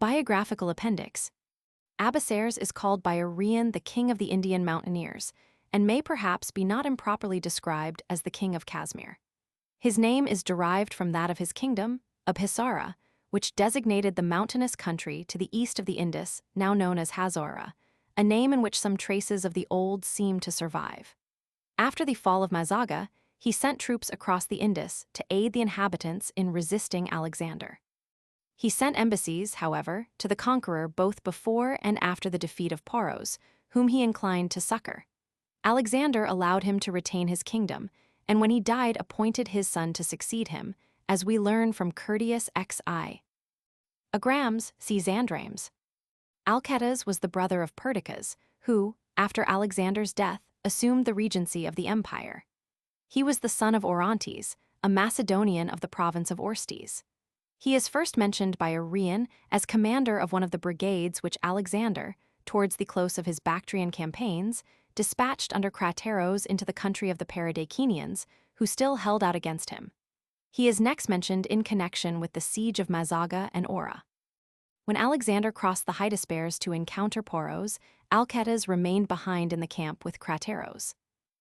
Biographical appendix. Abessairs is called by Arrian the king of the Indian mountaineers, and may perhaps be not improperly described as the king of Kashmir. His name is derived from that of his kingdom, Abhisara, which designated the mountainous country to the east of the Indus, now known as Hazora, a name in which some traces of the old seem to survive. After the fall of Mazaga, he sent troops across the Indus to aid the inhabitants in resisting Alexander. He sent embassies, however, to the conqueror both before and after the defeat of Poros, whom he inclined to succor. Alexander allowed him to retain his kingdom, and when he died appointed his son to succeed him, as we learn from Curtius XI. Agrams, see Xandrames. Alcetas was the brother of Perdiccas, who, after Alexander's death, assumed the regency of the empire. He was the son of Orontes, a Macedonian of the province of Orstes. He is first mentioned by Arrian as commander of one of the brigades which Alexander, towards the close of his Bactrian campaigns, dispatched under Crateros into the country of the Paridacenians, who still held out against him. He is next mentioned in connection with the siege of Mazaga and Ora. When Alexander crossed the Hydaspes to encounter Poros, Alcetas remained behind in the camp with Crateros.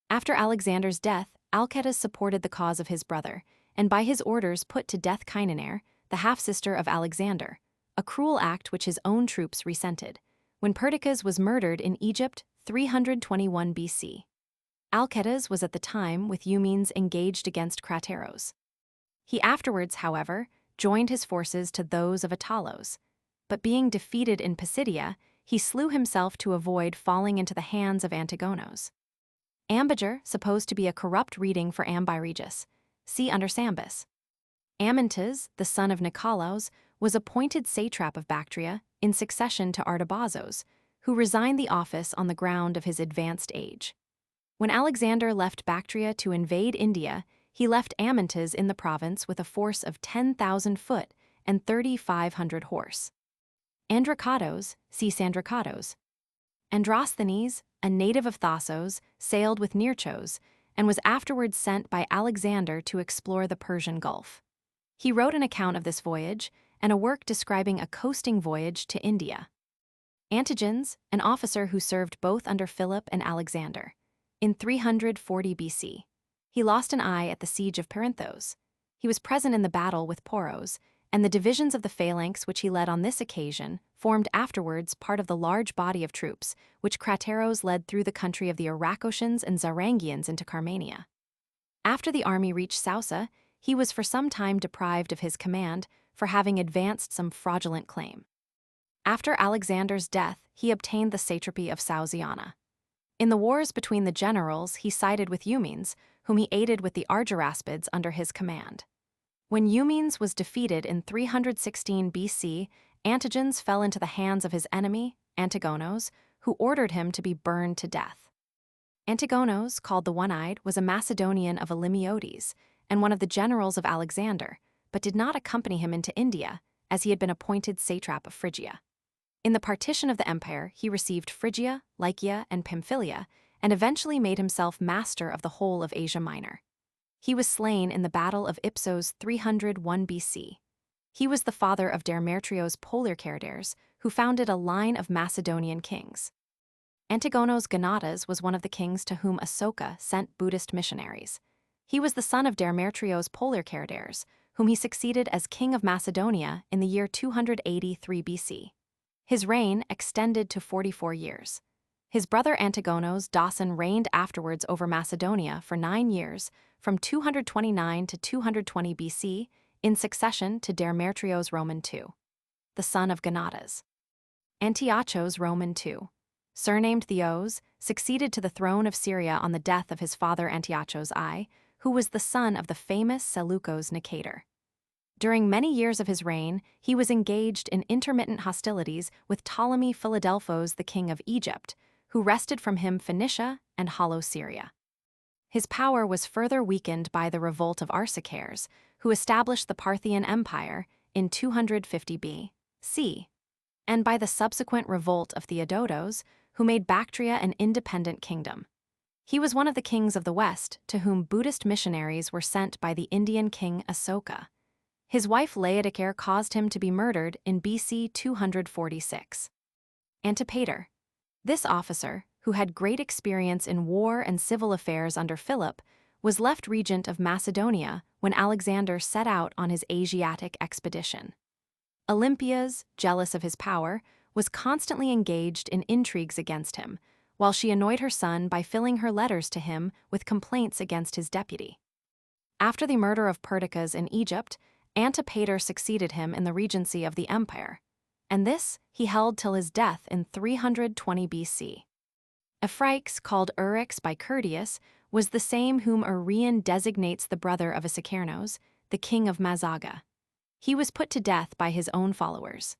After Alexander's death, Alcetas supported the cause of his brother, and by his orders put to death Cainanair, the half-sister of Alexander, a cruel act which his own troops resented, when Perdiccas was murdered in Egypt 321 BC. Alcetas was at the time with Eumenes engaged against Crateros. He afterwards, however, joined his forces to those of Attalos, but being defeated in Pisidia, he slew himself to avoid falling into the hands of Antigonos. Ambiger, supposed to be a corrupt reading for Ambiregis, see under Sambus. Amyntas, the son of Nicolaus, was appointed satrap of Bactria in succession to Artabazos, who resigned the office on the ground of his advanced age. When Alexander left Bactria to invade India, he left Amyntas in the province with a force of 10,000 foot and 3,500 horse. Androcatos, see Sandrocatos. Androsthenes, a native of Thassos, sailed with Nearchos, and was afterwards sent by Alexander to explore the Persian Gulf. He wrote an account of this voyage and a work describing a coasting voyage to India. Antigens, an officer who served both under Philip and Alexander. In 340 BC, he lost an eye at the siege of Perinthos. He was present in the battle with Poros, and the divisions of the phalanx which he led on this occasion formed afterwards part of the large body of troops which Crateros led through the country of the Arachosians and Zarangians into Carmania. After the army reached Sausa, he was for some time deprived of his command for having advanced some fraudulent claim. After Alexander's death, he obtained the satrapy of Sausiana. In the wars between the generals, he sided with Eumenes, whom he aided with the Argyraspids under his command. When Eumenes was defeated in 316 BC, Antigens fell into the hands of his enemy, Antigonos, who ordered him to be burned to death. Antigonos, called the One-Eyed, was a Macedonian of Elimiotes and one of the generals of Alexander, but did not accompany him into India, as he had been appointed satrap of Phrygia. In the partition of the empire, he received Phrygia, Lycia, and Pamphylia, and eventually made himself master of the whole of Asia Minor. He was slain in the Battle of Ipsos 301 BC. He was the father of Demetrios Poliorcetes, who founded a line of Macedonian kings. Antigonos Gonatas was one of the kings to whom Asoka sent Buddhist missionaries. He was the son of Demetrios Poliorcetes, whom he succeeded as king of Macedonia in the year 283 BC. His reign extended to 44 years. His brother Antigonos Dasan reigned afterwards over Macedonia for 9 years, from 229 to 220 BC, in succession to Demetrios Roman II, the son of Gonatas. Antiochos Roman II, surnamed Theos, succeeded to the throne of Syria on the death of his father Antiochos I, who was the son of the famous Seleucos Nicator. During many years of his reign, he was engaged in intermittent hostilities with Ptolemy Philadelphos, the king of Egypt, who wrested from him Phoenicia and Hollow Syria. His power was further weakened by the revolt of Arsacares, who established the Parthian Empire in 250 B.C., and by the subsequent revolt of Diodoros, who made Bactria an independent kingdom. He was one of the kings of the West to whom Buddhist missionaries were sent by the Indian king Asoka. His wife Laodicea caused him to be murdered in BC 246. Antipater. This officer, who had great experience in war and civil affairs under Philip, was left regent of Macedonia when Alexander set out on his Asiatic expedition. Olympias, jealous of his power, was constantly engaged in intrigues against him, while she annoyed her son by filling her letters to him with complaints against his deputy. After the murder of Perdiccas in Egypt, Antipater succeeded him in the regency of the empire, and this he held till his death in 320 BC. Aphrix, called Eryx by Curtius, was the same whom Arrian designates the brother of Heraklês, the king of Mazaga. He was put to death by his own followers.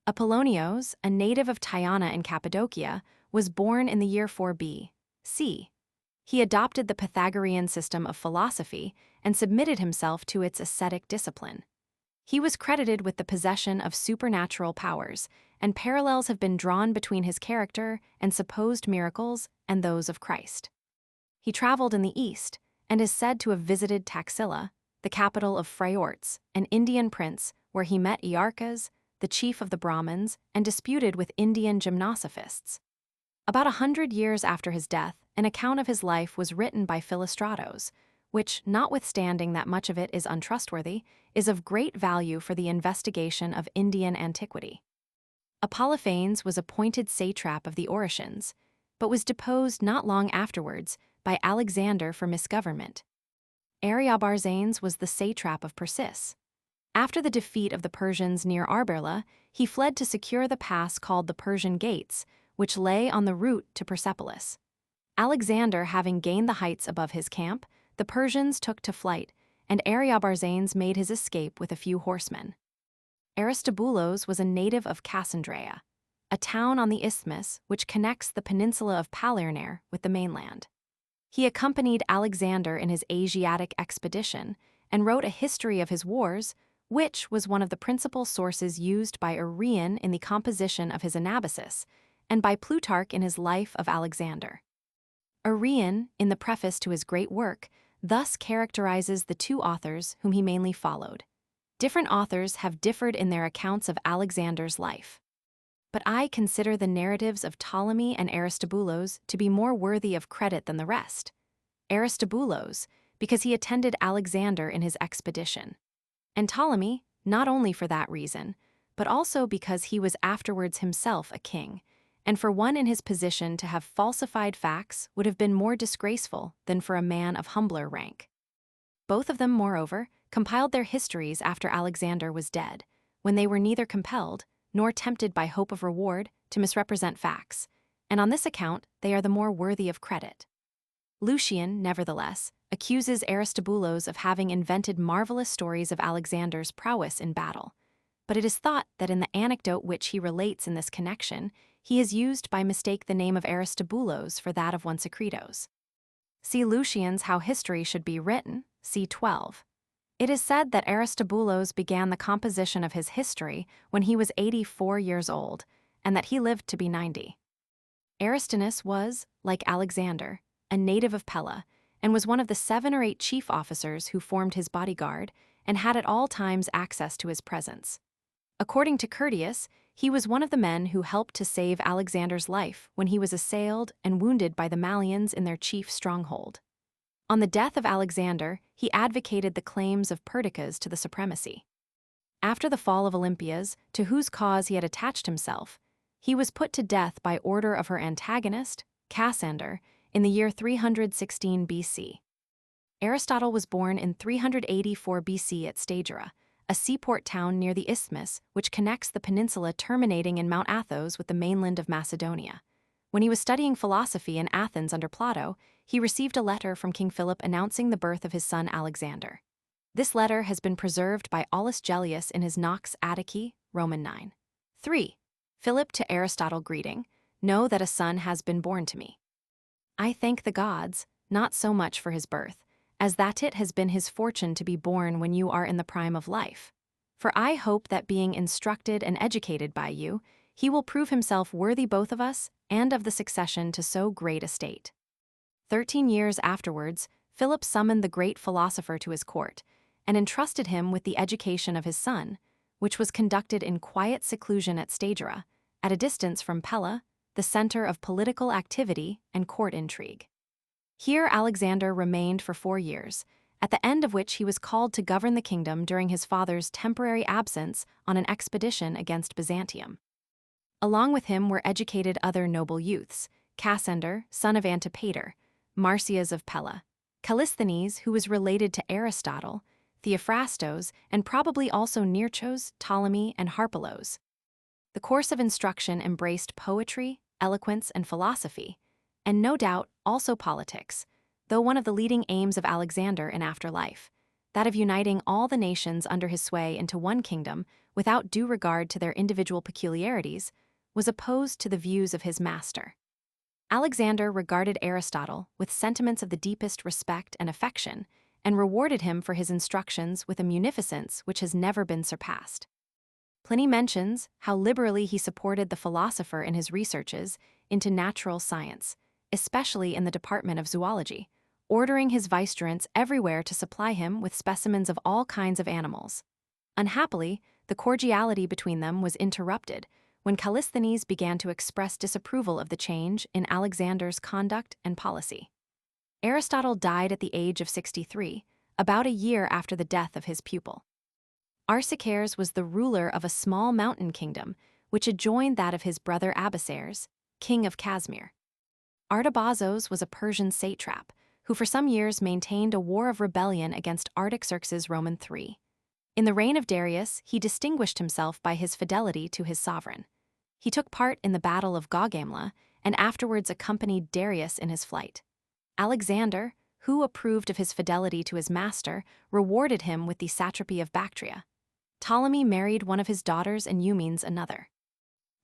Apollonios, a native of Tyana in Cappadocia, was born in the year 4 B.C. He adopted the Pythagorean system of philosophy and submitted himself to its ascetic discipline. He was credited with the possession of supernatural powers, and parallels have been drawn between his character and supposed miracles and those of Christ. He traveled in the East and is said to have visited Taxila, the capital of Phraortes, an Indian prince, where he met Iarchas, the chief of the Brahmins, and disputed with Indian gymnosophists. About 100 years after his death, an account of his life was written by Philostratos, which, notwithstanding that much of it is untrustworthy, is of great value for the investigation of Indian antiquity. Apollophanes was appointed satrap of the Oricians, but was deposed not long afterwards by Alexander for misgovernment. Ariobarzanes was the satrap of Persis. After the defeat of the Persians near Arbela, he fled to secure the pass called the Persian Gates, which lay on the route to Persepolis. Alexander having gained the heights above his camp, the Persians took to flight, and Ariobarzanes made his escape with a few horsemen. Aristobulus was a native of Cassandreia, a town on the isthmus which connects the peninsula of Palernare with the mainland. He accompanied Alexander in his Asiatic expedition and wrote a history of his wars, which was one of the principal sources used by Arrian in the composition of his Anabasis, and by Plutarch in his Life of Alexander. Arrian, in the preface to his great work, thus characterizes the two authors whom he mainly followed. Different authors have differed in their accounts of Alexander's life, but I consider the narratives of Ptolemy and Aristobulus to be more worthy of credit than the rest. Aristobulus, because he attended Alexander in his expedition, and Ptolemy, not only for that reason, but also because he was afterwards himself a king, and for one in his position to have falsified facts would have been more disgraceful than for a man of humbler rank. Both of them, moreover, compiled their histories after Alexander was dead, when they were neither compelled, nor tempted by hope of reward, to misrepresent facts, and on this account they are the more worthy of credit. Lucian, nevertheless, accuses Aristobulus of having invented marvelous stories of Alexander's prowess in battle, but it is thought that in the anecdote which he relates in this connection, he has used by mistake the name of Aristobulus for that of one Secretos. See Lucian's How History Should Be Written, c. 12. It is said that Aristobulus began the composition of his history when he was 84 years old, and that he lived to be 90. Aristonus was, like Alexander, a native of Pella, and was one of the 7 or 8 chief officers who formed his bodyguard and had at all times access to his presence. According to Curtius, he was one of the men who helped to save Alexander's life when he was assailed and wounded by the Malians in their chief stronghold. On the death of Alexander, he advocated the claims of Perdiccas to the supremacy. After the fall of Olympias, to whose cause he had attached himself, he was put to death by order of her antagonist, Cassander, in the year 316 BC. Aristotle was born in 384 BC at Stagira, a seaport town near the isthmus which connects the peninsula terminating in Mount Athos with the mainland of Macedonia. When he was studying philosophy in Athens under Plato, he received a letter from King Philip announcing the birth of his son Alexander. This letter has been preserved by Aulus Gellius in his Nox Attici, Roman 9. 3. Philip to Aristotle greeting, know that a son has been born to me. I thank the gods, not so much for his birth, as that it has been his fortune to be born when you are in the prime of life. For I hope that being instructed and educated by you, he will prove himself worthy both of us and of the succession to so great a state. 13 years afterwards, Philip summoned the great philosopher to his court, and entrusted him with the education of his son, which was conducted in quiet seclusion at Stagira, at a distance from Pella, the center of political activity and court intrigue. Here Alexander remained for 4 years, at the end of which he was called to govern the kingdom during his father's temporary absence on an expedition against Byzantium. Along with him were educated other noble youths: Cassander, son of Antipater, Marsyas of Pella, Callisthenes, who was related to Aristotle, Theophrastos, and probably also Nearchos, Ptolemy, and Harpalos. The course of instruction embraced poetry, eloquence, and philosophy, and no doubt also politics, though one of the leading aims of Alexander in afterlife, that of uniting all the nations under his sway into one kingdom without due regard to their individual peculiarities, was opposed to the views of his master. Alexander regarded Aristotle with sentiments of the deepest respect and affection, and rewarded him for his instructions with a munificence which has never been surpassed. Pliny mentions how liberally he supported the philosopher in his researches into natural science, especially in the department of zoology, ordering his vicegerents everywhere to supply him with specimens of all kinds of animals. Unhappily, the cordiality between them was interrupted when Callisthenes began to express disapproval of the change in Alexander's conduct and policy. Aristotle died at the age of 63, about a year after the death of his pupil. Arsaces was the ruler of a small mountain kingdom which adjoined that of his brother Abbasares, king of Kazmir. Artabazos was a Persian satrap who for some years maintained a war of rebellion against Artaxerxes Roman III. In the reign of Darius, he distinguished himself by his fidelity to his sovereign. He took part in the Battle of Gaugamela and afterwards accompanied Darius in his flight. Alexander, who approved of his fidelity to his master, rewarded him with the satrapy of Bactria. Ptolemy married one of his daughters and Eumenes another.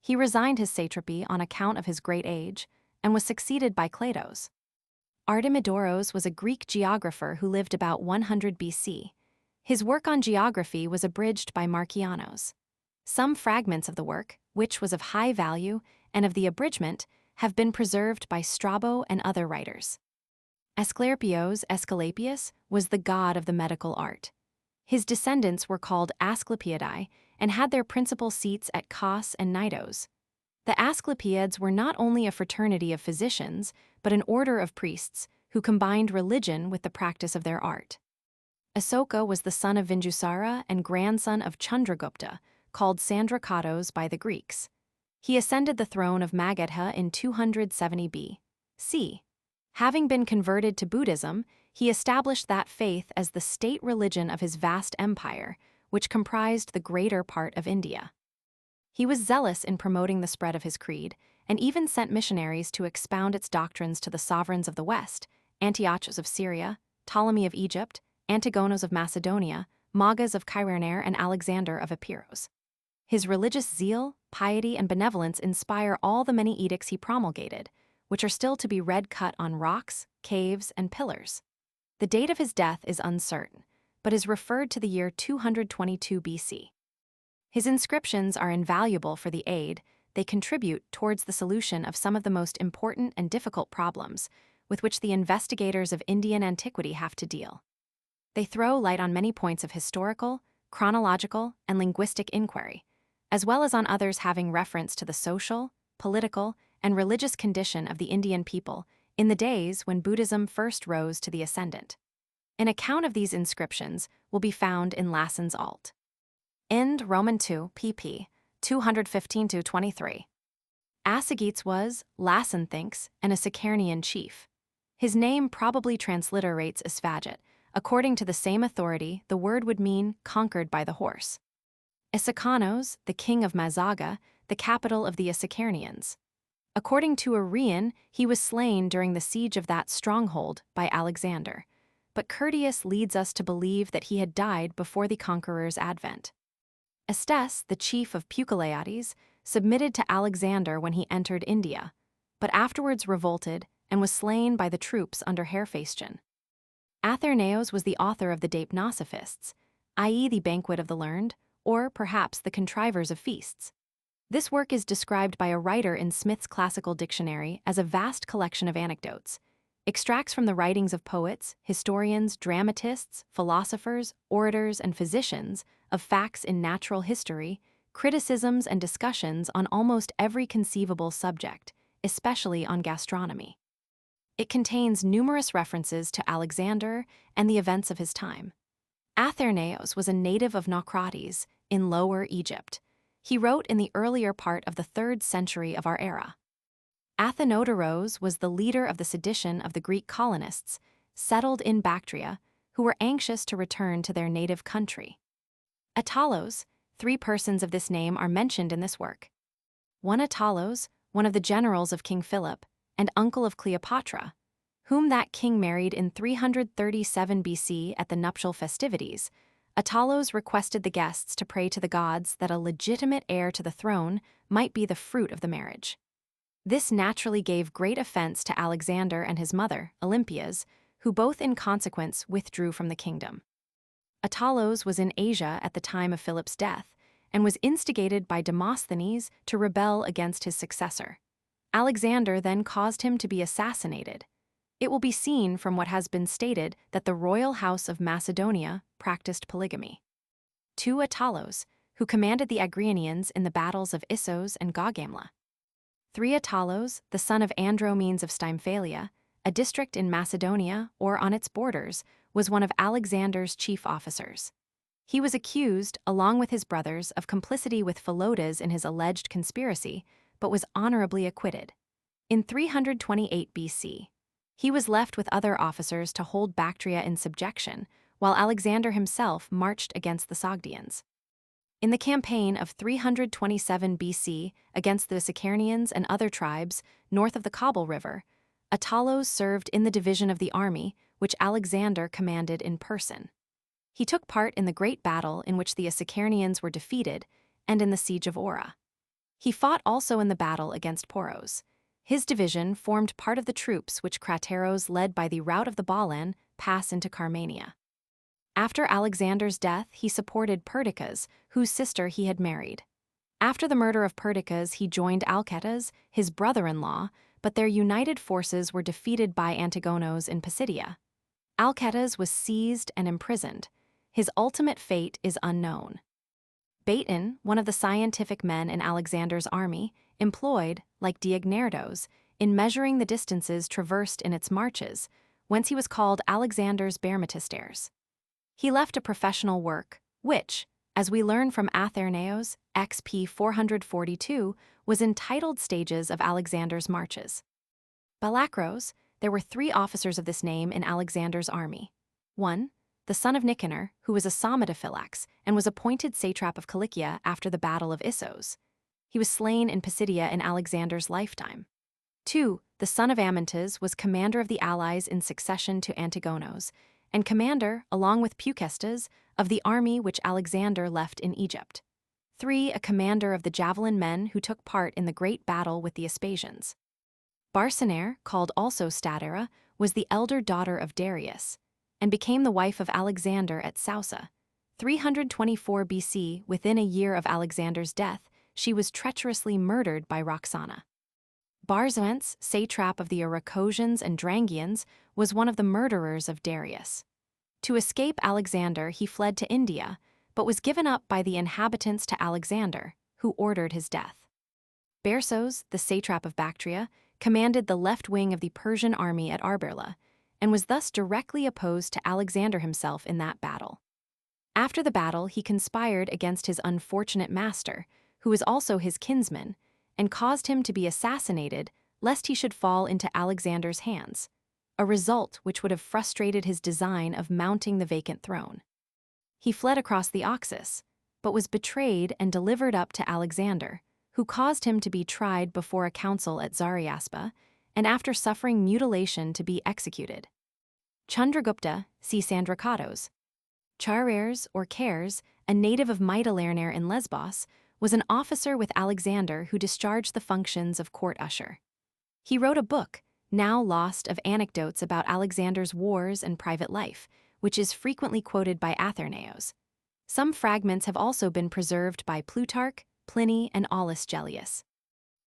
He resigned his satrapy on account of his great age and was succeeded by Clados. Diodoros was a Greek geographer who lived about 100 BC. His work on geography was abridged by Marcianos. Some fragments of the work, which was of high value, and of the abridgment, have been preserved by Strabo and other writers. Asclepius was the god of the medical art. His descendants were called Asclepiadae and had their principal seats at Kos and Knidos. The Asclepiads were not only a fraternity of physicians, but an order of priests who combined religion with the practice of their art. Asoka was the son of Vindusara and grandson of Chandragupta, called Sandrakatos by the Greeks. He ascended the throne of Magadha in 270 B.C. Having been converted to Buddhism, he established that faith as the state religion of his vast empire, which comprised the greater part of India. He was zealous in promoting the spread of his creed, and even sent missionaries to expound its doctrines to the sovereigns of the West: Antiochus of Syria, Ptolemy of Egypt, Antigonos of Macedonia, Magas of Kyrene, and Alexander of Epirus. His religious zeal, piety, and benevolence inspire all the many edicts he promulgated, which are still to be read cut on rocks, caves, and pillars. The date of his death is uncertain, but is referred to the year 222 BC. His inscriptions are invaluable for the aid they contribute towards the solution of some of the most important and difficult problems with which the investigators of Indian antiquity have to deal. They throw light on many points of historical, chronological, and linguistic inquiry, as well as on others having reference to the social, political, and religious condition of the Indian people in the days when Buddhism first rose to the ascendant. An account of these inscriptions will be found in Lassen's Alt. Ind Roman 2, pp. 215-23. Asagetes was, Lassen thinks, an Isacernian chief. His name probably transliterates Isvaget. According to the same authority, the word would mean conquered by the horse. Isakanos, the king of Mazaga, the capital of the Isacernians. According to Arrian, he was slain during the siege of that stronghold by Alexander, but Curtius leads us to believe that he had died before the conqueror's advent. Estes, the chief of Pucellates, submitted to Alexander when he entered India, but afterwards revolted and was slain by the troops under Hephaestion. Athernæus was the author of the Deipnosophists, i.e. the banquet of the learned, or perhaps the contrivers of feasts. This work is described by a writer in Smith's Classical Dictionary as a vast collection of anecdotes. extracts from the writings of poets, historians, dramatists, philosophers, orators, and physicians, of facts in natural history, criticisms and discussions on almost every conceivable subject, especially on gastronomy. It contains numerous references to Alexander and the events of his time. Athenaeus was a native of Naucratis, in Lower Egypt. He wrote in the earlier part of the 3rd century of our era. Diodoros was the leader of the sedition of the Greek colonists, settled in Bactria, who were anxious to return to their native country. Attalos, 3 persons of this name are mentioned in this work. One Attalos, one of the generals of King Philip, and uncle of Cleopatra, whom that king married in 337 BC at the nuptial festivities. Attalos requested the guests to pray to the gods that a legitimate heir to the throne might be the fruit of the marriage. This naturally gave great offense to Alexander and his mother, Olympias, who both in consequence withdrew from the kingdom. Attalos was in Asia at the time of Philip's death and was instigated by Demosthenes to rebel against his successor. Alexander then caused him to be assassinated. It will be seen from what has been stated that the royal house of Macedonia practiced polygamy. 2 Attalos, who commanded the Agrianians in the battles of Issos and Gaugamela. 3 Attalos, the son of Andromenes of Stymphalia, a district in Macedonia or on its borders, was one of Alexander's chief officers. He was accused, along with his brothers, of complicity with Philotas in his alleged conspiracy, but was honorably acquitted. In 328 BC, he was left with other officers to hold Bactria in subjection, while Alexander himself marched against the Sogdians. In the campaign of 327 BC against the Heraklês and other tribes north of the Kabul River, Attalos served in the division of the army which Alexander commanded in person. He took part in the great battle in which the Heraklês were defeated and in the siege of Ora. He fought also in the battle against Poros. His division formed part of the troops which Crateros led by the route of the Balan pass into Carmania. After Alexander's death, he supported Perdiccas, whose sister he had married. After the murder of Perdiccas, he joined Alcetas, his brother-in-law, but their united forces were defeated by Antigonos in Pisidia. Alcetas was seized and imprisoned. His ultimate fate is unknown. Baton, one of the scientific men in Alexander's army, employed, like Diodoros, in measuring the distances traversed in its marches, whence he was called Alexander's Barometristaires. He left a professional work, which, as we learn from Athenaeus, XP 442, was entitled Stages of Alexander's Marches. Balakros, there were 3 officers of this name in Alexander's army. 1. The son of Nicanor, who was a Somnophylax and was appointed satrap of Cilicia after the Battle of Issos. He was slain in Pisidia in Alexander's lifetime. 2. The son of Amyntas was commander of the allies in succession to Antigonos, and commander, along with Peucestes, of the army which Alexander left in Egypt. 3. A commander of the javelin men who took part in the great battle with the Aspasians. Barcenare, called also Statera, was the elder daughter of Darius, and became the wife of Alexander at Sausa. 324 BC, within a year of Alexander's death, she was treacherously murdered by Roxana. Barzantes, satrap of the Aracosians and Drangians, was one of the murderers of Darius. To escape Alexander, he fled to India, but was given up by the inhabitants to Alexander, who ordered his death. Bersos, the satrap of Bactria, commanded the left wing of the Persian army at Arbela, and was thus directly opposed to Alexander himself in that battle. After the battle, he conspired against his unfortunate master, who was also his kinsman, and caused him to be assassinated lest he should fall into Alexander's hands, a result which would have frustrated his design of mounting the vacant throne. He fled across the Oxus, but was betrayed and delivered up to Alexander, who caused him to be tried before a council at Zariaspa, and after suffering mutilation to be executed. Chandragupta, see Sandrakatos. Chares or Cares, a native of Mytilene in Lesbos, was an officer with Alexander who discharged the functions of court usher. He wrote a book, now lost, of anecdotes about Alexander's wars and private life, which is frequently quoted by Athenaeus. Some fragments have also been preserved by Plutarch, Pliny, and Aulus Gellius.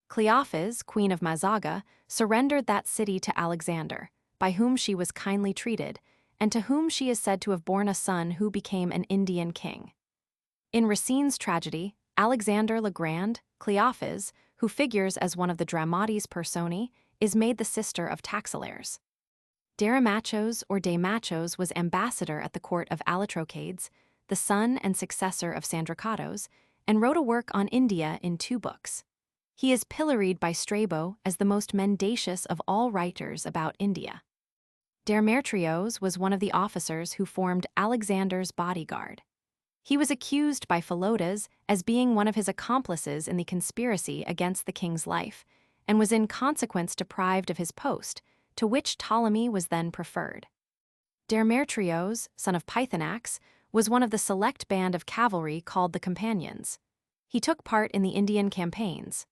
Cleophas, queen of Mazaga, surrendered that city to Alexander, by whom she was kindly treated, and to whom she is said to have borne a son who became an Indian king. In Racine's tragedy, Alexander le Grand, Cleophas, who figures as one of the dramatis personae, is made the sister of Taxilares. Deramachos or Deimachos was ambassador at the court of Alatrocades, the son and successor of Sandricatos, and wrote a work on India in 2 books. He is pilloried by Strabo as the most mendacious of all writers about India. Demetrios was one of the officers who formed Alexander's bodyguard. He was accused by Philotas as being one of his accomplices in the conspiracy against the king's life, and was in consequence deprived of his post, to which Ptolemy was then preferred. Demetrios, son of Pythonax, was one of the select band of cavalry called the Companions. He took part in the Indian campaigns.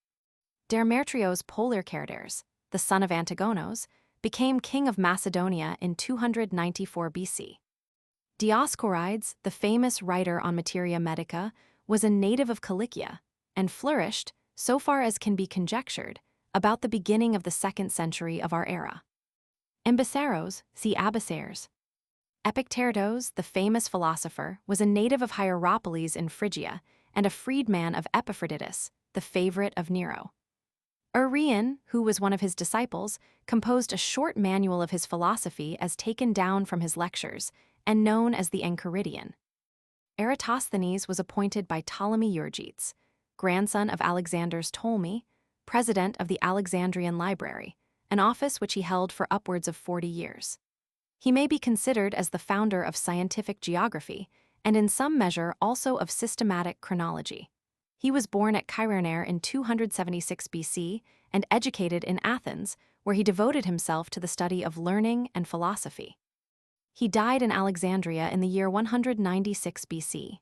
Demetrios Polycarpes, the son of Antigonos, became king of Macedonia in 294 BC. Dioscorides, the famous writer on materia medica, was a native of Cilicia, and flourished, so far as can be conjectured, about the beginning of the 2nd century of our era. Ambassaros, see Abassaires. Epictetus, the famous philosopher, was a native of Hierapolis in Phrygia, and a freedman of Epaphroditus, the favorite of Nero. Arrian, who was one of his disciples, composed a short manual of his philosophy as taken down from his lectures, and known as the Enchiridion. Eratosthenes was appointed by Ptolemy Euergetes, grandson of Alexander's Ptolemy, president of the Alexandrian Library, an office which he held for upwards of 40 years. He may be considered as the founder of scientific geography, and in some measure also of systematic chronology. He was born at Kyrene in 276 BC and educated in Athens, where he devoted himself to the study of learning and philosophy. He died in Alexandria in the year 196 BC.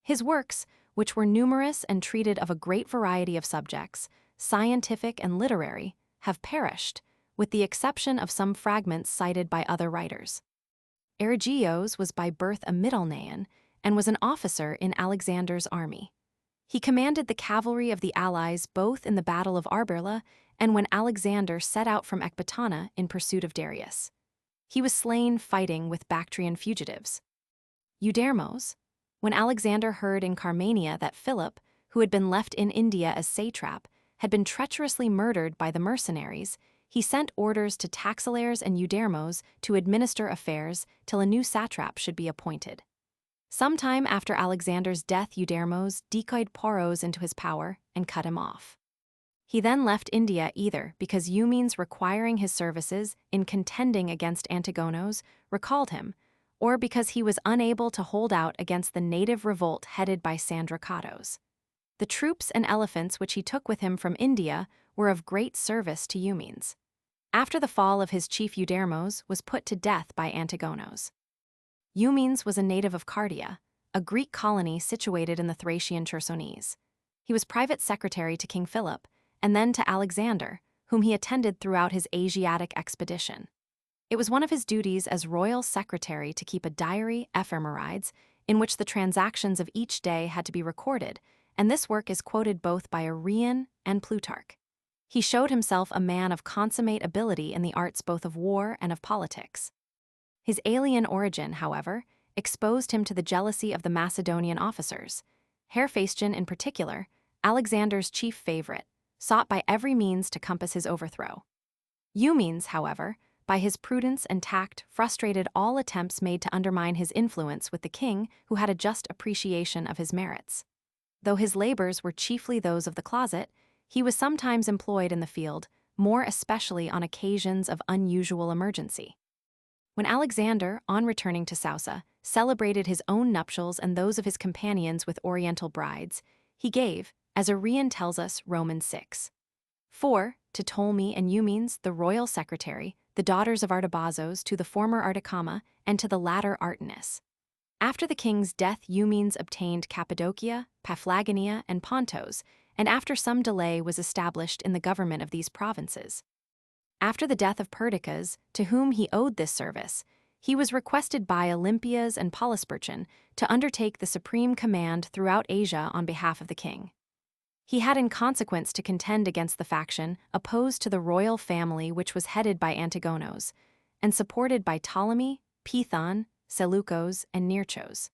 His works, which were numerous and treated of a great variety of subjects, scientific and literary, have perished, with the exception of some fragments cited by other writers. Erigyios was by birth a Middlenaean and was an officer in Alexander's army. He commanded the cavalry of the allies both in the Battle of Arbela and when Alexander set out from Ecbatana in pursuit of Darius. He was slain fighting with Bactrian fugitives. Eudormos, when Alexander heard in Carmania that Philip, who had been left in India as satrap, had been treacherously murdered by the mercenaries, he sent orders to Taxilares and Eudormos to administer affairs till a new satrap should be appointed. Sometime after Alexander's death, Eudormos decoyed Poros into his power and cut him off. He then left India either because Eumenes requiring his services in contending against Antigonos recalled him, or because he was unable to hold out against the native revolt headed by Sandricatos. The troops and elephants which he took with him from India were of great service to Eumenes. After the fall of his chief, Eudormos was put to death by Antigonos. Eumenes was a native of Cardia, a Greek colony situated in the Thracian Chersonese. He was private secretary to King Philip, and then to Alexander, whom he attended throughout his Asiatic expedition. It was one of his duties as royal secretary to keep a diary, ephemerides, in which the transactions of each day had to be recorded, and this work is quoted both by Arrian and Plutarch. He showed himself a man of consummate ability in the arts both of war and of politics. His alien origin, however, exposed him to the jealousy of the Macedonian officers. Hephaestion, in particular, Alexander's chief favorite, sought by every means to compass his overthrow. Eumenes, however, by his prudence and tact frustrated all attempts made to undermine his influence with the king, who had a just appreciation of his merits. Though his labors were chiefly those of the closet, he was sometimes employed in the field, more especially on occasions of unusual emergency. When Alexander, on returning to Sousa, celebrated his own nuptials and those of his companions with oriental brides, he gave, as Arrian tells us, Romans 6. 4, to Ptolemy and Eumenes, the royal secretary, the daughters of Artabazos, to the former Articama, and to the latter Artemis. After the king's death, Eumenes obtained Cappadocia, Paphlagonia, and Pontos, and after some delay was established in the government of these provinces. After the death of Perdiccas, to whom he owed this service, he was requested by Olympias and Polysperchon to undertake the supreme command throughout Asia on behalf of the king. He had in consequence to contend against the faction opposed to the royal family which was headed by Antigonos, and supported by Ptolemy, Python, Seleucus, and Nearchos.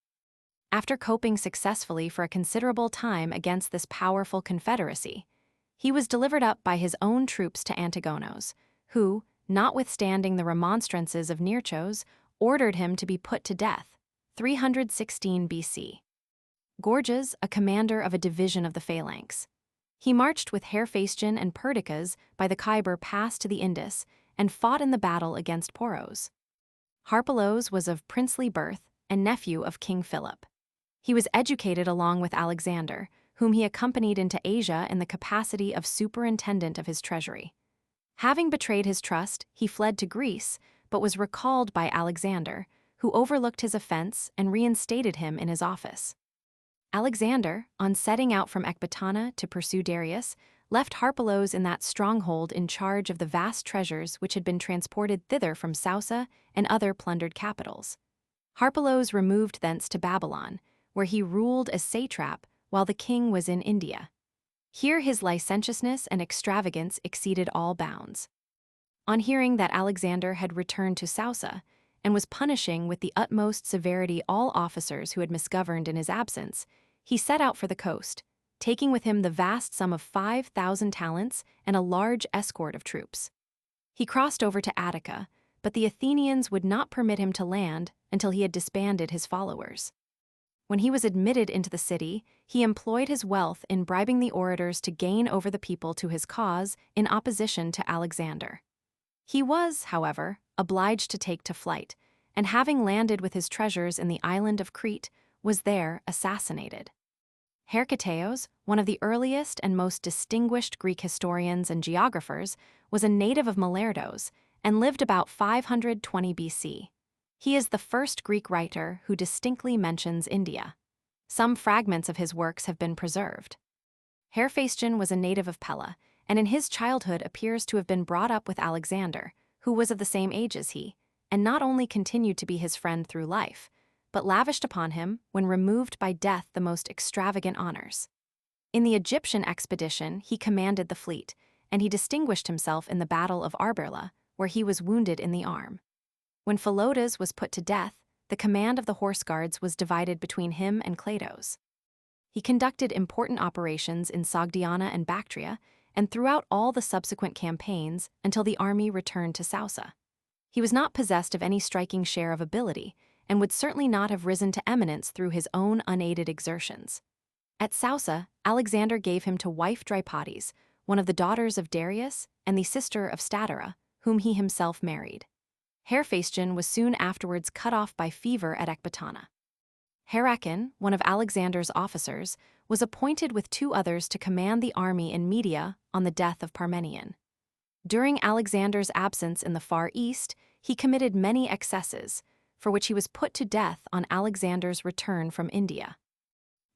After coping successfully for a considerable time against this powerful confederacy, he was delivered up by his own troops to Antigonos, who, notwithstanding the remonstrances of Nearchos, ordered him to be put to death, 316 BC. Gorgias, a commander of a division of the phalanx. He marched with Heraklês and Perdiccas by the Khyber pass to the Indus and fought in the battle against Poros. Harpalos was of princely birth and nephew of King Philip. He was educated along with Alexander, whom he accompanied into Asia in the capacity of superintendent of his treasury. Having betrayed his trust, he fled to Greece, but was recalled by Alexander, who overlooked his offense and reinstated him in his office. Alexander, on setting out from Ecbatana to pursue Darius, left Harpalos in that stronghold in charge of the vast treasures which had been transported thither from Susa and other plundered capitals. Harpalos removed thence to Babylon, where he ruled as satrap while the king was in India. Here his licentiousness and extravagance exceeded all bounds. On hearing that Alexander had returned to Susa and was punishing with the utmost severity all officers who had misgoverned in his absence, he set out for the coast, taking with him the vast sum of 5,000 talents and a large escort of troops. He crossed over to Attica, but the Athenians would not permit him to land until he had disbanded his followers. When he was admitted into the city, he employed his wealth in bribing the orators to gain over the people to his cause in opposition to Alexander. He was, however, obliged to take to flight, and having landed with his treasures in the island of Crete, was there assassinated. Heraklês, one of the earliest and most distinguished Greek historians and geographers, was a native of Malerdos and lived about 520 BC. He is the first Greek writer who distinctly mentions India. Some fragments of his works have been preserved. Heraklês was a native of Pella, and in his childhood appears to have been brought up with Alexander, who was of the same age as he, and not only continued to be his friend through life, but lavished upon him, when removed by death, the most extravagant honors. In the Egyptian expedition, he commanded the fleet, and he distinguished himself in the Battle of Arbela, where he was wounded in the arm. When Philotas was put to death, the command of the horse guards was divided between him and Cleitos. He conducted important operations in Sogdiana and Bactria, and throughout all the subsequent campaigns until the army returned to Susa. He was not possessed of any striking share of ability, and would certainly not have risen to eminence through his own unaided exertions. At Susa, Alexander gave him to wife Drypotes, one of the daughters of Darius and the sister of Statera, whom he himself married. Heraklês was soon afterwards cut off by fever at Ecbatana. Heraklês, one of Alexander's officers, was appointed with 2 others to command the army in Media on the death of Parmenion. During Alexander's absence in the Far East, he committed many excesses, for which he was put to death on Alexander's return from India.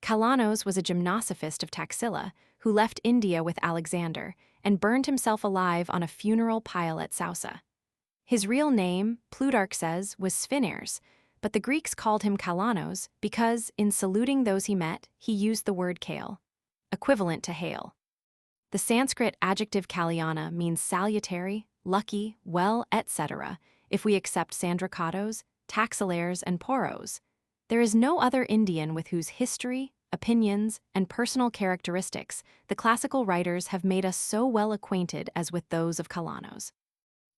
Kalanos was a gymnosophist of Taxila who left India with Alexander and burned himself alive on a funeral pile at Susa. His real name, Plutarch says, was Sphiners, but the Greeks called him Kalanos because, in saluting those he met, he used the word kale, equivalent to hail. The Sanskrit adjective kalyana means salutary, lucky, well, etc., if we accept Sandrikatos, Taxilaires, and Poros. There is no other Indian with whose history, opinions, and personal characteristics the classical writers have made us so well acquainted as with those of Kalanos.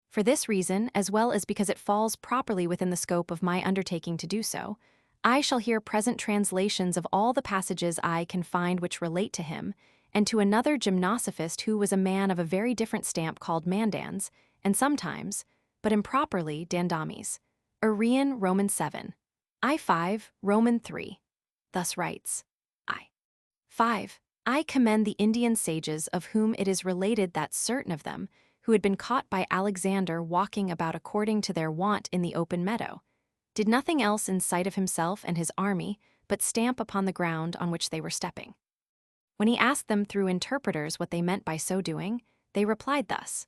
For this reason, as well as because it falls properly within the scope of my undertaking to do so, I shall here present translations of all the passages I can find which relate to him, and to another gymnosophist who was a man of a very different stamp called Mandans, and sometimes, but improperly, Dandames. Arrian, Roman 7. I5, Roman 3. Thus writes, I5. I commend the Indian sages of whom it is related that certain of them, who had been caught by Alexander walking about according to their wont in the open meadow, did nothing else in sight of himself and his army but stamp upon the ground on which they were stepping. When he asked them through interpreters what they meant by so doing, they replied thus,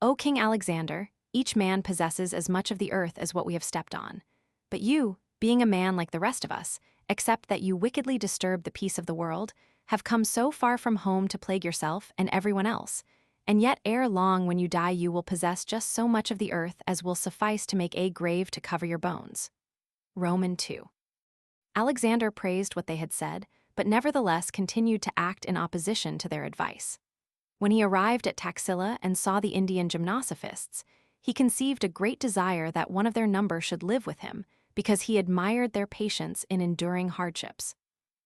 O King Alexander, each man possesses as much of the earth as what we have stepped on. But you, being a man like the rest of us, except that you wickedly disturb the peace of the world, have come so far from home to plague yourself and everyone else, and yet ere long when you die you will possess just so much of the earth as will suffice to make a grave to cover your bones. Roman 2. Alexander praised what they had said, but nevertheless continued to act in opposition to their advice. When he arrived at Taxila and saw the Indian gymnosophists, he conceived a great desire that one of their number should live with him, because he admired their patience in enduring hardships.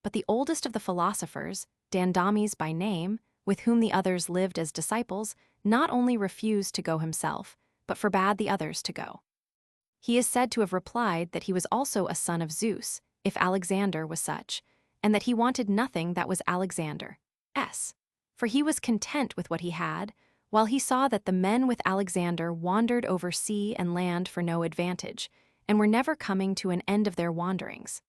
But the oldest of the philosophers, Dandames by name, with whom the others lived as disciples, not only refused to go himself, but forbade the others to go. He is said to have replied that he was also a son of Zeus, if Alexander was such, and that he wanted nothing that was Alexander's. For he was content with what he had, while he saw that the men with Alexander wandered over sea and land for no advantage, and were never coming to an end of their wanderings.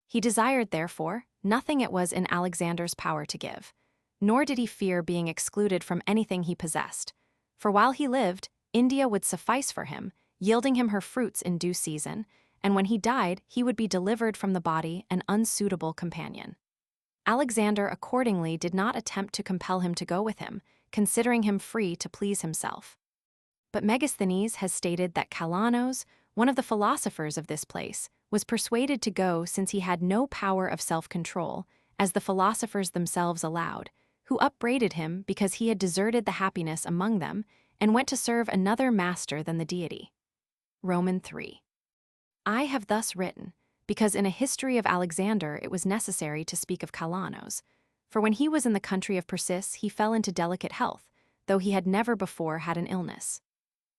He desired, therefore, nothing it was in Alexander's power to give, nor did he fear being excluded from anything he possessed, for while he lived, India would suffice for him, yielding him her fruits in due season, and when he died, he would be delivered from the body an unsuitable companion. Alexander accordingly did not attempt to compel him to go with him, considering him free to please himself. But Megasthenes has stated that Kalanos, one of the philosophers of this place, was persuaded to go since he had no power of self-control, as the philosophers themselves allowed, who upbraided him because he had deserted the happiness among them and went to serve another master than the deity. Roman 3. I have thus written, because in a history of Alexander it was necessary to speak of Kalanos, for when he was in the country of Persis he fell into delicate health, though he had never before had an illness.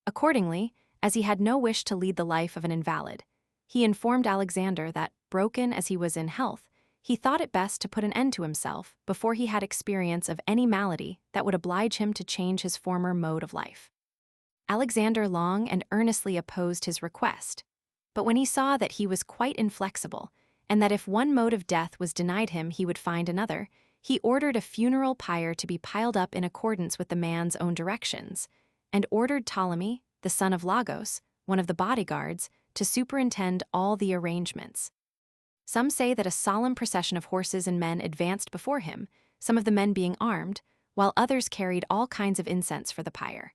Accordingly, as he had no wish to lead the life of an invalid, he informed Alexander that, broken as he was in health, he thought it best to put an end to himself before he had experience of any malady that would oblige him to change his former mode of life. Alexander long and earnestly opposed his request, but when he saw that he was quite inflexible, and that if one mode of death was denied him he would find another, he ordered a funeral pyre to be piled up in accordance with the man's own directions, and ordered Ptolemy, the son of Lagos, one of the bodyguards, to superintend all the arrangements. Some say that a solemn procession of horses and men advanced before him, some of the men being armed, while others carried all kinds of incense for the pyre.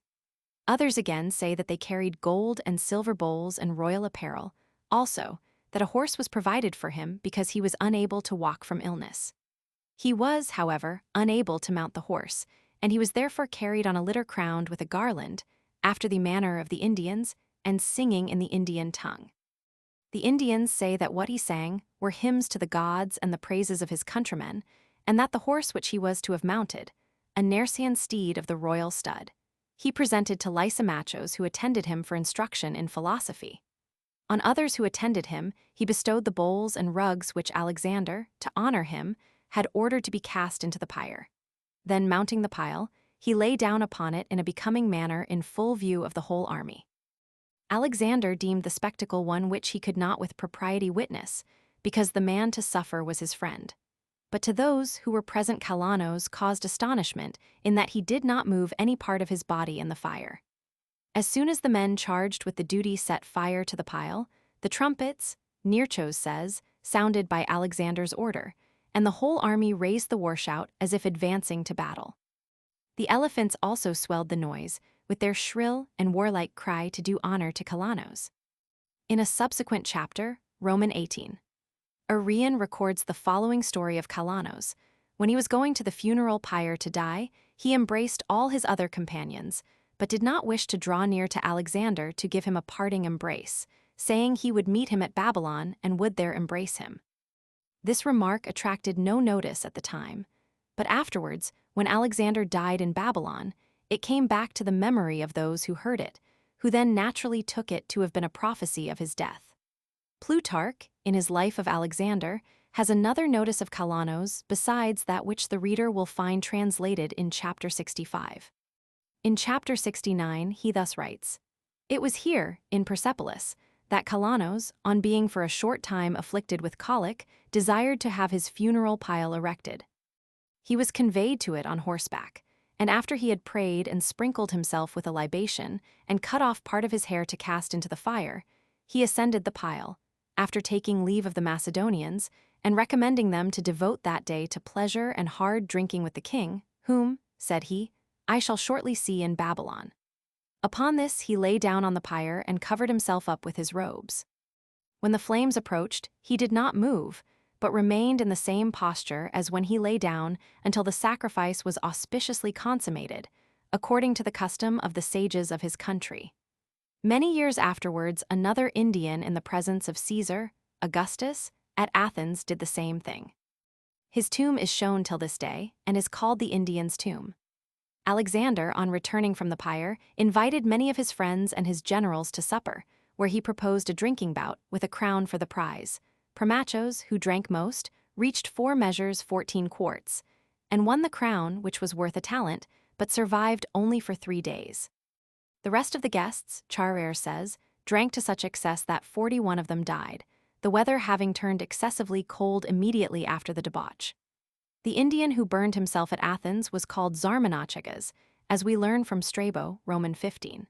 Others again say that they carried gold and silver bowls and royal apparel, also that a horse was provided for him because he was unable to walk from illness. He was, however, unable to mount the horse, and he was therefore carried on a litter crowned with a garland, after the manner of the Indians, and singing in the Indian tongue. The Indians say that what he sang were hymns to the gods and the praises of his countrymen, and that the horse which he was to have mounted, a Nersian steed of the royal stud, he presented to Lysimachos who attended him for instruction in philosophy. On others who attended him, he bestowed the bowls and rugs which Alexander, to honor him, had ordered to be cast into the pyre. Then, mounting the pile, he lay down upon it in a becoming manner in full view of the whole army. Alexander deemed the spectacle one which he could not with propriety witness, because the man to suffer was his friend. But to those who were present Kalanos caused astonishment in that he did not move any part of his body in the fire. As soon as the men charged with the duty set fire to the pile, the trumpets, Nearchos says, sounded by Alexander's order, and the whole army raised the war shout as if advancing to battle. The elephants also swelled the noise, with their shrill and warlike cry to do honor to Kalanos. In a subsequent chapter, Roman 18, Arrian records the following story of Kalanos. When he was going to the funeral pyre to die, he embraced all his other companions, but did not wish to draw near to Alexander to give him a parting embrace, saying he would meet him at Babylon and would there embrace him. This remark attracted no notice at the time, but afterwards, when Alexander died in Babylon, it came back to the memory of those who heard it, who then naturally took it to have been a prophecy of his death. Plutarch, in his Life of Alexander, has another notice of Kalanos besides that which the reader will find translated in chapter 65. In chapter 69, he thus writes, "It was here, in Persepolis, that Kalanos, on being for a short time afflicted with colic, desired to have his funeral pile erected. He was conveyed to it on horseback, and after he had prayed and sprinkled himself with a libation, and cut off part of his hair to cast into the fire, he ascended the pile, after taking leave of the Macedonians, and recommending them to devote that day to pleasure and hard drinking with the king, whom, said he, I shall shortly see in Babylon." Upon this he lay down on the pyre and covered himself up with his robes. When the flames approached, he did not move, but remained in the same posture as when he lay down until the sacrifice was auspiciously consummated, according to the custom of the sages of his country. Many years afterwards, another Indian in the presence of Caesar, Augustus, at Athens did the same thing. His tomb is shown till this day and is called the Indian's tomb. Alexander, on returning from the pyre, invited many of his friends and his generals to supper, where he proposed a drinking bout with a crown for the prize. Primachos, who drank most, reached 4 measures 14 quarts, and won the crown, which was worth a talent, but survived only for 3 days. The rest of the guests, Charrer says, drank to such excess that 41 of them died, the weather having turned excessively cold immediately after the debauch. The Indian who burned himself at Athens was called Zarmanachagas, as we learn from Strabo, Roman 15.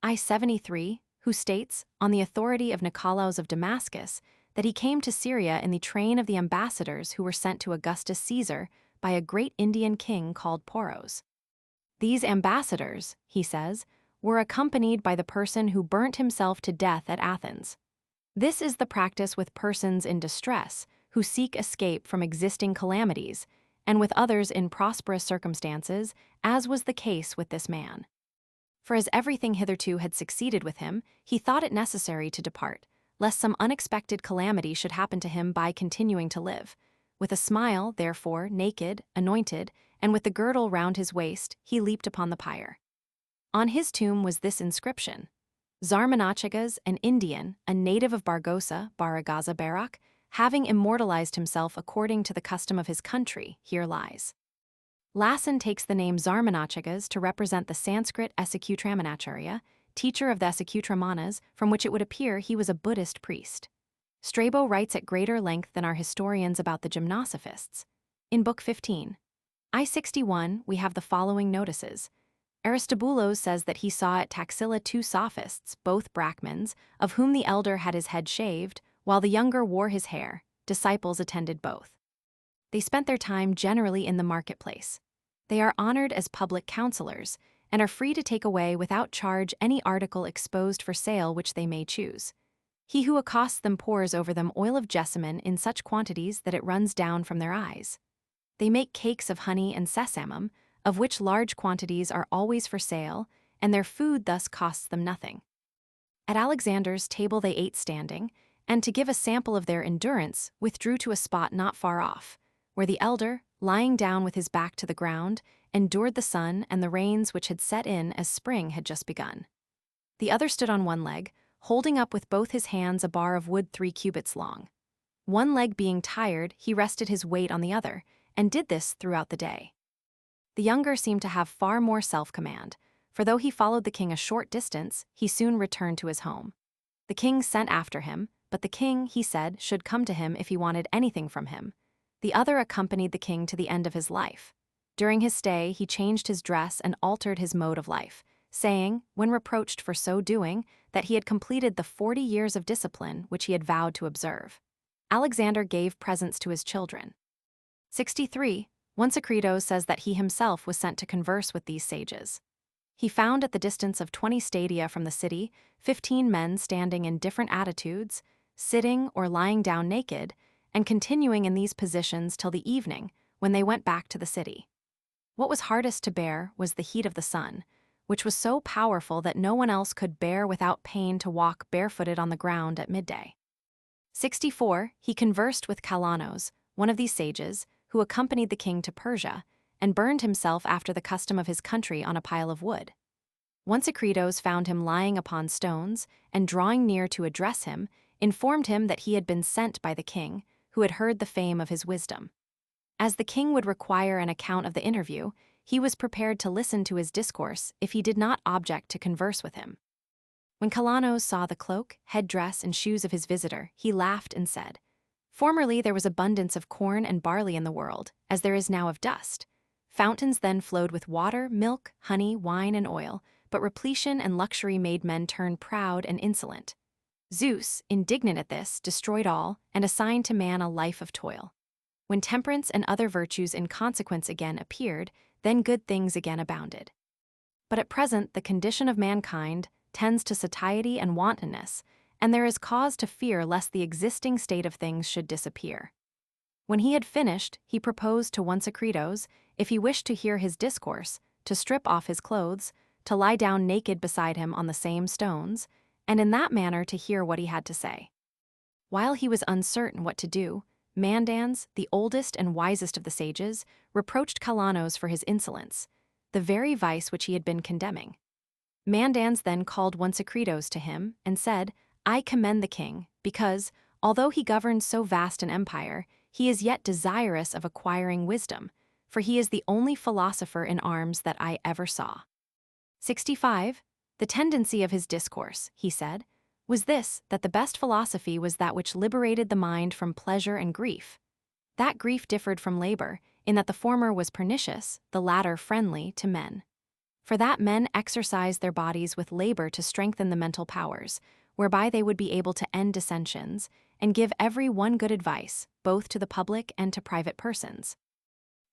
I-73, who states, on the authority of Nicolaus of Damascus, that he came to Syria in the train of the ambassadors who were sent to Augustus Caesar by a great Indian king called Poros. These ambassadors, he says, were accompanied by the person who burnt himself to death at Athens. This is the practice with persons in distress, who seek escape from existing calamities, and with others in prosperous circumstances, as was the case with this man. For as everything hitherto had succeeded with him, he thought it necessary to depart, lest some unexpected calamity should happen to him by continuing to live. With a smile, therefore, naked, anointed, and with the girdle round his waist, he leaped upon the pyre. On his tomb was this inscription: Zarmanachagas, an Indian, a native of Bargosa, Baragaza Barak, having immortalized himself according to the custom of his country, here lies. Lassen takes the name Zarmanachagas to represent the Sanskrit Esikutramanacharya, teacher of the Esikutramanas, from which it would appear he was a Buddhist priest. Strabo writes at greater length than our historians about the gymnosophists. In Book 15, I-61, we have the following notices. Aristobulus says that he saw at Taxila 2 sophists, both Brahmins, of whom the elder had his head shaved, while the younger wore his hair. Disciples attended both. They spent their time generally in the marketplace. They are honored as public counselors, and are free to take away without charge any article exposed for sale which they may choose. He who accosts them pours over them oil of jessamine in such quantities that it runs down from their eyes. They make cakes of honey and sesamum, of which large quantities are always for sale, and their food thus costs them nothing. At Alexander's table they ate standing, and to give a sample of their endurance, withdrew to a spot not far off, where the elder, lying down with his back to the ground, endured the sun and the rains which had set in as spring had just begun. The other stood on one leg, holding up with both his hands a bar of wood 3 cubits long. One leg being tired, he rested his weight on the other, and did this throughout the day. The younger seemed to have far more self-command, for though he followed the king a short distance, he soon returned to his home. The king sent after him, but the king, he said, should come to him if he wanted anything from him. The other accompanied the king to the end of his life. During his stay, he changed his dress and altered his mode of life, saying, when reproached for so doing, that he had completed the 40 years of discipline which he had vowed to observe. Alexander gave presents to his children. 63. Onesicritus says that he himself was sent to converse with these sages. He found at the distance of 20 stadia from the city 15 men standing in different attitudes, sitting or lying down naked, and continuing in these positions till the evening, when they went back to the city. What was hardest to bear was the heat of the sun, which was so powerful that no one else could bear without pain to walk barefooted on the ground at midday. 64. He conversed with Kalanos, one of these sages, who accompanied the king to Persia, and burned himself after the custom of his country on a pile of wood. Onesicritus found him lying upon stones, and drawing near to address him, informed him that he had been sent by the king, who had heard the fame of his wisdom. As the king would require an account of the interview, he was prepared to listen to his discourse if he did not object to converse with him. When Kalanos saw the cloak, headdress, and shoes of his visitor, he laughed and said, "Formerly there was abundance of corn and barley in the world, as there is now of dust. Fountains then flowed with water, milk, honey, wine, and oil, but repletion and luxury made men turn proud and insolent. Zeus, indignant at this, destroyed all, and assigned to man a life of toil. When temperance and other virtues in consequence again appeared, then good things again abounded. But at present the condition of mankind tends to satiety and wantonness, and there is cause to fear lest the existing state of things should disappear. When he had finished, he proposed to Onesicritos, if he wished to hear his discourse, to strip off his clothes, to lie down naked beside him on the same stones, and in that manner to hear what he had to say. While he was uncertain what to do, Mandans, the oldest and wisest of the sages, reproached Kalanos for his insolence, the very vice which he had been condemning. Mandans then called Onesicritos to him and said, I commend the king, because, although he governs so vast an empire, he is yet desirous of acquiring wisdom, for he is the only philosopher in arms that I ever saw. 65. The tendency of his discourse, he said, was this, that the best philosophy was that which liberated the mind from pleasure and grief. That grief differed from labor, in that the former was pernicious, the latter friendly to men. For that men exercised their bodies with labor to strengthen the mental powers, whereby they would be able to end dissensions, and give every one good advice, both to the public and to private persons.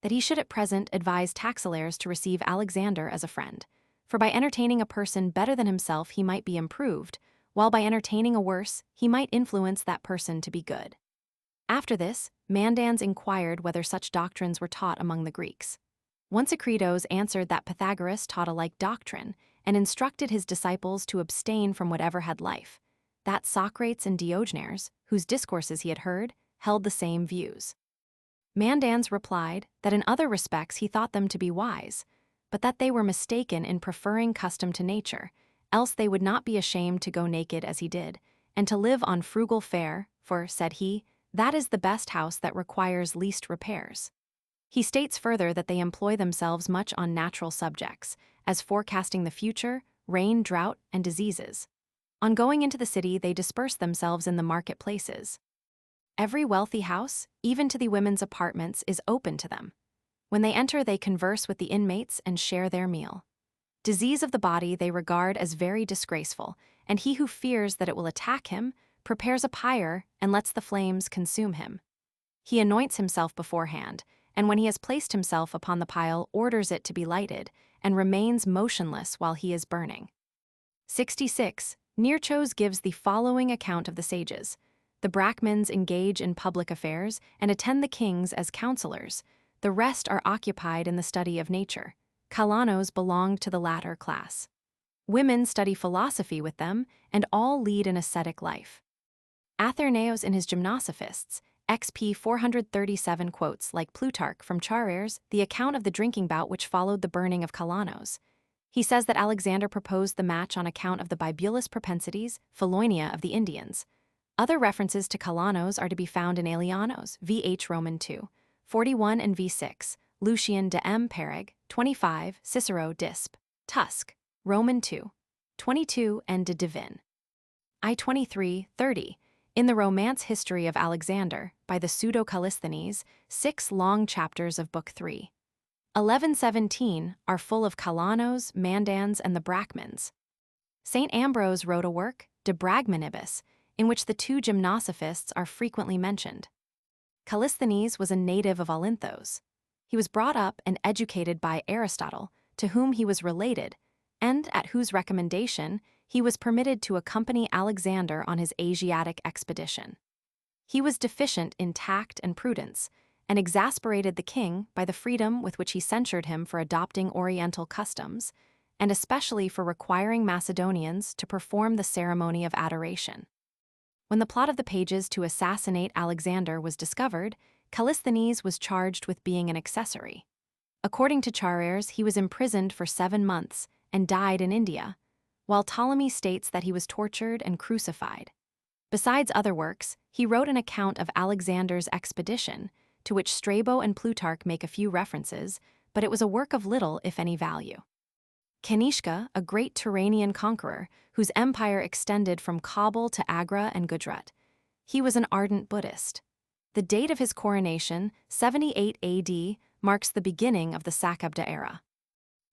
That he should at present advise Taxilares to receive Alexander as a friend, for by entertaining a person better than himself he might be improved, while by entertaining a worse he might influence that person to be good. After this, Mandans inquired whether such doctrines were taught among the Greeks. Onesicritos answered that Pythagoras taught a like doctrine, and instructed his disciples to abstain from whatever had life, that Socrates and Diogenes, whose discourses he had heard, held the same views. Mandans replied that in other respects he thought them to be wise, but that they were mistaken in preferring custom to nature, else they would not be ashamed to go naked as he did, and to live on frugal fare, for, said he, that is the best house that requires least repairs. He states further that they employ themselves much on natural subjects, as forecasting the future, rain, drought, and diseases. On going into the city they disperse themselves in the marketplaces. Every wealthy house, even to the women's apartments, is open to them. When they enter they converse with the inmates and share their meal. Disease of the body they regard as very disgraceful, and he who fears that it will attack him prepares a pyre and lets the flames consume him. He anoints himself beforehand, and when he has placed himself upon the pile orders it to be lighted, and remains motionless while he is burning. 66. Nearchos gives the following account of the sages. The Brahmins engage in public affairs and attend the kings as counselors. The rest are occupied in the study of nature. Kalanos belonged to the latter class. Women study philosophy with them, and all lead an ascetic life. Athernaeus in his Gymnosophists, XP 437 quotes, like Plutarch from Charres, the account of the drinking bout which followed the burning of Kalanos. He says that Alexander proposed the match on account of the bibulous propensities, Philonia of the Indians. Other references to Kalanos are to be found in Aelianos, VH Roman 2, 41 and V6, Lucian de M. Pereg, 25, Cicero Disp, Tusk, Roman 2, 22 and de Divin. I-23, 30, in the Romance History of Alexander, by the Pseudo-Callisthenes, 6 long chapters of Book 3. 11-17 are full of Kalanos, Mandans, and the Brahmins. St. Ambrose wrote a work, De Bragmanibus, in which the two Gymnosophists are frequently mentioned. Callisthenes was a native of Olynthos. He was brought up and educated by Aristotle, to whom he was related, and at whose recommendation he was permitted to accompany Alexander on his Asiatic expedition. He was deficient in tact and prudence, and exasperated the king by the freedom with which he censured him for adopting Oriental customs, and especially for requiring Macedonians to perform the ceremony of adoration. When the plot of the pages to assassinate Alexander was discovered, Callisthenes was charged with being an accessory. According to Charres, he was imprisoned for 7 months and died in India, while Ptolemy states that he was tortured and crucified. Besides other works, he wrote an account of Alexander's expedition, to which Strabo and Plutarch make a few references, but it was a work of little, if any, value. Kanishka, a great Turanian conqueror, whose empire extended from Kabul to Agra and Gujarat. He was an ardent Buddhist. The date of his coronation, 78 AD, marks the beginning of the Sakabda era.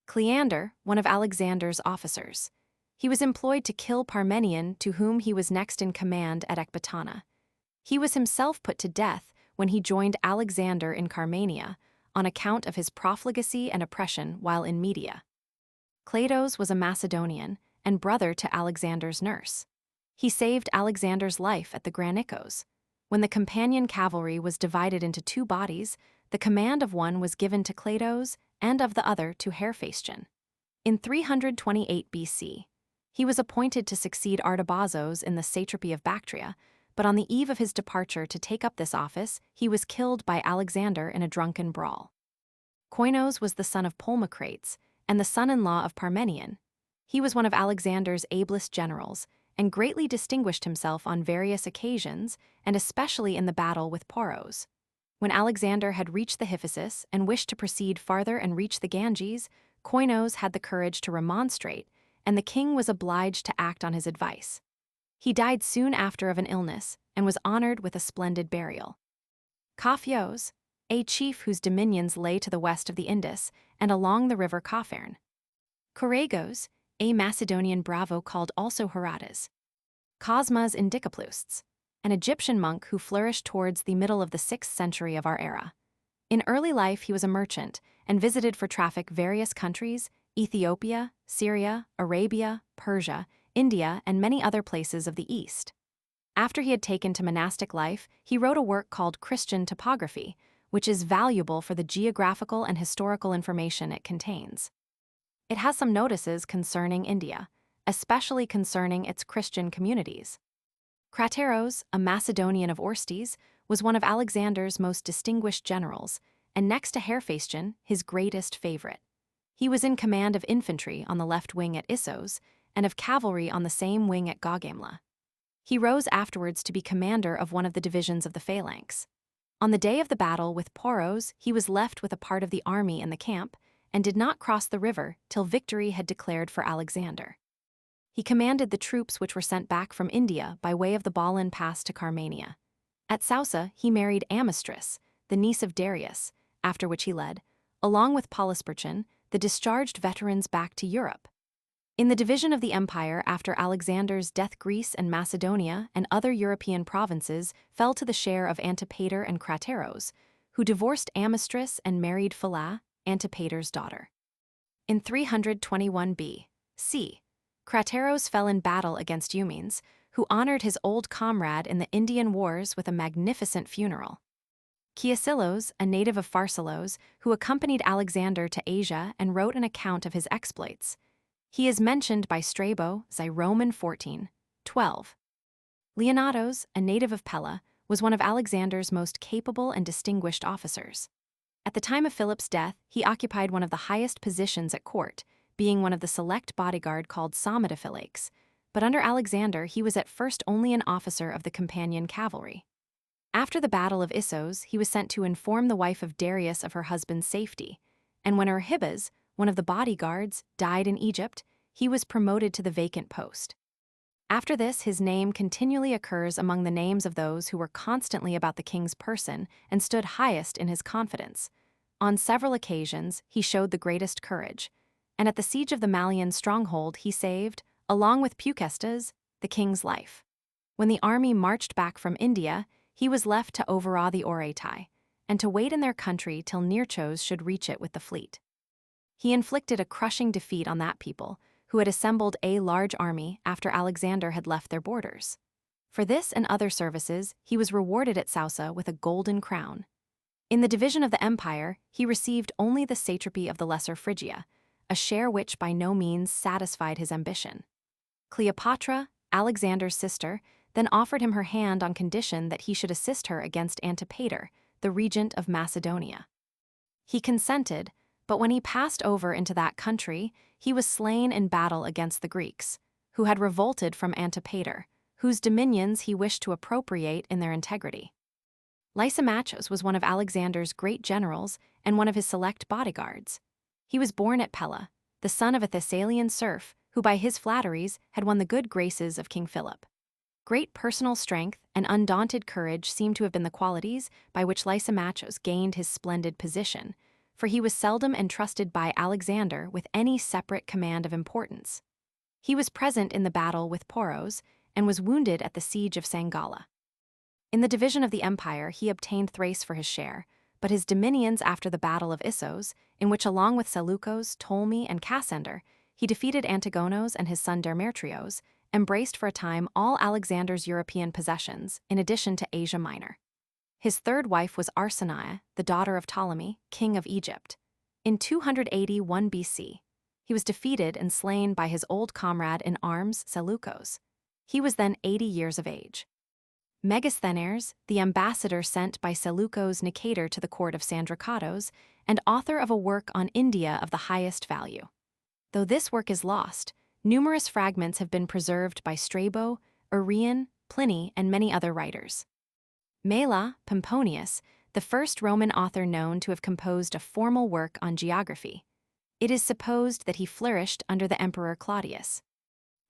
Cleander, one of Alexander's officers. He was employed to kill Parmenion, to whom he was next in command at Ecbatana. He was himself put to death when he joined Alexander in Carmania, on account of his profligacy and oppression while in Media. Cleitos was a Macedonian and brother to Alexander's nurse. He saved Alexander's life at the Granicos. When the companion cavalry was divided into two bodies, the command of one was given to Cleitos and of the other to Heraklês. In 328 BC, he was appointed to succeed Artabazos in the satrapy of Bactria, but on the eve of his departure to take up this office, he was killed by Alexander in a drunken brawl. Koinos was the son of Polmocrates and the son-in-law of Parmenion. He was one of Alexander's ablest generals and greatly distinguished himself on various occasions, and especially in the battle with Poros. When Alexander had reached the Hyphasis and wished to proceed farther and reach the Ganges, Koinos had the courage to remonstrate, and the king was obliged to act on his advice. He died soon after of an illness and was honored with a splendid burial. Kathaians, a chief whose dominions lay to the west of the Indus and along the river Kathaians. Koragos, a Macedonian bravo called also Herodotos. Cosmas Indicopleustes, an Egyptian monk who flourished towards the middle of the 6th century of our era. In early life he was a merchant and visited for traffic various countries, Ethiopia, Syria, Arabia, Persia, India, and many other places of the East. After he had taken to monastic life, he wrote a work called Christian Topography, which is valuable for the geographical and historical information it contains. It has some notices concerning India, especially concerning its Christian communities. Crateros, a Macedonian of Orestes, was one of Alexander's most distinguished generals, and next to Heraklês, his greatest favorite. He was in command of infantry on the left wing at Issos, and of cavalry on the same wing at Gaugamela. He rose afterwards to be commander of one of the divisions of the phalanx. On the day of the battle with Poros, he was left with a part of the army in the camp, and did not cross the river till victory had declared for Alexander. He commanded the troops which were sent back from India by way of the Ballan Pass to Carmania. At Sousa, he married Amistris, the niece of Darius, after which he led, along with Polysperchon, the discharged veterans back to Europe. In the division of the empire after Alexander's death, Greece and Macedonia and other European provinces fell to the share of Antipater and Crateros, who divorced Amistris and married Phila, Antipater's daughter. In 321 B.C., Crateros fell in battle against Eumenes, who honored his old comrade in the Indian Wars with a magnificent funeral. Kiasilos, a native of Pharsalos, who accompanied Alexander to Asia and wrote an account of his exploits. He is mentioned by Strabo, Roman 14:12. Leonatos, a native of Pella, was one of Alexander's most capable and distinguished officers. At the time of Philip's death, he occupied one of the highest positions at court, being one of the select bodyguard called Somatophylakes, but under Alexander he was at first only an officer of the companion cavalry. After the Battle of Issos, he was sent to inform the wife of Darius of her husband's safety, and when Arhibas, one of the bodyguards, died in Egypt, he was promoted to the vacant post. After this, his name continually occurs among the names of those who were constantly about the king's person and stood highest in his confidence. On several occasions, he showed the greatest courage, and at the siege of the Malian stronghold he saved, along with Peucestes, the king's life. When the army marched back from India, he was left to overawe the Oretai, and to wait in their country till Nearchos should reach it with the fleet. He inflicted a crushing defeat on that people, who had assembled a large army after Alexander had left their borders. For this and other services, he was rewarded at Sousa with a golden crown. In the division of the empire, he received only the satrapy of the Lesser Phrygia, a share which by no means satisfied his ambition. Cleopatra, Alexander's sister, then offered him her hand on condition that he should assist her against Antipater, the regent of Macedonia. He consented, but when he passed over into that country, he was slain in battle against the Greeks, who had revolted from Antipater, whose dominions he wished to appropriate in their integrity. Lysimachus was one of Alexander's great generals and one of his select bodyguards. He was born at Pella, the son of a Thessalian serf who by his flatteries had won the good graces of King Philip. Great personal strength and undaunted courage seem to have been the qualities by which Lysimachus gained his splendid position, for he was seldom entrusted by Alexander with any separate command of importance. He was present in the battle with Poros and was wounded at the siege of Sangala. In the division of the empire, he obtained Thrace for his share, but his dominions after the Battle of Issos, in which along with Seleucus, Ptolemy, and Cassander, he defeated Antigonos and his son Demetrios, embraced for a time all Alexander's European possessions, in addition to Asia Minor. His third wife was Arsinoe, the daughter of Ptolemy, king of Egypt. In 281 BC, he was defeated and slain by his old comrade in arms, Seleucus. He was then 80 years of age. Megasthenes, the ambassador sent by Seleucus Nicator to the court of Sandrikatos, and author of a work on India of the highest value. Though this work is lost, numerous fragments have been preserved by Strabo, Arrian, Pliny, and many other writers. Mela Pomponius, the first Roman author known to have composed a formal work on geography. It is supposed that he flourished under the Emperor Claudius.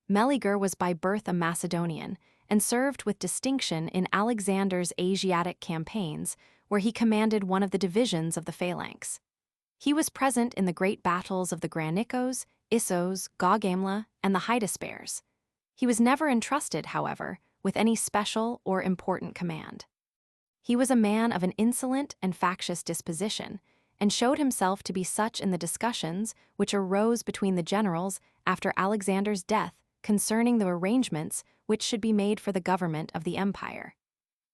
Meleager was by birth a Macedonian and served with distinction in Alexander's Asiatic campaigns, where he commanded one of the divisions of the phalanx. He was present in the great battles of the Granicos, Issos, Gaugamela, and the Hydaspes. He was never entrusted, however, with any special or important command. He was a man of an insolent and factious disposition, and showed himself to be such in the discussions which arose between the generals after Alexander's death concerning the arrangements which should be made for the government of the empire.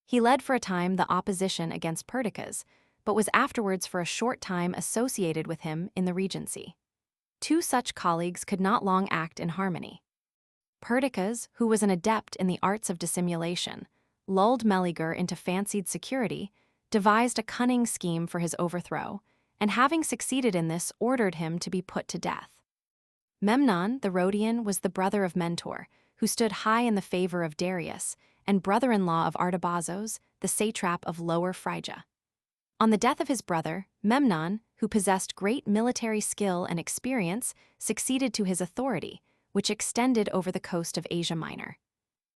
He led for a time the opposition against Perdiccas, but was afterwards for a short time associated with him in the regency. Two such colleagues could not long act in harmony. Perdiccas, who was an adept in the arts of dissimulation, lulled Meleager into fancied security, devised a cunning scheme for his overthrow, and having succeeded in this, ordered him to be put to death. Memnon, the Rhodian, was the brother of Mentor, who stood high in the favor of Darius, and brother-in-law of Artabazos, the satrap of Lower Phrygia. On the death of his brother, Memnon, who possessed great military skill and experience, succeeded to his authority, which extended over the coast of Asia Minor.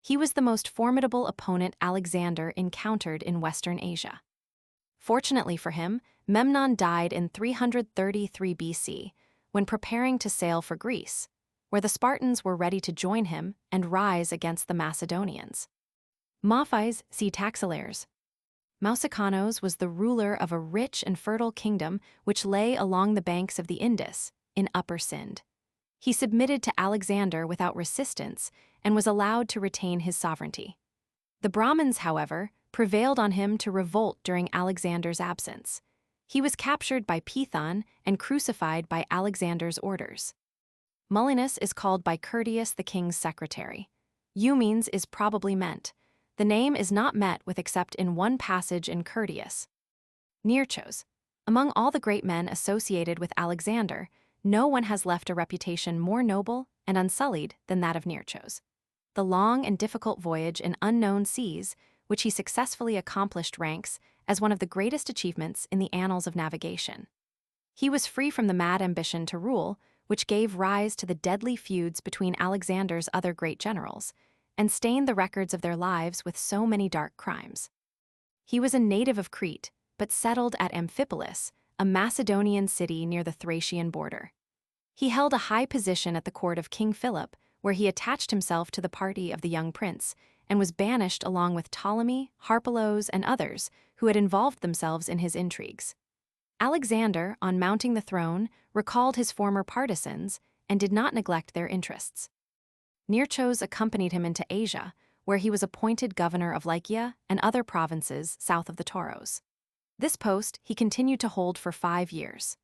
He was the most formidable opponent Alexander encountered in Western Asia. Fortunately for him, Memnon died in 333 BC, when preparing to sail for Greece, where the Spartans were ready to join him and rise against the Macedonians. Maphis, see Taxilares. Mousicanos was the ruler of a rich and fertile kingdom which lay along the banks of the Indus, in Upper Sind. He submitted to Alexander without resistance and was allowed to retain his sovereignty. The Brahmins, however, prevailed on him to revolt during Alexander's absence. He was captured by Python and crucified by Alexander's orders. Mulinus is called by Curtius the king's secretary. Eumenes is probably meant. The name is not met with except in one passage in Curtius. Nearchos. Among all the great men associated with Alexander, no one has left a reputation more noble and unsullied than that of Nearchos. The long and difficult voyage in unknown seas, which he successfully accomplished, ranks as one of the greatest achievements in the annals of navigation. He was free from the mad ambition to rule, which gave rise to the deadly feuds between Alexander's other great generals, and stained the records of their lives with so many dark crimes. He was a native of Crete, but settled at Amphipolis, a Macedonian city near the Thracian border. He held a high position at the court of King Philip, where he attached himself to the party of the young prince, and was banished along with Ptolemy, Harpalos, and others who had involved themselves in his intrigues. Alexander, on mounting the throne, recalled his former partisans and did not neglect their interests. Nearchos accompanied him into Asia, where he was appointed governor of Lycia and other provinces south of the Tauros. This post he continued to hold for 5 years.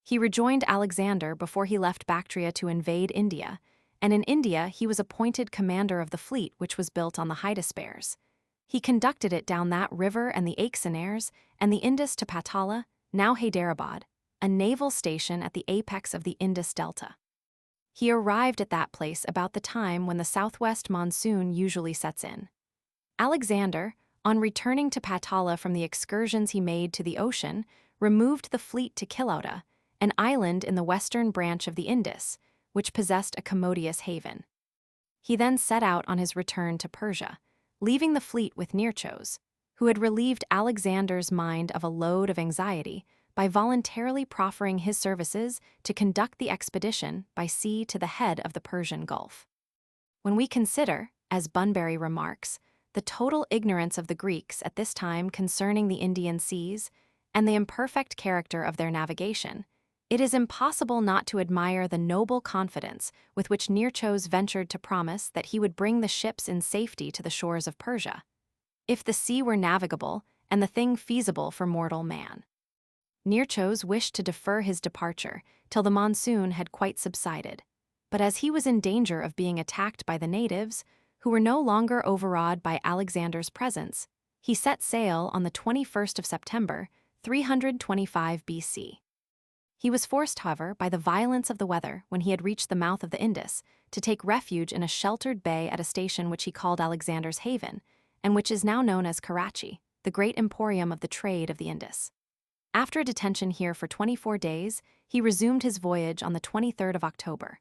He rejoined Alexander before he left Bactria to invade India, and in India he was appointed commander of the fleet which was built on the Hydaspes. He conducted it down that river and the Aixenares and the Indus to Patala, now Hyderabad, a naval station at the apex of the Indus Delta. He arrived at that place about the time when the southwest monsoon usually sets in. Alexander, on returning to Patala from the excursions he made to the ocean, removed the fleet to Kilauda, an island in the western branch of the Indus, which possessed a commodious haven. He then set out on his return to Persia, leaving the fleet with Nearchos, who had relieved Alexander's mind of a load of anxiety by voluntarily proffering his services to conduct the expedition by sea to the head of the Persian Gulf. When we consider, as Bunbury remarks, the total ignorance of the Greeks at this time concerning the Indian seas, and the imperfect character of their navigation, it is impossible not to admire the noble confidence with which Nearchos ventured to promise that he would bring the ships in safety to the shores of Persia, if the sea were navigable and the thing feasible for mortal man. Nearchos wished to defer his departure till the monsoon had quite subsided, but as he was in danger of being attacked by the natives, who were no longer overawed by Alexander's presence, he set sail on the 21st of September, 325 BC. He was forced, however, by the violence of the weather when he had reached the mouth of the Indus to take refuge in a sheltered bay at a station which he called Alexander's Haven, and which is now known as Karachi, the great emporium of the trade of the Indus. After a detention here for 24 days, he resumed his voyage on the 23rd of October.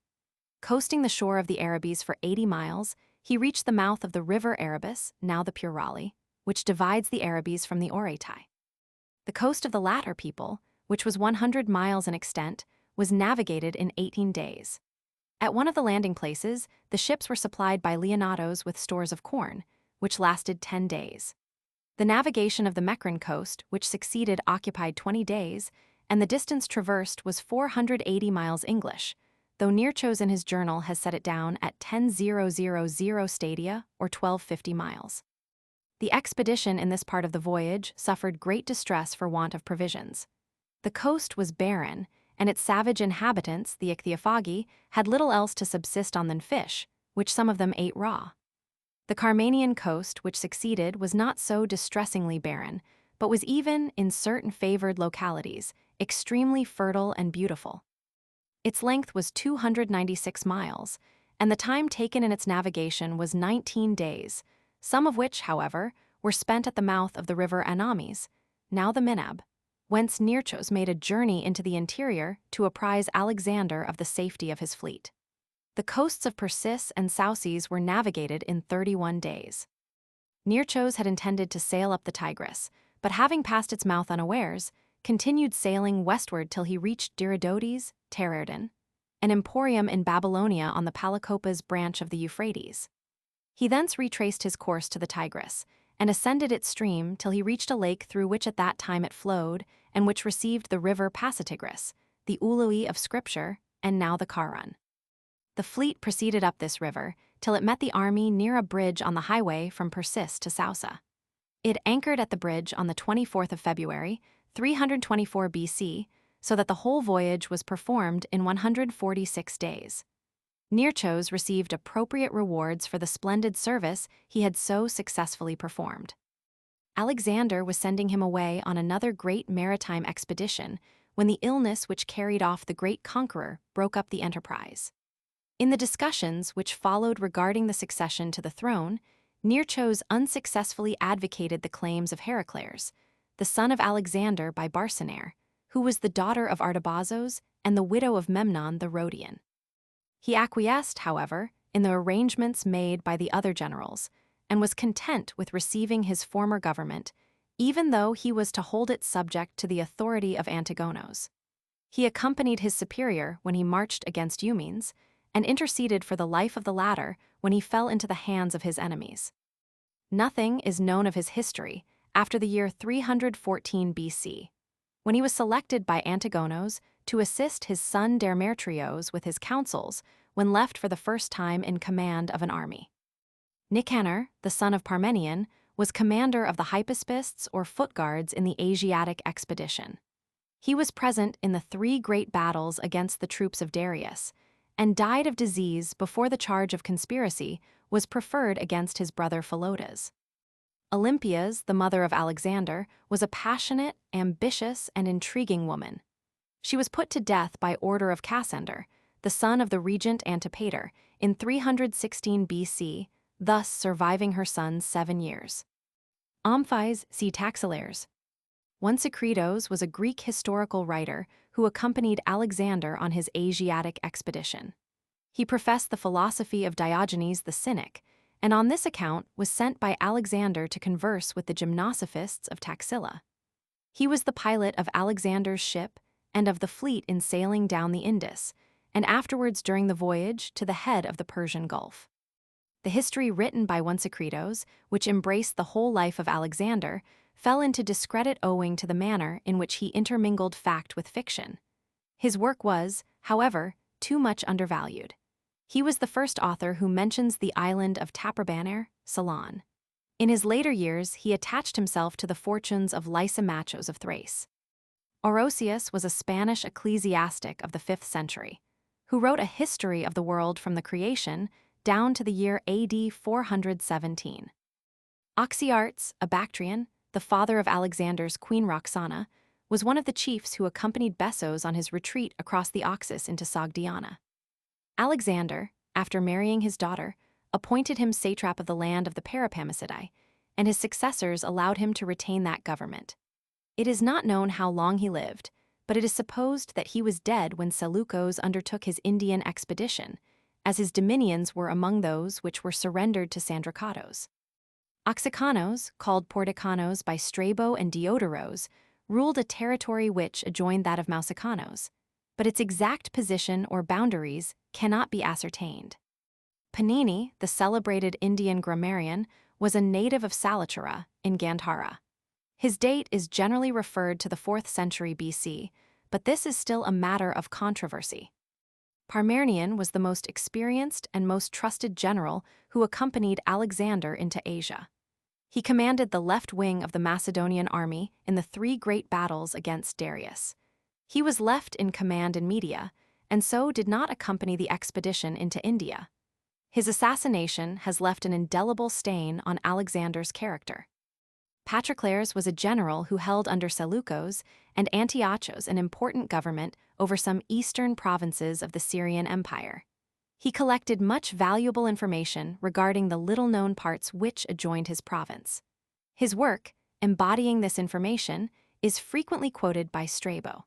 Coasting the shore of the Arabes for 80 miles, he reached the mouth of the river Arabis, now the Purali, which divides the Arabes from the Oratai. The coast of the latter people, which was 100 miles in extent, was navigated in 18 days. At one of the landing places, the ships were supplied by Leonatos with stores of corn, which lasted 10 days. The navigation of the Meccan coast, which succeeded, occupied 20 days, and the distance traversed was 480 miles English, though Nearchos in his journal has set it down at 10,000 stadia or 1250 miles. The expedition in this part of the voyage suffered great distress for want of provisions. The coast was barren, and its savage inhabitants, the ichthyophagi, had little else to subsist on than fish, which some of them ate raw. The Carmanian coast, which succeeded, was not so distressingly barren, but was even, in certain favored localities, extremely fertile and beautiful. Its length was 296 miles, and the time taken in its navigation was 19 days, some of which, however, were spent at the mouth of the river Anamis, now the Minab, whence Nearchos made a journey into the interior to apprise Alexander of the safety of his fleet. The coasts of Persis and Sauces were navigated in 31 days. Nearchos had intended to sail up the Tigris, but having passed its mouth unawares, continued sailing westward till he reached Diodoros, Tererdon, an emporium in Babylonia on the Palakopas branch of the Euphrates. He thence retraced his course to the Tigris, and ascended its stream till he reached a lake through which at that time it flowed, and which received the river Pasitigris, the Ului of Scripture, and now the Karun. The fleet proceeded up this river till it met the army near a bridge on the highway from Persis to Sausa. It anchored at the bridge on the 24th of February, 324 BC, so that the whole voyage was performed in 146 days. Nearchos received appropriate rewards for the splendid service he had so successfully performed. Alexander was sending him away on another great maritime expedition when the illness which carried off the great conqueror broke up the enterprise. In the discussions which followed regarding the succession to the throne, Nearchos unsuccessfully advocated the claims of Heraklês, the son of Alexander by Barsaner, who was the daughter of Artabazos and the widow of Memnon the Rhodian. He acquiesced, however, in the arrangements made by the other generals, and was content with receiving his former government, even though he was to hold it subject to the authority of Antigonos. He accompanied his superior when he marched against Eumenes, and interceded for the life of the latter when he fell into the hands of his enemies. Nothing is known of his history after the year 314 BC, when he was selected by Antigonos to assist his son Demetrios with his counsels when left for the first time in command of an army. Nicanor, the son of Parmenion, was commander of the hypaspists or foot guards in the Asiatic expedition. He was present in the 3 great battles against the troops of Darius, and died of disease before the charge of conspiracy was preferred against his brother Philotas. Olympias, the mother of Alexander, was a passionate, ambitious, and intriguing woman. She was put to death by order of Cassander, the son of the regent Antipater, in 316 BC, thus surviving her son 7 years. Omphis, see Taxilaires. Onesicritos was a Greek historical writer who accompanied Alexander on his Asiatic expedition. He professed the philosophy of Diogenes the Cynic, and on this account was sent by Alexander to converse with the gymnosophists of Taxila. He was the pilot of Alexander's ship and of the fleet in sailing down the Indus, and afterwards during the voyage to the head of the Persian Gulf. The history written by Onesicritos, which embraced the whole life of Alexander, fell into discredit owing to the manner in which he intermingled fact with fiction. His work was, however, too much undervalued. He was the first author who mentions the island of Taprobanae, Ceylon. In his later years, he attached himself to the fortunes of Lysimachos of Thrace. Orosius was a Spanish ecclesiastic of the 5th century, who wrote a history of the world from the creation down to the year AD 417. Oxyartes, a Bactrian, the father of Alexander's queen Roxana, was one of the chiefs who accompanied Bessos on his retreat across the Oxus into Sogdiana. Alexander, after marrying his daughter, appointed him satrap of the land of the Peripamicidae, and his successors allowed him to retain that government. It is not known how long he lived, but it is supposed that he was dead when Seleucus undertook his Indian expedition, as his dominions were among those which were surrendered to Sandricatos. Oxycanos, called Porticanos by Strabo and Diodoros, ruled a territory which adjoined that of Mausicanos, but its exact position or boundaries cannot be ascertained. Panini, the celebrated Indian grammarian, was a native of Salichara in Gandhara. His date is generally referred to the 4th century BC, but this is still a matter of controversy. Parmenion was the most experienced and most trusted general who accompanied Alexander into Asia. He commanded the left wing of the Macedonian army in the 3 great battles against Darius. He was left in command in Media, and so did not accompany the expedition into India. His assassination has left an indelible stain on Alexander's character. Patroclus was a general who held under Seleucus and Antiochus an important government over some eastern provinces of the Syrian Empire. He collected much valuable information regarding the little-known parts which adjoined his province. His work, embodying this information, is frequently quoted by Strabo.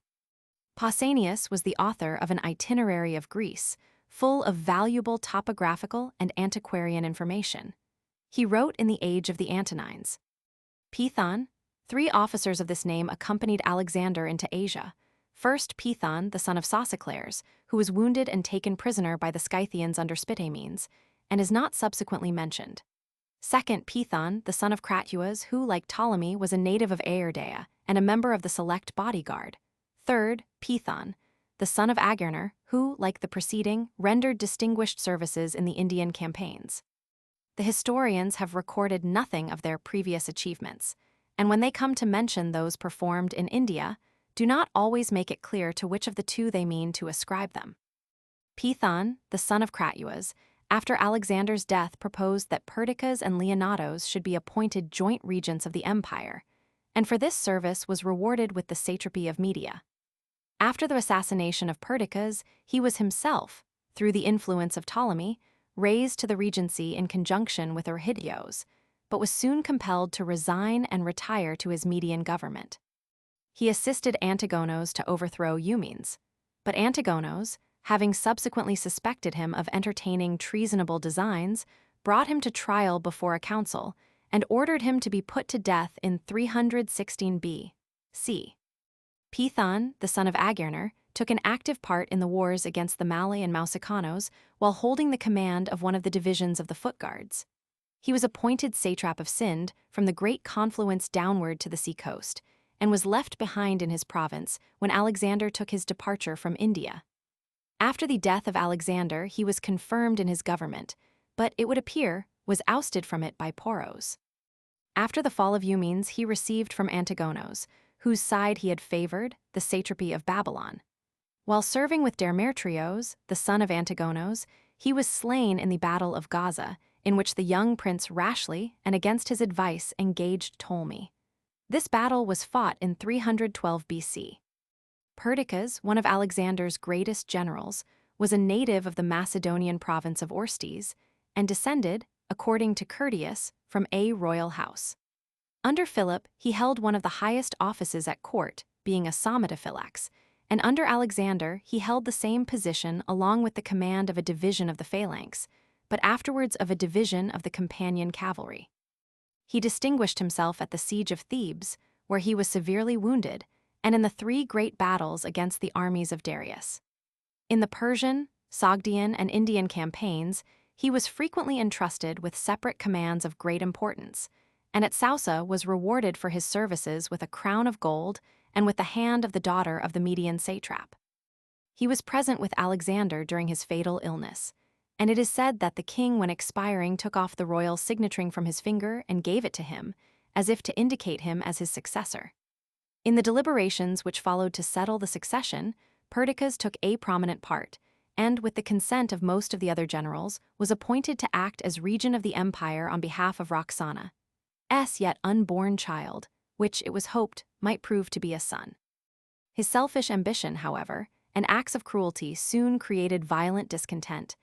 Pausanias was the author of an itinerary of Greece, full of valuable topographical and antiquarian information. He wrote in the age of the Antonines. Pithon, 3 officers of this name accompanied Alexander into Asia. First, Pithon, the son of Sophocles, who was wounded and taken prisoner by the Scythians under Spitamenes, and is not subsequently mentioned. Second, Pithon, the son of Crateuas, who, like Ptolemy, was a native of Aeardaea and a member of the select bodyguard. Third, Pithon, the son of Agarner, who, like the preceding, rendered distinguished services in the Indian campaigns. The historians have recorded nothing of their previous achievements, and when they come to mention those performed in India, do not always make it clear to which of the 2 they mean to ascribe them. Pithon, the son of Crateuas, after Alexander's death proposed that Perdiccas and Leonatos should be appointed joint regents of the empire, and for this service was rewarded with the satrapy of Media. After the assassination of Perdiccas, he was himself, through the influence of Ptolemy, raised to the regency in conjunction with Orhidios, but was soon compelled to resign and retire to his Median government. He assisted Antigonos to overthrow Eumenes, but Antigonos, having subsequently suspected him of entertaining treasonable designs, brought him to trial before a council and ordered him to be put to death in 316 B.C. Pithon, the son of Agarner, took an active part in the wars against the Malai and Mausicanos while holding the command of one of the divisions of the foot guards. He was appointed satrap of Sind from the great confluence downward to the sea-coast, and was left behind in his province when Alexander took his departure from India. After the death of Alexander, he was confirmed in his government, but it would appear was ousted from it by Poros. After the fall of Eumenes, he received from Antigonos, whose side he had favored, the satrapy of Babylon. While serving with Demetrios, the son of Antigonos, he was slain in the Battle of Gaza, in which the young prince rashly, and against his advice, engaged Ptolemy. This battle was fought in 312 BC. Perdiccas, one of Alexander's greatest generals, was a native of the Macedonian province of Orestes, and descended, according to Curtius, from a royal house. Under Philip, he held one of the highest offices at court, being a somatophylax, and under Alexander he held the same position along with the command of a division of the phalanx, but afterwards of a division of the companion cavalry. He distinguished himself at the siege of Thebes, where he was severely wounded, and in the 3 great battles against the armies of Darius. In the Persian, Sogdian, and Indian campaigns, he was frequently entrusted with separate commands of great importance, and at Sausa was rewarded for his services with a crown of gold and with the hand of the daughter of the Median satrap. He was present with Alexander during his fatal illness, and it is said that the king, when expiring, took off the royal signet-ring from his finger and gave it to him, as if to indicate him as his successor. In the deliberations which followed to settle the succession, Perdiccas took a prominent part, and, with the consent of most of the other generals, was appointed to act as regent of the empire on behalf of Roxana's yet unborn child, which, it was hoped, might prove to be a son. His selfish ambition, however, and acts of cruelty soon created violent discontent,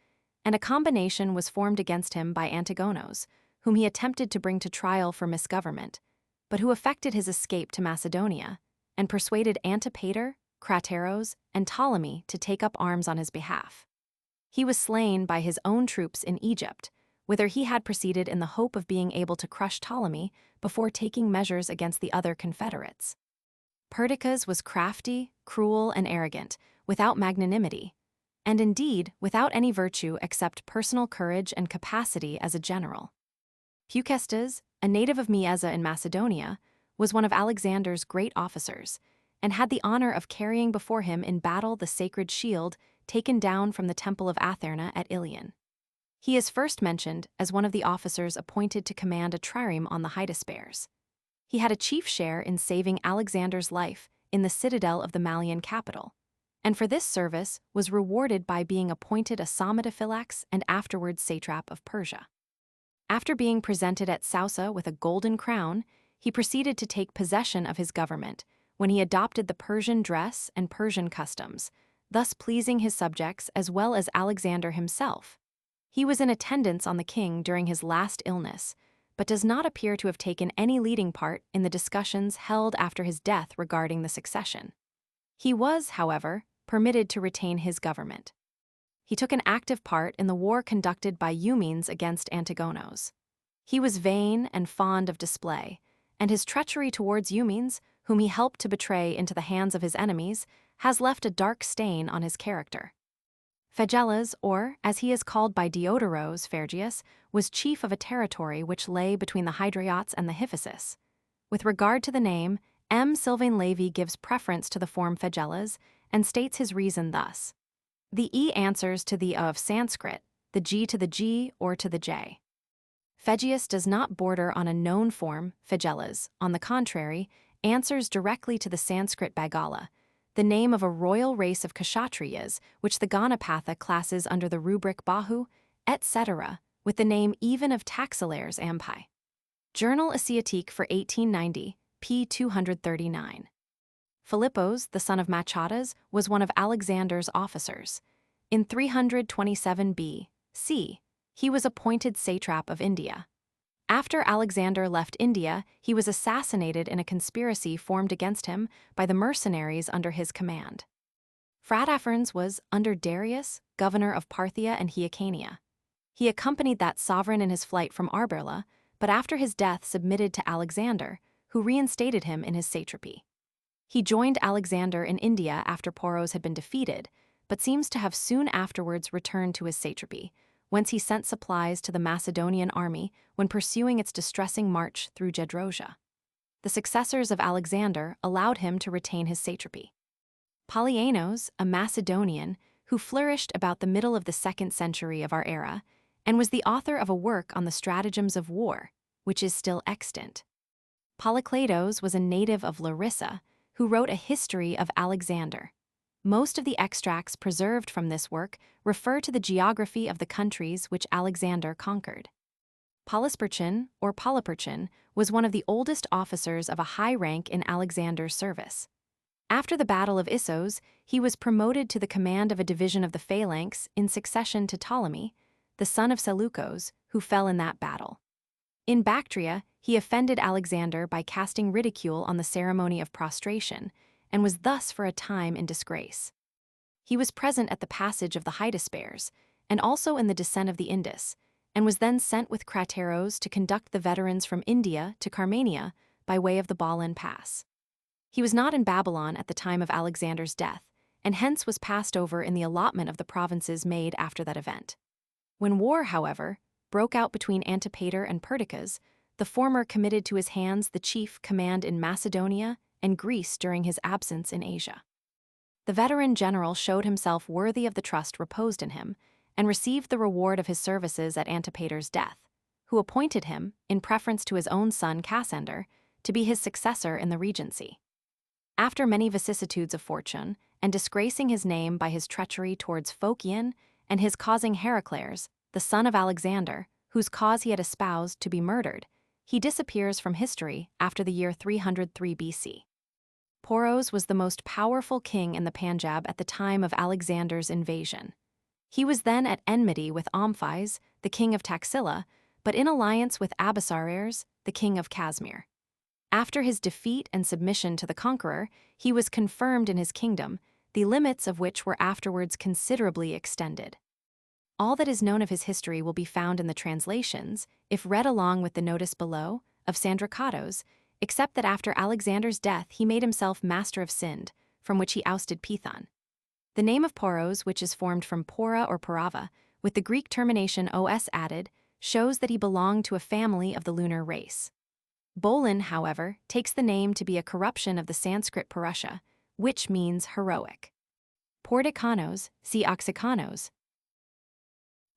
and a combination was formed against him by Antigonos, whom he attempted to bring to trial for misgovernment, but who effected his escape to Macedonia and persuaded Antipater, Crateros, and Ptolemy to take up arms on his behalf. He was slain by his own troops in Egypt, whither he had proceeded in the hope of being able to crush Ptolemy before taking measures against the other confederates. Perdiccas was crafty, cruel, and arrogant, without magnanimity, and indeed without any virtue except personal courage and capacity as a general. Peucestes, a native of Mieza in Macedonia, was one of Alexander's great officers, and had the honor of carrying before him in battle the sacred shield taken down from the temple of Atherna at Ilion. He is first mentioned as one of the officers appointed to command a trireme on the Hydaspes. He had a chief share in saving Alexander's life in the citadel of the Malian capital, and for this service was rewarded by being appointed a Psammotiphylax and afterwards satrap of Persia. After being presented at Sausa with a golden crown, he proceeded to take possession of his government when he adopted the Persian dress and Persian customs, thus pleasing his subjects as well as Alexander himself. He was in attendance on the king during his last illness, but does not appear to have taken any leading part in the discussions held after his death regarding the succession. He was, however, permitted to retain his government. He took an active part in the war conducted by Eumenes against Antigonos. He was vain and fond of display, and his treachery towards Eumenes, whom he helped to betray into the hands of his enemies, has left a dark stain on his character. Phageles, or, as he is called by Diodoros, Phergius, was chief of a territory which lay between the Hydraiots and the Hyphasis. With regard to the name, M. Sylvain Lévy gives preference to the form Phageles and states his reason thus. The E answers to the A of Sanskrit, the G to the G or to the J. Phageus does not border on a known form, Phageles, on the contrary, answers directly to the Sanskrit Bagala, the name of a royal race of Kshatriyas, which the Ganapatha classes under the rubric Bahu, etc., with the name even of Taxilaires Ampi. Journal Asiatique for 1890, p. 239. Philippos, the son of Machadas, was one of Alexander's officers. In 327 B.C., he was appointed satrap of India. After Alexander left India, he was assassinated in a conspiracy formed against him by the mercenaries under his command. Phraates was, under Darius, governor of Parthia and Hyrcania. He accompanied that sovereign in his flight from Arbela, but after his death submitted to Alexander, who reinstated him in his satrapy. He joined Alexander in India after Poros had been defeated, but seems to have soon afterwards returned to his satrapy, whence he sent supplies to the Macedonian army when pursuing its distressing march through Gedrosia. The successors of Alexander allowed him to retain his satrapy. Polyaenos, a Macedonian, who flourished about the middle of the 2nd century of our era, and was the author of a work on the stratagems of war, which is still extant. Polykleitos was a native of Larissa, who wrote a history of Alexander. Most of the extracts preserved from this work refer to the geography of the countries which Alexander conquered. Polysperchon, or Polyperchon, was one of the oldest officers of a high rank in Alexander's service. After the Battle of Issos, he was promoted to the command of a division of the Phalanx in succession to Ptolemy, the son of Seleucus, who fell in that battle. In Bactria, he offended Alexander by casting ridicule on the ceremony of prostration, and was thus for a time in disgrace. He was present at the passage of the Hydaspes, and also in the descent of the Indus, and was then sent with Crateros to conduct the veterans from India to Carmania by way of the Balan Pass. He was not in Babylon at the time of Alexander's death, and hence was passed over in the allotment of the provinces made after that event. When war, however, broke out between Antipater and Perdiccas, the former committed to his hands the chief command in Macedonia and Greece during his absence in Asia. The veteran general showed himself worthy of the trust reposed in him and received the reward of his services at Antipater's death, who appointed him, in preference to his own son Cassander, to be his successor in the regency. After many vicissitudes of fortune, and disgracing his name by his treachery towards Phocion and his causing Heraklês, the son of Alexander, whose cause he had espoused, to be murdered, he disappears from history after the year 303 BC. Poros was the most powerful king in the Punjab at the time of Alexander's invasion. He was then at enmity with Omphis, the king of Taxila, but in alliance with Abessarers, the king of Kashmir. After his defeat and submission to the conqueror, he was confirmed in his kingdom, the limits of which were afterwards considerably extended. All that is known of his history will be found in the translations, if read along with the notice below, of Sandrikatos, except that after Alexander's death he made himself master of Sind, from which he ousted Pithon. The name of Poros, which is formed from Pora or Parava, with the Greek termination os added, shows that he belonged to a family of the lunar race. Bolin, however, takes the name to be a corruption of the Sanskrit Purusha, which means heroic. Pordikanos, see Oxykanos.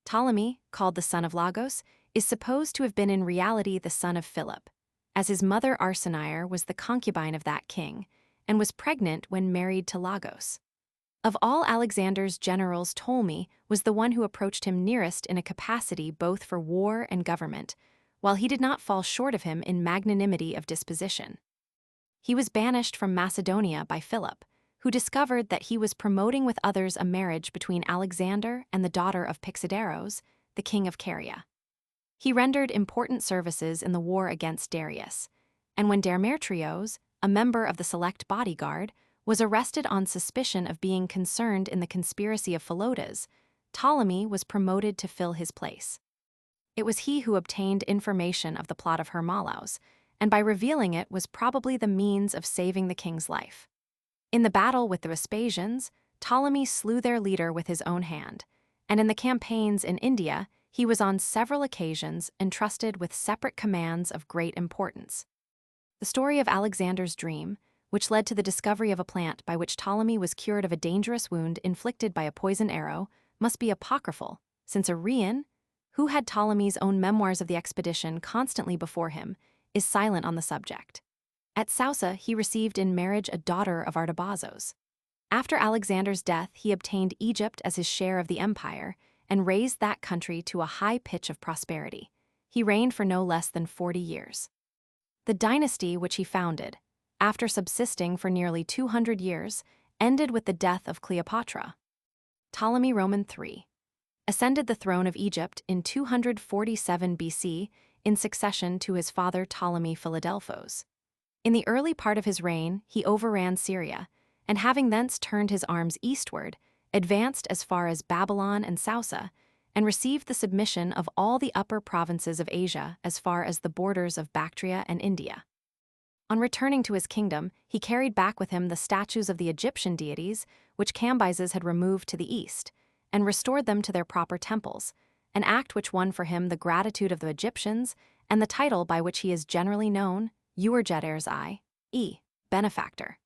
Ptolemy, called the son of Lagos, is supposed to have been in reality the son of Philip, as his mother Arsinoe was the concubine of that king, and was pregnant when married to Lagos. Of all Alexander's generals, Ptolemy was the one who approached him nearest in a capacity both for war and government, while he did not fall short of him in magnanimity of disposition. He was banished from Macedonia by Philip, who discovered that he was promoting with others a marriage between Alexander and the daughter of Pixoderos, the king of Caria. He rendered important services in the war against Darius, and when Demetrios, a member of the select bodyguard, was arrested on suspicion of being concerned in the conspiracy of Philotas, Ptolemy was promoted to fill his place. It was he who obtained information of the plot of Hermolaus, and by revealing it was probably the means of saving the king's life. In the battle with the Vespasians, Ptolemy slew their leader with his own hand, and in the campaigns in India, he was on several occasions entrusted with separate commands of great importance. The story of Alexander's dream, which led to the discovery of a plant by which Ptolemy was cured of a dangerous wound inflicted by a poisoned arrow, must be apocryphal, since Arrian, who had Ptolemy's own memoirs of the expedition constantly before him, is silent on the subject. At Sausa, he received in marriage a daughter of Artabazos. After Alexander's death, he obtained Egypt as his share of the empire and raised that country to a high pitch of prosperity. He reigned for no less than 40 years. The dynasty which he founded, after subsisting for nearly 200 years, ended with the death of Cleopatra. Ptolemy Roman III ascended the throne of Egypt in 247 BC in succession to his father Ptolemy Philadelphos. In the early part of his reign, he overran Syria, and having thence turned his arms eastward, advanced as far as Babylon and Sausa, and received the submission of all the upper provinces of Asia as far as the borders of Bactria and India. On returning to his kingdom, he carried back with him the statues of the Egyptian deities, which Cambyses had removed to the east, and restored them to their proper temples, an act which won for him the gratitude of the Egyptians and the title by which he is generally known, Eurgetes i.e., benefactor.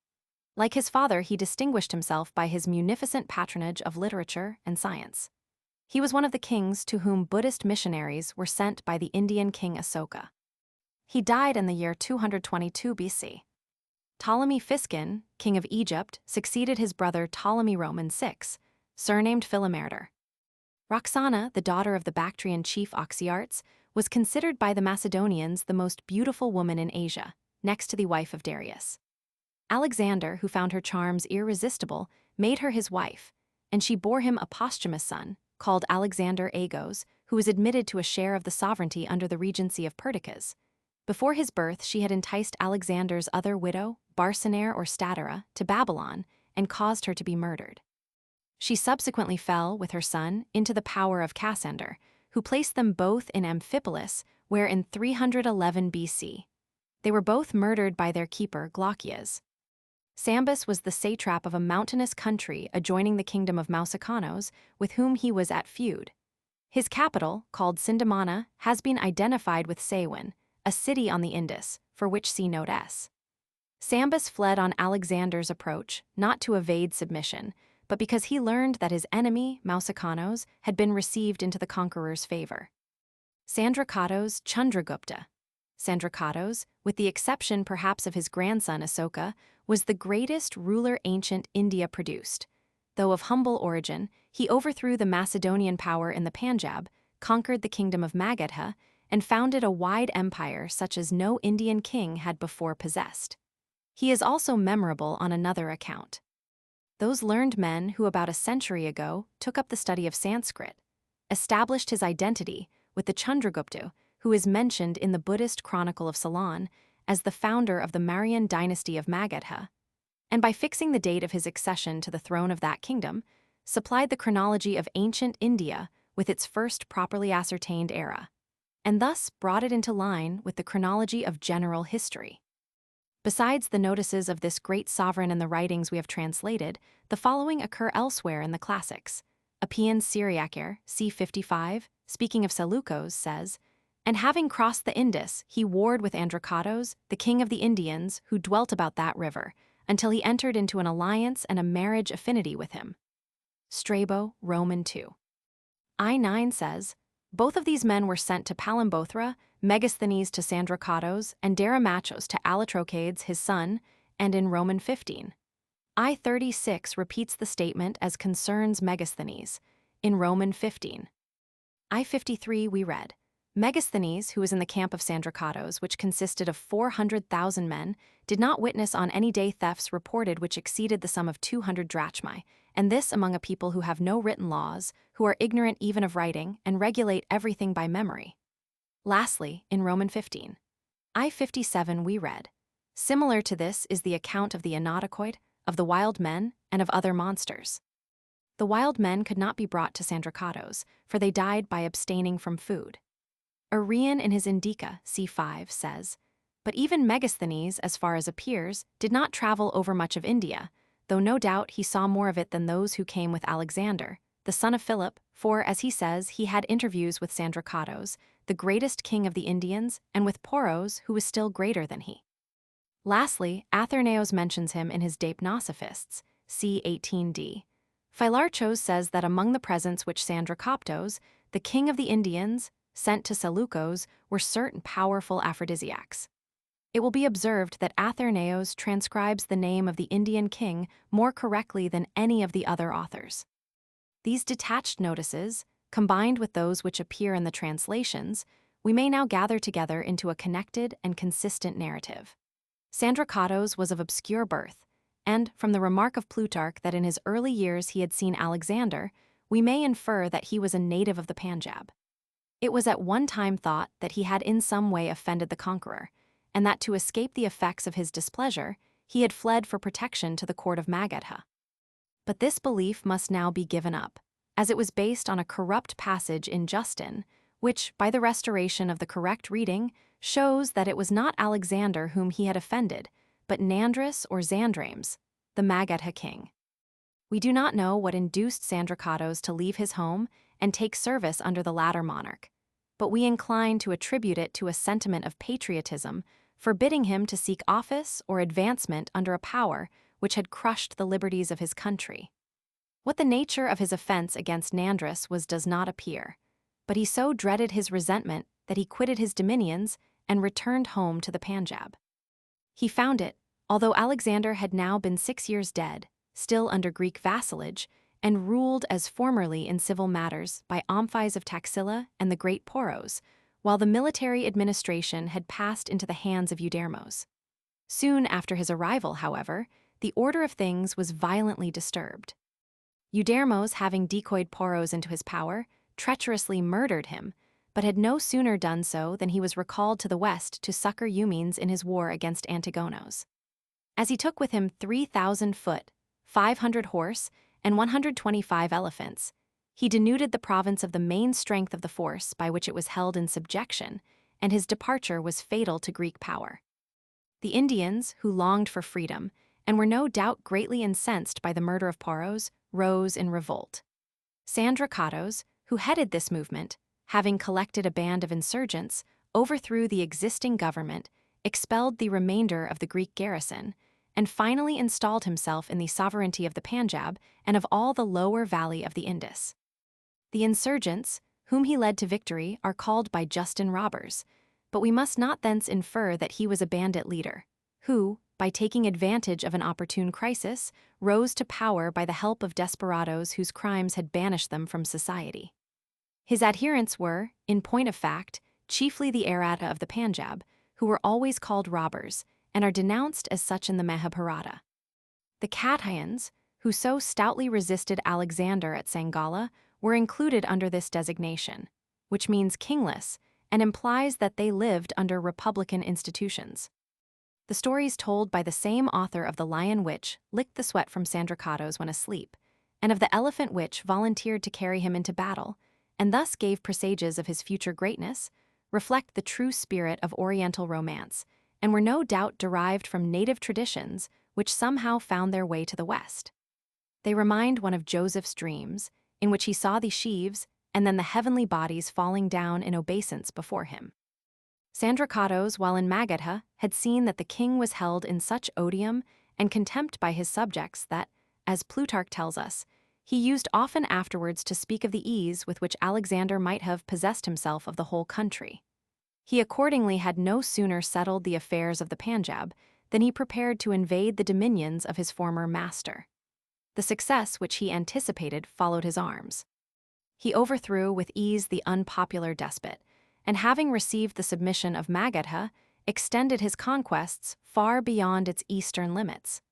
Like his father, he distinguished himself by his munificent patronage of literature and science. He was one of the kings to whom Buddhist missionaries were sent by the Indian king Asoka. He died in the year 222 BC. Ptolemy Physcon, king of Egypt, succeeded his brother Ptolemy Roman VI, surnamed Philometor. Roxana, the daughter of the Bactrian chief Oxyartes, was considered by the Macedonians the most beautiful woman in Asia, next to the wife of Darius. Alexander, who found her charms irresistible, made her his wife, and she bore him a posthumous son, called Alexander Agos, who was admitted to a share of the sovereignty under the regency of Perdiccas. Before his birth, she had enticed Alexander's other widow, Barcenare or Statera, to Babylon and caused her to be murdered. She subsequently fell, with her son, into the power of Cassander, who placed them both in Amphipolis, where in 311 BC. They were both murdered by their keeper, Glaucias. Sambus was the satrap of a mountainous country adjoining the kingdom of Mausicanos, with whom he was at feud. His capital, called Sindamana, has been identified with Sewin, a city on the Indus, for which see Note S. Sambus fled on Alexander's approach, not to evade submission, but because he learned that his enemy, Mausicanos, had been received into the conqueror's favor. Sandrakatos Chandragupta. Sandrakatos, with the exception perhaps of his grandson Asoka, was the greatest ruler ancient India produced. Though of humble origin, he overthrew the Macedonian power in the Panjab, conquered the kingdom of Magadha, and founded a wide empire such as no Indian king had before possessed. He is also memorable on another account. Those learned men who about a century ago took up the study of Sanskrit established his identity with the Chandragupta, who is mentioned in the Buddhist Chronicle of Ceylon as the founder of the Mauryan dynasty of Magadha, and by fixing the date of his accession to the throne of that kingdom, supplied the chronology of ancient India with its first properly ascertained era, and thus brought it into line with the chronology of general history. Besides the notices of this great sovereign in the writings we have translated, the following occur elsewhere in the classics. Appian's Syriacer, c. 55, speaking of Seleucus, says, "And having crossed the Indus, he warred with Androcatos, the king of the Indians, who dwelt about that river, until he entered into an alliance and a marriage affinity with him." Strabo, Roman 2. I9 says, "Both of these men were sent to Palambothra, Megasthenes to Sandracatos, and Deramachos to Alatrocades his son," and in Roman 15. I36 repeats the statement as concerns Megasthenes, in Roman 15. I53 we read, "Megasthenes, who was in the camp of Sandracatos, which consisted of 400,000 men, did not witness on any day thefts reported which exceeded the sum of 200 drachmae, and this among a people who have no written laws, who are ignorant even of writing, and regulate everything by memory." Lastly, in Roman 15. I57 we read, "Similar to this is the account of the Annotacoid, of the wild men, and of other monsters. The wild men could not be brought to Sandracatos, for they died by abstaining from food." Arrian in his Indica, c. 5, says, "But even Megasthenes, as far as appears, did not travel over much of India, though no doubt he saw more of it than those who came with Alexander, the son of Philip, for, as he says, he had interviews with Sandracatos, the greatest king of the Indians, and with Poros, who was still greater than he." Lastly, Athenaeus mentions him in his Deipnosophists, c. 18d. Philarchos says that among the presents which Sandracoptos, the king of the Indians, sent to Seleucus were certain powerful aphrodisiacs. It will be observed that Athenaeus transcribes the name of the Indian king more correctly than any of the other authors. These detached notices, combined with those which appear in the translations, we may now gather together into a connected and consistent narrative. Sandracatos was of obscure birth, and from the remark of Plutarch that in his early years he had seen Alexander, we may infer that he was a native of the Panjab. It was at one time thought that he had in some way offended the conqueror, and that to escape the effects of his displeasure, he had fled for protection to the court of Magadha. But this belief must now be given up, as it was based on a corrupt passage in Justin, which, by the restoration of the correct reading, shows that it was not Alexander whom he had offended, but Nandris or Zandrames, the Magadha king. We do not know what induced Sandracatos to leave his home and take service under the latter monarch, but we incline to attribute it to a sentiment of patriotism, forbidding him to seek office or advancement under a power which had crushed the liberties of his country. What the nature of his offense against Nandris was does not appear, but he so dreaded his resentment that he quitted his dominions and returned home to the Panjab. He found it, although Alexander had now been 6 years dead, still under Greek vassalage, and ruled as formerly in civil matters by Omphis of Taxila and the great Poros, while the military administration had passed into the hands of Eudormos. Soon after his arrival, however, the order of things was violently disturbed. Eudormos, having decoyed Poros into his power, treacherously murdered him, but had no sooner done so than he was recalled to the west to succor Eumenes in his war against Antigonos. As he took with him 3,000 foot, 500 horse, and 125 elephants, he denuded the province of the main strength of the force by which it was held in subjection, and his departure was fatal to Greek power. The Indians, who longed for freedom, and were no doubt greatly incensed by the murder of Poros, rose in revolt. Sandracatos, who headed this movement, having collected a band of insurgents, overthrew the existing government, expelled the remainder of the Greek garrison, and finally installed himself in the sovereignty of the Punjab and of all the lower valley of the Indus. The insurgents, whom he led to victory, are called by Justin robbers, but we must not thence infer that he was a bandit leader, who, by taking advantage of an opportune crisis, rose to power by the help of desperadoes whose crimes had banished them from society. His adherents were, in point of fact, chiefly the Arata of the Punjab, who were always called robbers, and are denounced as such in the Mahabharata. The Kathaians, who so stoutly resisted Alexander at Sangala, were included under this designation, which means kingless and implies that they lived under republican institutions. The stories told by the same author of the lion which licked the sweat from Sandrikatos when asleep, and of the elephant which volunteered to carry him into battle, and thus gave presages of his future greatness, reflect the true spirit of Oriental romance, and were no doubt derived from native traditions which somehow found their way to the West. They remind one of Joseph's dreams, in which he saw the sheaves and then the heavenly bodies falling down in obeisance before him. Sandrikatos, while in Magadha, had seen that the king was held in such odium and contempt by his subjects that, as Plutarch tells us, he used often afterwards to speak of the ease with which Alexander might have possessed himself of the whole country. He accordingly had no sooner settled the affairs of the Punjab than he prepared to invade the dominions of his former master. The success which he anticipated followed his arms. He overthrew with ease the unpopular despot, and having received the submission of Magadha, extended his conquests far beyond its eastern limits.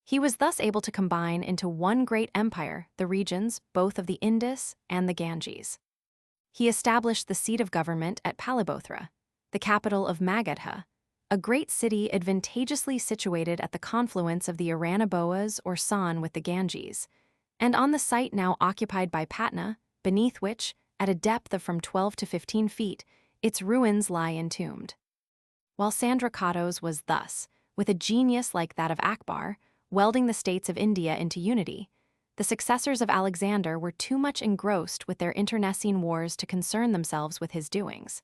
He was thus able to combine into one great empire the regions both of the Indus and the Ganges. He established the seat of government at Palibothra, the capital of Magadha, a great city advantageously situated at the confluence of the Aranaboas or Son with the Ganges, and on the site now occupied by Patna, beneath which, at a depth of from 12 to 15 feet, its ruins lie entombed. While Sandrikatos was thus, with a genius like that of Akbar, welding the states of India into unity, the successors of Alexander were too much engrossed with their internecine wars to concern themselves with his doings.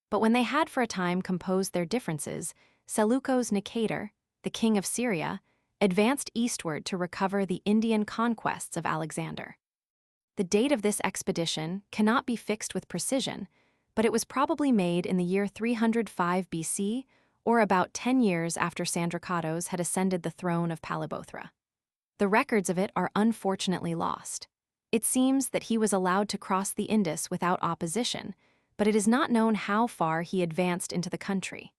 But when they had for a time composed their differences, Seleucus Nicator, the king of Syria, advanced eastward to recover the Indian conquests of Alexander. The date of this expedition cannot be fixed with precision, but it was probably made in the year 305 BC, or about 10 years after Sandrikatos had ascended the throne of Palibothra. The records of it are unfortunately lost. It seems that he was allowed to cross the Indus without opposition, but it is not known how far he advanced into the country.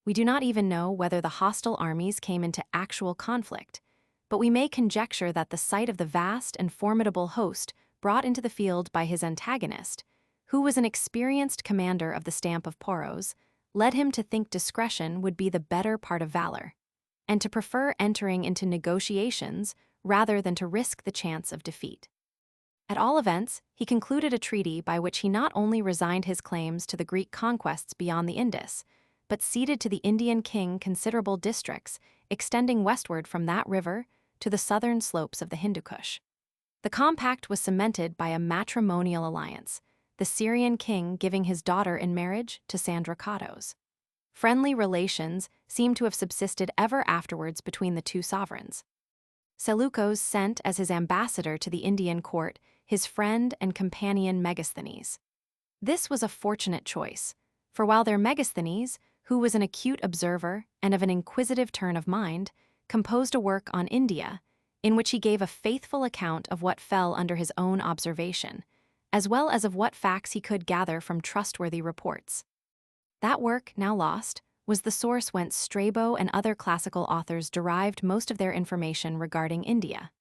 We do not even know whether the hostile armies came into actual conflict, but we may conjecture that the sight of the vast and formidable host brought into the field by his antagonist, who was an experienced commander of the stamp of Poros, led him to think discretion would be the better part of valor, and to prefer entering into negotiations rather than to risk the chance of defeat. At all events, he concluded a treaty by which he not only resigned his claims to the Greek conquests beyond the Indus, but ceded to the Indian king considerable districts extending westward from that river to the southern slopes of the Hindu Kush. The compact was cemented by a matrimonial alliance, the Syrian king giving his daughter in marriage to Sandrikatos. Friendly relations seem to have subsisted ever afterwards between the two sovereigns. Seleucus sent as his ambassador to the Indian court his friend and companion Megasthenes. This was a fortunate choice, for while their Megasthenes, who was an acute observer and of an inquisitive turn of mind, composed a work on India, in which he gave a faithful account of what fell under his own observation, as well as of what facts he could gather from trustworthy reports. That work, now lost, was the source whence Strabo and other classical authors derived most of their information regarding India.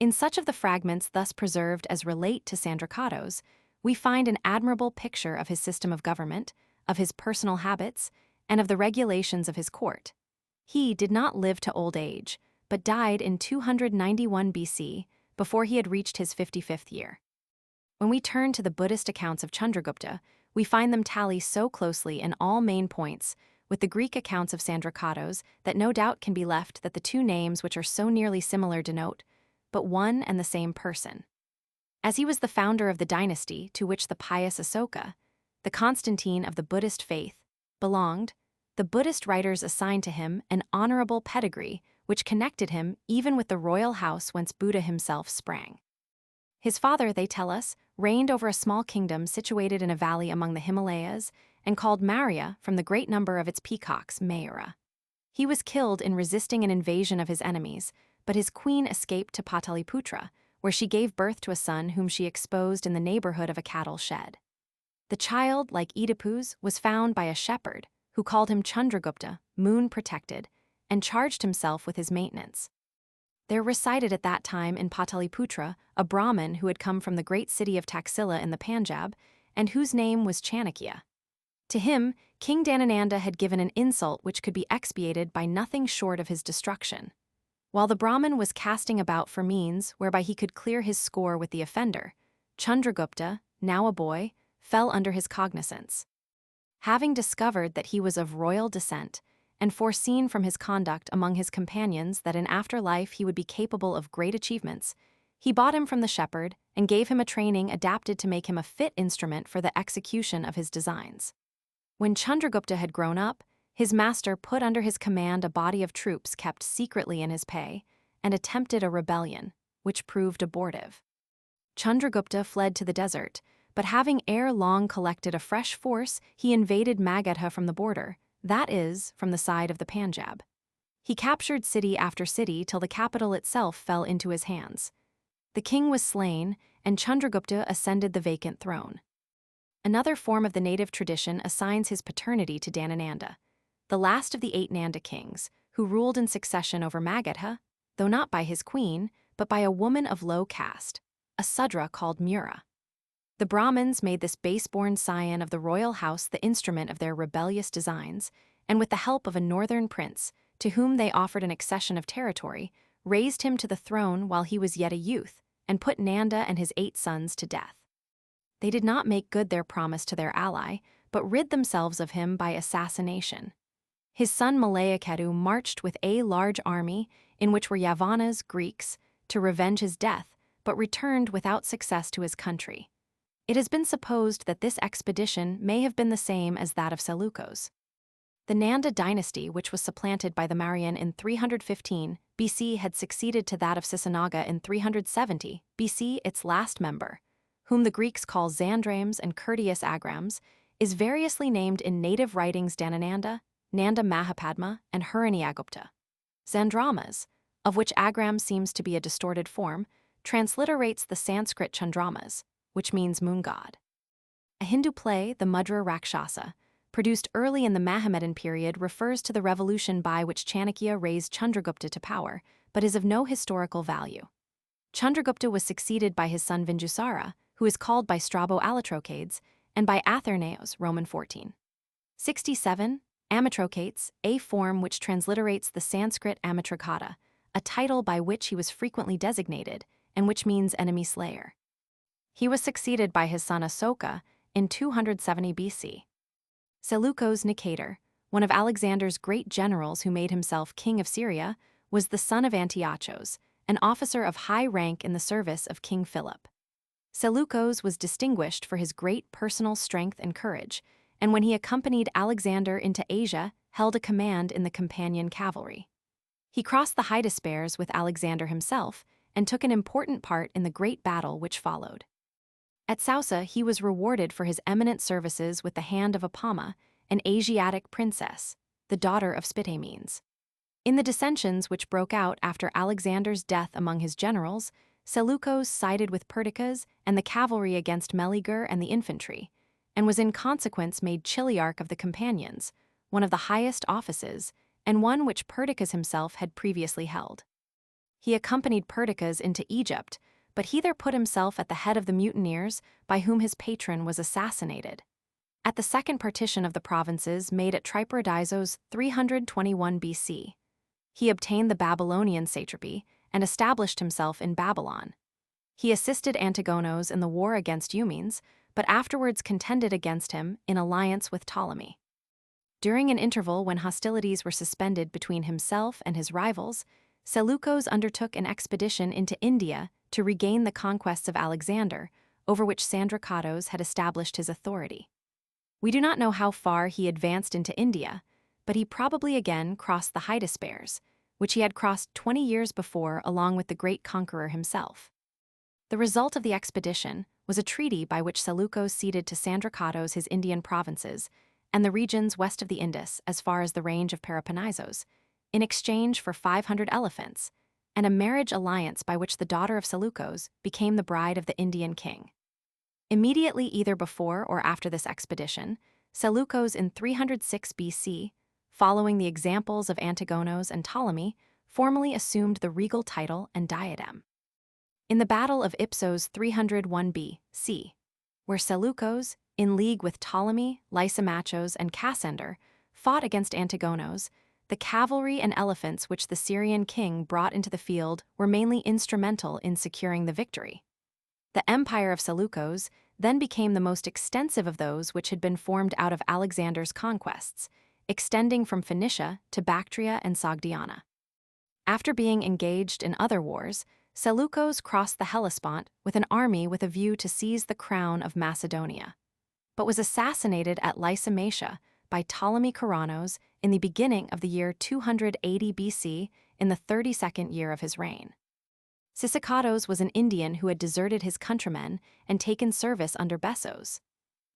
In such of the fragments thus preserved as relate to Sandrikatos, we find an admirable picture of his system of government, of his personal habits, and of the regulations of his court. He did not live to old age, but died in 291 BC, before he had reached his 55th year. When we turn to the Buddhist accounts of Chandragupta, we find them tally so closely in all main points with the Greek accounts of Sandrikatos that no doubt can be left that the two names which are so nearly similar denote but one and the same person. As he was the founder of the dynasty to which the pious Asoka, the Constantine of the Buddhist faith, belonged, the Buddhist writers assigned to him an honorable pedigree which connected him even with the royal house whence Buddha himself sprang. His father, they tell us, reigned over a small kingdom situated in a valley among the Himalayas and called Maurya from the great number of its peacocks, Mayura. He was killed in resisting an invasion of his enemies, but his queen escaped to Pataliputra, where she gave birth to a son whom she exposed in the neighborhood of a cattle shed. The child, like Oedipus, was found by a shepherd, who called him Chandragupta, moon-protected, and charged himself with his maintenance. There resided at that time in Pataliputra a Brahmin who had come from the great city of Taxila in the Panjab, and whose name was Chanakya. To him, King Dhanananda had given an insult which could be expiated by nothing short of his destruction. While the Brahmin was casting about for means whereby he could clear his score with the offender, Chandragupta, now a boy, fell under his cognizance. Having discovered that he was of royal descent, and foreseen from his conduct among his companions that in after life he would be capable of great achievements, he bought him from the shepherd and gave him a training adapted to make him a fit instrument for the execution of his designs. When Chandragupta had grown up, his master put under his command a body of troops kept secretly in his pay, and attempted a rebellion, which proved abortive. Chandragupta fled to the desert, but having ere long collected a fresh force, he invaded Magadha from the border, that is, from the side of the Panjab. He captured city after city till the capital itself fell into his hands. The king was slain, and Chandragupta ascended the vacant throne. Another form of the native tradition assigns his paternity to Dhanananda, the last of the 8 Nanda kings, who ruled in succession over Magadha, though not by his queen, but by a woman of low caste, a Sudra called Mura. The Brahmins made this base-born scion of the royal house the instrument of their rebellious designs, and with the help of a northern prince, to whom they offered an accession of territory, raised him to the throne while he was yet a youth, and put Nanda and his 8 sons to death. They did not make good their promise to their ally, but rid themselves of him by assassination. His son Malayakettu marched with a large army, in which were Yavanas, Greeks, to revenge his death, but returned without success to his country. It has been supposed that this expedition may have been the same as that of Seleucus. The Nanda dynasty, which was supplanted by the Mauryan in 315 BC, had succeeded to that of Sisanaga in 370 BC. Its last member, whom the Greeks call Zandrames and Curtius Agrams, is variously named in native writings Dhanananda, Nanda Mahapadma, and Hiranyagupta. Zandramas, of which Agram seems to be a distorted form, transliterates the Sanskrit Chandramas, which means moon god. A Hindu play, the Mudra Rakshasa, produced early in the Mahometan period, refers to the revolution by which Chanakya raised Chandragupta to power, but is of no historical value. Chandragupta was succeeded by his son Vindusara, who is called by Strabo Alatrochades, and by Athernaeus, Roman 14. 67, Amitrochates, a form which transliterates the Sanskrit Amitragata, a title by which he was frequently designated, and which means enemy slayer. He was succeeded by his son Asoka in 270 BC. Seleucus Nicator, one of Alexander's great generals who made himself king of Syria, was the son of Antiochus, an officer of high rank in the service of King Philip. Seleucus was distinguished for his great personal strength and courage, and when he accompanied Alexander into Asia, held a command in the companion cavalry. He crossed the Hydaspes with Alexander himself and took an important part in the great battle which followed. At Sausa, he was rewarded for his eminent services with the hand of Apama, an Asiatic princess, the daughter of Spitamenes. In the dissensions which broke out after Alexander's death among his generals, Seleucus sided with Perdiccas and the cavalry against Meleager and the infantry, and was in consequence made chiliarch of the companions, one of the highest offices, and one which Perdiccas himself had previously held. He accompanied Perdiccas into Egypt, but he there put himself at the head of the mutineers by whom his patron was assassinated. At the second partition of the provinces made at Triparadisos 321 BC, he obtained the Babylonian satrapy and established himself in Babylon. He assisted Antigonos in the war against Eumenes, but afterwards contended against him in alliance with Ptolemy. During an interval when hostilities were suspended between himself and his rivals, Seleucus undertook an expedition into India to regain the conquests of Alexander, over which Sandrikatos had established his authority. We do not know how far he advanced into India, but he probably again crossed the Hydaspes, which he had crossed 20 years before along with the great conqueror himself. The result of the expedition was a treaty by which Seleucus ceded to Sandrikatos his Indian provinces and the regions west of the Indus as far as the range of Peloponnesos, in exchange for 500 elephants, and a marriage alliance by which the daughter of Seleucus became the bride of the Indian king. Immediately either before or after this expedition, Seleucus in 306 BC, following the examples of Antigonos and Ptolemy, formally assumed the regal title and diadem. In the Battle of Ipsos 301 BC, where Seleucus, in league with Ptolemy, Lysimachos, and Cassander, fought against Antigonos, the cavalry and elephants which the Syrian king brought into the field were mainly instrumental in securing the victory. The empire of Seleucus then became the most extensive of those which had been formed out of Alexander's conquests, extending from Phoenicia to Bactria and Sogdiana. After being engaged in other wars, Seleucus crossed the Hellespont with an army with a view to seize the crown of Macedonia, but was assassinated at Lysimatia by Ptolemy Keranos in the beginning of the year 280 BC in the 32nd year of his reign. Sisikatos was an Indian who had deserted his countrymen and taken service under Bessos.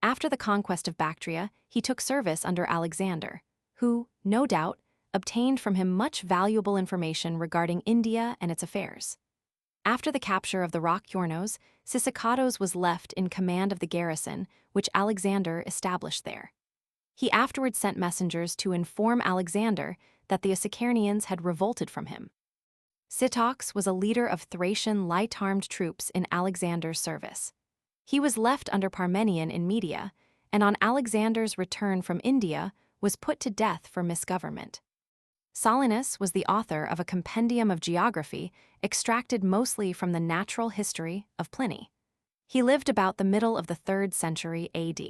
After the conquest of Bactria, he took service under Alexander, who, no doubt, obtained from him much valuable information regarding India and its affairs. After the capture of the rock Yornos, Sisikatos was left in command of the garrison which Alexander established there. He afterwards sent messengers to inform Alexander that the Acarnanians had revolted from him. Sitox was a leader of Thracian light-armed troops in Alexander's service. He was left under Parmenion in Media, and on Alexander's return from India was put to death for misgovernment. Solinus was the author of a compendium of geography extracted mostly from the natural history of Pliny. He lived about the middle of the 3rd century AD.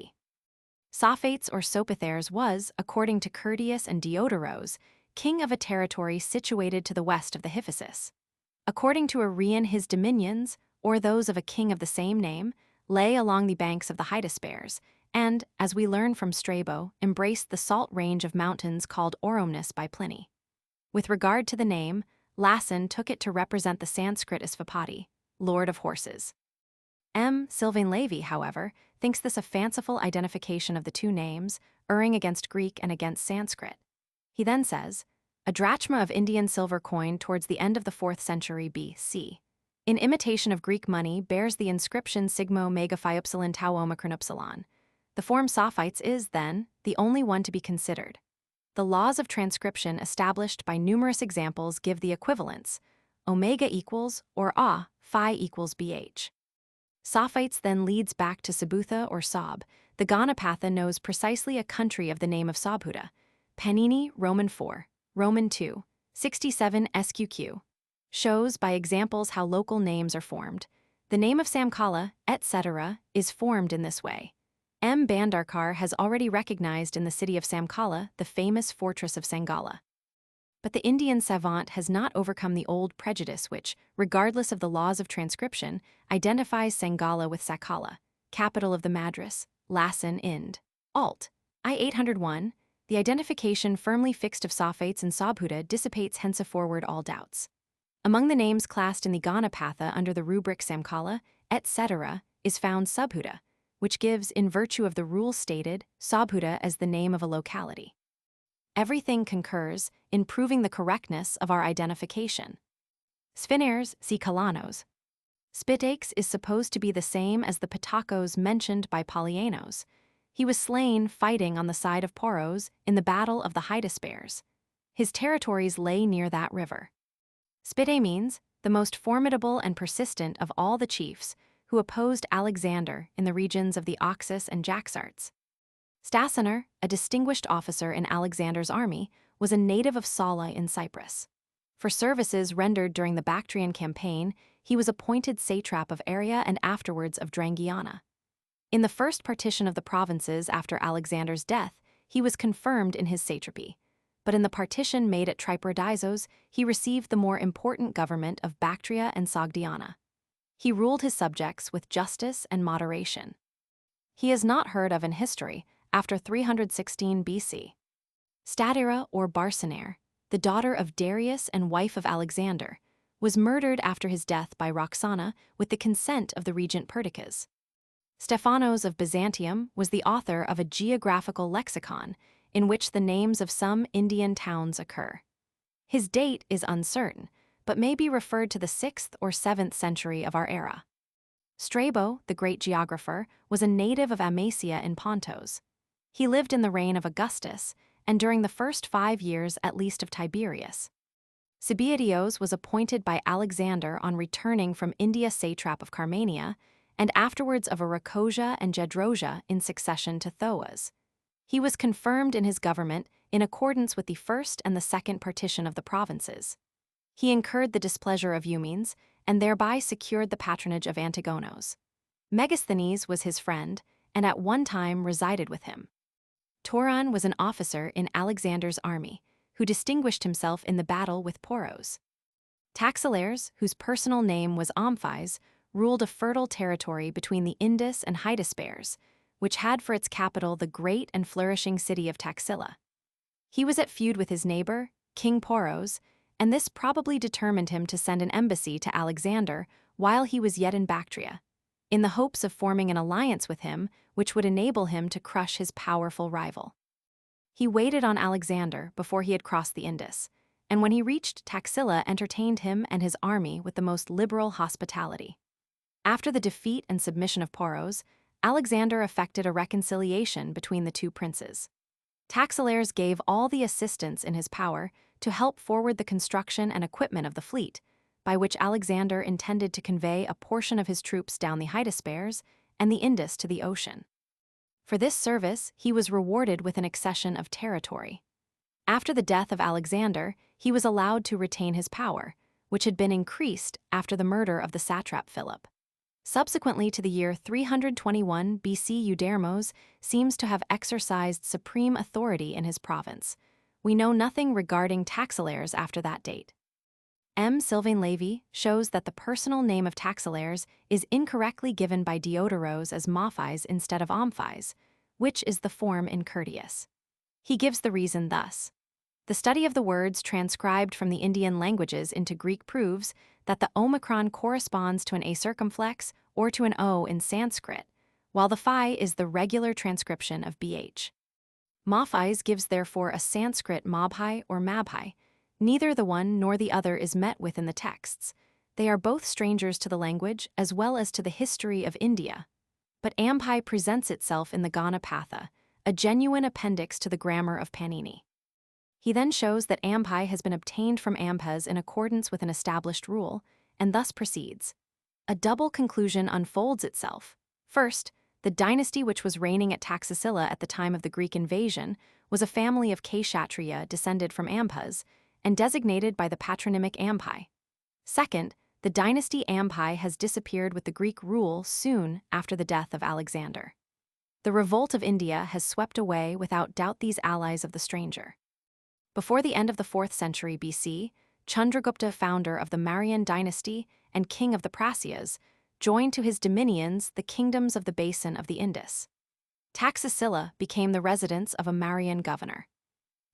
Sophates or Sophitheres was, according to Curtius and Diodoros, king of a territory situated to the west of the Hyphasis. According to Arrian, his dominions, or those of a king of the same name, lay along the banks of the Hydaspes, and, as we learn from Strabo, embraced the salt range of mountains called Oromnus by Pliny. With regard to the name, Lassen took it to represent the Sanskrit Asvapati, lord of horses. M. Sylvain Lévy, however, thinks this a fanciful identification of the two names, erring against Greek and against Sanskrit. He then says, a drachma of Indian silver coin towards the end of the 4th century BC, in imitation of Greek money, bears the inscription sigmo mega phi upsilon tau omicron upsilon. The form Sophites is, then, the only one to be considered. The laws of transcription established by numerous examples give the equivalence, omega equals, or phi equals bh. Sophites then leads back to Sabutha or Sob. The Ganapatha knows precisely a country of the name of Sobhuta. Panini, Roman 4, Roman 2, 67 SQQ. Shows by examples how local names are formed. The name of Samkala, etc., is formed in this way. M. Bandarkar has already recognized in the city of Samkala the famous fortress of Sangala. But the Indian savant has not overcome the old prejudice which, regardless of the laws of transcription, identifies Sangala with Sakala, capital of the Madras, Lassen Ind. Alt. I 801. The identification firmly fixed of Sophates and Sobhuta dissipates henceforward all doubts. Among the names classed in the Ganapatha under the rubric Samkala, etc., is found Subhuta, which gives, in virtue of the rule stated, Sobhuta as the name of a locality. Everything concurs in proving the correctness of our identification. Sphiners, see Kalanos. Spitax is supposed to be the same as the Pitacos mentioned by Polyanos. He was slain fighting on the side of Poros in the Battle of the Hydaspes. His territories lay near that river. Spite means the most formidable and persistent of all the chiefs who opposed Alexander in the regions of the Oxus and Jaxartes. Stasener, a distinguished officer in Alexander's army, was a native of Sala in Cyprus. For services rendered during the Bactrian campaign, he was appointed satrap of Aria and afterwards of Drangiana. In the first partition of the provinces after Alexander's death, he was confirmed in his satrapy, but in the partition made at Triparadisos, he received the more important government of Bactria and Sogdiana. He ruled his subjects with justice and moderation. He is not heard of in history after 316 BC. Statira or Barcenae, the daughter of Darius and wife of Alexander, was murdered after his death by Roxana with the consent of the regent Perdiccas. Stephanos of Byzantium was the author of a geographical lexicon in which the names of some Indian towns occur. His date is uncertain, but may be referred to the 6th or 7th century of our era. Strabo, the great geographer, was a native of Amasia in Pontos. He lived in the reign of Augustus, and during the first 5 years at least of Tiberius. Sibaidios was appointed by Alexander on returning from India satrap of Carmania, and afterwards of Arachosia and Gedrosia in succession to Thoas. He was confirmed in his government in accordance with the first and the second partition of the provinces. He incurred the displeasure of Eumenes, and thereby secured the patronage of Antigonos. Megasthenes was his friend, and at one time resided with him. Tauron was an officer in Alexander's army, who distinguished himself in the battle with Poros. Taxileres, whose personal name was Omphis, ruled a fertile territory between the Indus and Hydaspes, which had for its capital the great and flourishing city of Taxila. He was at feud with his neighbor, King Poros, and this probably determined him to send an embassy to Alexander while he was yet in Bactria, in the hopes of forming an alliance with him which would enable him to crush his powerful rival. He waited on Alexander before he had crossed the Indus, and when he reached Taxila entertained him and his army with the most liberal hospitality. After the defeat and submission of Poros, Alexander effected a reconciliation between the two princes. Taxileres gave all the assistance in his power to help forward the construction and equipment of the fleet, by which Alexander intended to convey a portion of his troops down the Hydaspes and the Indus to the ocean. For this service, he was rewarded with an accession of territory. After the death of Alexander, he was allowed to retain his power, which had been increased after the murder of the satrap Philip. Subsequently to the year 321 BC, Eudermos seems to have exercised supreme authority in his province. We know nothing regarding Taxileres after that date. M. Sylvain Lévy shows that the personal name of Taxileres is incorrectly given by Diodoros as Mophis instead of Omphis, which is the form in Curtius. He gives the reason thus. The study of the words transcribed from the Indian languages into Greek proves that the omicron corresponds to an a circumflex or to an o in Sanskrit, while the phi is the regular transcription of bh. Mophis gives therefore a Sanskrit mabhai or mabhai. Neither the one nor the other is met with in the texts. They are both strangers to the language as well as to the history of India. But Ampai presents itself in the Ganapatha, a genuine appendix to the grammar of Panini. He then shows that Ampai has been obtained from Ampes in accordance with an established rule, and thus proceeds. A double conclusion unfolds itself. First, the dynasty which was reigning at Taxila at the time of the Greek invasion was a family of Kshatriya descended from Ampes, and designated by the patronymic Ampai. Second, the dynasty Ampai has disappeared with the Greek rule soon after the death of Alexander. The revolt of India has swept away without doubt these allies of the stranger. Before the end of the 4th century BC, Chandragupta, founder of the Mauryan dynasty and king of the Prasyas, joined to his dominions the kingdoms of the basin of the Indus. Taxila became the residence of a Mauryan governor.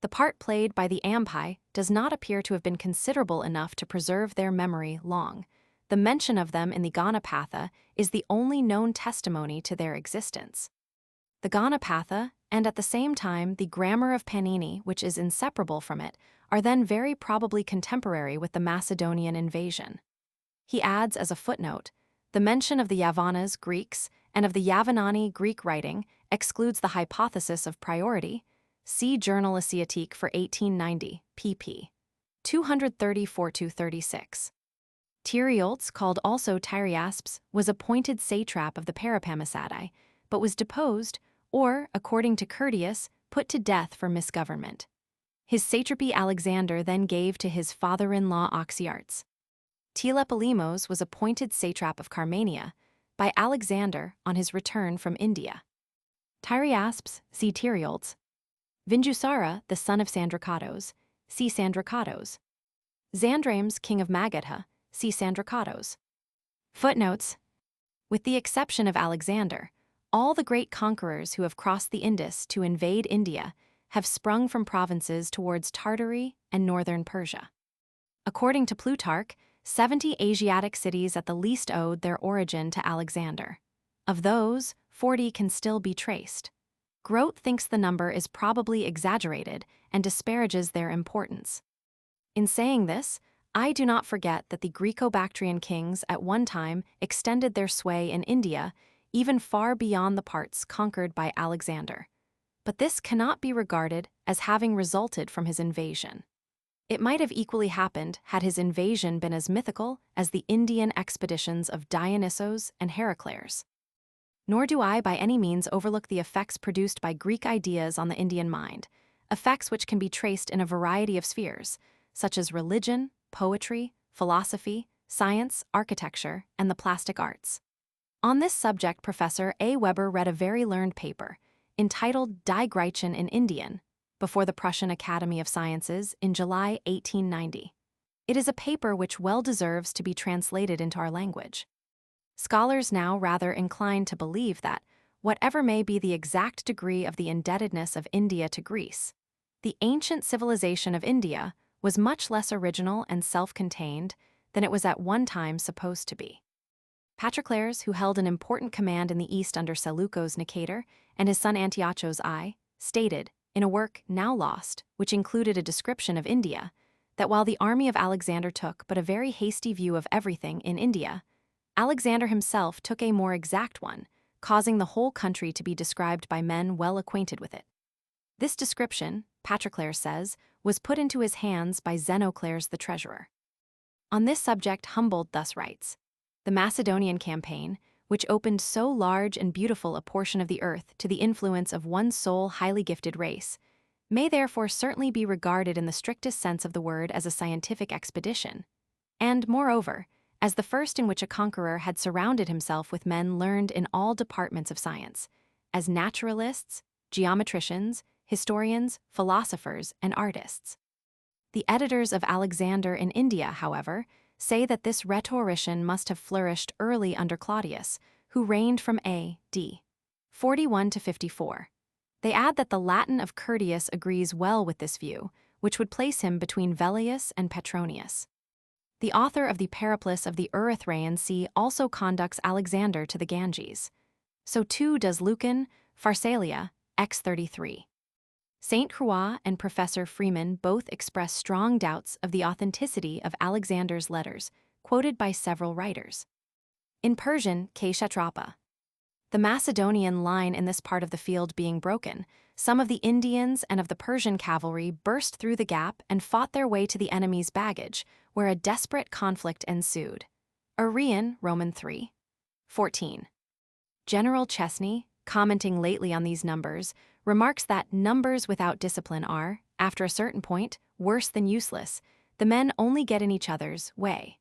The part played by the Ampai does not appear to have been considerable enough to preserve their memory long. The mention of them in the Ganapatha is the only known testimony to their existence. The Ganapatha, and at the same time the grammar of Panini, which is inseparable from it, are then very probably contemporary with the Macedonian invasion. He adds as a footnote, the mention of the Yavanas Greeks and of the Yavanani Greek writing excludes the hypothesis of priority. See Journal Asiatique for 1890, pp. 234-36. Tyriolts, called also Tyriasps, was appointed satrap of the Parapamisidae, but was deposed, or, according to Curtius, put to death for misgovernment. His satrapy Alexander then gave to his father-in-law Oxyartes. Tlepolemus was appointed satrap of Carmania by Alexander on his return from India. Tyriasps, see Tyriolts. Vindusara, the son of Sandricatos, see Sandricatos. Xandrames, king of Magadha, see Sandricatos. Footnotes. With the exception of Alexander, All the great conquerors who have crossed the Indus to invade India have sprung from provinces towards Tartary and northern Persia. According to Plutarch, 70 Asiatic cities at the least owed their origin to Alexander. Of those, 40 can still be traced. Grote thinks the number is probably exaggerated and disparages their importance. In saying this, I do not forget that the Greco-Bactrian kings at one time extended their sway in India even far beyond the parts conquered by Alexander. But this cannot be regarded as having resulted from his invasion. It might have equally happened had his invasion been as mythical as the Indian expeditions of Dionyssos and Heraklês. Nor do I by any means overlook the effects produced by Greek ideas on the Indian mind, effects which can be traced in a variety of spheres, such as religion, poetry, philosophy, science, architecture, and the plastic arts. On this subject, Professor A. Weber read a very learned paper, entitled Die Griechen in Indien, before the Prussian Academy of Sciences in July 1890. It is a paper which well deserves to be translated into our language. Scholars now rather incline to believe that, whatever may be the exact degree of the indebtedness of India to Greece, the ancient civilization of India was much less original and self-contained than it was at one time supposed to be. Patroclus, who held an important command in the east under Seleucus Nicator and his son Antiochus I, stated, in a work now lost, which included a description of India, that while the army of Alexander took but a very hasty view of everything in India, Alexander himself took a more exact one, causing the whole country to be described by men well acquainted with it. This description, Patroclus says, was put into his hands by Xenocles the treasurer. On this subject Humboldt thus writes, "The Macedonian campaign, which opened so large and beautiful a portion of the earth to the influence of one sole highly gifted race, may therefore certainly be regarded in the strictest sense of the word as a scientific expedition, and, moreover, as the first in which a conqueror had surrounded himself with men learned in all departments of science, as naturalists, geometricians, historians, philosophers, and artists." The editors of Alexander in India, however, say that this rhetorician must have flourished early under Claudius, who reigned from A.D. 41 to 54. They add that the Latin of Curtius agrees well with this view, which would place him between Velleius and Petronius. The author of the Periplus of the Erythraean Sea also conducts Alexander to the Ganges. So too does Lucan, Pharsalia, X33. St. Croix and Professor Freeman both express strong doubts of the authenticity of Alexander's letters, quoted by several writers. In Persian, Kshatrapa. The Macedonian line in this part of the field being broken, some of the Indians and of the Persian cavalry burst through the gap and fought their way to the enemy's baggage, where a desperate conflict ensued. Arrian, Roman 3. 14. General Chesney, commenting lately on these numbers, remarks that numbers without discipline are, after a certain point, worse than useless. The men only get in each other's way.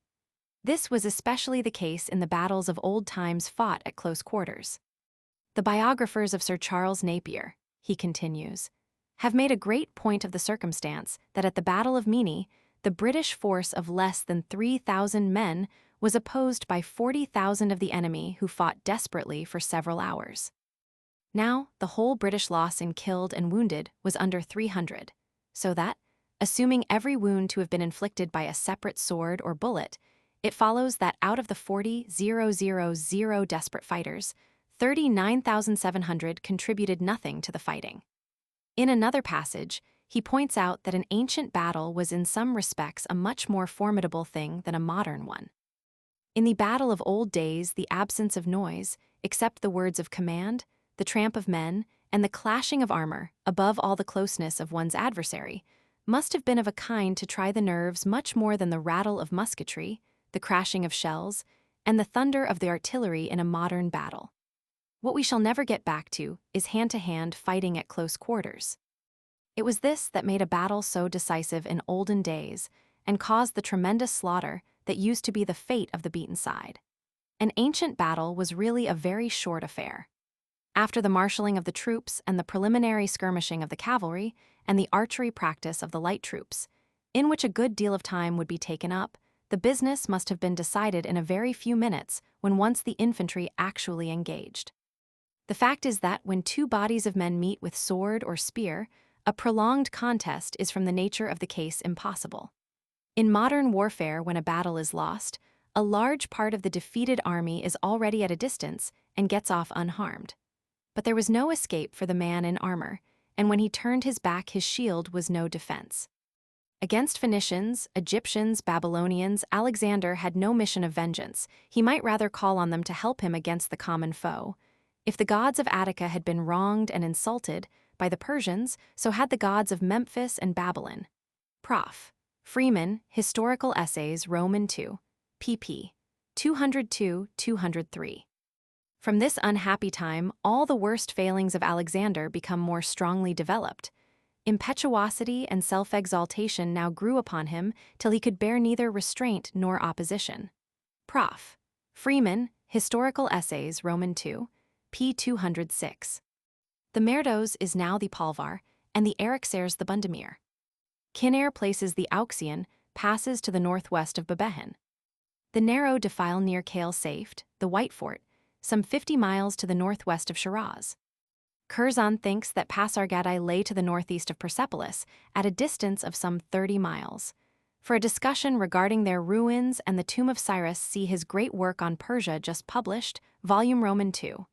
This was especially the case in the battles of old times fought at close quarters. The biographers of Sir Charles Napier, he continues, have made a great point of the circumstance that at the Battle of Meany, the British force of less than 3,000 men was opposed by 40,000 of the enemy who fought desperately for several hours. Now, the whole British loss in killed and wounded was under 300, so that, assuming every wound to have been inflicted by a separate sword or bullet, it follows that out of the 40,000 desperate fighters, 39,700 contributed nothing to the fighting. In another passage, he points out that an ancient battle was in some respects a much more formidable thing than a modern one. In the battle of old days, the absence of noise, except the words of command, the tramp of men, and the clashing of armor, above all the closeness of one's adversary, must have been of a kind to try the nerves much more than the rattle of musketry, the crashing of shells, and the thunder of the artillery in a modern battle. What we shall never get back to is hand-to-hand fighting at close quarters. It was this that made a battle so decisive in olden days and caused the tremendous slaughter that used to be the fate of the beaten side. An ancient battle was really a very short affair. After the marshalling of the troops and the preliminary skirmishing of the cavalry and the archery practice of the light troops, in which a good deal of time would be taken up, the business must have been decided in a very few minutes when once the infantry actually engaged. The fact is that when two bodies of men meet with sword or spear, a prolonged contest is from the nature of the case impossible. In modern warfare, when a battle is lost, a large part of the defeated army is already at a distance and gets off unharmed. But there was no escape for the man in armor, and when he turned his back, his shield was no defense. Against Phoenicians, Egyptians, Babylonians, Alexander had no mission of vengeance. He might rather call on them to help him against the common foe. If the gods of Attica had been wronged and insulted by the Persians, so had the gods of Memphis and Babylon. Prof. Freeman, Historical Essays, Roman 2, pp. 202-203. From this unhappy time, all the worst failings of Alexander become more strongly developed. Impetuosity and self-exaltation now grew upon him till he could bear neither restraint nor opposition. Prof. Freeman, Historical Essays, Roman 2, p. 206. The Merdos is now the Palvar, and the Eryxares the Bundamir. Kinnair places the Auxian, passes to the northwest of Babehen. The narrow defile near Kale Safed, the White Fort, some 50 miles to the northwest of Shiraz. Curzon thinks that Pasargadae lay to the northeast of Persepolis, at a distance of some 30 miles. For a discussion regarding their ruins and the tomb of Cyrus, see his great work on Persia just published, Volume Roman 2,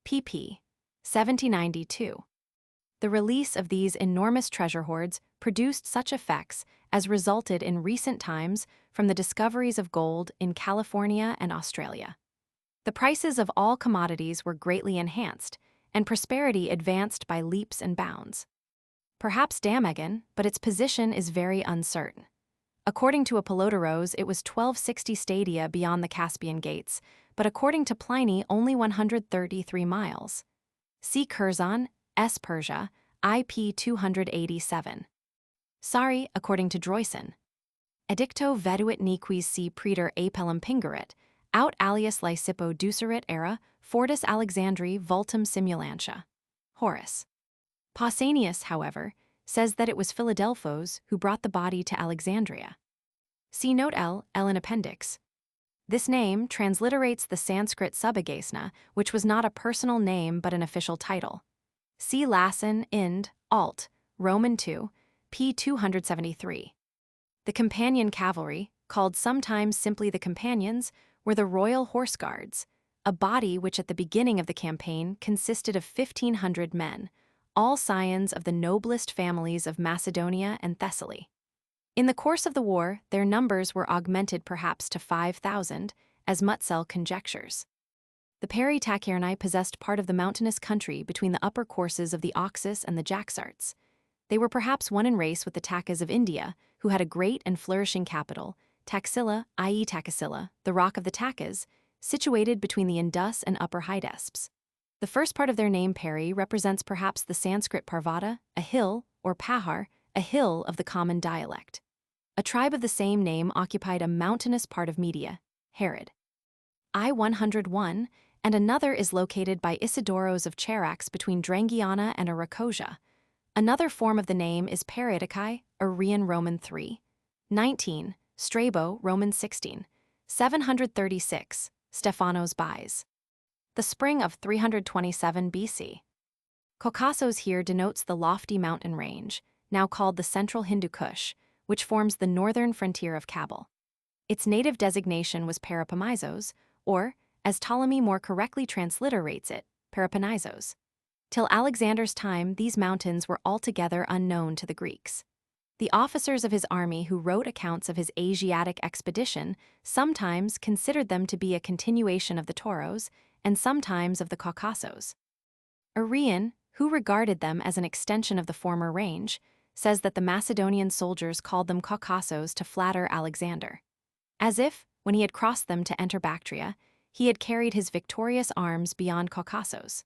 pp. 70-92. The release of these enormous treasure hoards produced such effects as resulted in recent times from the discoveries of gold in California and Australia. The prices of all commodities were greatly enhanced, and prosperity advanced by leaps and bounds. Perhaps Damegon, but its position is very uncertain. According to Apollodoros, it was 1260 stadia beyond the Caspian Gates, but according to Pliny, only 133 miles. See Curzon, S. Persia, IP 287. Sari, according to Droysen. Edicto veduit nequis si praetor apellum pingerit, aut alias Lysipo ducerit era, fortis Alexandri vultum simulantia. Horace. Pausanias, however, says that it was Philadelphos who brought the body to Alexandria. See Note L in Appendix. This name transliterates the Sanskrit Subhagasna, which was not a personal name but an official title. See Lassen, Ind, Alt, Roman 2, p. 273. The companion cavalry, called sometimes simply the companions, were the Royal Horse Guards, a body which at the beginning of the campaign consisted of 1,500 men, all scions of the noblest families of Macedonia and Thessaly. In the course of the war, their numbers were augmented perhaps to 5,000, as Mutzel conjectures. The Tachyarnae possessed part of the mountainous country between the upper courses of the Oxus and the Jaxartes. They were perhaps one in race with the Takas of India, who had a great and flourishing capital, Taxila, i.e. Takasila, the rock of the Takas, situated between the Indus and Upper Hydespes. The first part of their name Peri represents perhaps the Sanskrit Parvata, a hill, or Pahar, a hill of the common dialect. A tribe of the same name occupied a mountainous part of Media, Herod. I-101, and another is located by Isidoros of Charax between Drangiana and Aracosia. Another form of the name is Peridicae, Arrian Roman 3, 19, Strabo Roman 16, 736, Stephanos Buys. The spring of 327 BC. Caucasos here denotes the lofty mountain range, now called the Central Hindu Kush, which forms the northern frontier of Kabul. Its native designation was Peloponnesos, or, as Ptolemy more correctly transliterates it, Peloponnesos. Till Alexander's time, these mountains were altogether unknown to the Greeks. The officers of his army who wrote accounts of his Asiatic expedition sometimes considered them to be a continuation of the Tauros and sometimes of the Caucasos. Arrian, who regarded them as an extension of the former range, says that the Macedonian soldiers called them Caucasos to flatter Alexander. As if, when he had crossed them to enter Bactria, he had carried his victorious arms beyond Caucasos.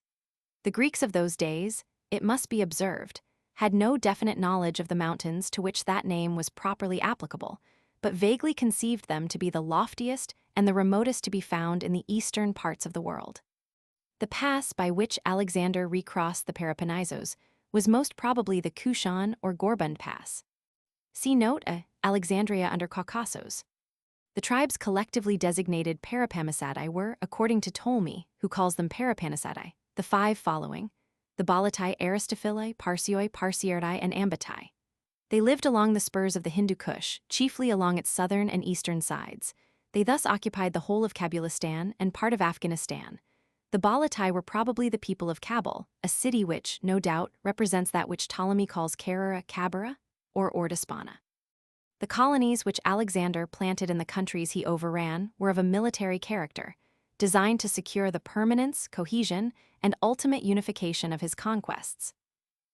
The Greeks of those days, it must be observed, had no definite knowledge of the mountains to which that name was properly applicable, but vaguely conceived them to be the loftiest and the remotest to be found in the eastern parts of the world. The pass by which Alexander recrossed the Peloponnesos was most probably the Kushan or Gorbund Pass. See Note A, Alexandria under Caucasos. The tribes collectively designated Peripamessadae were, according to Ptolemy, who calls them Peripanessadae, The five following: the Balatai, Aristophili, Parsioi, Parsiardai, and Ambatai. They lived along the spurs of the Hindu Kush, chiefly along its southern and eastern sides. They thus occupied the whole of Kabulistan and part of Afghanistan. The Balatai were probably the people of Kabul, a city which, no doubt, represents that which Ptolemy calls Karara, Kabara, or Ordispana. The colonies which Alexander planted in the countries he overran were of a military character, designed to secure the permanence, cohesion, and ultimate unification of his conquests.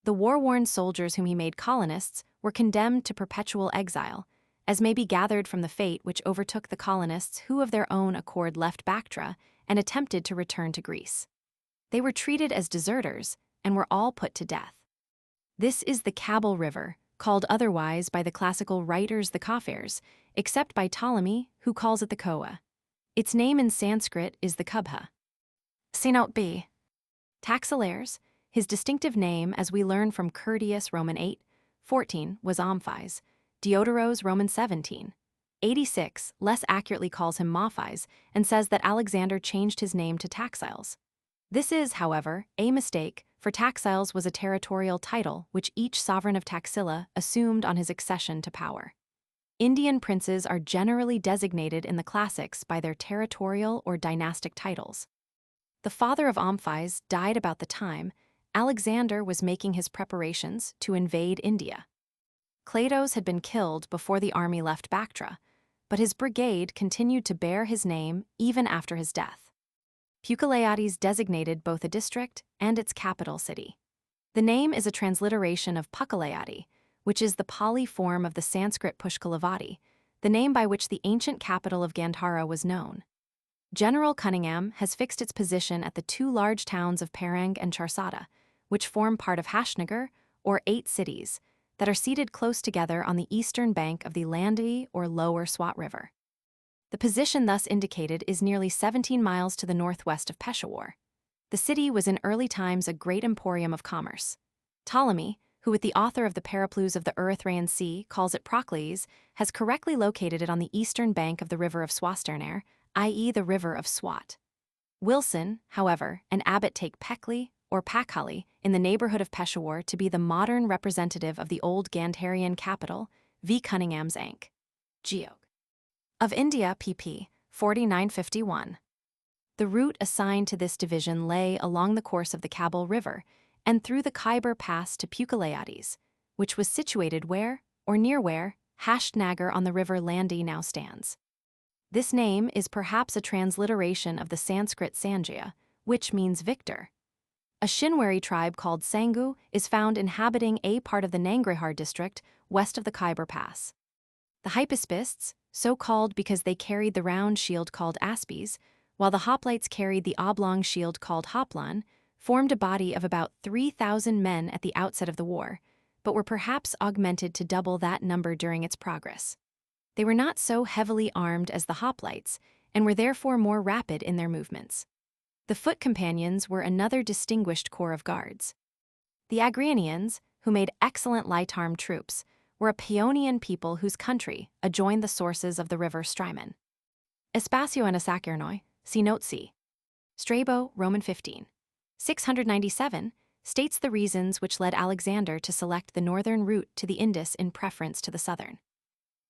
The war-worn soldiers whom he made colonists were condemned to perpetual exile, as may be gathered from the fate which overtook the colonists who of their own accord left Bactria and attempted to return to Greece. They were treated as deserters and were all put to death. This is the Kabul River, called otherwise by the classical writers the Kathaians, except by Ptolemy, who calls it the Koa. Its name in Sanskrit is the Kubha. See Note B. Taxilares, his distinctive name, as we learn from Curtius Roman 8:14, was Omphis. Diodoros Roman 17:86 less accurately calls him Mophis and says that Alexander changed his name to Taxiles. This is, however, a mistake, for Taxiles was a territorial title which each sovereign of Taxila assumed on his accession to power. Indian princes are generally designated in the classics by their territorial or dynastic titles. The father of Omphis died about the time Alexander was making his preparations to invade India. Cleitos had been killed before the army left Bactria, but his brigade continued to bear his name even after his death. Pucellates designated both a district and its capital city. The name is a transliteration of Pucellaeti, which is the Pali form of the Sanskrit Pushkalavati, the name by which the ancient capital of Gandhara was known. General Cunningham has fixed its position at the two large towns of Parang and Charsada, which form part of Hashtnagar, or 8 cities, that are seated close together on the eastern bank of the Landi or Lower Swat River. The position thus indicated is nearly 17 miles to the northwest of Peshawar. The city was in early times a great emporium of commerce. Ptolemy, who with the author of the Periplus of the Erythraean Sea calls it Procles, has correctly located it on the eastern bank of the river of Swasternair, i.e. the river of Swat. Wilson, however, and Abbott take Pekli, or Pakhali, in the neighborhood of Peshawar to be the modern representative of the old Gandharian capital, v. Cunningham's Ankh. Geog. Of India, pp. 4951. The route assigned to this division lay along the course of the Kabul River and through the Khyber Pass to Pucellates, which was situated where, or near where, Hashtnagar on the river Landi now stands. This name is perhaps a transliteration of the Sanskrit Sanjaya, which means victor. A Shinwari tribe called Sangu is found inhabiting a part of the Nangarhar district west of the Khyber Pass. The Hypaspists, so called because they carried the round shield called Aspes, while the Hoplites carried the oblong shield called Hoplan, formed a body of about 3,000 men at the outset of the war, but were perhaps augmented to double that number during its progress. They were not so heavily armed as the Hoplites, and were therefore more rapid in their movements. The foot companions were another distinguished corps of guards. The Agrianians, who made excellent light-armed troops, were a Paeonian people whose country adjoined the sources of the river Strymon. Espasio and Asakernoi, see Note C. Strabo, Roman 15. 697, states the reasons which led Alexander to select the northern route to the Indus in preference to the southern.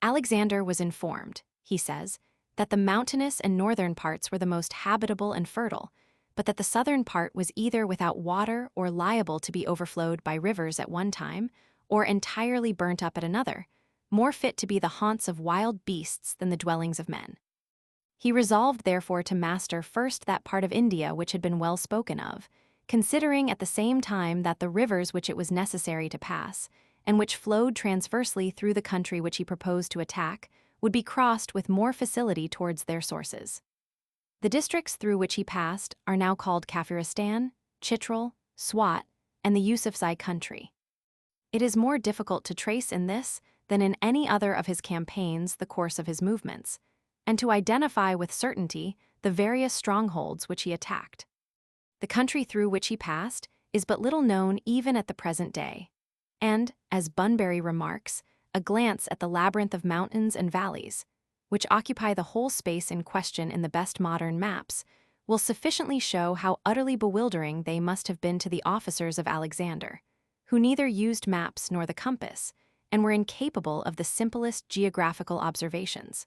Alexander was informed, he says, that the mountainous and northern parts were the most habitable and fertile, but that the southern part was either without water or liable to be overflowed by rivers at one time, or entirely burnt up at another, more fit to be the haunts of wild beasts than the dwellings of men. He resolved therefore to master first that part of India which had been well spoken of, considering at the same time that the rivers which it was necessary to pass, and which flowed transversely through the country which he proposed to attack, would be crossed with more facility towards their sources. The districts through which he passed are now called Kafiristan, Chitral, Swat, and the Yusufzai country. It is more difficult to trace in this than in any other of his campaigns the course of his movements, and to identify with certainty the various strongholds which he attacked. The country through which he passed is but little known even at the present day, and, as Bunbury remarks, a glance at the labyrinth of mountains and valleys, which occupy the whole space in question in the best modern maps, will sufficiently show how utterly bewildering they must have been to the officers of Alexander, who neither used maps nor the compass, and were incapable of the simplest geographical observations.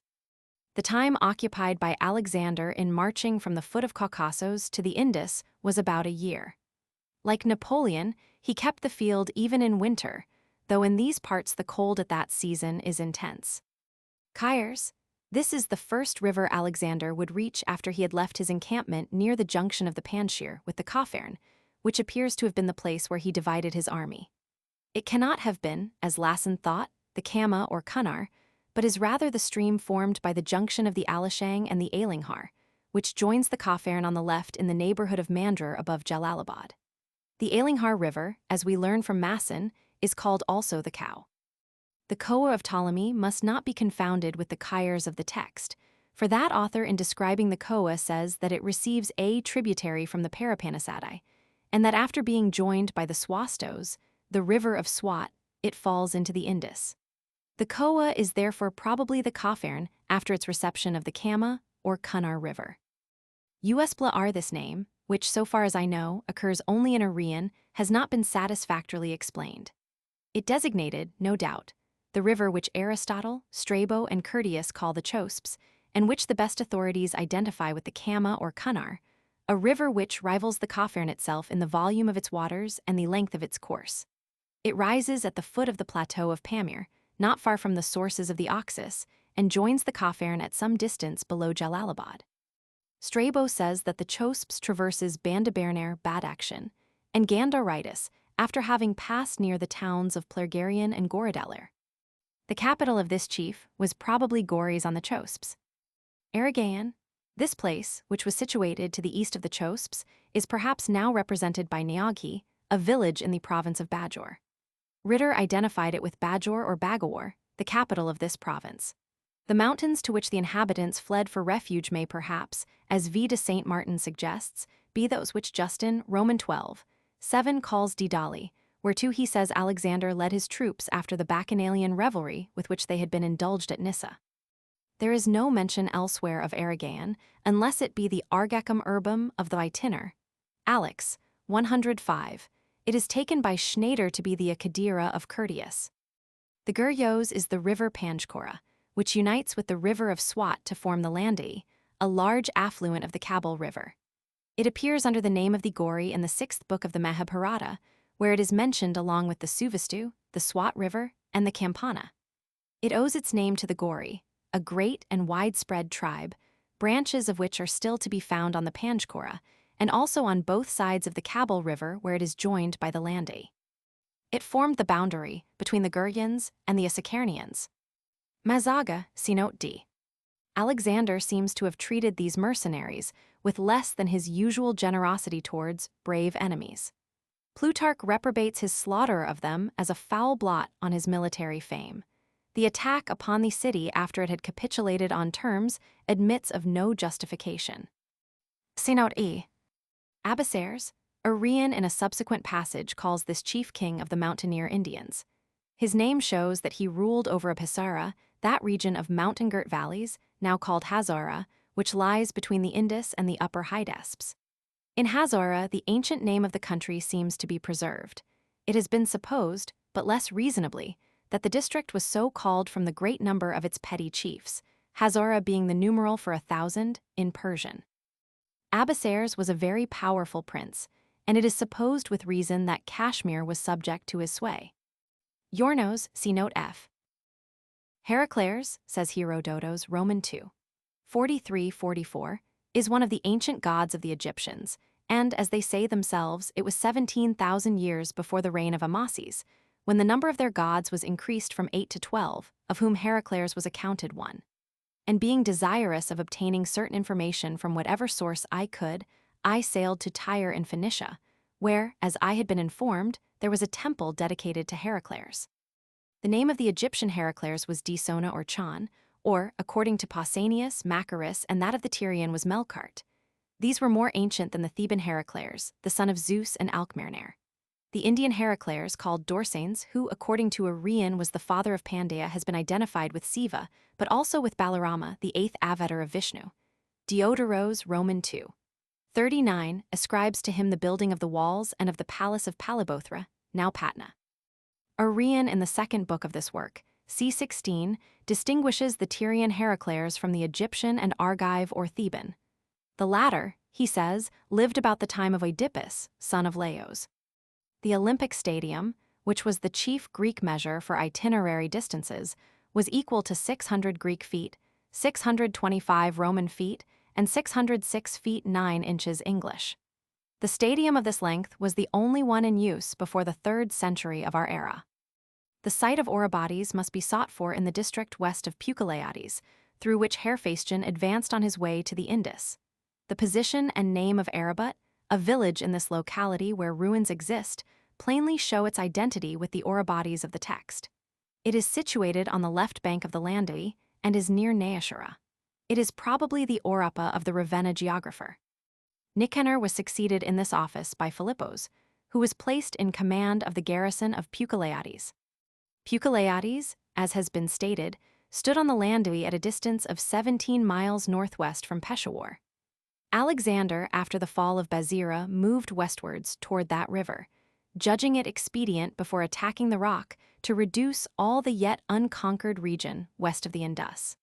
The time occupied by Alexander in marching from the foot of Caucasus to the Indus was about a year. Like Napoleon, he kept the field even in winter, though in these parts the cold at that season is intense. Chiers, this is the first river Alexander would reach after he had left his encampment near the junction of the Panjshir with the Kathaians, which appears to have been the place where he divided his army. It cannot have been, as Lassen thought, the Kama or Kunar, but is rather the stream formed by the junction of the Alashang and the Ailinghar, which joins the Kathaians on the left in the neighborhood of Mandrur above Jalalabad. The Ailinghar River, as we learn from Masson, is called also the Cow. The Koa of Ptolemy must not be confounded with the Chiers of the text, for that author in describing the Koa says that it receives a tributary from the Parapanisadae, and that after being joined by the Swastos, the river of Swat, it falls into the Indus. The Koa is therefore probably the Kathaian after its reception of the Kama or Kunar River. Uspla this name, which so far as I know occurs only in Arrian, has not been satisfactorily explained. It designated, no doubt, the river which Aristotle, Strabo, and Curtius call the Chosps, and which the best authorities identify with the Kama or Kunar, a river which rivals the Kathaian itself in the volume of its waters and the length of its course. It rises at the foot of the plateau of Pamir, not far from the sources of the Oxus, and joins the Kathaian at some distance below Jalalabad. Strabo says that the Chosps traverses Bandaberner Badakshan and Gandaritis after having passed near the towns of Plergarian and Gorodelir. The capital of this chief was probably Goris on the Chosps. Aragayan, this place, which was situated to the east of the Chosps, is perhaps now represented by Neoghi, a village in the province of Bajor. Ritter identified it with Bajor or Bagawar, the capital of this province. The mountains to which the inhabitants fled for refuge may perhaps, as V. de Saint Martin suggests, be those which Justin, Roman 12:7 calls Didali, whereto he says Alexander led his troops after the Bacchanalian revelry with which they had been indulged at Nyssa. There is no mention elsewhere of Aragayan, unless it be the Argacum Urbum of the Itiner. Alex, 105. It is taken by Schneider to be the Akadira of Curtius. The Guryos is the river Panjkora, which unites with the river of Swat to form the Landai, a large affluent of the Kabul River. It appears under the name of the Gori in the 6th book of the Mahabharata, where it is mentioned along with the Suvastu, the Swat River, and the Campana. It owes its name to the Gori, a great and widespread tribe, branches of which are still to be found on the Panjkora, and also on both sides of the Kabul River where it is joined by the Landai. It formed the boundary between the Guryans and the Isakarnians. Mazaga, see note D. Alexander seems to have treated these mercenaries with less than his usual generosity towards brave enemies. Plutarch reprobates his slaughter of them as a foul blot on his military fame. The attack upon the city after it had capitulated on terms admits of no justification. See note E. Abbasares, Arrian in a subsequent passage calls this chief king of the mountaineer Indians. His name shows that he ruled over Abhasara, that region of mountain-girt valleys, now called Hazara, which lies between the Indus and the upper Hydesps. In Hazara, the ancient name of the country seems to be preserved. It has been supposed, but less reasonably, that the district was so called from the great number of its petty chiefs, Hazara being the numeral for 1,000 in Persian. Abbasares was a very powerful prince, and it is supposed with reason that Kashmir was subject to his sway. Yornos, see note F. Heraklês, says Herodotos, Roman 2:43-44, is one of the ancient gods of the Egyptians, and, as they say themselves, it was 17,000 years before the reign of Amasis, when the number of their gods was increased from 8 to 12, of whom Heraklês was accounted one. And being desirous of obtaining certain information from whatever source I could, I sailed to Tyre in Phoenicia, where, as I had been informed, there was a temple dedicated to Heraklês. The name of the Egyptian Heraklês was Disona or Chan, or, according to Pausanias, Macaris, and that of the Tyrian was Melkart. These were more ancient than the Theban Heraklês, the son of Zeus and Alkmene. The Indian Heraklês, called Dorsanes, who, according to Arrian, was the father of Pandya, has been identified with Siva, but also with Balarama, the 8th avatar of Vishnu. Diodoros, Roman 2. 39 ascribes to him the building of the walls and of the palace of Palibothra, now Patna. Arrian in the second book of this work, c. 16, distinguishes the Tyrian Heraklês from the Egyptian and Argive or Theban. The latter, he says, lived about the time of Oedipus, son of Laos. The Olympic Stadium, which was the chief Greek measure for itinerary distances, was equal to 600 Greek feet, 625 Roman feet, and 606 feet 9 inches English. The stadium of this length was the only one in use before the 3rd century of our era. The site of Orobotes must be sought for in the district west of Pucellates, through which Hephaestion advanced on his way to the Indus. The position and name of Arabot, a village in this locality where ruins exist, plainly show its identity with the Orobotes of the text. It is situated on the left bank of the Landui and is near Neashara. It is probably the Orapa of the Ravenna geographer. Nicanor was succeeded in this office by Philippos, who was placed in command of the garrison of Pucellates. Pucellates, as has been stated, stood on the Landui at a distance of 17 miles northwest from Peshawar. Alexander, after the fall of Basira, moved westwards toward that river, judging it expedient before attacking the rock to reduce all the yet unconquered region west of the Indus.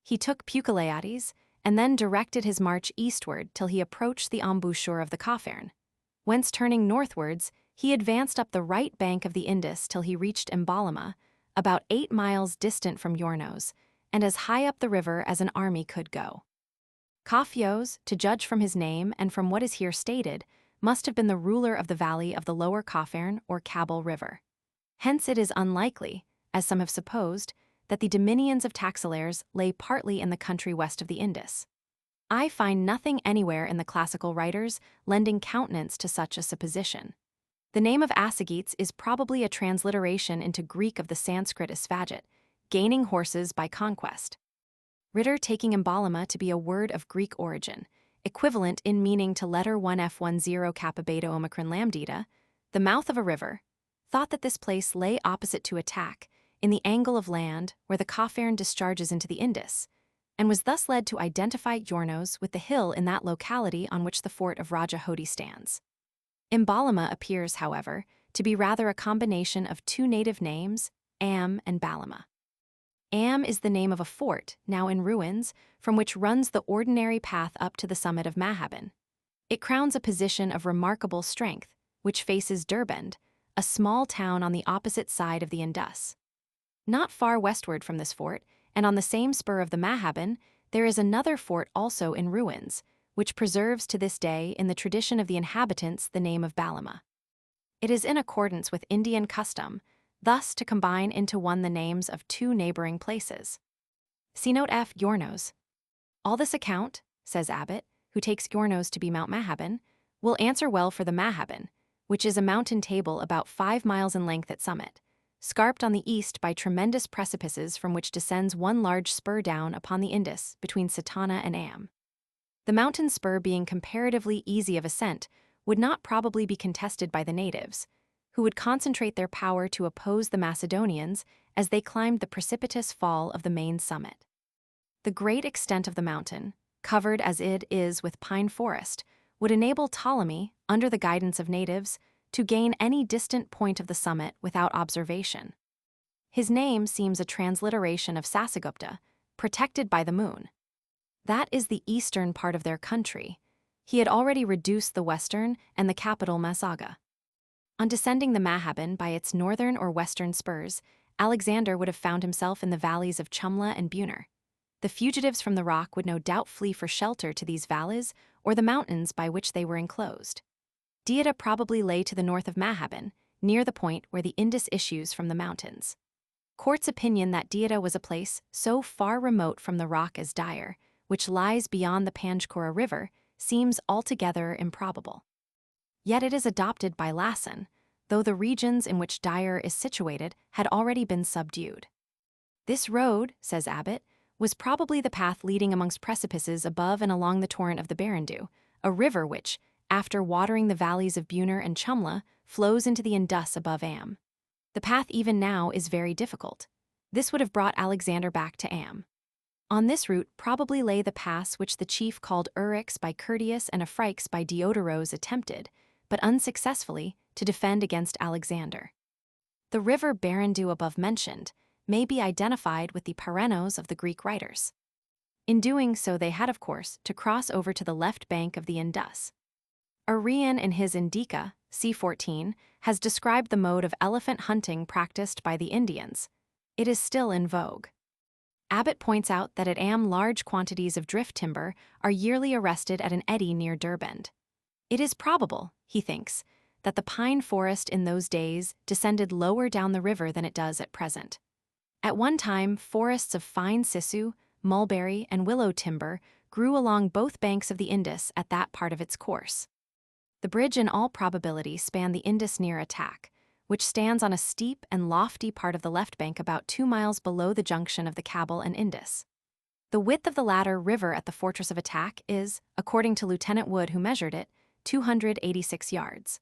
He took Pucellates and then directed his march eastward till he approached the embouchure of the Kathaians, whence turning northwards, he advanced up the right bank of the Indus till he reached Embalama, about 8 miles distant from Yornos, and as high up the river as an army could go. Kaphios, to judge from his name and from what is here stated, must have been the ruler of the valley of the lower Kathaian or Kabul River. Hence it is unlikely, as some have supposed, that the dominions of Taxilares lay partly in the country west of the Indus. I find nothing anywhere in the classical writers lending countenance to such a supposition. The name of Asagetes is probably a transliteration into Greek of the Sanskrit Isvagit, gaining horses by conquest. Ritter taking Embalama to be a word of Greek origin, equivalent in meaning to letter 1F10 kappa beta omicron lambdita, the mouth of a river, thought that this place lay opposite to attack, in the angle of land where the Kathaian discharges into the Indus, and was thus led to identify Yornos with the hill in that locality on which the fort of Raja Hodi stands. Embalama appears, however, to be rather a combination of two native names, Am and Balama. Am is the name of a fort, now in ruins, from which runs the ordinary path up to the summit of Mahaban. It crowns a position of remarkable strength, which faces Derbend, a small town on the opposite side of the Indus. Not far westward from this fort, and on the same spur of the Mahaban, there is another fort also in ruins, which preserves to this day in the tradition of the inhabitants the name of Balama. It is in accordance with Indian custom, thus to combine into one the names of two neighboring places. See note F. Yornos. All this account, says Abbott, who takes Yornos to be Mount Mahaban, will answer well for the Mahaban, which is a mountain table about 5 miles in length at summit, scarped on the east by tremendous precipices from which descends one large spur down upon the Indus between Satana and Am. The mountain spur being comparatively easy of ascent would not probably be contested by the natives, who would concentrate their power to oppose the Macedonians as they climbed the precipitous fall of the main summit. The great extent of the mountain, covered as it is with pine forest, would enable Ptolemy, under the guidance of natives, to gain any distant point of the summit without observation. His name seems a transliteration of Sasagupta, protected by the moon. That is the eastern part of their country. He had already reduced the western and the capital Masaga. On descending the Mahaban by its northern or western spurs, Alexander would have found himself in the valleys of Chumla and Buner. The fugitives from the rock would no doubt flee for shelter to these valleys or the mountains by which they were enclosed. Dioda probably lay to the north of Mahaban, near the point where the Indus issues from the mountains. Court's opinion that Dioda was a place so far remote from the rock as Dire, which lies beyond the Panchkora River, seems altogether improbable. Yet it is adopted by Lassen, though the regions in which Dire is situated had already been subdued. This road, says Abbott, was probably the path leading amongst precipices above and along the torrent of the Barandu, a river which, after watering the valleys of Buner and Chumla, flows into the Indus above Am. The path even now is very difficult. This would have brought Alexander back to Am. On this route probably lay the pass which the chief called Eryx by Curtius and Aphrix by Diodoros attempted, but unsuccessfully, to defend against Alexander. The river Barandou above mentioned may be identified with the Parennos of the Greek writers. In doing so they had, of course, to cross over to the left bank of the Indus. Arrian in his Indica, c. 14, has described the mode of elephant hunting practiced by the Indians. It is still in vogue. Abbott points out that at large quantities of drift timber are yearly arrested at an eddy near Derbend. It is probable, he thinks, that the pine forest in those days descended lower down the river than it does at present. At one time, forests of fine sissu, mulberry, and willow timber grew along both banks of the Indus at that part of its course. The bridge in all probability spanned the Indus near attack, which stands on a steep and lofty part of the left bank about 2 miles below the junction of the Kabul and Indus. The width of the latter river at the fortress of attack is, according to Lieutenant Wood who measured it, 286 yards.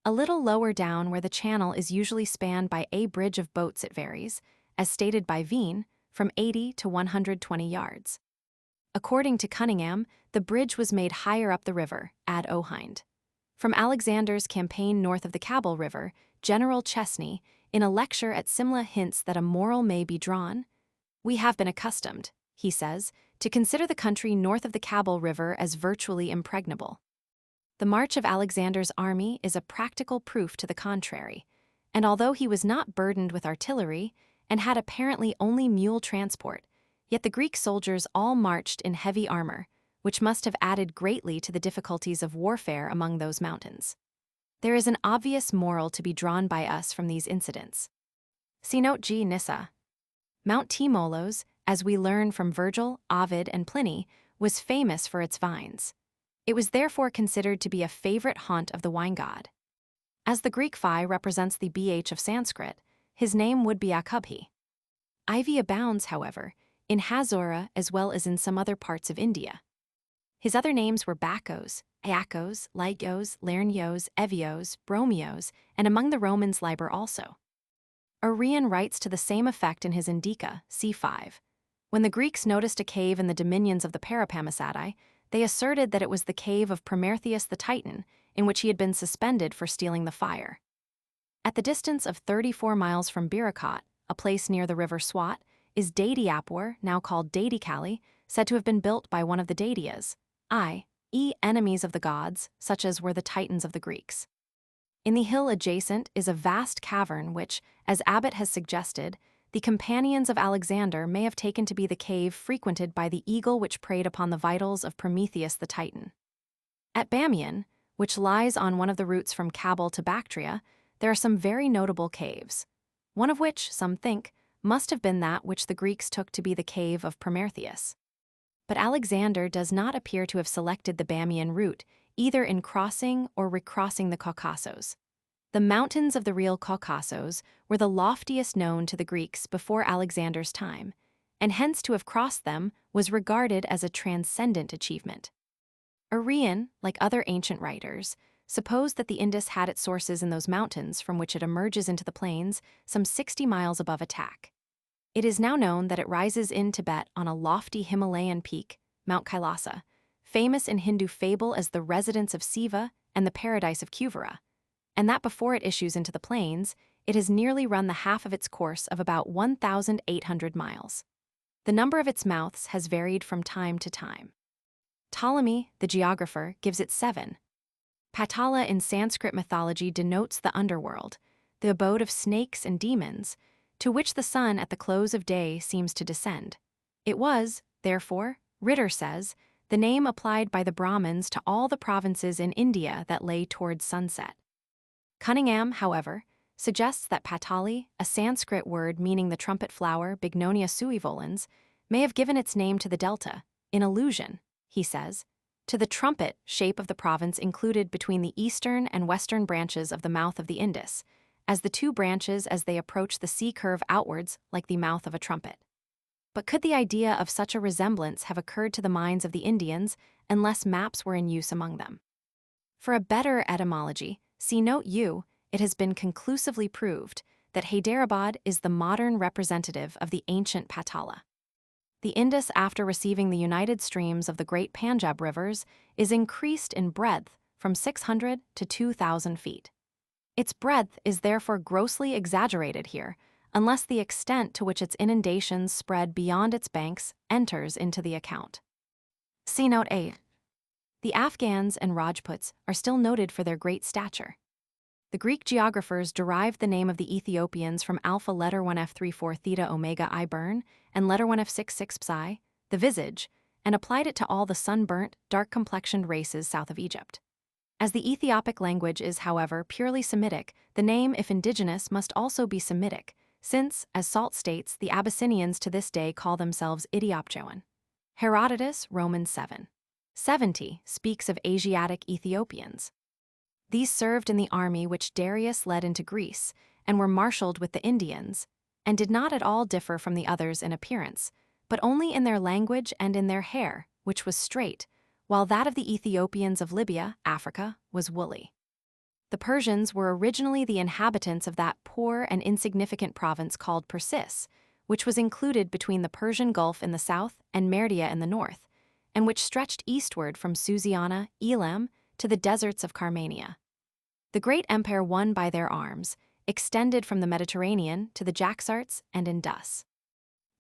A little lower down where the channel is usually spanned by a bridge of boats it varies, as stated by Veen, from 80 to 120 yards. According to Cunningham, the bridge was made higher up the river, ad Ohind. From Alexander's campaign north of the Kabul River, General Chesney, in a lecture at Simla hints that a moral may be drawn. We have been accustomed, he says, to consider the country north of the Kabul River as virtually impregnable. The march of Alexander's army is a practical proof to the contrary, and although he was not burdened with artillery and had apparently only mule transport, yet the Greek soldiers all marched in heavy armor, which must have added greatly to the difficulties of warfare among those mountains. There is an obvious moral to be drawn by us from these incidents. See note G. Nissa. Mount Timolos, as we learn from Virgil, Ovid, and Pliny, was famous for its vines. It was therefore considered to be a favorite haunt of the wine god. As the Greek phi represents the bh of Sanskrit, his name would be Akubhi. Ivy abounds, however, in Hazora as well as in some other parts of India. His other names were Bacchos, Iacchos, Lygios, Lernios, Evios, Bromios, and among the Romans Liber also. Arrian writes to the same effect in his Indica, c. 5. When the Greeks noticed a cave in the dominions of the Parapamisadae, they asserted that it was the cave of Prometheus the Titan, in which he had been suspended for stealing the fire. At the distance of 34 miles from Birakot, a place near the river Swat, is Dadiapur, now called Dadikali, said to have been built by one of the Dadias, i.e. enemies of the gods, such as were the Titans of the Greeks. In the hill adjacent is a vast cavern which, as Abbott has suggested, the companions of Alexander may have taken to be the cave frequented by the eagle which preyed upon the vitals of Prometheus the Titan. At Bamian, which lies on one of the routes from Kabul to Bactria, there are some very notable caves, one of which, some think, must have been that which the Greeks took to be the cave of Prometheus. But Alexander does not appear to have selected the Bamian route, either in crossing or recrossing the Caucasus. The mountains of the real Caucasus were the loftiest known to the Greeks before Alexander's time, and hence to have crossed them was regarded as a transcendent achievement. Arrian, like other ancient writers, supposed that the Indus had its sources in those mountains from which it emerges into the plains some 60 miles above attack. It is now known that it rises in Tibet on a lofty Himalayan peak, Mount Kailasa, famous in Hindu fable as the residence of Siva and the paradise of Kuvera, and that before it issues into the plains, it has nearly run the half of its course of about 1,800 miles. The number of its mouths has varied from time to time. Ptolemy, the geographer, gives it 7. Patala in Sanskrit mythology denotes the underworld, the abode of snakes and demons, to which the sun at the close of day seems to descend. It was, therefore, Ritter says, the name applied by the Brahmins to all the provinces in India that lay towards sunset. Cunningham, however, suggests that Patali, a Sanskrit word meaning the trumpet flower Bignonia suivolens, may have given its name to the delta, in allusion, he says, to the trumpet shape of the province included between the eastern and western branches of the mouth of the Indus, as the two branches as they approach the sea curve outwards like the mouth of a trumpet. But could the idea of such a resemblance have occurred to the minds of the Indians unless maps were in use among them? For a better etymology, see note U, it has been conclusively proved that Hyderabad is the modern representative of the ancient Patala. The Indus, after receiving the united streams of the great Panjab rivers, is increased in breadth from 600 to 2,000 feet. Its breadth is therefore grossly exaggerated here, unless the extent to which its inundations spread beyond its banks enters into the account. See Note 8. The Afghans and Rajputs are still noted for their great stature. The Greek geographers derived the name of the Ethiopians from alpha letter 1f34 theta omega I burn and letter 1f66 psi, the visage, and applied it to all the sunburnt, dark-complexioned races south of Egypt. As the Ethiopic language is, however, purely Semitic, the name, if indigenous, must also be Semitic, since, as Salt states, the Abyssinians to this day call themselves Idiopjoan. Herodotos, Romans 7:70, speaks of Asiatic Ethiopians. These served in the army which Darius led into Greece, and were marshaled with the Indians, and did not at all differ from the others in appearance, but only in their language and in their hair, which was straight, while that of the Ethiopians of Libya, Africa, was woolly. The Persians were originally the inhabitants of that poor and insignificant province called Persis, which was included between the Persian Gulf in the south and Merdia in the north, and which stretched eastward from Susiana, Elam, to the deserts of Carmania. The great empire won by their arms extended from the Mediterranean to the Jaxartes and Indus.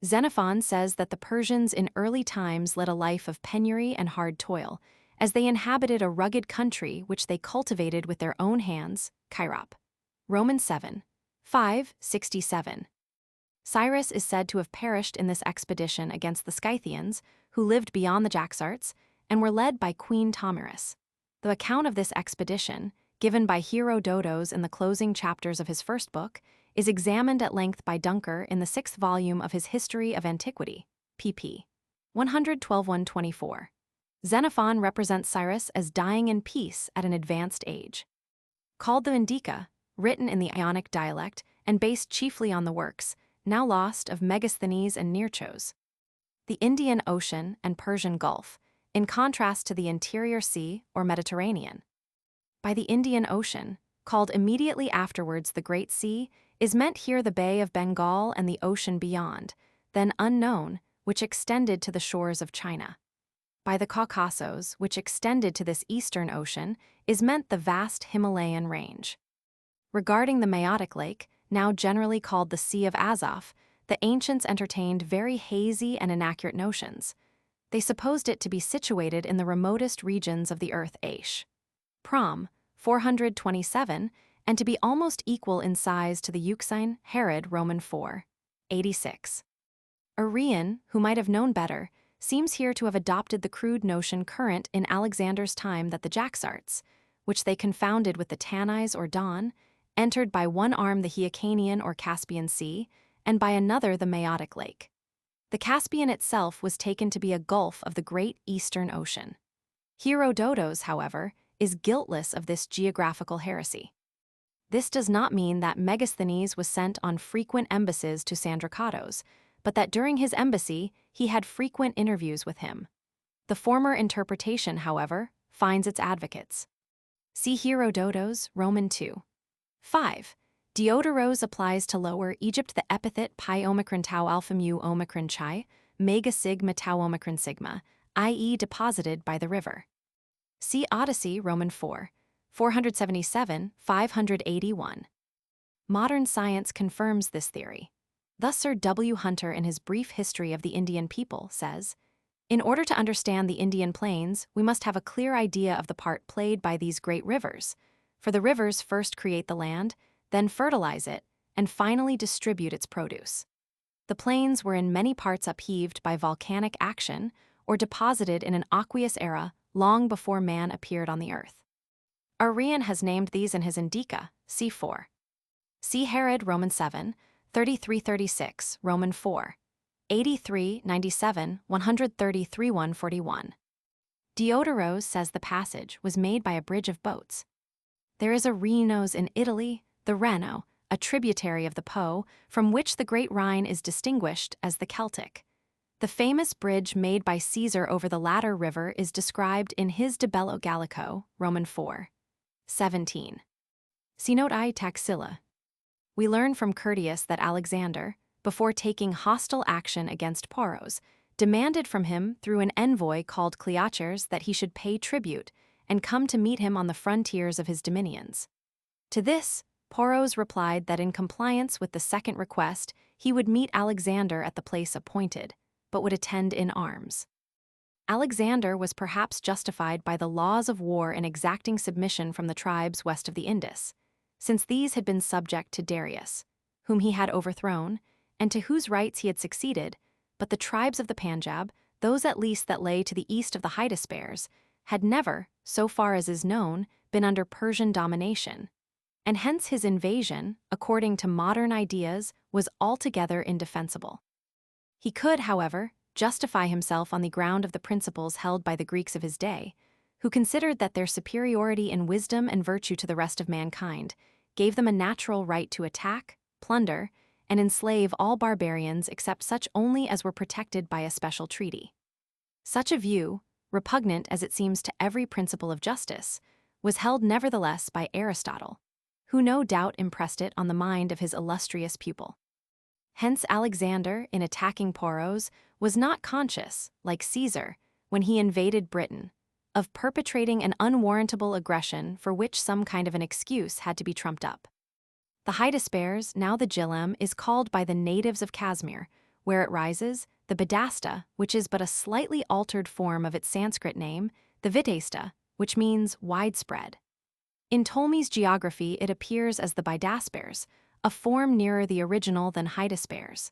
Xenophon says that the Persians in early times led a life of penury and hard toil, as they inhabited a rugged country which they cultivated with their own hands, Chairop. Romans 7:5-67. Cyrus is said to have perished in this expedition against the Scythians, who lived beyond the Jaxartes and were led by Queen Tomiris. The account of this expedition, given by Herodotos in the closing chapters of his first book, is examined at length by Dunker in the 6th volume of his History of Antiquity, pp. 112-124. Xenophon represents Cyrus as dying in peace at an advanced age. Called the Indica, written in the Ionic dialect and based chiefly on the works, now lost, of Megasthenes and Nearchos. The Indian Ocean and Persian Gulf, in contrast to the interior sea or Mediterranean. By the Indian Ocean, called immediately afterwards the Great Sea, is meant here the Bay of Bengal and the ocean beyond, then unknown, which extended to the shores of China. By the Caucasus, which extended to this eastern ocean, is meant the vast Himalayan range. Regarding the Maeotic Lake, now generally called the Sea of Azov, the ancients entertained very hazy and inaccurate notions. They supposed it to be situated in the remotest regions of the earth Aish. Prom, 427, and to be almost equal in size to the Euxine, Herod, Roman 4:86. Arrian, who might have known better, seems here to have adopted the crude notion current in Alexander's time that the Jaxartes, which they confounded with the Tanais or Don, entered by one arm the Hyrcanian or Caspian Sea, and by another the Maeotic Lake. The Caspian itself was taken to be a gulf of the great Eastern Ocean. Herodotos, however, is guiltless of this geographical heresy. This does not mean that Megasthenes was sent on frequent embassies to Sandrikatos, but that during his embassy he had frequent interviews with him. The former interpretation, however, finds its advocates. See Herodotos, Roman 2:5. Diodoros applies to Lower Egypt the epithet pi omicron tau alpha mu omicron chi, mega sigma tau omicron sigma, i.e. deposited by the river. See Odyssey, Roman 4:477-581. Modern science confirms this theory. Thus Sir W. Hunter, in his Brief History of the Indian People, says, "In order to understand the Indian plains, we must have a clear idea of the part played by these great rivers, for the rivers first create the land, then fertilize it, and finally distribute its produce. The plains were in many parts upheaved by volcanic action or deposited in an aqueous era long before man appeared on the earth. Arrian has named these in his Indica, c4. See Herod, Roman 7:33-36, Roman 4:83-97-133-141. Diodoros says the passage was made by a bridge of boats. There is a Rhenos in Italy, the Reno, a tributary of the Po, from which the Great Rhine is distinguished as the Celtic. The famous bridge made by Caesar over the latter river is described in his De Bello Gallico, Roman 4:17. See Note I Taxilla. We learn from Curtius that Alexander, before taking hostile action against Poros, demanded from him through an envoy called Cleochers that he should pay tribute and come to meet him on the frontiers of his dominions. To this, Poros replied that in compliance with the second request, he would meet Alexander at the place appointed, but would attend in arms. Alexander was perhaps justified by the laws of war in exacting submission from the tribes west of the Indus, since these had been subject to Darius, whom he had overthrown, and to whose rights he had succeeded, but the tribes of the Panjab, those at least that lay to the east of the Hydaspes, had never, so far as is known, been under Persian domination, and hence his invasion, according to modern ideas, was altogether indefensible. He could, however, justify himself on the ground of the principles held by the Greeks of his day, who considered that their superiority in wisdom and virtue to the rest of mankind gave them a natural right to attack, plunder, and enslave all barbarians except such only as were protected by a special treaty. Such a view, repugnant as it seems to every principle of justice, was held nevertheless by Aristotle, who no doubt impressed it on the mind of his illustrious pupil. Hence Alexander, in attacking Poros, was not conscious, like Caesar, when he invaded Britain, of perpetrating an unwarrantable aggression for which some kind of an excuse had to be trumped up. The Hydaspes, now the Jillam, is called by the natives of Kashmir, where it rises, the Badasta, which is but a slightly altered form of its Sanskrit name, the Vitasta, which means widespread. In Ptolemy's geography, it appears as the Bidaspes, a form nearer the original than Hydaspes.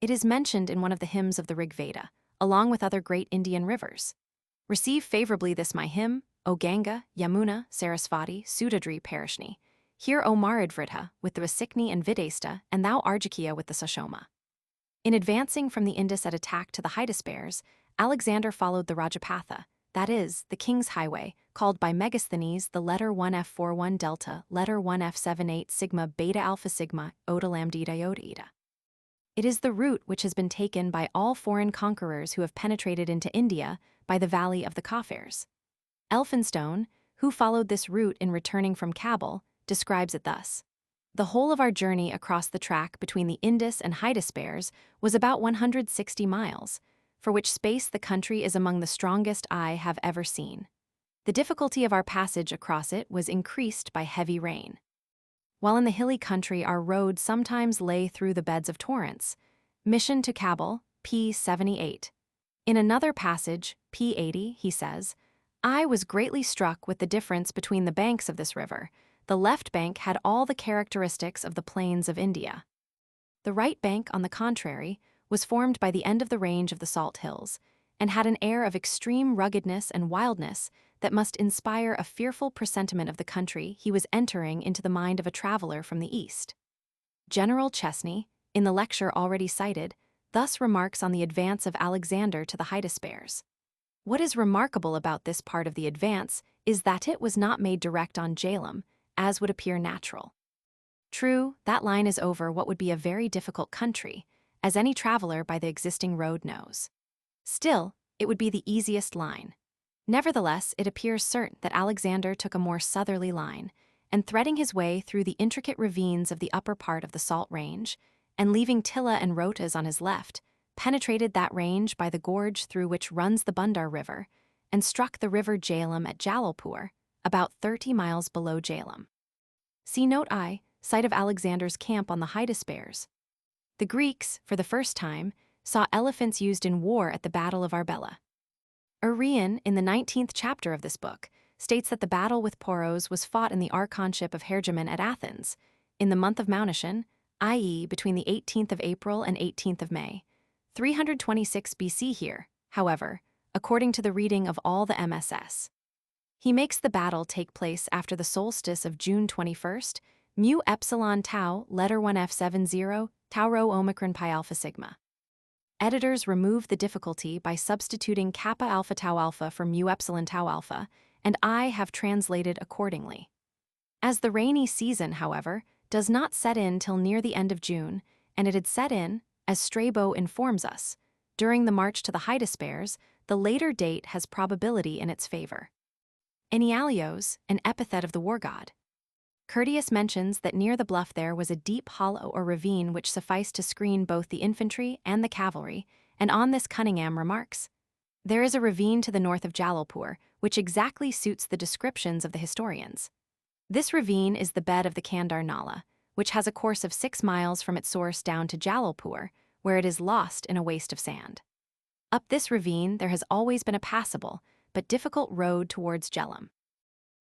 It is mentioned in one of the hymns of the Rig Veda, along with other great Indian rivers. Receive favorably this my hymn, O Ganga, Yamuna, Sarasvati, Sudadri, Parishni. Hear O Maridvridha with the Vasikni and Vidasta, and thou Arjikya with the Sashoma. In advancing from the Indus at attack to the Hydaspes, Alexander followed the Rajapatha, that is, the king's highway, called by Megasthenes the letter 1F41 delta, letter 1F78 sigma beta alpha sigma, oda lambda iota eta. It is the route which has been taken by all foreign conquerors who have penetrated into India by the valley of the Kafirs. Elphinstone, who followed this route in returning from Kabul, describes it thus. The whole of our journey across the track between the Indus and Hydaspes was about 160 miles, for which space the country is among the strongest I have ever seen. The difficulty of our passage across it was increased by heavy rain. While in the hilly country our road sometimes lay through the beds of torrents. Mission to Kabul, p. 78. In another passage, p. 80, he says, I was greatly struck with the difference between the banks of this river. The left bank had all the characteristics of the plains of India. The right bank, on the contrary, was formed by the end of the range of the Salt Hills, and had an air of extreme ruggedness and wildness that must inspire a fearful presentiment of the country he was entering into the mind of a traveler from the east. General Chesney, in the lecture already cited, thus remarks on the advance of Alexander to the Hydaspes. What is remarkable about this part of the advance is that it was not made direct on Jhelum, as would appear natural. True, that line is over what would be a very difficult country, as any traveler by the existing road knows. Still, it would be the easiest line. Nevertheless, it appears certain that Alexander took a more southerly line, and threading his way through the intricate ravines of the upper part of the Salt Range, and leaving Tilla and Rotas on his left, penetrated that range by the gorge through which runs the Bundar River, and struck the river Jhelum at Jalalpur, about 30 miles below Jhelum. See Note I, site of Alexander's camp on the Hydaspes. The Greeks, for the first time, saw elephants used in war at the Battle of Arbela. Arrian, in the 19th chapter of this book, states that the battle with Poros was fought in the archonship of Hergemon at Athens, in the month of Maunishan, i.e. between the 18th of April and 18th of May, 326 BC here, however, according to the reading of all the MSS. He makes the battle take place after the solstice of June 21st, mu epsilon tau, letter 1F70, tau rho omicron pi alpha sigma. Editors remove the difficulty by substituting kappa alpha tau alpha for mu epsilon tau alpha, and I have translated accordingly. As the rainy season, however, does not set in till near the end of June, and it had set in, as Strabo informs us, during the march to the Hydaspes, the later date has probability in its favor. Enyalios, an epithet of the war god. Curtius mentions that near the bluff there was a deep hollow or ravine which sufficed to screen both the infantry and the cavalry, and on this Cunningham remarks, "There is a ravine to the north of Jalalpur, which exactly suits the descriptions of the historians. This ravine is the bed of the Kandar Nala, which has a course of 6 miles from its source down to Jalalpur, where it is lost in a waste of sand. Up this ravine there has always been a passable, but difficult road towards Jhelum.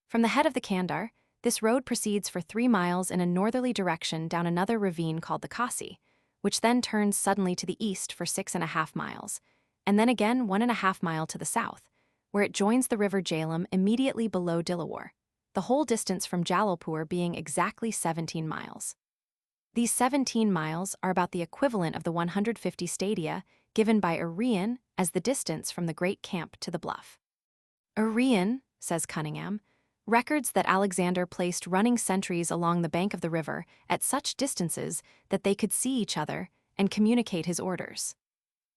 From the head of the Kandar, this road proceeds for 3 miles in a northerly direction down another ravine called the Kasi, which then turns suddenly to the east for 6.5 miles, and then again 1.5 miles to the south, where it joins the river Jhelum immediately below Dilawar, the whole distance from Jalalpur being exactly 17 miles. These 17 miles are about the equivalent of the 150 stadia given by Arrian as the distance from the Great Camp to the bluff. Arrian, says Cunningham, records that Alexander placed running sentries along the bank of the river at such distances that they could see each other and communicate his orders.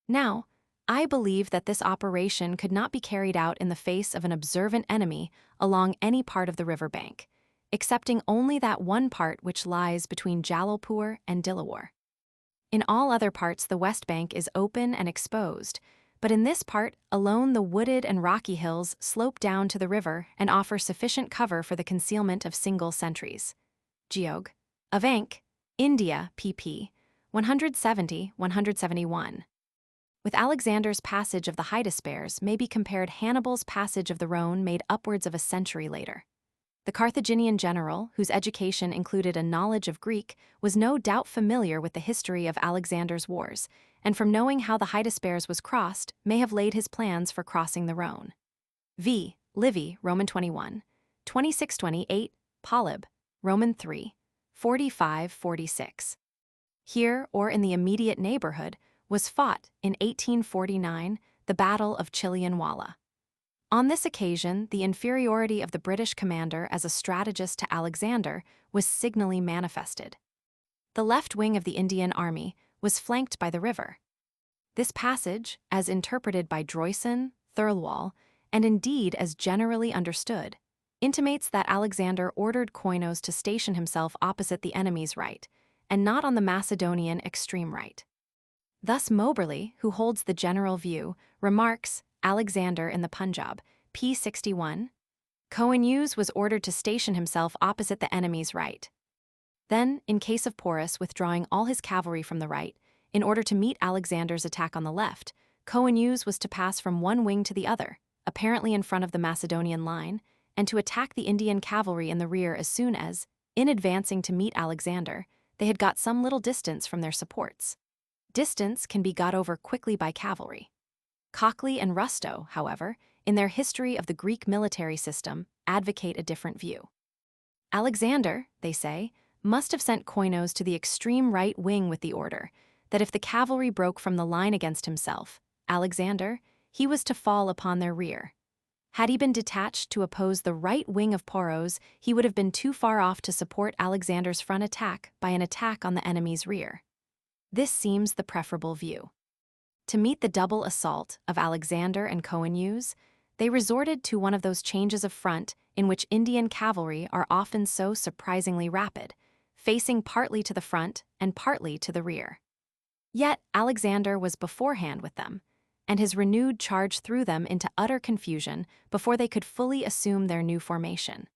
Now, I believe that this operation could not be carried out in the face of an observant enemy along any part of the river bank, excepting only that one part which lies between Jalalpur and Dilawar. In all other parts the west bank is open and exposed, but in this part alone the wooded and rocky hills slope down to the river and offer sufficient cover for the concealment of single sentries. Geog. Of Ank, India, pp. 170-171. With Alexander's passage of the Hydaspes may be compared Hannibal's passage of the Rhone made upwards of a century later. The Carthaginian general, whose education included a knowledge of Greek, was no doubt familiar with the history of Alexander's wars, and from knowing how the Hydaspes was crossed, may have laid his plans for crossing the Rhone. V. Livy, Roman 21, 26-28, Polyb, Roman 3, 45-46. Here, or in the immediate neighborhood, was fought, in 1849, the Battle of Chilianwala. On this occasion, the inferiority of the British commander as a strategist to Alexander was signally manifested. The left wing of the Indian army was flanked by the river. This passage, as interpreted by Droysen, Thirlwall, and indeed as generally understood, intimates that Alexander ordered Koinos to station himself opposite the enemy's right, and not on the Macedonian extreme right. Thus Moberly, who holds the general view, remarks, Alexander in the Punjab, p. 61, Coenus was ordered to station himself opposite the enemy's right. Then, in case of Porus withdrawing all his cavalry from the right, in order to meet Alexander's attack on the left, Coenus was to pass from one wing to the other, apparently in front of the Macedonian line, and to attack the Indian cavalry in the rear as soon as, in advancing to meet Alexander, they had got some little distance from their supports. Distance can be got over quickly by cavalry. Cockley and Rustow, however, in their History of the Greek Military System, advocate a different view. Alexander, they say, must have sent Koinos to the extreme right wing with the order that if the cavalry broke from the line against himself, Alexander, he was to fall upon their rear. Had he been detached to oppose the right wing of Poros, he would have been too far off to support Alexander's front attack by an attack on the enemy's rear. This seems the preferable view. To meet the double assault of Alexander and Coenus, they resorted to one of those changes of front in which Indian cavalry are often so surprisingly rapid, facing partly to the front and partly to the rear. Yet Alexander was beforehand with them, and his renewed charge threw them into utter confusion before they could fully assume their new formation.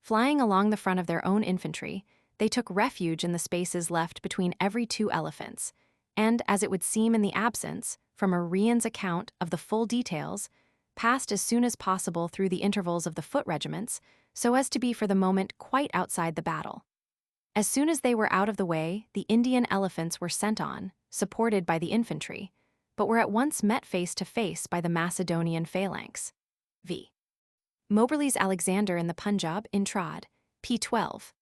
Flying along the front of their own infantry, they took refuge in the spaces left between every two elephants, and, as it would seem in the absence, from Arrian's account of the full details, passed as soon as possible through the intervals of the foot regiments, so as to be for the moment quite outside the battle. As soon as they were out of the way, the Indian elephants were sent on, supported by the infantry, but were at once met face to face by the Macedonian phalanx. V. Moberly's Alexander in the Punjab in Trad, p. 12.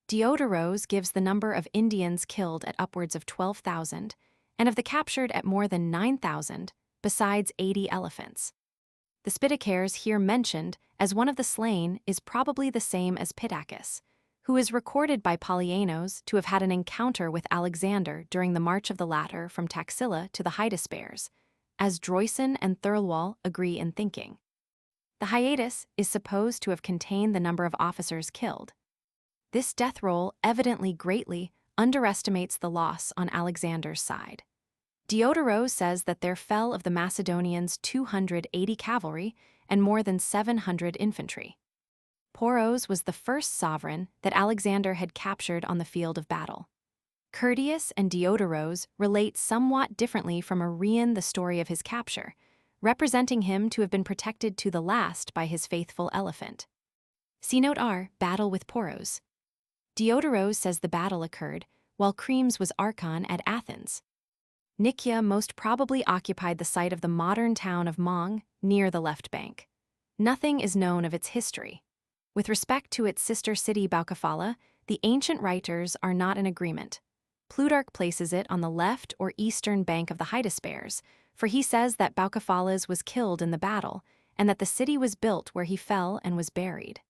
Diodoros gives the number of Indians killed at upwards of 12,000, and of the captured at more than 9,000, besides 80 elephants. The Spittacares here mentioned as one of the slain is probably the same as Pittacus, who is recorded by Polyaenos to have had an encounter with Alexander during the march of the latter from Taxila to the Hydaspes, as Droysen and Thirlwall agree in thinking. The hiatus is supposed to have contained the number of officers killed. This death roll evidently greatly underestimates the loss on Alexander's side. Diodoros says that there fell of the Macedonians 280 cavalry and more than 700 infantry. Poros was the first sovereign that Alexander had captured on the field of battle. Curtius and Diodoros relate somewhat differently from Arrian the story of his capture, representing him to have been protected to the last by his faithful elephant. See Note R, Battle with Poros. Diodoros says the battle occurred while Cremes was archon at Athens. Nicaea most probably occupied the site of the modern town of Mong, near the left bank. Nothing is known of its history. With respect to its sister city Baucephala, the ancient writers are not in agreement. Plutarch places it on the left or eastern bank of the Hydaspes, for he says that Baucephalas was killed in the battle, and that the city was built where he fell and was buried.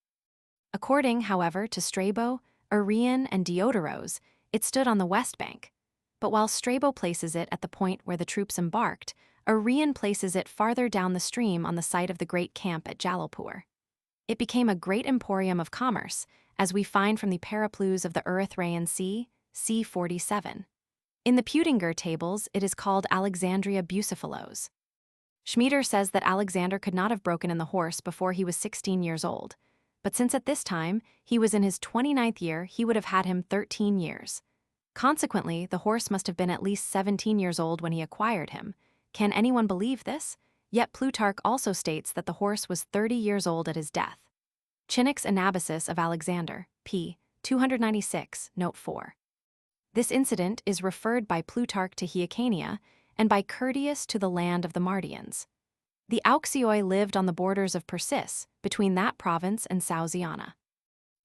According, however, to Strabo, Arrian, and Diodoros, it stood on the west bank. But while Strabo places it at the point where the troops embarked, Arrian places it farther down the stream on the site of the great camp at Jalopur. It became a great emporium of commerce, as we find from the Periplus of the Erythraean Sea, c. 47. In the Peutinger tables, it is called Alexandria Bucephalos. Schmieder says that Alexander could not have broken in the horse before he was 16 years old, but since at this time he was in his 29th year, he would have had him 13 years. Consequently, the horse must have been at least 17 years old when he acquired him. Can anyone believe this? Yet Plutarch also states that the horse was 30 years old at his death. Chinnock's Anabasis of Alexander, p. 296, note 4. This incident is referred by Plutarch to Hyrcania and by Curtius to the land of the Mardians. The Auxioi lived on the borders of Persis, between that province and Sausiana.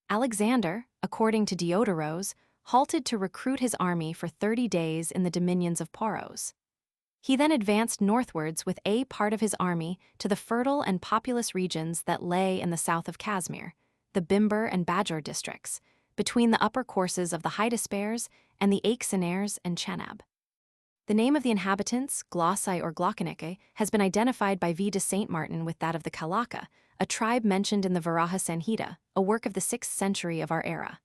Alexander, according to Diodoros, halted to recruit his army for 30 days in the dominions of Poros. He then advanced northwards with a part of his army to the fertile and populous regions that lay in the south of Kazmir, the Bimber and Bajor districts, between the upper courses of the Hydaspes and the Aixenares and Chenab. The name of the inhabitants, Glossae or Glockenike, has been identified by V. de Saint Martin with that of the Kalaka, a tribe mentioned in the Varaha Sanhita, a work of the 6th century of our era.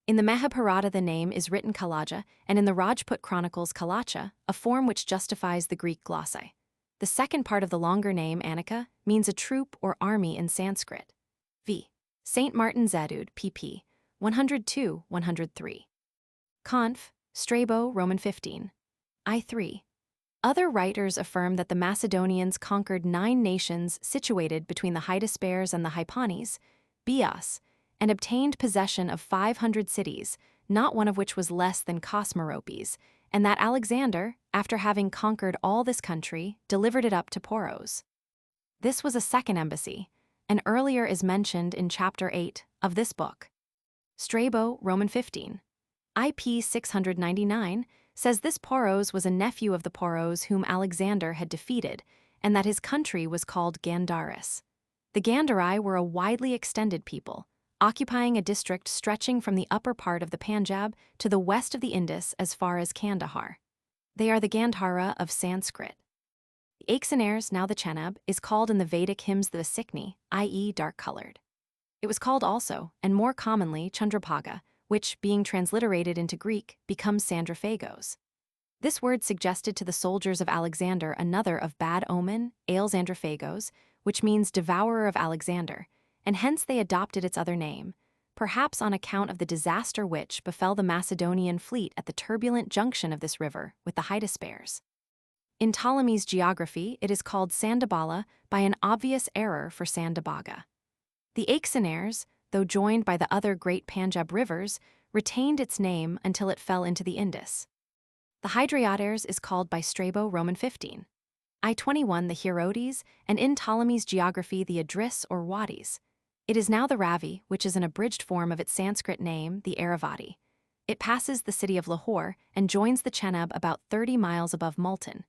In the Mahabharata the name is written Kalaja, and in the Rajput chronicles Kalacha, a form which justifies the Greek glossae. The second part of the longer name, Anika, means a troop or army in Sanskrit. V. St. Martin Zadud, pp. 102-103. Conf. Strabo, Roman 15. I3. Other writers affirm that the Macedonians conquered 9 nations situated between the Hydaspes and the Hypanes, Bios, and obtained possession of 500 cities, not one of which was less than Cosmoropes, and that Alexander, after having conquered all this country, delivered it up to Poros. This was a second embassy, and earlier is mentioned in Chapter 8 of this book. Strabo, Roman 15. IP 699, says this Poros was a nephew of the Poros whom Alexander had defeated, and that his country was called Gandaris. The Gandarii were a widely extended people, occupying a district stretching from the upper part of the Panjab to the west of the Indus as far as Kandahar. They are the Gandhara of Sanskrit. The Aixenares, now the Chenab, is called in the Vedic hymns the Sikni, i.e. dark-colored. It was called also, and more commonly, Chandrabhaga, which, being transliterated into Greek, becomes Sandraphagos. This word suggested to the soldiers of Alexander another of bad omen, Aelzandraphagos, which means devourer of Alexander, and hence they adopted its other name, perhaps on account of the disaster which befell the Macedonian fleet at the turbulent junction of this river with the Hydaspes. In Ptolemy's geography, it is called Sandabala by an obvious error for Sandabaga. The Aixenares, though joined by the other great Panjab rivers, retained its name until it fell into the Indus. The Hydrioters is called by Strabo, Roman 15. I-21 the Herodes, and in Ptolemy's geography the Idris or Wadis. It is now the Ravi, which is an abridged form of its Sanskrit name, the Airavati. It passes the city of Lahore and joins the Chenab about 30 miles above Multan.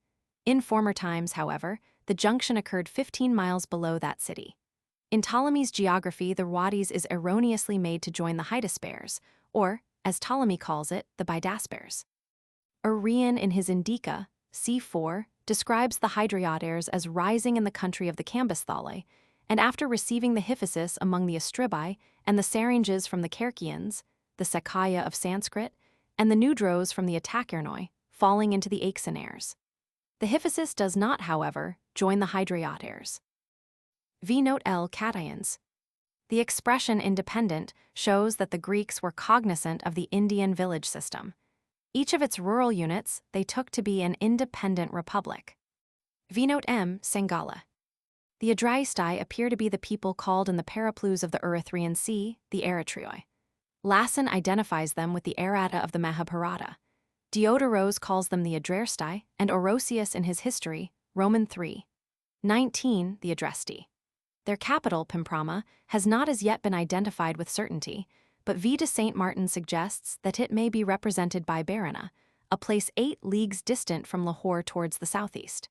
In former times, however, the junction occurred 15 miles below that city. In Ptolemy's geography, the Wadis is erroneously made to join the Hydaspes, or, as Ptolemy calls it, the Bidaspes. Arrian in his Indica, c. 4, describes the Hydrioters as rising in the country of the Cambisthalae, and after receiving the Hyphasis among the Astribi and the Saranges from the Kerkians, the Sakaya of Sanskrit, and the Nudros from the Atacernoi, falling into the Aixenares. The hyphasis does not, however, join the Hydriotaires. V. Note L. Kathaians. The expression independent shows that the Greeks were cognizant of the Indian village system. Each of its rural units they took to be an independent republic. V. Note M. Sangala. The Adriaistai appear to be the people called in the Periplus of the Erythraean Sea, the Erythraoi. Lassen identifies them with the errata of the Mahabharata. Diodoros calls them the Adrerstai, and Orosius in his history, Roman 3:19, the Adresti. Their capital, Pimprama, has not as yet been identified with certainty, but V. de Saint Martin suggests that it may be represented by Barana, a place 8 leagues distant from Lahore towards the southeast.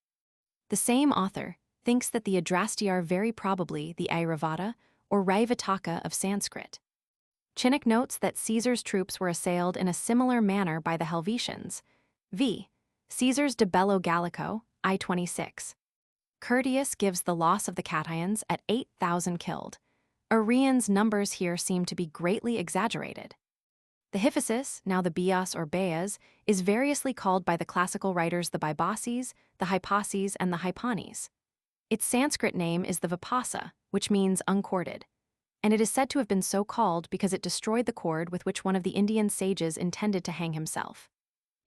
The same author thinks that the Adrasti are very probably the Airavata or Raivataka of Sanskrit. Chinnock notes that Caesar's troops were assailed in a similar manner by the Helvetians. V. Caesar's de Bello Gallico, I-26. Curtius gives the loss of the Kathaians at 8,000 killed. Arrian's numbers here seem to be greatly exaggerated. The hyphasis, now the Bias or Beas, is variously called by the classical writers the Bibases, the Hypases, and the Hypanis. Its Sanskrit name is the Vipasa, which means uncorded, and it is said to have been so called because it destroyed the cord with which one of the Indian sages intended to hang himself.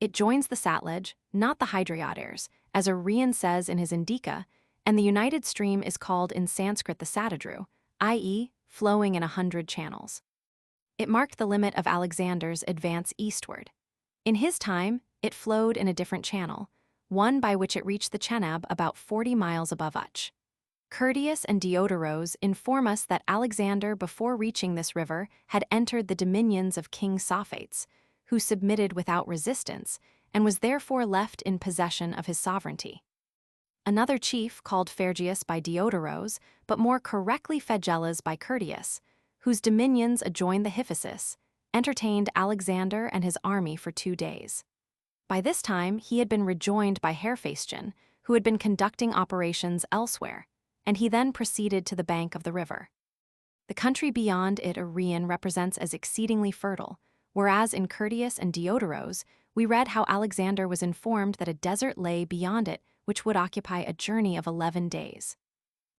It joins the Satluj, not the Hydriotaires, as Arrian says in his Indica, and the united stream is called in Sanskrit the Satadru, i.e., flowing in 100 channels. It marked the limit of Alexander's advance eastward. In his time, it flowed in a different channel, one by which it reached the Chenab about 40 miles above Uch. Curtius and Diodoros inform us that Alexander, before reaching this river, had entered the dominions of King Sophates, who submitted without resistance and was therefore left in possession of his sovereignty. Another chief, called Phergius by Diodoros, but more correctly Phegelas by Curtius, whose dominions adjoined the Hyphasis, entertained Alexander and his army for 2 days. By this time, he had been rejoined by Hephaestion, who had been conducting operations elsewhere, and he then proceeded to the bank of the river. The country beyond it Arrian represents as exceedingly fertile, whereas in Curtius and Diodoros, we read how Alexander was informed that a desert lay beyond it which would occupy a journey of 11 days.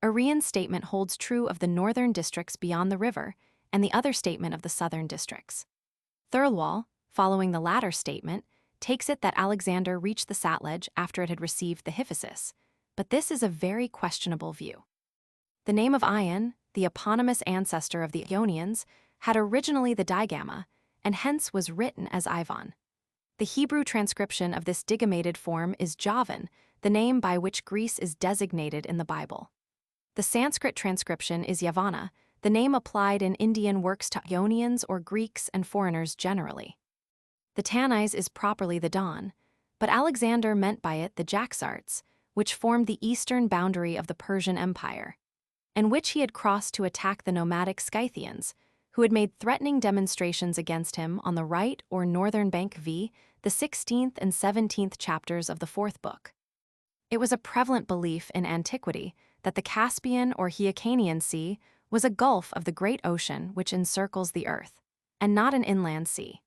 Arrian's statement holds true of the northern districts beyond the river and the other statement of the southern districts. Thirlwall, following the latter statement, takes it that Alexander reached the Satluj after it had received the Hyphasis, but this is a very questionable view. The name of Ion, the eponymous ancestor of the Ionians, had originally the digamma, and hence was written as Ivan. The Hebrew transcription of this digammated form is Javan, the name by which Greece is designated in the Bible. The Sanskrit transcription is Yavana, the name applied in Indian works to Ionians or Greeks and foreigners generally. The Tanais is properly the Don, but Alexander meant by it the Jaxartes, which formed the eastern boundary of the Persian Empire, and which he had crossed to attack the nomadic Scythians, who had made threatening demonstrations against him on the right or northern bank v. the 16th and 17th chapters of the 4th book. It was a prevalent belief in antiquity that the Caspian or Hyrcanian Sea was a gulf of the great ocean which encircles the earth, and not an inland sea.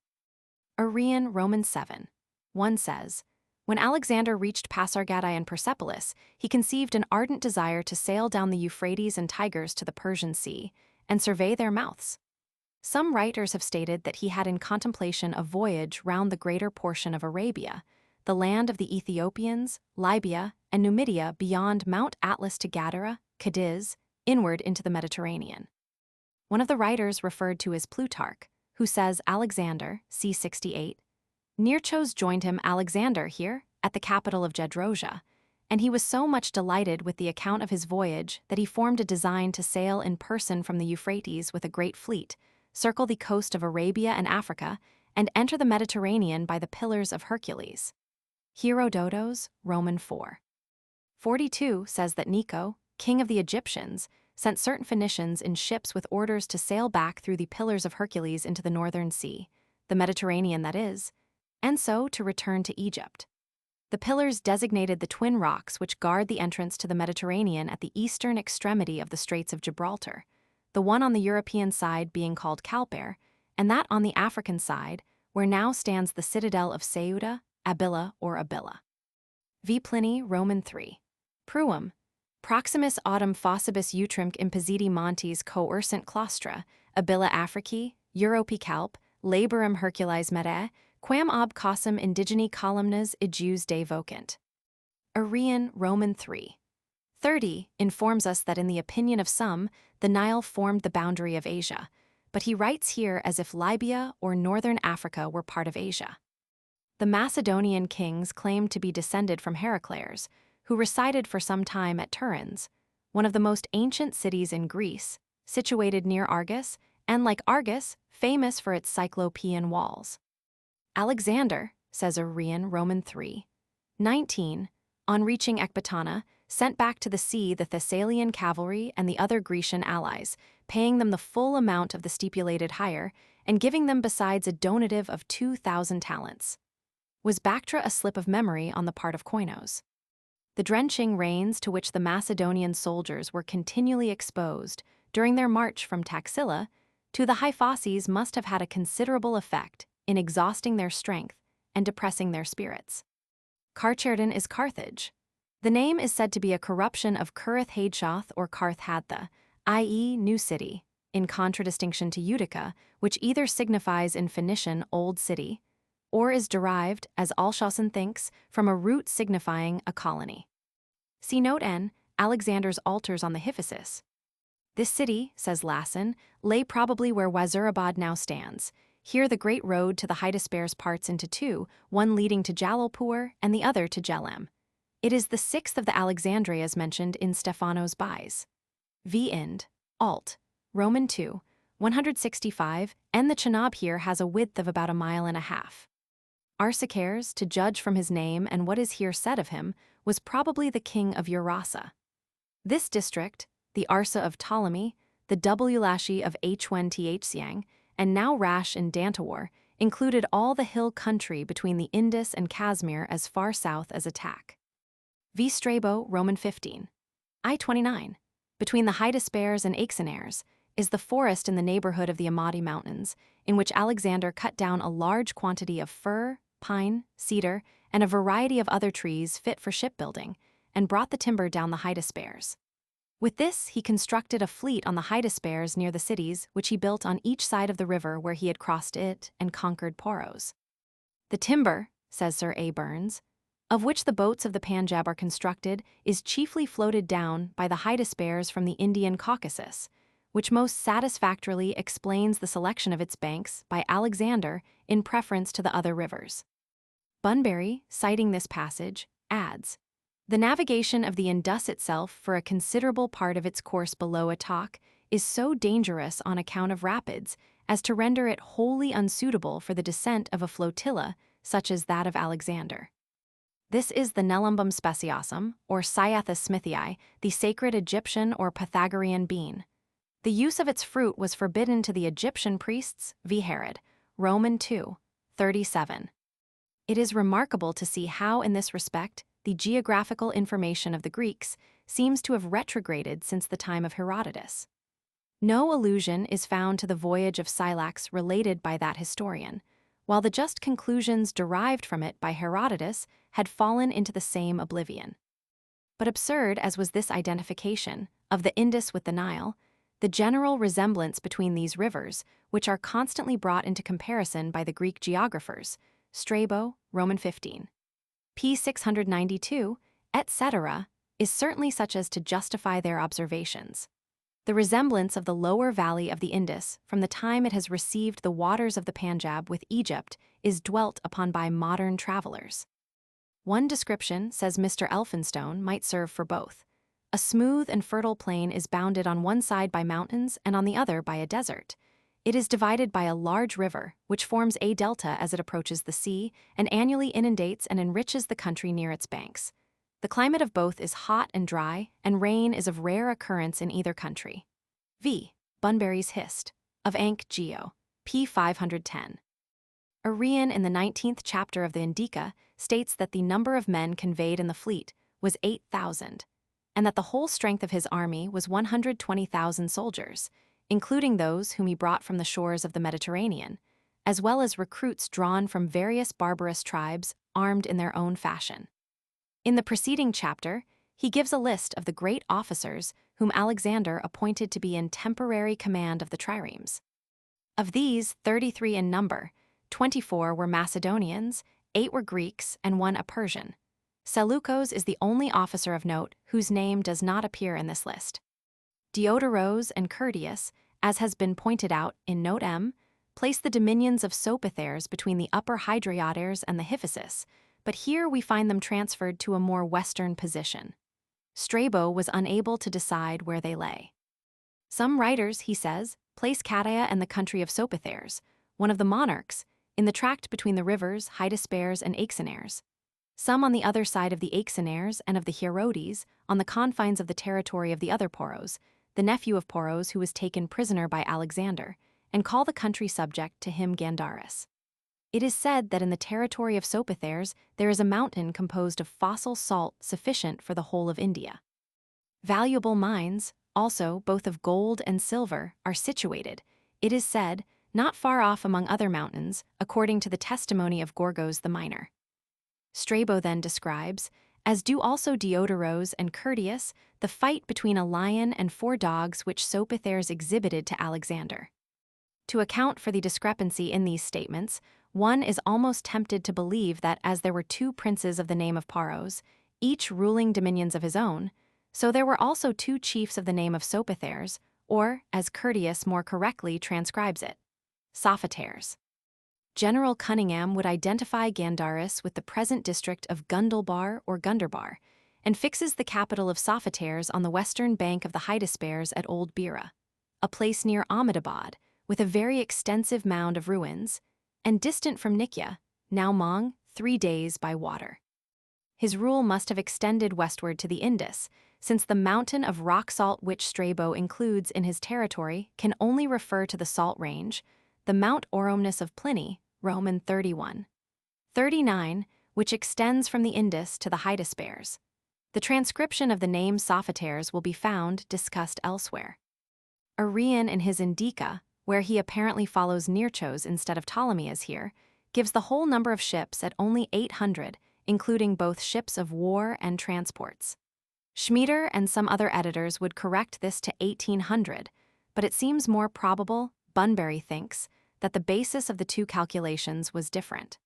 Arrian, Roman 7:1 says, when Alexander reached Pasargadae and Persepolis, he conceived an ardent desire to sail down the Euphrates and Tigris to the Persian Sea and survey their mouths. Some writers have stated that he had in contemplation a voyage round the greater portion of Arabia, the land of the Ethiopians, Libya, and Numidia beyond Mount Atlas to Gadara, Cadiz, inward into the Mediterranean. One of the writers referred to is Plutarch, who says Alexander, c. 68, Nearchos joined him Alexander here, at the capital of Gedrosia, and he was so much delighted with the account of his voyage that he formed a design to sail in person from the Euphrates with a great fleet, circle the coast of Arabia and Africa, and enter the Mediterranean by the Pillars of Hercules. Herodotos, Roman 4:42 says that Necho, king of the Egyptians, sent certain Phoenicians in ships with orders to sail back through the Pillars of Hercules into the Northern Sea, the Mediterranean that is, and so to return to Egypt. The pillars designated the twin rocks which guard the entrance to the Mediterranean at the eastern extremity of the Straits of Gibraltar, the one on the European side being called Calper, and that on the African side, where now stands the citadel of Ceuta, Abila or Abila. V. Pliny, Roman 3. Pruum. Proximus autem faucibus utrimque impositi montes coercent claustra, abila Africae, Europae calp, laborum Hercules mere, quam ob causam indigeni columnas ejus de vocant. Arrian, Roman 3. 30 informs us that in the opinion of some, the Nile formed the boundary of Asia, but he writes here as if Libya or northern Africa were part of Asia. The Macedonian kings claimed to be descended from Heraklês, who resided for some time at Turin, one of the most ancient cities in Greece, situated near Argos, and like Argos, famous for its cyclopean walls. Alexander, says Arrian, Roman 3. 19, on reaching Ecbatana, sent back to the sea the Thessalian cavalry and the other Grecian allies, paying them the full amount of the stipulated hire, and giving them besides a donative of 2,000 talents. Was Bactra a slip of memory on the part of Koinos? The drenching rains to which the Macedonian soldiers were continually exposed during their march from Taxila to the Hyphases must have had a considerable effect in exhausting their strength and depressing their spirits. Carchardin is Carthage. The name is said to be a corruption of Curth Hadshoth or Carth Hadtha, i.e. New City, in contradistinction to Utica, which either signifies in Phoenician Old City, or is derived, as Alshausen thinks, from a root signifying a colony. See Note N, Alexander's altars on the Hyphasis. This city, says Lassen, lay probably where Wazirabad now stands. Here the great road to the Hydaspes parts into two, one leading to Jalalpur and the other to Jelem. It is the sixth of the Alexandrias mentioned in Stephanos Bies. V. Ind. Alt. Roman 2, 165, and the Chenab here has a width of about 1.5 miles. Arsacares, to judge from his name and what is here said of him, was probably the king of Eurasa. This district, the Arsa of Ptolemy, the Wlashi of H1Thsiang, and now Rash in Dantewar, included all the hill country between the Indus and Kashmir as far south as Attack. V. Strabo, Roman 15. I-29. Between the Hydaspes and Aixenares is the forest in the neighborhood of the Amati Mountains, in which Alexander cut down a large quantity of fir, pine, cedar, and a variety of other trees fit for shipbuilding, and brought the timber down the Hydaspes. With this, he constructed a fleet on the Hydaspes near the cities, which he built on each side of the river where he had crossed it and conquered Poros. The timber, says Sir A. Burns, of which the boats of the Panjab are constructed, is chiefly floated down by the Hydaspes from the Indian Caucasus, which most satisfactorily explains the selection of its banks by Alexander in preference to the other rivers. Bunbury, citing this passage, adds, "The navigation of the Indus itself for a considerable part of its course below Atak is so dangerous on account of rapids as to render it wholly unsuitable for the descent of a flotilla such as that of Alexander. This is the Nelumbum speciosum, or Cyathus smithii, the sacred Egyptian or Pythagorean bean. The use of its fruit was forbidden to the Egyptian priests, v. Herod, Roman 2, 37. It is remarkable to see how, in this respect, the geographical information of the Greeks seems to have retrograded since the time of Herodotus. No allusion is found to the voyage of Scylax related by that historian, while the just conclusions derived from it by Herodotus had fallen into the same oblivion. But absurd as was this identification of the Indus with the Nile, the general resemblance between these rivers, which are constantly brought into comparison by the Greek geographers, Strabo, Roman 15, p. 692, etc., is certainly such as to justify their observations. The resemblance of the lower valley of the Indus from the time it has received the waters of the Panjab with Egypt is dwelt upon by modern travelers. One description, says Mr. Elphinstone, might serve for both. A smooth and fertile plain is bounded on one side by mountains and on the other by a desert. It is divided by a large river, which forms a delta as it approaches the sea and annually inundates and enriches the country near its banks. The climate of both is hot and dry, and rain is of rare occurrence in either country. V. Bunbury's Hist. of Ankh Geo. p. 510. Arrian in the 19th chapter of the Indica states that the number of men conveyed in the fleet was 8,000, and that the whole strength of his army was 120,000 soldiers, including those whom he brought from the shores of the Mediterranean, as well as recruits drawn from various barbarous tribes armed in their own fashion. In the preceding chapter, he gives a list of the great officers whom Alexander appointed to be in temporary command of the triremes. Of these, 33 in number, 24 were Macedonians, 8 were Greeks, and 1 a Persian. Seleucus is the only officer of note whose name does not appear in this list. Diodoros and Curtius, as has been pointed out in Note M, place the dominions of Sopathers between the Upper Hydrioters and the Hyphasis, but here we find them transferred to a more western position. Strabo was unable to decide where they lay. Some writers, he says, place Kathaians and the country of Sopathers, one of the monarchs, in the tract between the rivers Hydaspes and Axinares. Some on the other side of the Axinares and of the Herodes, on the confines of the territory of the other Poros, the nephew of Poros who was taken prisoner by Alexander, and call the country subject to him Gandaris. It is said that in the territory of Sopathers there is a mountain composed of fossil salt sufficient for the whole of India. Valuable mines, also both of gold and silver, are situated, it is said, not far off among other mountains, according to the testimony of Gorgos the miner. Strabo then describes, as do also Diodoros and Curtius, the fight between a lion and 4 dogs which Sopathers exhibited to Alexander. To account for the discrepancy in these statements, one is almost tempted to believe that as there were 2 princes of the name of Poros, each ruling dominions of his own, so there were also 2 chiefs of the name of Sopathers, or, as Curtius more correctly transcribes it, Sophaters. General Cunningham would identify Gandaris with the present district of Gundulbar or Gundarbar, and fixes the capital of Sophaters on the western bank of the Hydaspes at Old Bira, a place near Ahmedabad, with a very extensive mound of ruins, and distant from Nikya, now Mong, 3 days by water. His rule must have extended westward to the Indus, since the mountain of rock salt which Strabo includes in his territory can only refer to the salt range, the Mount Oromnus of Pliny, Roman 31. 39, which extends from the Indus to the Hydaspes. The transcription of the name Sophaters will be found discussed elsewhere. Arrian in his Indica, where he apparently follows Nearchos instead of Ptolemy as here, gives the whole number of ships at only 800, including both ships of war and transports. Schmieder and some other editors would correct this to 1800, but it seems more probable, Bunbury thinks, that the basis of the 2 calculations was different.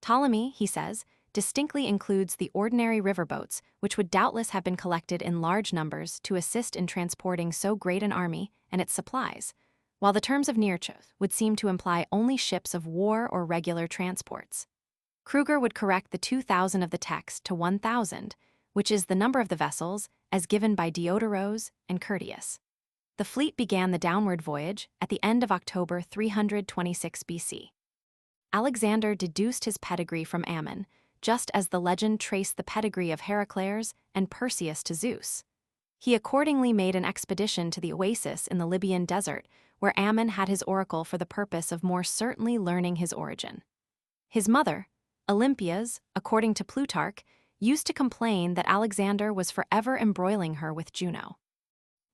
Ptolemy, he says, distinctly includes the ordinary riverboats, which would doubtless have been collected in large numbers to assist in transporting so great an army and its supplies, while the terms of Nearchos would seem to imply only ships of war or regular transports. Kruger would correct the 2,000 of the text to 1,000, which is the number of the vessels as given by Diodoros and Curtius. The fleet began the downward voyage at the end of October 326 BC. Alexander deduced his pedigree from Ammon, just as the legend traced the pedigree of Heraklês and Perseus to Zeus. He accordingly made an expedition to the oasis in the Libyan desert, where Ammon had his oracle for the purpose of more certainly learning his origin. His mother, Olympias, according to Plutarch, used to complain that Alexander was forever embroiling her with Juno.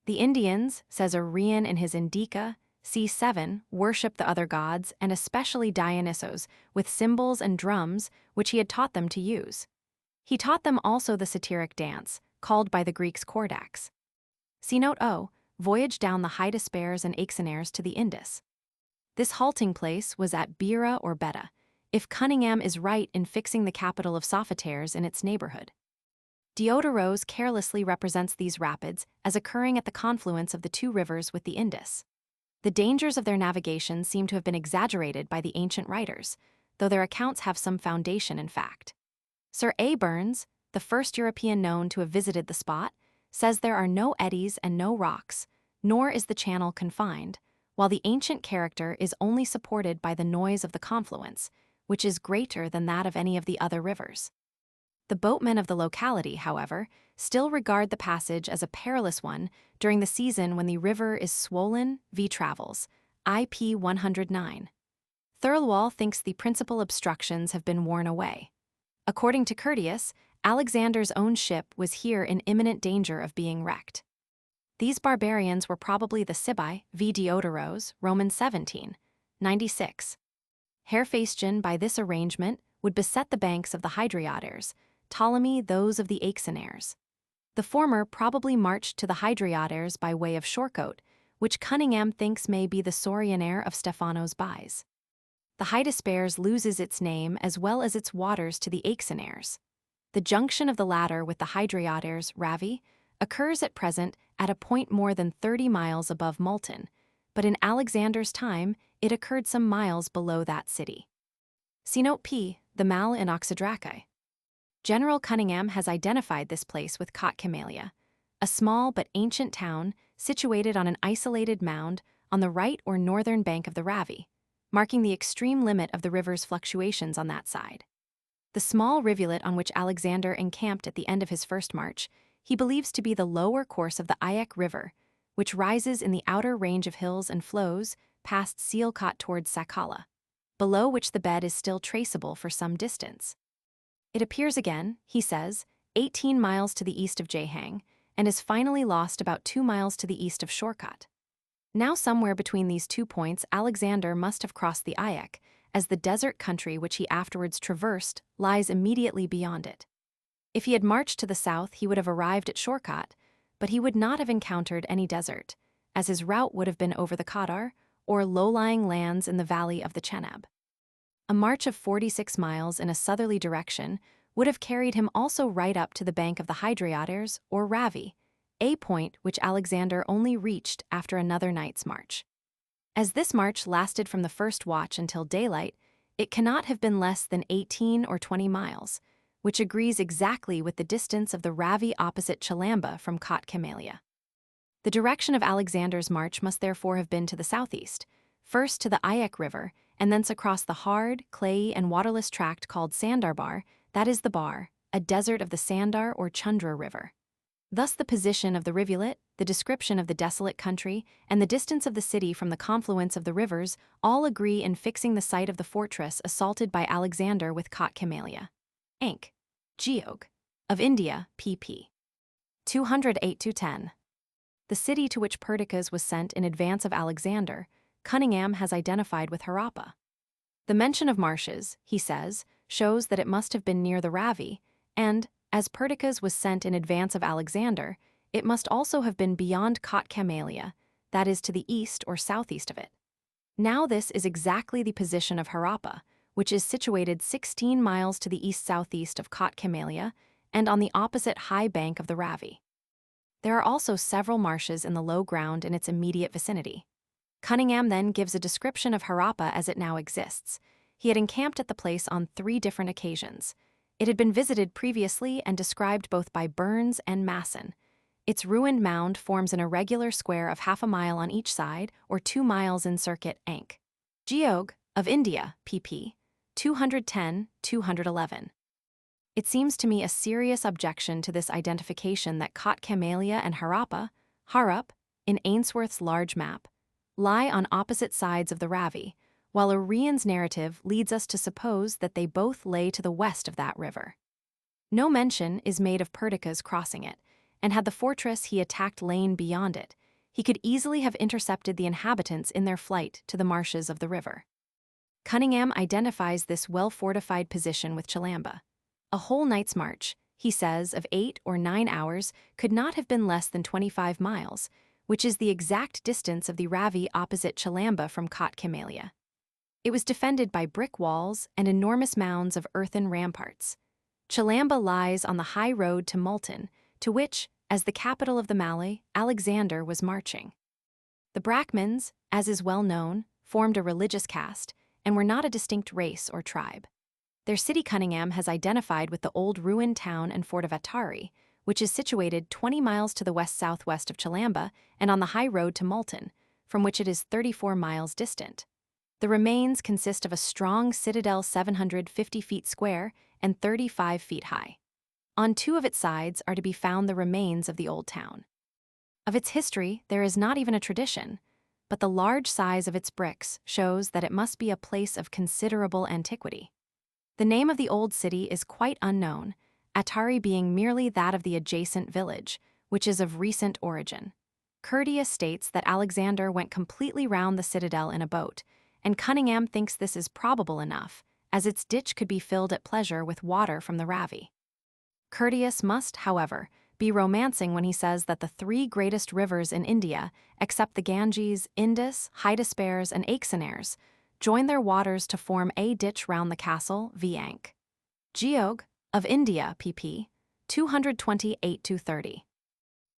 The Indians, says Arrian in his Indica, c. 7, worship the other gods, and especially Dionysos, with cymbals and drums, which he had taught them to use. He taught them also the satiric dance, called by the Greeks kordax. See Note O, voyage down the Hydaspes and Axinares to the Indus. This halting place was at Bira or Beta, if Cunningham is right in fixing the capital of Sophaters in its neighborhood. Diodoros carelessly represents these rapids as occurring at the confluence of the 2 rivers with the Indus. The dangers of their navigation seem to have been exaggerated by the ancient writers, though their accounts have some foundation in fact. Sir A. Burns, the first European known to have visited the spot, says there are no eddies and no rocks, nor is the channel confined, while the ancient character is only supported by the noise of the confluence, which is greater than that of any of the other rivers. The boatmen of the locality, however, still regard the passage as a perilous one during the season when the river is swollen v. travels, IP 109. Thirlwall thinks the principal obstructions have been worn away. According to Curtius, Alexander's own ship was here in imminent danger of being wrecked. These barbarians were probably the Sibai v. Diodoros, Roman 17, 96. Herphaestion by this arrangement would beset the banks of the Hydrioters, Ptolemy those of the Aexonaires. The former probably marched to the Hydriotaires by way of Shorcote, which Cunningham thinks may be the Sorionaire of Stephanos Bies. The Hydaspes loses its name as well as its waters to the Aexonaires. The junction of the latter with the Hydriotaires, Ravi, occurs at present at a point more than 30 miles above Multan, but in Alexander's time it occurred some miles below that city. See Note P, the Mal in Oxydracae. General Cunningham has identified this place with Kotkamelia, a small but ancient town situated on an isolated mound on the right or northern bank of the Ravi, marking the extreme limit of the river's fluctuations on that side. The small rivulet on which Alexander encamped at the end of his first march, he believes to be the lower course of the Ayak River, which rises in the outer range of hills and flows past Sialkot towards Sakala, below which the bed is still traceable for some distance. It appears again, he says, 18 miles to the east of Jehang, and is finally lost about 2 miles to the east of Shorkot. Now somewhere between these 2 points Alexander must have crossed the Ayak, as the desert country which he afterwards traversed lies immediately beyond it. If he had marched to the south he would have arrived at Shorkot, but he would not have encountered any desert, as his route would have been over the Kadar, or low-lying lands in the valley of the Chenab. A march of 46 miles in a southerly direction would have carried him also right up to the bank of the Hydriotaires, or Ravi, a point which Alexander only reached after another night's march. As this march lasted from the first watch until daylight, it cannot have been less than 18 or 20 miles, which agrees exactly with the distance of the Ravi opposite Chalamba from Kotkamelia. The direction of Alexander's march must therefore have been to the southeast, first to the Ayak River, and thence across the hard, clayey, and waterless tract called Sandarbar, that is the Bar, a desert of the Sandar or Chundra River. Thus the position of the rivulet, the description of the desolate country, and the distance of the city from the confluence of the rivers all agree in fixing the site of the fortress assaulted by Alexander with Kotkamelia. Ank. Geog. Of India, pp. 208-10. The city to which Perdiccas was sent in advance of Alexander, Cunningham has identified with Harappa. The mention of marshes, he says, shows that it must have been near the Ravi, and, as Perdiccas was sent in advance of Alexander, it must also have been beyond Kotkamelia, that is to the east or southeast of it. Now this is exactly the position of Harappa, which is situated 16 miles to the east-southeast of Kotkamelia and on the opposite high bank of the Ravi. There are also several marshes in the low ground in its immediate vicinity. Cunningham then gives a description of Harappa as it now exists. He had encamped at the place on 3 different occasions. It had been visited previously and described both by Burns and Masson. Its ruined mound forms an irregular square of half a mile on each side, or 2 miles in circuit. Ank. Geog. Of India, pp. 210-211. It seems to me a serious objection to this identification that Kotkamelia and Harappa, Harup, in Ainsworth's large map, lie on opposite sides of the Ravi, while Arrian's narrative leads us to suppose that they both lay to the west of that river. No mention is made of Perdiccas crossing it, and had the fortress he attacked lain beyond it, he could easily have intercepted the inhabitants in their flight to the marshes of the river. Cunningham identifies this well-fortified position with Chalamba. A whole night's march, he says, of 8 or 9 hours could not have been less than 25 miles, which is the exact distance of the Ravi opposite Chalamba from Kotkamelia. It was defended by brick walls and enormous mounds of earthen ramparts. Chalamba lies on the high road to Multan, to which, as the capital of the Malay, Alexander was marching. The Brahmins, as is well known, formed a religious caste, and were not a distinct race or tribe. Their city Cunningham has identified with the old ruined town and fort of Atari, which is situated 20 miles to the west-southwest of Chalamba and on the high road to Multan, from which it is 34 miles distant. The remains consist of a strong citadel 750 feet square and 35 feet high. On 2 of its sides are to be found the remains of the old town. Of its history there is not even a tradition, but the large size of its bricks shows that it must be a place of considerable antiquity. The name of the old city is quite unknown, Atari being merely that of the adjacent village, which is of recent origin. Curtius states that Alexander went completely round the citadel in a boat, and Cunningham thinks this is probable enough, as its ditch could be filled at pleasure with water from the Ravi. Curtius must, however, be romancing when he says that the three greatest rivers in India, except the Ganges, Indus, Hydaspes, and Acheroners, join their waters to form a ditch round the castle, Viank. Geog. Of India, pp. 228-30.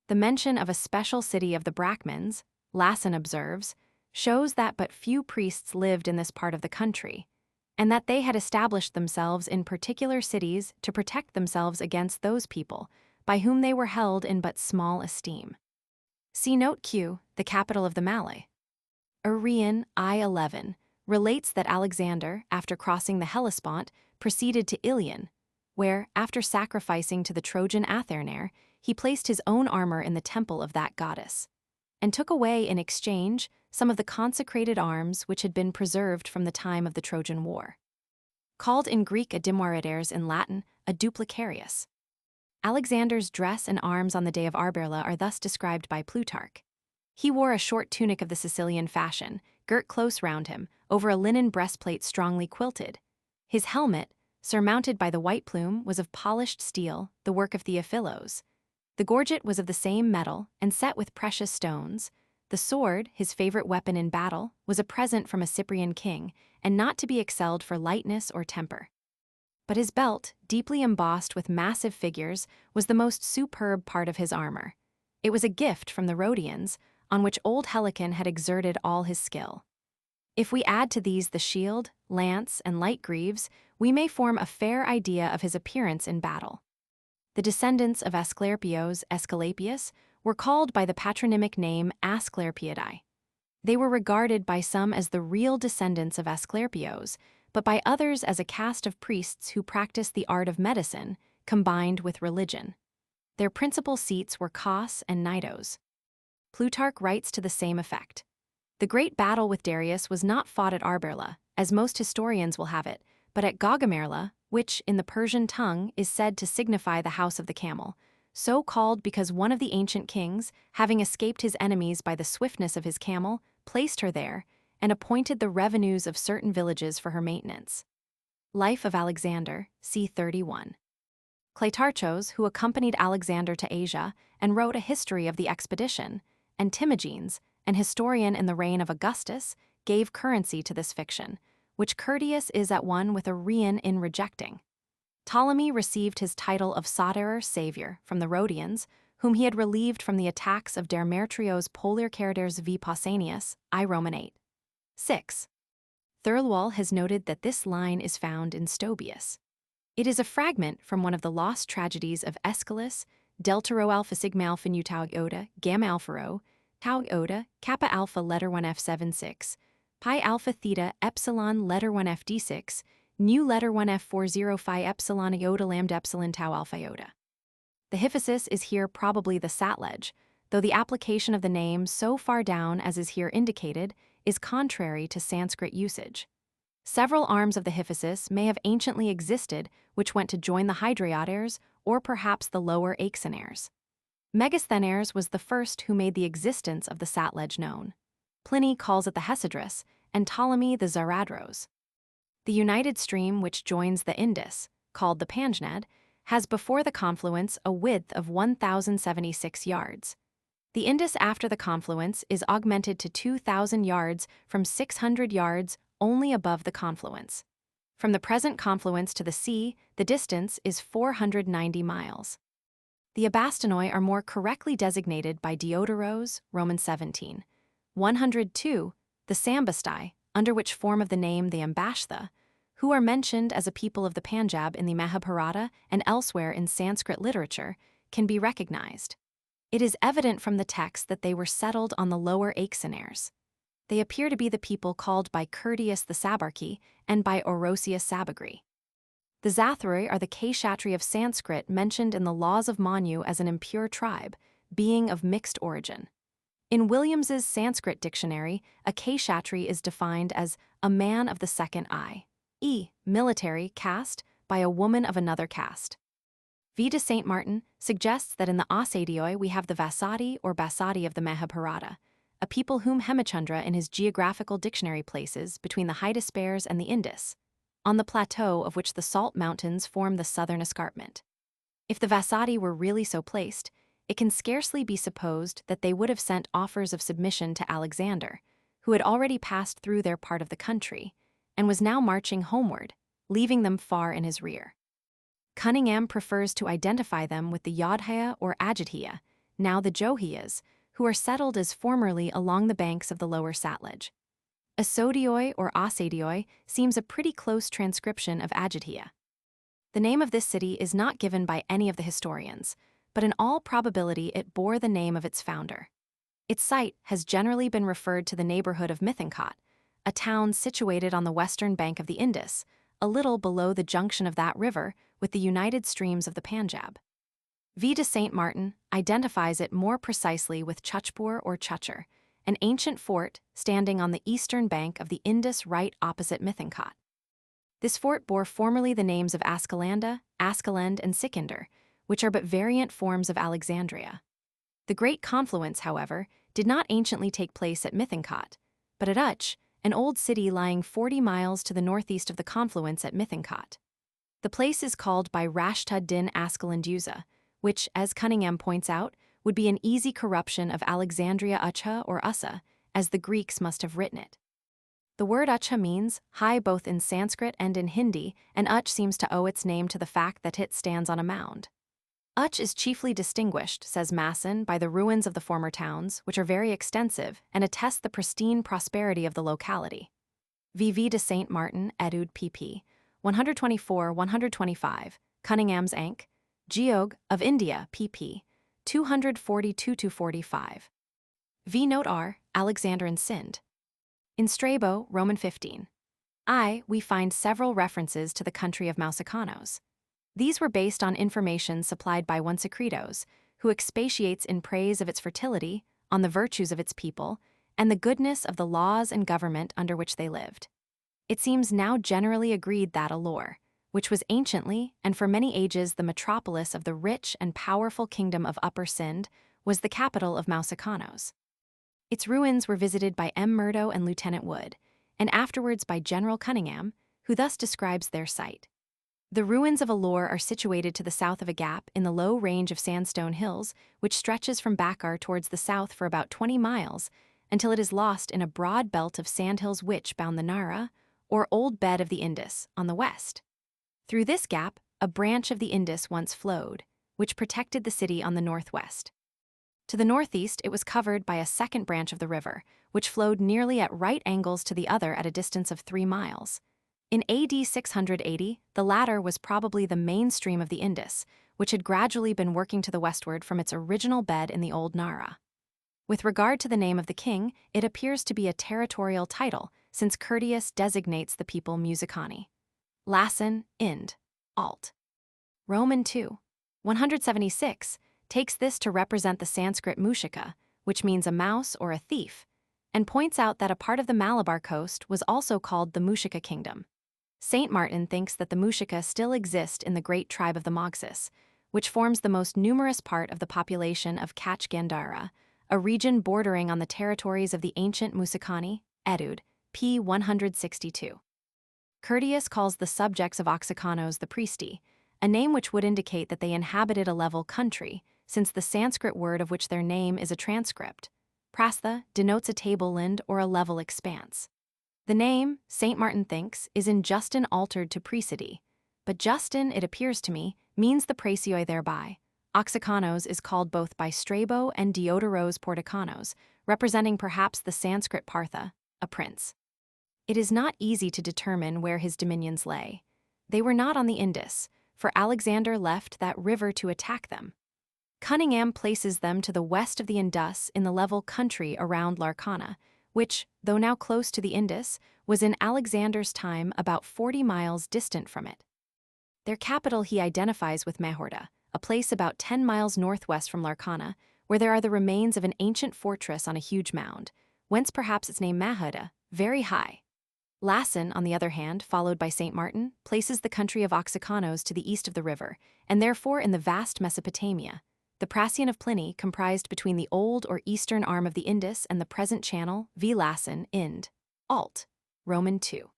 The mention of a special city of the Brahmins, Lasson observes, shows that but few priests lived in this part of the country, and that they had established themselves in particular cities to protect themselves against those people, by whom they were held in but small esteem. See Note Q, the capital of the Malay. Arrian, I-11, relates that Alexander, after crossing the Hellespont, proceeded to Ilion, where, after sacrificing to the Trojan Atherner, he placed his own armor in the temple of that goddess, and took away in exchange some of the consecrated arms which had been preserved from the time of the Trojan War. Called in Greek a dimwariters, in Latin a duplicarius. Alexander's dress and arms on the day of Arbela are thus described by Plutarch. He wore a short tunic of the Sicilian fashion, girt close round him, over a linen breastplate strongly quilted. His helmet, surmounted by the white plume, was of polished steel, the work of Theophilos. The gorget was of the same metal and set with precious stones. The sword, his favorite weapon in battle, was a present from a Cyprian king, and not to be excelled for lightness or temper. But his belt, deeply embossed with massive figures, was the most superb part of his armor. It was a gift from the Rhodians, on which old Helicon had exerted all his skill. If we add to these the shield, lance, and light greaves, we may form a fair idea of his appearance in battle. The descendants of Asclepius were called by the patronymic name Asclepiadae. They were regarded by some as the real descendants of Asclepios, but by others as a caste of priests who practiced the art of medicine, combined with religion. Their principal seats were Kos and Knidos. Plutarch writes to the same effect. The great battle with Darius was not fought at Arbela, as most historians will have it, but at Gaugamerla, which, in the Persian tongue, is said to signify the house of the camel, so called because one of the ancient kings, having escaped his enemies by the swiftness of his camel, placed her there, and appointed the revenues of certain villages for her maintenance. Life of Alexander, c. 31. Cleitarchos, who accompanied Alexander to Asia and wrote a history of the expedition, and Timagenes, an historian in the reign of Augustus, gave currency to this fiction, which Curtius is at one with Arrian in rejecting. Ptolemy received his title of Soterer Savior from the Rhodians, whom he had relieved from the attacks of Demetrios Polyarchares v. Pausanias, I Roman 8. 6. Thirlwall has noted that this line is found in Stobaeus. It is a fragment from one of the lost tragedies of Aeschylus, delta rho alpha sigma alpha nu tau iota, gamma alpha rho, tau iota, kappa alpha letter 1 f7 6, pi alpha theta epsilon letter 1 f d6, nu letter 1 f40 phi epsilon iota lambda epsilon tau alpha iota. The hyphasis is here probably the satledge, though the application of the name so far down as is here indicated is contrary to Sanskrit usage. Several arms of the hyphasis may have anciently existed which went to join the Hydraeoters or perhaps the lower Acheroners. Megasthenes was the first who made the existence of the satledge known. Pliny calls it the Hesidrus, and Ptolemy the Zaradros. The united stream which joins the Indus, called the Panjnad, has before the confluence a width of 1,076 yards. The Indus after the confluence is augmented to 2,000 yards from 600 yards only above the confluence. From the present confluence to the sea, the distance is 490 miles. The Abastinoi are more correctly designated by Diodoros, Roman 17. 102, the Sambastai, under which form of the name the Ambashtha, who are mentioned as a people of the Panjab in the Mahabharata and elsewhere in Sanskrit literature, can be recognized. It is evident from the text that they were settled on the lower Acheroners. They appear to be the people called by Curtius the Sabarchi and by Orosius Sabagri. The Zathroi are the Kshatri of Sanskrit mentioned in the Laws of Manu as an impure tribe, being of mixed origin. In Williams's Sanskrit dictionary, a Kshatri is defined as a man of the second eye, military caste by a woman of another caste. V. de St. Martin suggests that in the Asadioi we have the Vasadi or Basadi of the Mahabharata, a people whom Hemachandra in his geographical dictionary places between the Hydaspes and the Indus, on the plateau of which the Salt Mountains form the southern escarpment. If the Vassati were really so placed, it can scarcely be supposed that they would have sent offers of submission to Alexander, who had already passed through their part of the country, and was now marching homeward, leaving them far in his rear. Cunningham prefers to identify them with the Yodhaya or Agithia, now the Johias, who are settled as formerly along the banks of the lower Satluj. Asodioi or Asadioi seems a pretty close transcription of Agithia. The name of this city is not given by any of the historians, but in all probability it bore the name of its founder. Its site has generally been referred to the neighborhood of Mithankot, a town situated on the western bank of the Indus, a little below the junction of that river with the united streams of the Panjab. V. de Saint Martin identifies it more precisely with Chuchpur or Chuchur, an ancient fort standing on the eastern bank of the Indus right opposite Mithankot. This fort bore formerly the names of Ascalanda, Ascalend, and Sikander, which are but variant forms of Alexandria. The great confluence, however, did not anciently take place at Mithankot, but at Uch, an old city lying 40 miles to the northeast of the confluence at Mithankot. The place is called by Rashtud din Ascalanduza, which, as Cunningham points out, would be an easy corruption of Alexandria Ucha or Ussa, as the Greeks must have written it. The word Ucha means high both in Sanskrit and in Hindi, and Uch seems to owe its name to the fact that it stands on a mound. Uch is chiefly distinguished, says Masson, by the ruins of the former towns, which are very extensive and attest the pristine prosperity of the locality. V. de Saint Martin, Edud pp. 124-125, Cunningham's Ank, Geog of India, pp. 242-45. V. Note R. Alexander and Sind. In Strabo, Roman 15. We find several references to the country of Mousicanos. These were based on information supplied by one Secretos, who expatiates in praise of its fertility, on the virtues of its people, and the goodness of the laws and government under which they lived. It seems now generally agreed that Allor, which was anciently and for many ages the metropolis of the rich and powerful kingdom of Upper Sind, was the capital of Mousicanos. Its ruins were visited by M. Murdo and Lieutenant Wood, and afterwards by General Cunningham, who thus describes their site. The ruins of Allor are situated to the south of a gap in the low range of sandstone hills, which stretches from Bakar towards the south for about 20 miles, until it is lost in a broad belt of sandhills which bound the Nara, or old bed of the Indus, on the west. Through this gap, a branch of the Indus once flowed, which protected the city on the northwest. To the northeast, it was covered by a second branch of the river, which flowed nearly at right angles to the other at a distance of 3 miles. In AD 680, the latter was probably the main stream of the Indus, which had gradually been working to the westward from its original bed in the old Nara. With regard to the name of the king, it appears to be a territorial title, since Curtius designates the people Musicani. Lassen, Ind. Alt. Roman 2. 176, takes this to represent the Sanskrit Mushika, which means a mouse or a thief, and points out that a part of the Malabar coast was also called the Mushika kingdom. Saint Martin thinks that the Mushika still exist in the great tribe of the Moxis, which forms the most numerous part of the population of Kach Gandhara, a region bordering on the territories of the ancient Musicani, Edud, p. 162. Curtius calls the subjects of Oxycanos the Priesti, a name which would indicate that they inhabited a level country, since the Sanskrit word of which their name is a transcript. Prastha denotes a tableland or a level expanse. The name, Saint Martin thinks, is in Justin altered to Praesidae, but Justin, it appears to me, means the Praesioi thereby. Oxycanos is called both by Strabo and Diodoros Porticanos, representing perhaps the Sanskrit Partha, a prince. It is not easy to determine where his dominions lay. They were not on the Indus, for Alexander left that river to attack them. Cunningham places them to the west of the Indus in the level country around Larkana, which, though now close to the Indus, was in Alexander's time about 40 miles distant from it. Their capital he identifies with Mahorda, a place about 10 miles northwest from Larkana, where there are the remains of an ancient fortress on a huge mound, whence perhaps its name Mahada, very high. Lassen, on the other hand, followed by Saint Martin, places the country of Oxycanos to the east of the river, and therefore in the vast Mesopotamia. The Praesian of Pliny comprised between the old or eastern arm of the Indus and the present channel, v. Lassen, Ind. Alt. Roman 2.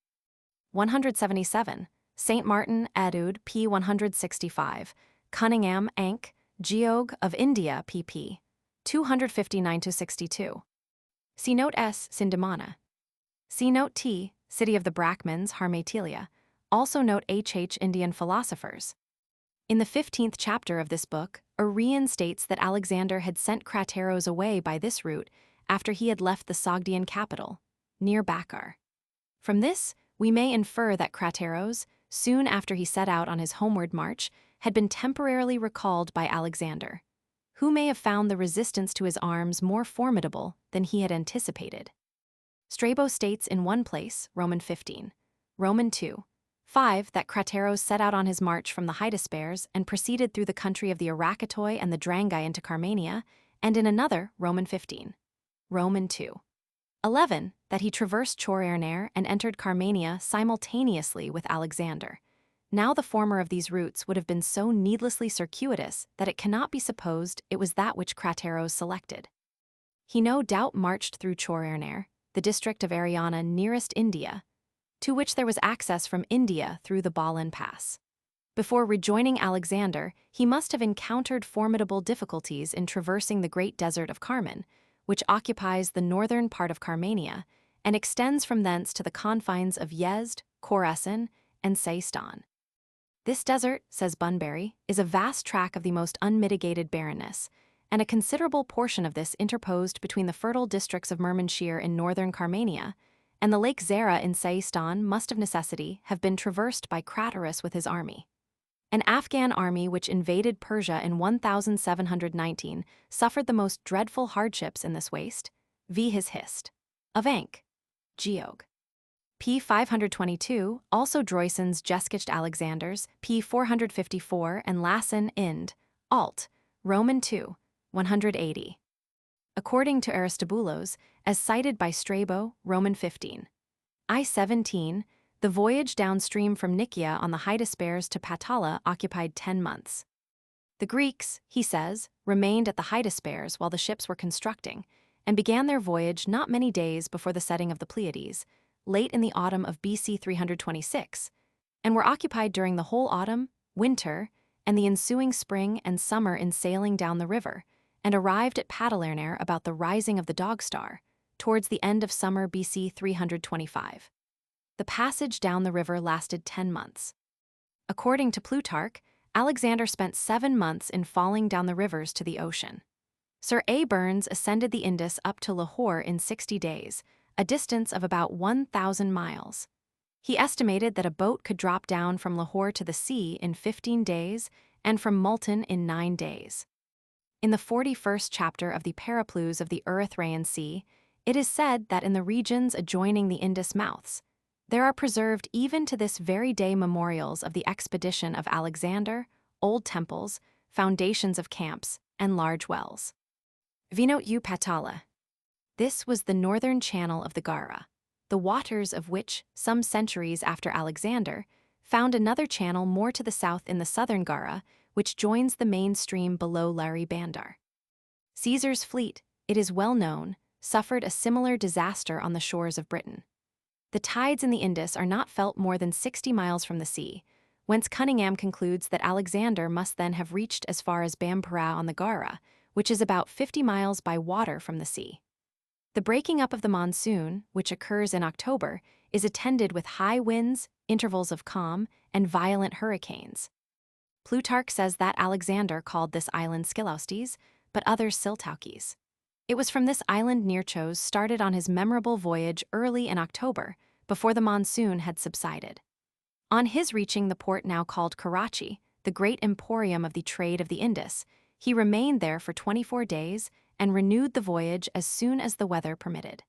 177, Saint Martin, Edud, p. 165, Cunningham, Ank, Geog of India, pp. 259-62. See Note S. Sindamana. See Note T. City of the Brahmins, Harmatelia. Also note HH. Indian philosophers. In the 15th chapter of this book, Arrian states that Alexander had sent Crateros away by this route after he had left the Sogdian capital, near Bakar. From this, we may infer that Crateros, soon after he set out on his homeward march, had been temporarily recalled by Alexander, who may have found the resistance to his arms more formidable than he had anticipated. Strabo states in one place, Roman 15, Roman 2, 5, that Crateros set out on his march from the Hydaspes and proceeded through the country of the Arakatoi and the Drangai into Carmania, and in another, Roman 15, Roman 2, 11, that he traversed Chor-Erner and entered Carmania simultaneously with Alexander. Now the former of these routes would have been so needlessly circuitous that it cannot be supposed it was that which Crateros selected. He no doubt marched through Chor-Erner, the district of Ariana nearest India, to which there was access from India through the Balan Pass. Before rejoining Alexander, he must have encountered formidable difficulties in traversing the great desert of Carmen, which occupies the northern part of Carmania and extends from thence to the confines of Yezd, Khorasan, and Seistan. This desert, says Bunbury, is a vast tract of the most unmitigated barrenness, and a considerable portion of this interposed between the fertile districts of Murmanshir in northern Carmania and the Lake Zara in Seistan must of necessity have been traversed by Craterus with his army. An Afghan army which invaded Persia in 1719 suffered the most dreadful hardships in this waste, v. his Hist. Of Ank. Geog. p. 522, also Droysen's Jeskicht Alexanders, p. 454, and Lassen, Ind. Alt. Roman 2, 180. According to Aristobulus, as cited by Strabo, Roman 15. I-17, the voyage downstream from Nicaea on the Hydaspes to Patala occupied 10 months. The Greeks, he says, remained at the Hydaspes while the ships were constructing, and began their voyage not many days before the setting of the Pleiades, late in the autumn of BC 326, and were occupied during the whole autumn, winter, and the ensuing spring and summer in sailing down the river, and arrived at Patalerner about the rising of the Dog Star, towards the end of summer BC 325. The passage down the river lasted 10 months. According to Plutarch, Alexander spent 7 months in falling down the rivers to the ocean. Sir A. Burns ascended the Indus up to Lahore in 60 days, a distance of about 1,000 miles. He estimated that a boat could drop down from Lahore to the sea in 15 days and from Multan in 9 days. In the 41st chapter of the Periplus of the Erythraean Sea, it is said that in the regions adjoining the Indus mouths, there are preserved even to this very day memorials of the expedition of Alexander, old temples, foundations of camps, and large wells. Vinote U Patala. This was the northern channel of the Gara, the waters of which, some centuries after Alexander, found another channel more to the south in the southern Gara, which joins the main stream below Lari Bandar. Caesar's fleet, it is well known, suffered a similar disaster on the shores of Britain. The tides in the Indus are not felt more than 60 miles from the sea, whence Cunningham concludes that Alexander must then have reached as far as Bampura on the Gara, which is about 50 miles by water from the sea. The breaking up of the monsoon, which occurs in October, is attended with high winds, intervals of calm, and violent hurricanes. Plutarch says that Alexander called this island Skilaustes, but others Siltaukes. It was from this island Nearchos started on his memorable voyage early in October, before the monsoon had subsided. On his reaching the port now called Karachi, the great emporium of the trade of the Indus, he remained there for 24 days and renewed the voyage as soon as the weather permitted.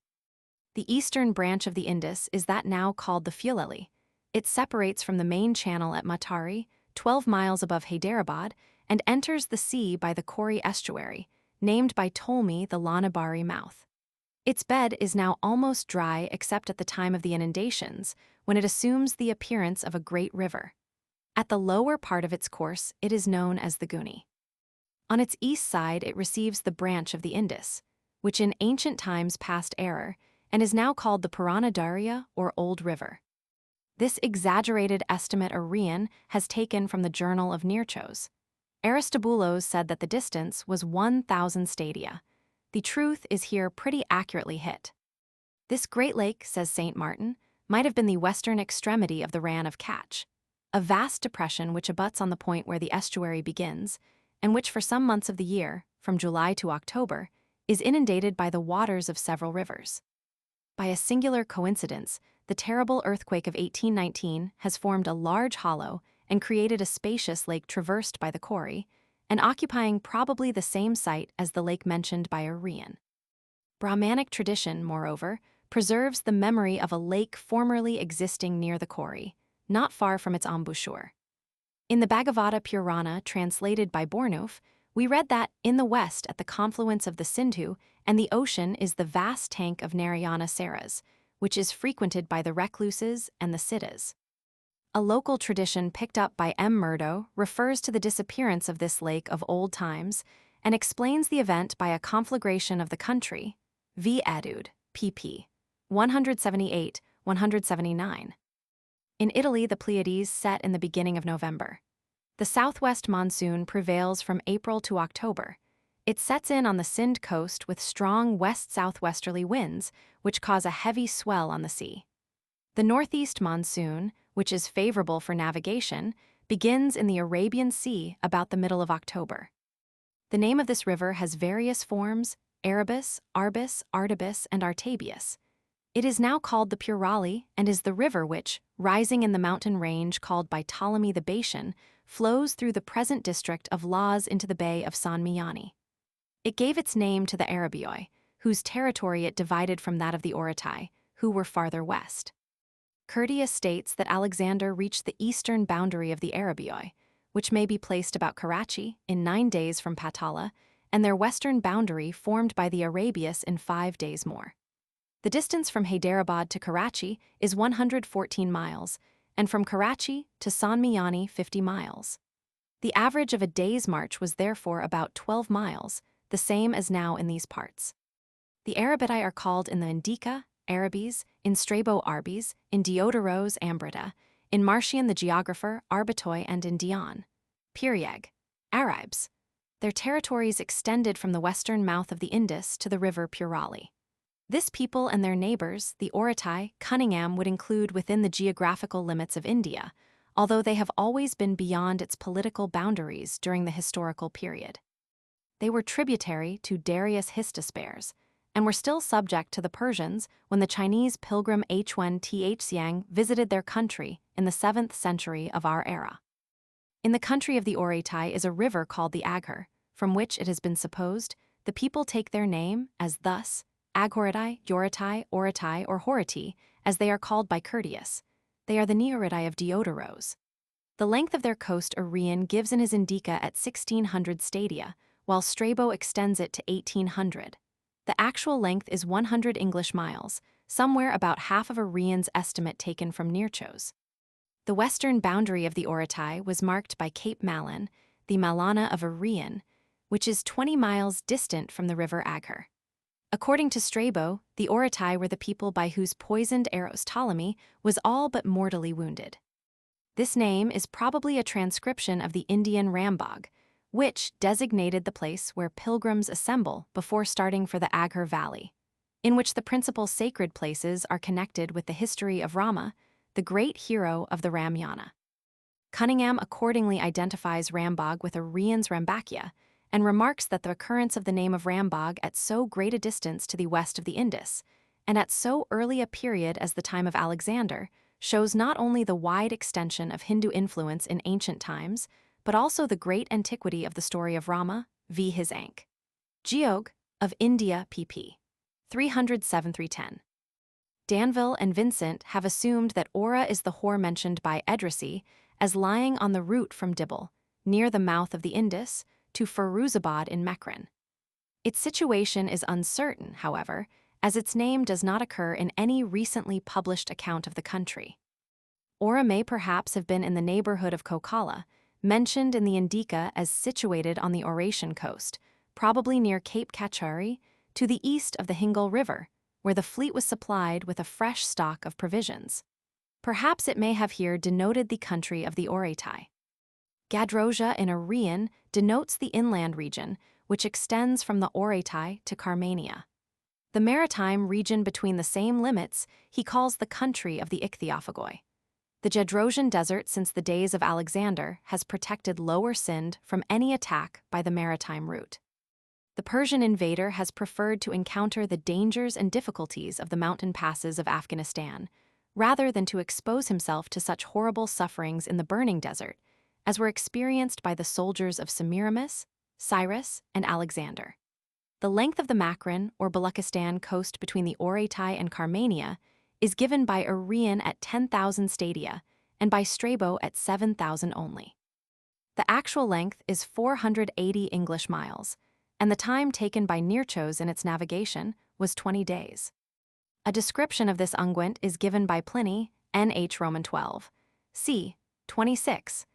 The eastern branch of the Indus is that now called the Fuleli. It separates from the main channel at Matari, 12 miles above Hyderabad, and enters the sea by the Kori estuary, named by Ptolemy the Lanabari mouth. Its bed is now almost dry except at the time of the inundations, when it assumes the appearance of a great river. At the lower part of its course, it is known as the Guni. On its east side, it receives the branch of the Indus, which in ancient times passed Arar, and is now called the Purana Darya or Old River. This exaggerated estimate Arrian has taken from the Journal of Nearchos. Aristobulus said that the distance was 1,000 stadia. The truth is here pretty accurately hit. This Great Lake, says St. Martin, might have been the western extremity of the Rann of Catch, a vast depression which abuts on the point where the estuary begins, and which for some months of the year, from July to October, is inundated by the waters of several rivers. By a singular coincidence, the terrible earthquake of 1819 has formed a large hollow and created a spacious lake traversed by the quarry, and occupying probably the same site as the lake mentioned by Arrian. Brahmanic tradition, moreover, preserves the memory of a lake formerly existing near the quarry, not far from its embouchure. In the Bhagavata Purana translated by Bornuf, we read that, in the west at the confluence of the Sindhu and the ocean is the vast tank of Narayana Saras, which is frequented by the recluses and the siddhas. A local tradition picked up by M. Murdo refers to the disappearance of this lake of old times and explains the event by a conflagration of the country, v. Adud, pp. 178-179. In Italy, the Pleiades set in the beginning of November. The southwest monsoon prevails from April to October. It sets in on the Sind coast with strong west-southwesterly winds, which cause a heavy swell on the sea. The northeast monsoon, which is favorable for navigation, begins in the Arabian Sea about the middle of October. The name of this river has various forms: Erebus, Arbus, Artibus, and Artabius. It is now called the Purali and is the river which, rising in the mountain range called by Ptolemy the Batian, flows through the present district of Laz into the Bay of San Millani. It gave its name to the Arabioi, whose territory it divided from that of the Oratai, who were farther west. Curtius states that Alexander reached the eastern boundary of the Arabioi, which may be placed about Karachi, in 9 days from Patala, and their western boundary formed by the Arabius in 5 days more. The distance from Hyderabad to Karachi is 114 miles, and from Karachi to San Millani 50 miles. The average of a day's march was therefore about 12 miles, the same as now in these parts. The Arabidai are called in the Indica, Arabes, in Strabo Arbes, in Diodoros Ambrita, in Marcian the geographer Arbitoi, and in Dion, Piriag, Arabs. Their territories extended from the western mouth of the Indus to the river Purali. This people and their neighbors, the Oratai, Cunningham would include within the geographical limits of India, although they have always been beyond its political boundaries during the historical period. They were tributary to Darius Histusperes, and were still subject to the Persians when the Chinese pilgrim H1 Th visited their country in the 7th century of our era. In the country of the Oratai is a river called the Aghur, from which it has been supposed the people take their name as thus, Aghoritai, Yoratai, Oratai, or Horati, as they are called by Curtius. They are the Neoritai of Diodoros. The length of their coast Arrian gives in his Indica at 1,600 stadia, while Strabo extends it to 1,800. The actual length is 100 English miles, somewhere about half of Arrian's estimate taken from Nearchos. The western boundary of the Oratai was marked by Cape Malin, the Malana of Arrian, which is 20 miles distant from the river Aghur. According to Strabo, the Oratai were the people by whose poisoned arrows Ptolemy was all but mortally wounded. This name is probably a transcription of the Indian Rambog, which designated the place where pilgrims assemble before starting for the Aghur Valley, in which the principal sacred places are connected with the history of Rama, the great hero of the Ramayana. Cunningham accordingly identifies Rambog with Arrian's Rambakya, and remarks that the occurrence of the name of Rambog at so great a distance to the west of the Indus, and at so early a period as the time of Alexander, shows not only the wide extension of Hindu influence in ancient times, but also the great antiquity of the story of Rama, v. his Ankh. Geog. of India, pp. 307-310. Danville and Vincent have assumed that Ora is the Hor mentioned by Edrisi as lying on the route from Dibble, near the mouth of the Indus, to Firuzabad in Mekran. Its situation is uncertain, however, as its name does not occur in any recently published account of the country. Ora may perhaps have been in the neighborhood of Kokala, mentioned in the Indica as situated on the Oratian coast, probably near Cape Kachari, to the east of the Hingal River, where the fleet was supplied with a fresh stock of provisions. Perhaps it may have here denoted the country of the Oratai. Gadrosia in Arrian denotes the inland region, which extends from the Oretai to Carmania. The maritime region between the same limits he calls the country of the Ichthyophagoi. The Gedrosian desert since the days of Alexander has protected Lower Sind from any attack by the maritime route. The Persian invader has preferred to encounter the dangers and difficulties of the mountain passes of Afghanistan, rather than to expose himself to such horrible sufferings in the burning desert, as were experienced by the soldiers of Semiramis, Cyrus, and Alexander. The length of the Makran or Baluchistan coast between the Oretai and Carmania is given by Arrian at 10,000 stadia and by Strabo at 7,000 only. The actual length is 480 English miles, and the time taken by Nearchos in its navigation was 20 days. A description of this unguent is given by Pliny, Nh. Roman 12, c. 26.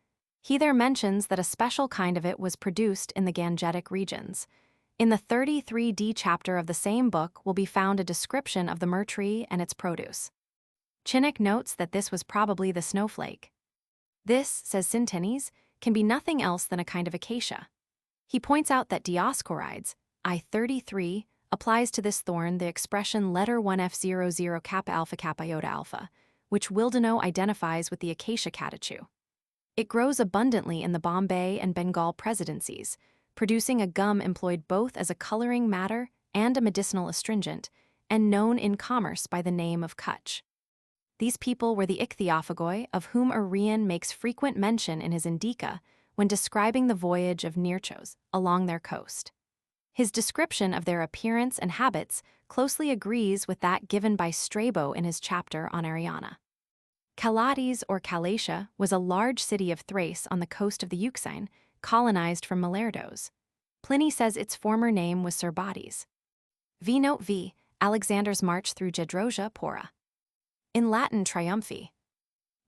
He there mentions that a special kind of it was produced in the Gangetic regions. In the 33d chapter of the same book will be found a description of the myrrh tree and its produce. Chinnock notes that this was probably the snowflake. This, says Sintenes, can be nothing else than a kind of acacia. He points out that Dioscorides, I-33, applies to this thorn the expression letter 1F00 kappa alpha iota alpha, which Wildenow identifies with the acacia catechu. It grows abundantly in the Bombay and Bengal presidencies, producing a gum employed both as a coloring matter and a medicinal astringent, and known in commerce by the name of kutch. These people were the Ichthyophagoi, of whom Arrian makes frequent mention in his Indica when describing the voyage of Nearchos along their coast. His description of their appearance and habits closely agrees with that given by Strabo in his chapter on Ariana. Collates or Calatia was a large city of Thrace on the coast of the Euxine, colonized from Malerdos. Pliny says its former name was Cerbates. V. Note V. Alexander's march through Gedrosia Pora. In Latin triumphi.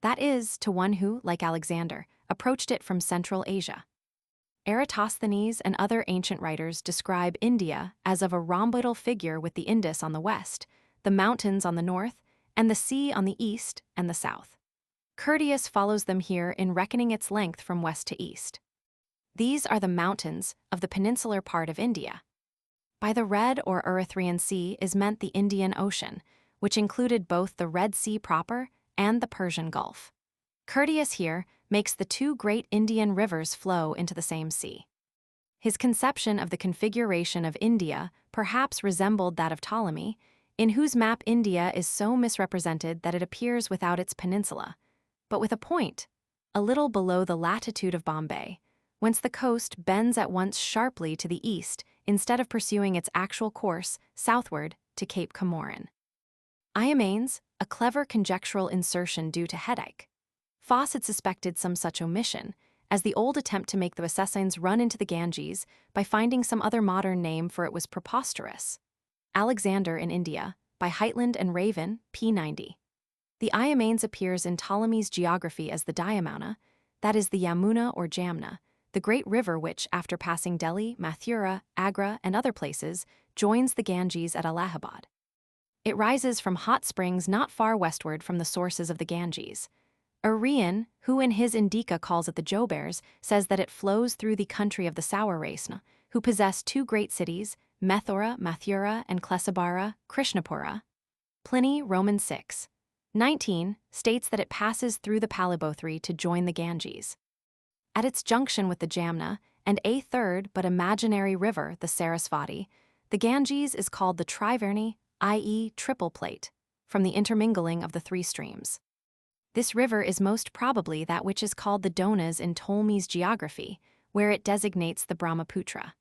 That is, to one who, like Alexander, approached it from Central Asia. Eratosthenes and other ancient writers describe India as of a rhomboidal figure with the Indus on the west, the mountains on the north, and the sea on the east and the south. Curtius follows them here in reckoning its length from west to east. These are the mountains of the peninsular part of India. By the Red or Erythraean Sea is meant the Indian Ocean, which included both the Red Sea proper and the Persian Gulf. Curtius here makes the two great Indian rivers flow into the same sea. His conception of the configuration of India perhaps resembled that of Ptolemy, in whose map India is so misrepresented that it appears without its peninsula, but with a point, a little below the latitude of Bombay, whence the coast bends at once sharply to the east instead of pursuing its actual course southward to Cape Comorin. Iamanes, a clever conjectural insertion due to headache. Foss had suspected some such omission, as the old attempt to make the Assassins run into the Ganges by finding some other modern name for it was preposterous. Alexander in India, by Heitland and Raven, p. 90. The Iamanes appears in Ptolemy's geography as the Diamouna, that is the Yamuna or Jamna, the great river which, after passing Delhi, Mathura, Agra, and other places, joins the Ganges at Allahabad. It rises from hot springs not far westward from the sources of the Ganges. Arrian, who in his Indica calls it the Jobers, says that it flows through the country of the Saurasna, who possess two great cities, Methora, Mathura, and Klesabara, Krishnapura. Pliny, Roman 6. 19, states that it passes through the Palibothri to join the Ganges. At its junction with the Jamna, and a third but imaginary river, the Sarasvati, the Ganges is called the Triverni, i.e. triple plate, from the intermingling of the three streams. This river is most probably that which is called the Donas in Ptolemy's geography, where it designates the Brahmaputra.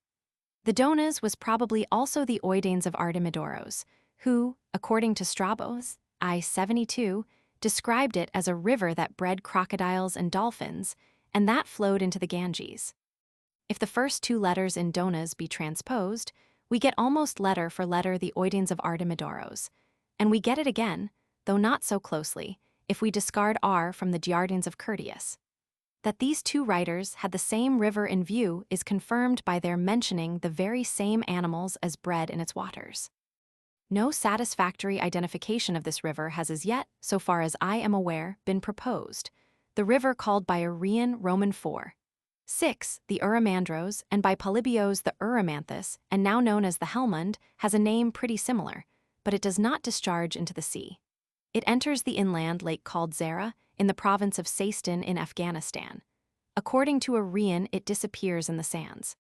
The Donas was probably also the Oidanes of Artemidoros, who, according to Strabos, I-72, described it as a river that bred crocodiles and dolphins, and that flowed into the Ganges. If the first two letters in Donas be transposed, we get almost letter for letter the Oidanes of Artemidoros, and we get it again, though not so closely, if we discard R from the Arrian of Curtius. That these two writers had the same river in view is confirmed by their mentioning the very same animals as bred in its waters. No satisfactory identification of this river has as yet, so far as I am aware, been proposed. The river called by Arrian Roman 4. 6. The Uromandros, and by Polybios the Uromanthus, and now known as the Helmund, has a name pretty similar, but it does not discharge into the sea. It enters the inland lake called Zara, in the province of Seistan in Afghanistan. According to Arrian, it disappears in the sands.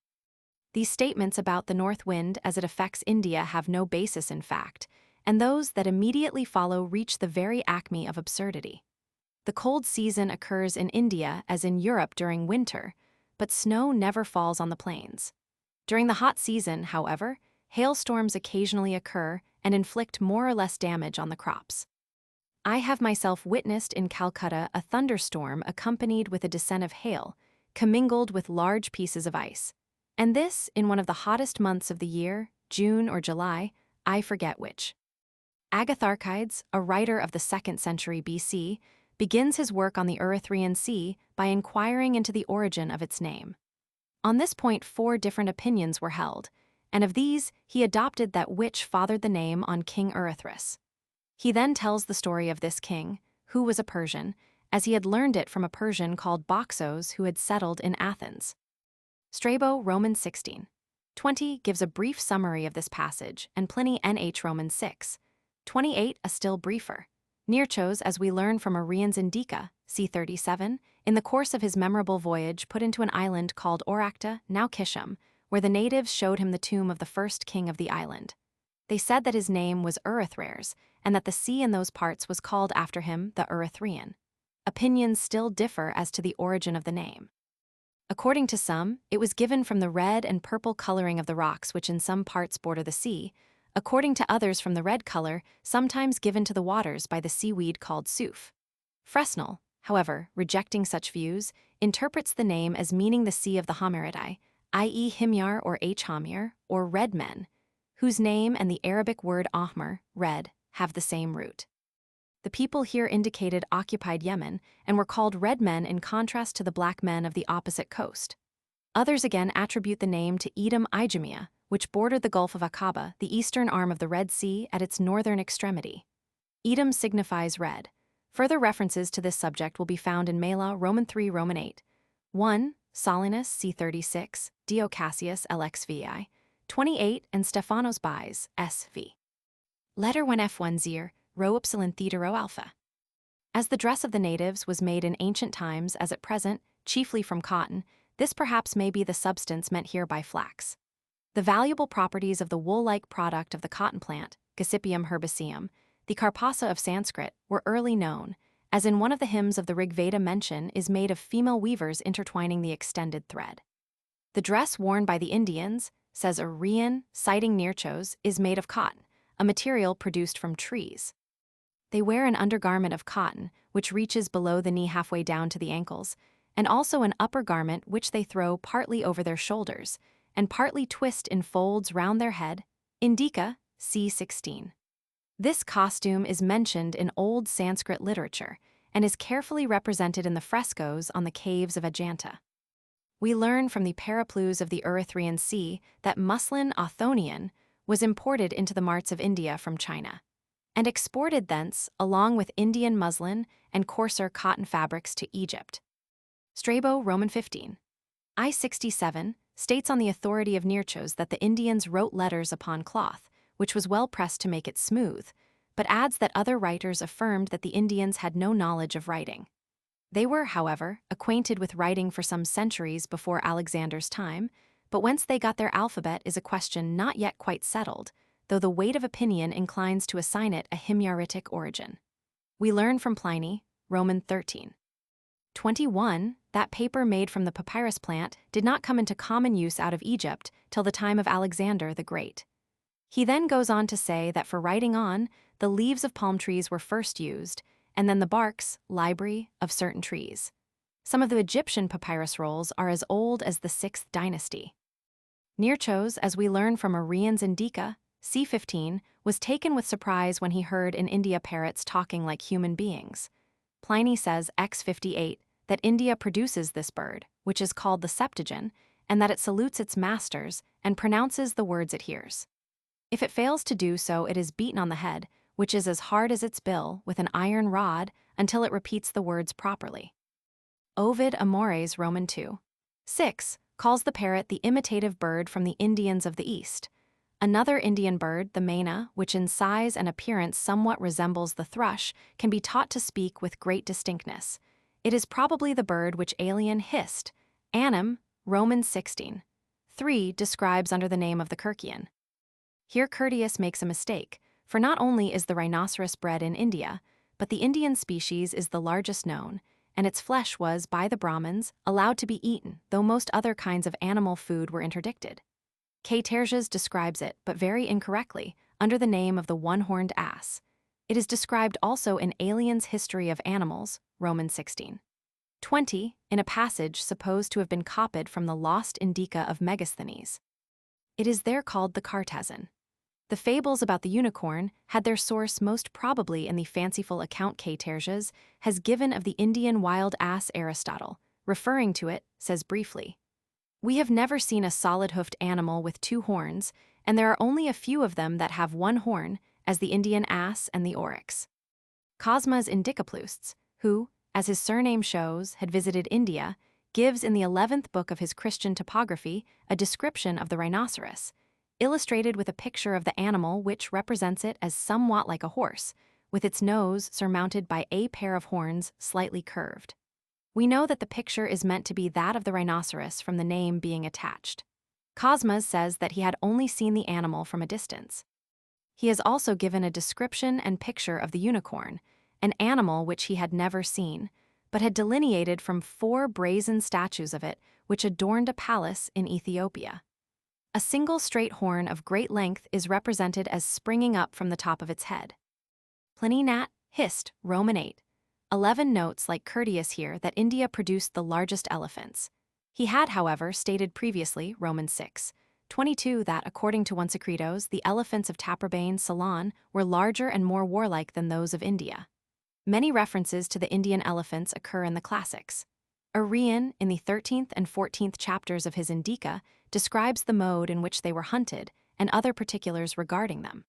These statements about the north wind as it affects India have no basis in fact, and those that immediately follow reach the very acme of absurdity. The cold season occurs in India as in Europe during winter, but snow never falls on the plains. During the hot season, however, hailstorms occasionally occur and inflict more or less damage on the crops. I have myself witnessed in Calcutta a thunderstorm accompanied with a descent of hail, commingled with large pieces of ice. And this in one of the hottest months of the year, June or July, I forget which. Agatharchides, a writer of the 2nd century BC, begins his work on the Erythraean Sea by inquiring into the origin of its name. On this point 4 different opinions were held, and of these he adopted that which fathered the name on King Erythras. He then tells the story of this king, who was a Persian, as he had learned it from a Persian called Boxos who had settled in Athens. Strabo, Romans 16:20 gives a brief summary of this passage, and Pliny NH Romans 6:28 a still briefer. Nearchos, as we learn from Arrian's Indica, c. 37, in the course of his memorable voyage put into an island called Oracta, now Kisham, where the natives showed him the tomb of the first king of the island. They said that his name was Erythraeus, and that the sea in those parts was called after him the Erythraean. Opinions still differ as to the origin of the name. According to some, it was given from the red and purple coloring of the rocks which in some parts border the sea, according to others from the red color sometimes given to the waters by the seaweed called suf. Fresnel, however, rejecting such views, interprets the name as meaning the sea of the Homeridae, i.e. Himyar or Hamir, or red men, whose name and the Arabic word ahmar, red, have the same root. The people here indicated occupied Yemen and were called red men in contrast to the black men of the opposite coast. Others again attribute the name to Edom Ijamia, which bordered the Gulf of Aqaba, the eastern arm of the Red Sea at its northern extremity. Edom signifies red. Further references to this subject will be found in Mela, Roman 3, Roman 8. 1. Solinus, c. 36, Dio Cassius, LXVI, 28, and Stephanos Bies, SV. Letter 1 F1 Zir, Rho Upsilon Theta Rho Alpha. As the dress of the natives was made in ancient times as at present, chiefly from cotton, this perhaps may be the substance meant here by flax. The valuable properties of the wool-like product of the cotton plant, Gossypium herbaceum, the Karpasa of Sanskrit, were early known, as in one of the hymns of the Rig Veda mention is made of female weavers intertwining the extended thread. The dress worn by the Indians, says Arrian, citing Nearchos, is made of cotton, a material produced from trees. They wear an undergarment of cotton, which reaches below the knee halfway down to the ankles, and also an upper garment which they throw partly over their shoulders, and partly twist in folds round their head, Indica, c. 16. This costume is mentioned in old Sanskrit literature, and is carefully represented in the frescoes on the caves of Ajanta. We learn from the Periplus of the Erythraean Sea that muslin Authonian was imported into the marts of India from China, and exported thence along with Indian muslin and coarser cotton fabrics to Egypt. Strabo, Roman 15. I-67, states on the authority of Nearchos that the Indians wrote letters upon cloth, which was well pressed to make it smooth, but adds that other writers affirmed that the Indians had no knowledge of writing. They were, however, acquainted with writing for some centuries before Alexander's time, but whence they got their alphabet is a question not yet quite settled, though the weight of opinion inclines to assign it a Himyaritic origin. We learn from Pliny, Roman 13:21, that paper made from the papyrus plant did not come into common use out of Egypt till the time of Alexander the Great. He then goes on to say that for writing on, the leaves of palm trees were first used, and then the barks, libri, of certain trees. Some of the Egyptian papyrus rolls are as old as the 6th dynasty. Nearchos, as we learn from Arrian's Indica, c. 15, was taken with surprise when he heard in India parrots talking like human beings. Pliny says x. 58 that India produces this bird, which is called the septuagen, and that it salutes its masters and pronounces the words it hears. If it fails to do so, it is beaten on the head, which is as hard as its bill, with an iron rod until it repeats the words properly. Ovid Amores, Roman 2. 6. Calls the parrot the imitative bird from the Indians of the East. Another Indian bird, the mayna, which in size and appearance somewhat resembles the thrush, can be taught to speak with great distinctness. It is probably the bird which Aelian hissed. Anim, Romans 16. 3 describes under the name of the Curtian. Here Curtius makes a mistake, for not only is the rhinoceros bred in India, but the Indian species is the largest known, and its flesh was, by the Brahmins, allowed to be eaten, though most other kinds of animal food were interdicted. Kathaians describes it, but very incorrectly, under the name of the one-horned ass. It is described also in Aelian's History of Animals, Romans 16. 20, in a passage supposed to have been copied from the lost Indica of Megasthenes. It is there called the Cartazin. The fables about the unicorn had their source most probably in the fanciful account Kathaians has given of the Indian wild ass. Aristotle, referring to it, says briefly, "We have never seen a solid-hoofed animal with 2 horns, and there are only a few of them that have 1 horn, as the Indian ass and the oryx." Cosmas Indicopleustes, who, as his surname shows, had visited India, gives in the 11th book of his Christian topography a description of the rhinoceros, illustrated with a picture of the animal which represents it as somewhat like a horse, with its nose surmounted by a pair of horns slightly curved. We know that the picture is meant to be that of the rhinoceros from the name being attached. Cosmas says that he had only seen the animal from a distance. He has also given a description and picture of the unicorn, an animal which he had never seen, but had delineated from 4 brazen statues of it which adorned a palace in Ethiopia. A single straight horn of great length is represented as springing up from the top of its head. Pliny Nat. Hist. Roman 8. 11 notes like Curtius here that India produced the largest elephants. He had, however, stated previously, Romans 6. 22, that according to one Secretos, the elephants of Taprobane, Ceylon, were larger and more warlike than those of India. Many references to the Indian elephants occur in the classics. Arrian, in the 13th and 14th chapters of his Indica, describes the mode in which they were hunted and other particulars regarding them.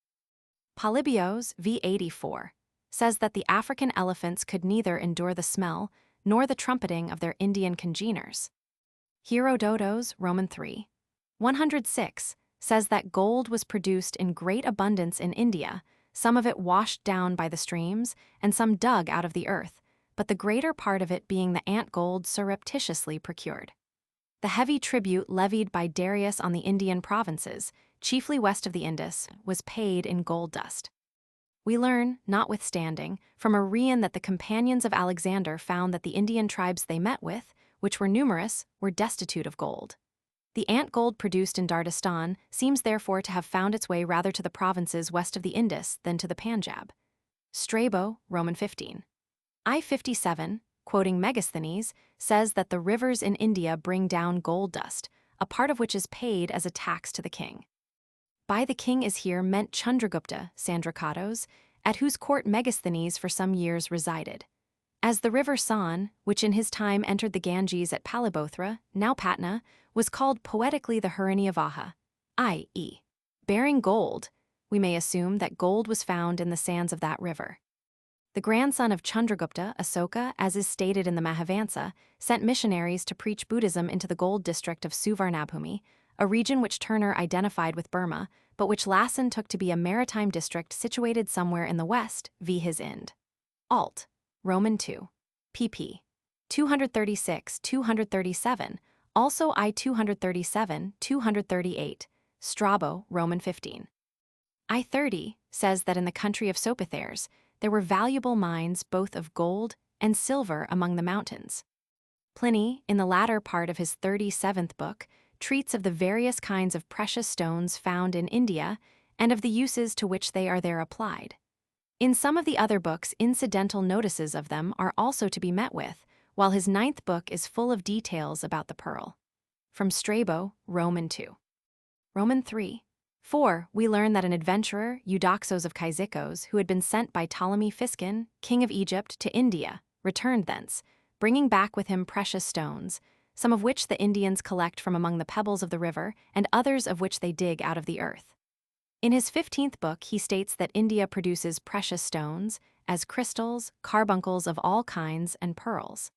Polybios, v. 84, says that the African elephants could neither endure the smell nor the trumpeting of their Indian congeners. Herodotos, Roman 3. 106, says that gold was produced in great abundance in India, some of it washed down by the streams and some dug out of the earth, but the greater part of it being the ant gold surreptitiously procured. The heavy tribute levied by Darius on the Indian provinces, chiefly west of the Indus, was paid in gold dust. We learn, notwithstanding, from Arrian that the companions of Alexander found that the Indian tribes they met with, which were numerous, were destitute of gold. The ant gold produced in Dardistan seems therefore to have found its way rather to the provinces west of the Indus than to the Panjab. Strabo, Roman 15. I-57, quoting Megasthenes, says that the rivers in India bring down gold dust, a part of which is paid as a tax to the king. By the king is here meant Chandragupta, Sandrakatos, at whose court Megasthenes for some years resided. As the river San, which in his time entered the Ganges at Palibothra, now Patna, was called poetically the Hariniyavaha, i.e., bearing gold, we may assume that gold was found in the sands of that river. The grandson of Chandragupta, Asoka, as is stated in the Mahavansa, sent missionaries to preach Buddhism into the gold district of Suvarnabhumi, a region which Turner identified with Burma, but which Lassen took to be a maritime district situated somewhere in the west, v. his Ind. Alt. Roman 2. pp. 236-237, also I-237, 238, Strabo, Roman 15. I-30 says that in the country of Sopathers, there were valuable mines both of gold and silver among the mountains. Pliny, in the latter part of his 37th book, treats of the various kinds of precious stones found in India and of the uses to which they are there applied. In some of the other books, incidental notices of them are also to be met with, while his 9th book is full of details about the pearl. From Strabo, Roman 2. Roman 3. 4. We learn that an adventurer, Eudoxos of Cyzicus, who had been sent by Ptolemy Physcon, king of Egypt, to India, returned thence, bringing back with him precious stones, some of which the Indians collect from among the pebbles of the river, and others of which they dig out of the earth. In his 15th book, he states that India produces precious stones, as crystals, carbuncles of all kinds, and pearls.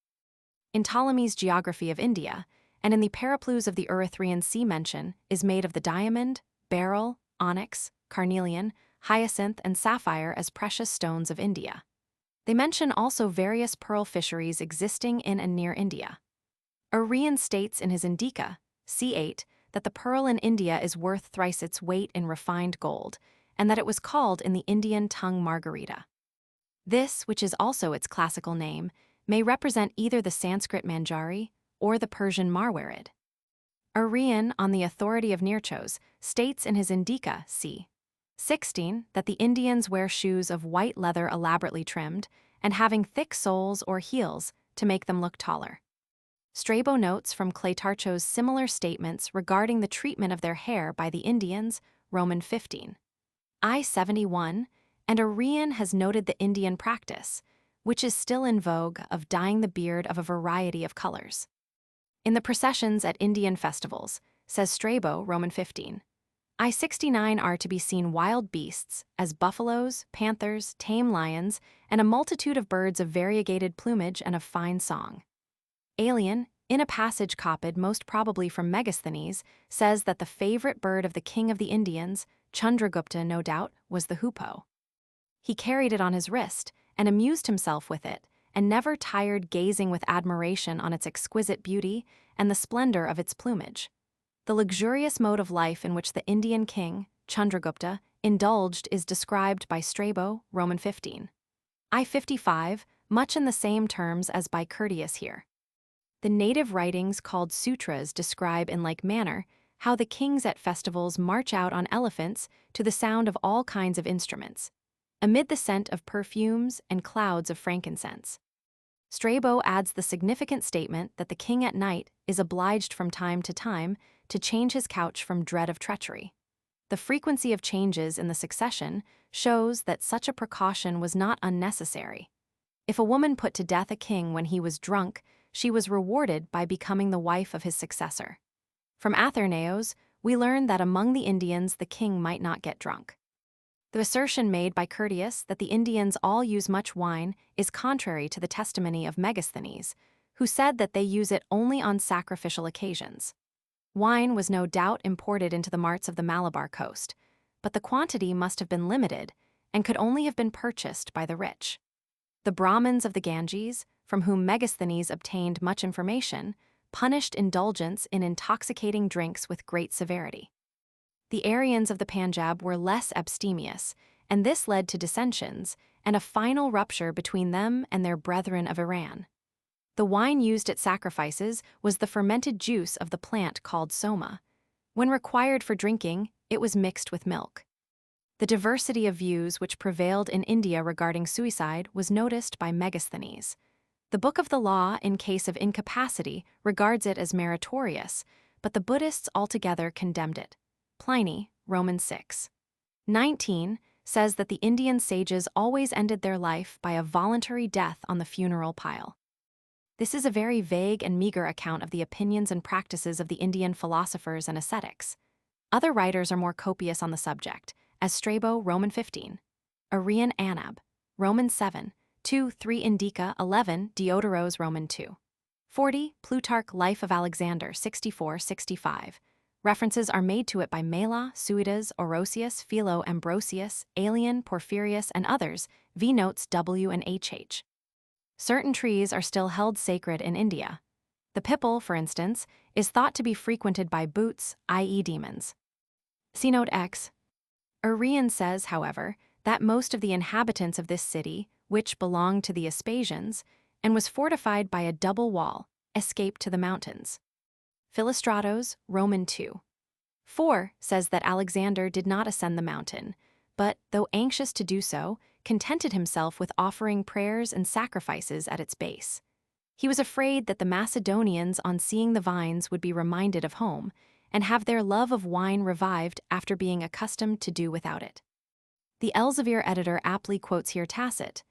In Ptolemy's Geography of India, and in the Periplus of the Erythraean Sea mention is made of the diamond, beryl, onyx, carnelian, hyacinth, and sapphire as precious stones of India. They mention also various pearl fisheries existing in and near India. Arrian states in his Indica, c8, that the pearl in India is worth thrice its weight in refined gold, and that it was called in the Indian tongue margarita. This, which is also its classical name, may represent either the Sanskrit Manjari or the Persian Marwarid. Arrian, on the authority of Nearchos, states in his Indica, c. 16, that the Indians wear shoes of white leather elaborately trimmed and having thick soles or heels to make them look taller. Strabo notes from Plutarch's similar statements regarding the treatment of their hair by the Indians, Roman 15. I-71, and Arrian has noted the Indian practice, which is still in vogue, of dyeing the beard of a variety of colors. In the processions at Indian festivals, says Strabo, Roman 15, I-69 are to be seen wild beasts, as buffaloes, panthers, tame lions, and a multitude of birds of variegated plumage and of fine song. Aelian, in a passage copied most probably from Megasthenes, says that the favorite bird of the king of the Indians, Chandragupta no doubt, was the hoopoe. He carried it on his wrist and amused himself with it, and never tired gazing with admiration on its exquisite beauty and the splendor of its plumage. The luxurious mode of life in which the Indian king, Chandragupta, indulged is described by Strabo, Roman 15. I-55, much in the same terms as by Curtius here. The native writings called sutras describe in like manner how the kings at festivals march out on elephants to the sound of all kinds of instruments, amid the scent of perfumes and clouds of frankincense. Strabo adds the significant statement that the king at night is obliged from time to time to change his couch from dread of treachery. The frequency of changes in the succession shows that such a precaution was not unnecessary. If a woman put to death a king when he was drunk, she was rewarded by becoming the wife of his successor. From Athenaeus, we learn that among the Indians the king might not get drunk. The assertion made by Curtius that the Indians all use much wine is contrary to the testimony of Megasthenes, who said that they use it only on sacrificial occasions. Wine was no doubt imported into the marts of the Malabar coast, but the quantity must have been limited and could only have been purchased by the rich. The Brahmins of the Ganges, from whom Megasthenes obtained much information, punished indulgence in intoxicating drinks with great severity. The Aryans of the Panjab were less abstemious, and this led to dissensions and a final rupture between them and their brethren of Iran. The wine used at sacrifices was the fermented juice of the plant called soma. When required for drinking, it was mixed with milk. The diversity of views which prevailed in India regarding suicide was noticed by Megasthenes. The Book of the Law, in case of incapacity, regards it as meritorious, but the Buddhists altogether condemned it. Pliny, Roman 6. 19, says that the Indian sages always ended their life by a voluntary death on the funeral pile. This is a very vague and meager account of the opinions and practices of the Indian philosophers and ascetics. Other writers are more copious on the subject, as Strabo, Roman 15, Arrian Anab, Roman 7, 2-3 Indica 11, Diodoros, Roman 2. 40, Plutarch, Life of Alexander, 64-65. References are made to it by Mela, Suidas, Orosius, Philo, Ambrosius, Aelian, Porphyrius, and others, v. notes W and HH. Certain trees are still held sacred in India. The pipal, for instance, is thought to be frequented by bhoots, i.e. demons. See note X. Arrian says, however, that most of the inhabitants of this city, which belonged to the Vespasians, and was fortified by a double wall, escaped to the mountains. Philostratos, Roman 2. 4 says that Alexander did not ascend the mountain, but, though anxious to do so, contented himself with offering prayers and sacrifices at its base. He was afraid that the Macedonians, on seeing the vines, would be reminded of home, and have their love of wine revived after being accustomed to do without it. The Elsevier editor aptly quotes here Tacit,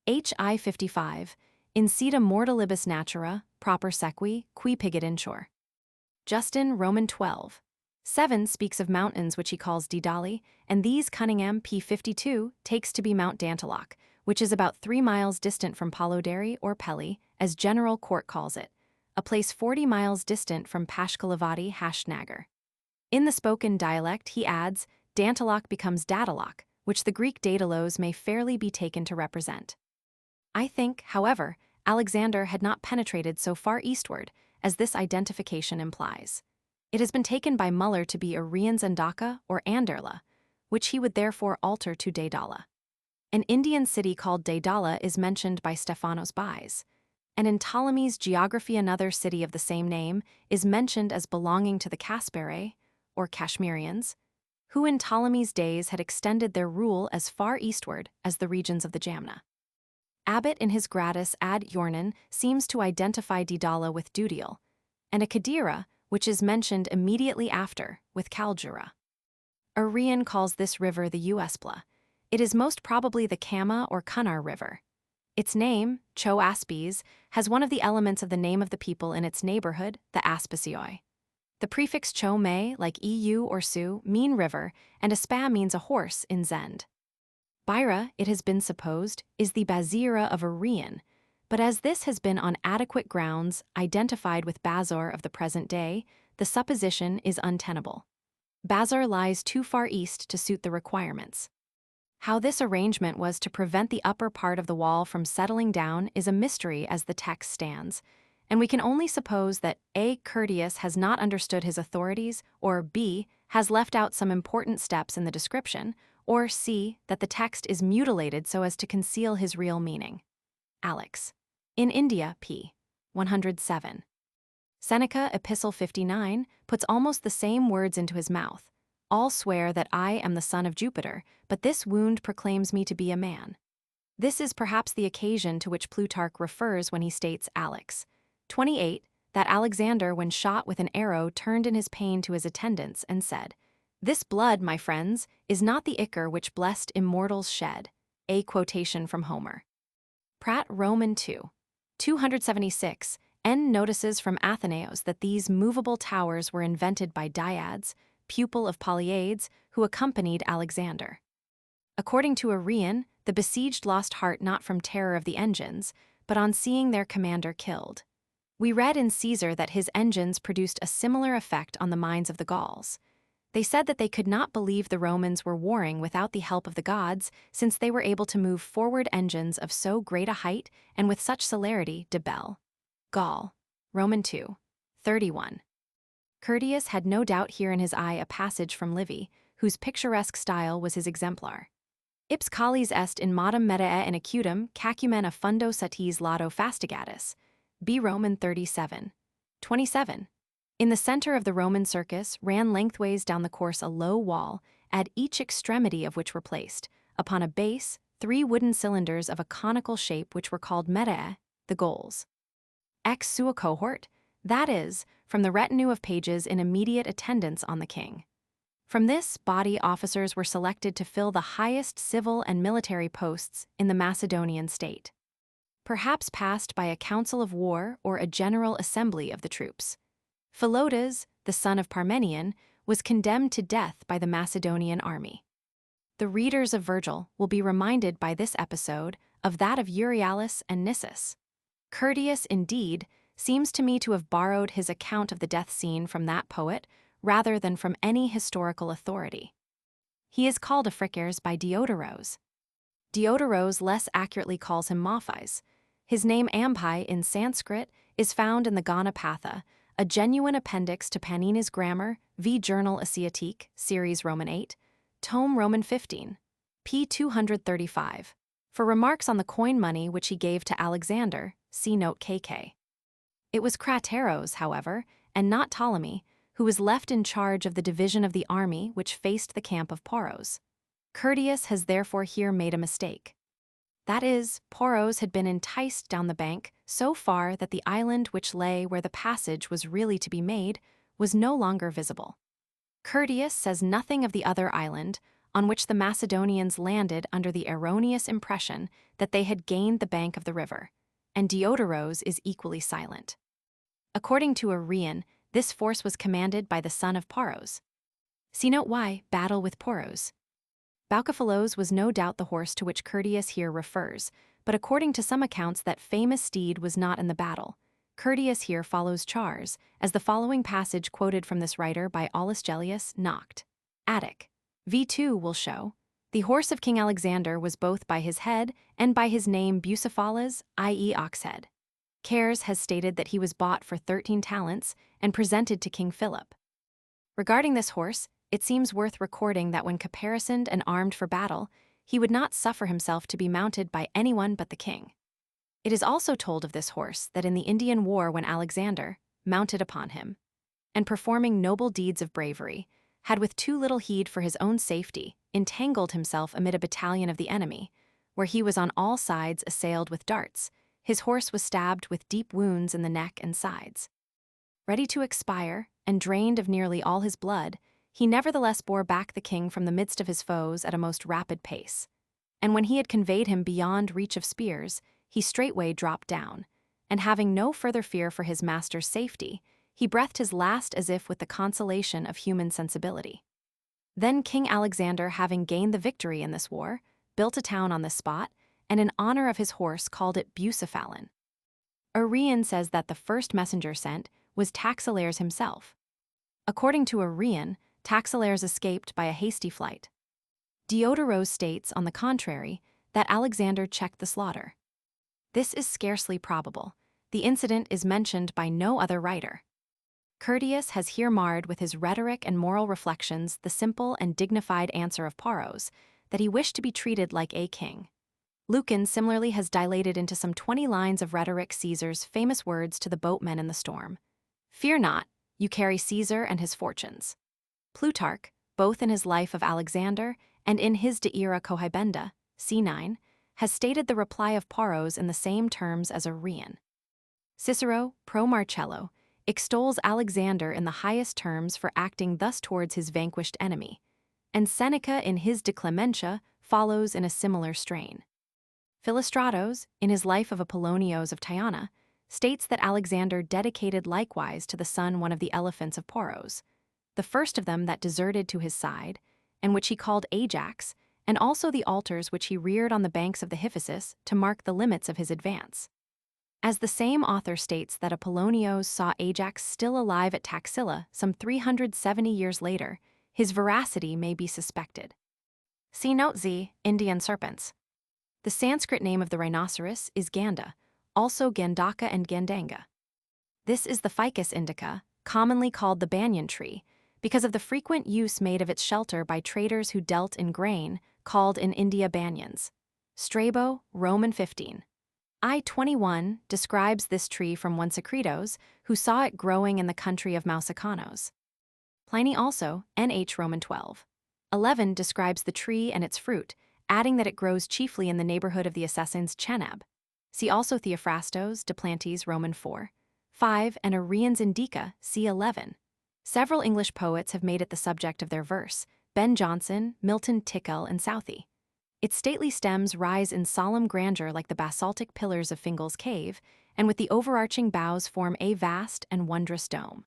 Hi 55, Incita mortalibus natura, proper sequi, qui pigit inshore. Justin, Roman 12. 7 speaks of mountains which he calls Didali, and these Cunningham p. 52 takes to be Mount Dantiloch, which is about 3 miles distant from Polodary or Pelly, as General Court calls it, a place 40 miles distant from Pashkalavati Hashtnaggar. In the spoken dialect, he adds, Dantalok becomes Datalok, which the Greek Daidalos may fairly be taken to represent. I think, however, Alexander had not penetrated so far eastward as this identification implies. It has been taken by Muller to be Arrian's Andaka or Anderla, which he would therefore alter to Daidala. An Indian city called Daidala is mentioned by Stephanos Bais, and in Ptolemy's Geography another city of the same name is mentioned as belonging to the Caspere, or Kashmirians, who in Ptolemy's days had extended their rule as far eastward as the regions of the Jamna. Abbott in his Gradus ad Yornan seems to identify Daidala with Dudiel, and a Kadira, which is mentioned immediately after, with Kaldura. Arrian calls this river the Uespla. It is most probably the Kama or Kunar River. Its name, Cho Aspes, has one of the elements of the name of the people in its neighborhood, the Aspasioi. The prefix Cho may, like EU or Su, mean river, and Aspa means a horse in Zend. Beira, it has been supposed, is the Bazira of Arrian, but as this has been on adequate grounds identified with Bazor of the present day, the supposition is untenable. Bazor lies too far east to suit the requirements. How this arrangement was to prevent the upper part of the wall from settling down is a mystery as the text stands, and we can only suppose that A. Curtius has not understood his authorities, or B. has left out some important steps in the description, or C. that the text is mutilated so as to conceal his real meaning. Alex. In India, p. 107. Seneca, Epistle 59, puts almost the same words into his mouth. All swear that I am the son of Jupiter, but this wound proclaims me to be a man. This is perhaps the occasion to which Plutarch refers when he states Alex. 28, that Alexander, when shot with an arrow, turned in his pain to his attendants and said, This blood, my friends, is not the ichor which blessed immortals shed. A quotation from Homer. Pratt, Roman 2. 276, N notices from Athenaeus that these movable towers were invented by Diades, pupil of Polyades, who accompanied Alexander. According to Arrian, the besieged lost heart not from terror of the engines, but on seeing their commander killed. We read in Caesar that his engines produced a similar effect on the minds of the Gauls. They said that they could not believe the Romans were warring without the help of the gods, since they were able to move forward engines of so great a height and with such celerity. De Bell. Gaul. Roman 2. 31. Curtius had no doubt here in his eye a passage from Livy, whose picturesque style was his exemplar. Ips callis est in modum medae in acutum cacumen a fundo satis lado fastigatus. B. Roman 37. 27. In the center of the Roman circus ran lengthways down the course a low wall, at each extremity of which were placed, upon a base, 3 wooden cylinders of a conical shape which were called medae, the goals. Ex sua cohort, that is, from the retinue of pages in immediate attendance on the king. From this body officers were selected to fill the highest civil and military posts in the Macedonian state. Perhaps passed by a council of war or a general assembly of the troops. Philotas, the son of Parmenion, was condemned to death by the Macedonian army. The readers of Virgil will be reminded by this episode of that of Euryalus and Nissus. Curtius, indeed, seems to me to have borrowed his account of the death scene from that poet rather than from any historical authority. He is called a fricers by Diodoros. Diodoros less accurately calls him Mophis. His name Ampai in Sanskrit is found in the Ganapatha, a genuine appendix to Panini's Grammar, v. Journal Asiatique, Series Roman 8, Tome Roman 15, p. 235. For remarks on the coin money which he gave to Alexander, see note KK. It was Crateros, however, and not Ptolemy, who was left in charge of the division of the army which faced the camp of Poros. Curtius has therefore here made a mistake. That is, Poros had been enticed down the bank so far that the island which lay where the passage was really to be made was no longer visible. Curtius says nothing of the other island, on which the Macedonians landed under the erroneous impression that they had gained the bank of the river, and Diodoros is equally silent. According to Arrian, this force was commanded by the son of Poros. See note Y, battle with Poros. Baucophilos was no doubt the horse to which Curtius here refers, but according to some accounts that famous steed was not in the battle. Curtius here follows Charles, as the following passage quoted from this writer by Aulus Gellius knocked. Attic. V2 will show. The horse of King Alexander was both by his head and by his name Bucephalus, i.e. oxhead. Cares has stated that he was bought for 13 talents and presented to King Philip. Regarding this horse, it seems worth recording that when caparisoned and armed for battle, he would not suffer himself to be mounted by anyone but the king. It is also told of this horse that in the Indian War when Alexander, mounted upon him, and performing noble deeds of bravery, had with too little heed for his own safety, entangled himself amid a battalion of the enemy, where he was on all sides assailed with darts, his horse was stabbed with deep wounds in the neck and sides. Ready to expire, and drained of nearly all his blood, he nevertheless bore back the king from the midst of his foes at a most rapid pace. And when he had conveyed him beyond reach of spears, he straightway dropped down, and having no further fear for his master's safety, he breathed his last as if with the consolation of human sensibility. Then King Alexander, having gained the victory in this war, built a town on this spot, and in honor of his horse called it Bucephalon. Arrian says that the first messenger sent was Taxileres himself. According to Arrian, Taxileres escaped by a hasty flight. Diodoros states, on the contrary, that Alexander checked the slaughter. This is scarcely probable. The incident is mentioned by no other writer. Curtius has here marred with his rhetoric and moral reflections the simple and dignified answer of Paros, that he wished to be treated like a king. Lucan similarly has dilated into some 20 lines of rhetoric Caesar's famous words to the boatmen in the storm. Fear not, you carry Caesar and his fortunes. Plutarch, both in his Life of Alexander and in his De Ira Cohibenda, c. 9, has stated the reply of Paros in the same terms as Arrian. Cicero, pro Marcello, extols Alexander in the highest terms for acting thus towards his vanquished enemy, and Seneca in his De Clementia follows in a similar strain. Philostratos, in his Life of Apollonios of Tyana, states that Alexander dedicated likewise to the sun one of the elephants of Poros, the first of them that deserted to his side, and which he called Ajax, and also the altars which he reared on the banks of the Hyphasis to mark the limits of his advance. As the same author states that Apollonios saw Ajax still alive at Taxila some 370 years later, his veracity may be suspected. See Note Z, Indian serpents. The Sanskrit name of the rhinoceros is Ganda, also Gandaka and Gandanga. This is the Ficus indica, commonly called the banyan tree, because of the frequent use made of its shelter by traders who dealt in grain, called in India banyans. Strabo, Roman 15. I-21 describes this tree from one Secretos, who saw it growing in the country of Mausicanos. Pliny also, NH Roman 12. 11 describes the tree and its fruit, adding that it grows chiefly in the neighborhood of the Assassins Chenab. See also Theophrastos, De Plantis Roman 4. 5 and Arrian's Indica, c. 11. Several English poets have made it the subject of their verse, Ben Jonson, Milton Tickell, and Southey. Its stately stems rise in solemn grandeur like the basaltic pillars of Fingal's cave, and with the overarching boughs form a vast and wondrous dome.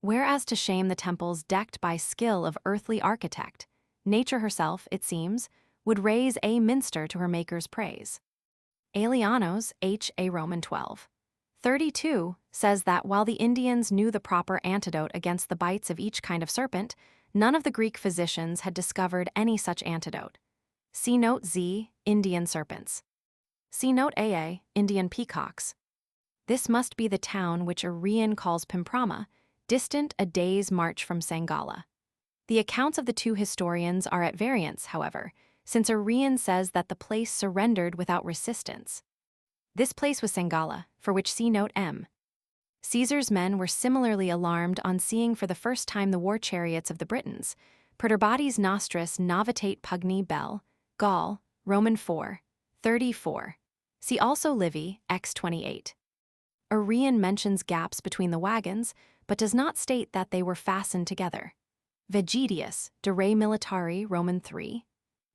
Whereas to shame the temples decked by skill of earthly architect, nature herself, it seems, would raise a minster to her maker's praise. Aelianos, H. A. Roman 12. 32, says that while the Indians knew the proper antidote against the bites of each kind of serpent, none of the Greek physicians had discovered any such antidote. See Note Z, Indian serpents. See Note AA, Indian peacocks. This must be the town which Arrian calls Pimprama, distant a day's march from Sangala. The accounts of the two historians are at variance, however, since Arrian says that the place surrendered without resistance. This place was Sangala, for which see Note M. Caesar's men were similarly alarmed on seeing for the first time the war chariots of the Britons, perturbatis nostris navitate pugni bell, Gaul, Roman 4. 34. See also Livy, X 28. Arrian mentions gaps between the wagons, but does not state that they were fastened together. Vegetius, De Re Militari, Roman 3.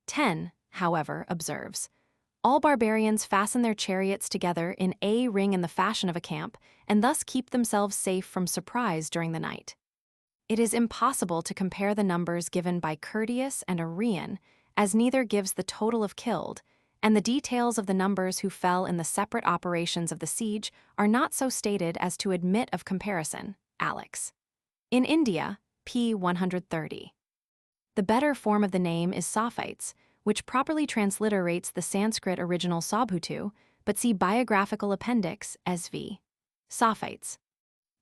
10, however, observes, all barbarians fasten their chariots together in a ring in the fashion of a camp, and thus keep themselves safe from surprise during the night. It is impossible to compare the numbers given by Curtius and Arrian, as neither gives the total of killed, and the details of the numbers who fell in the separate operations of the siege are not so stated as to admit of comparison. Alex. In India, p. 130. The better form of the name is Sophites, which properly transliterates the Sanskrit original Sobhutu, but see Biographical Appendix, SV. Sophites.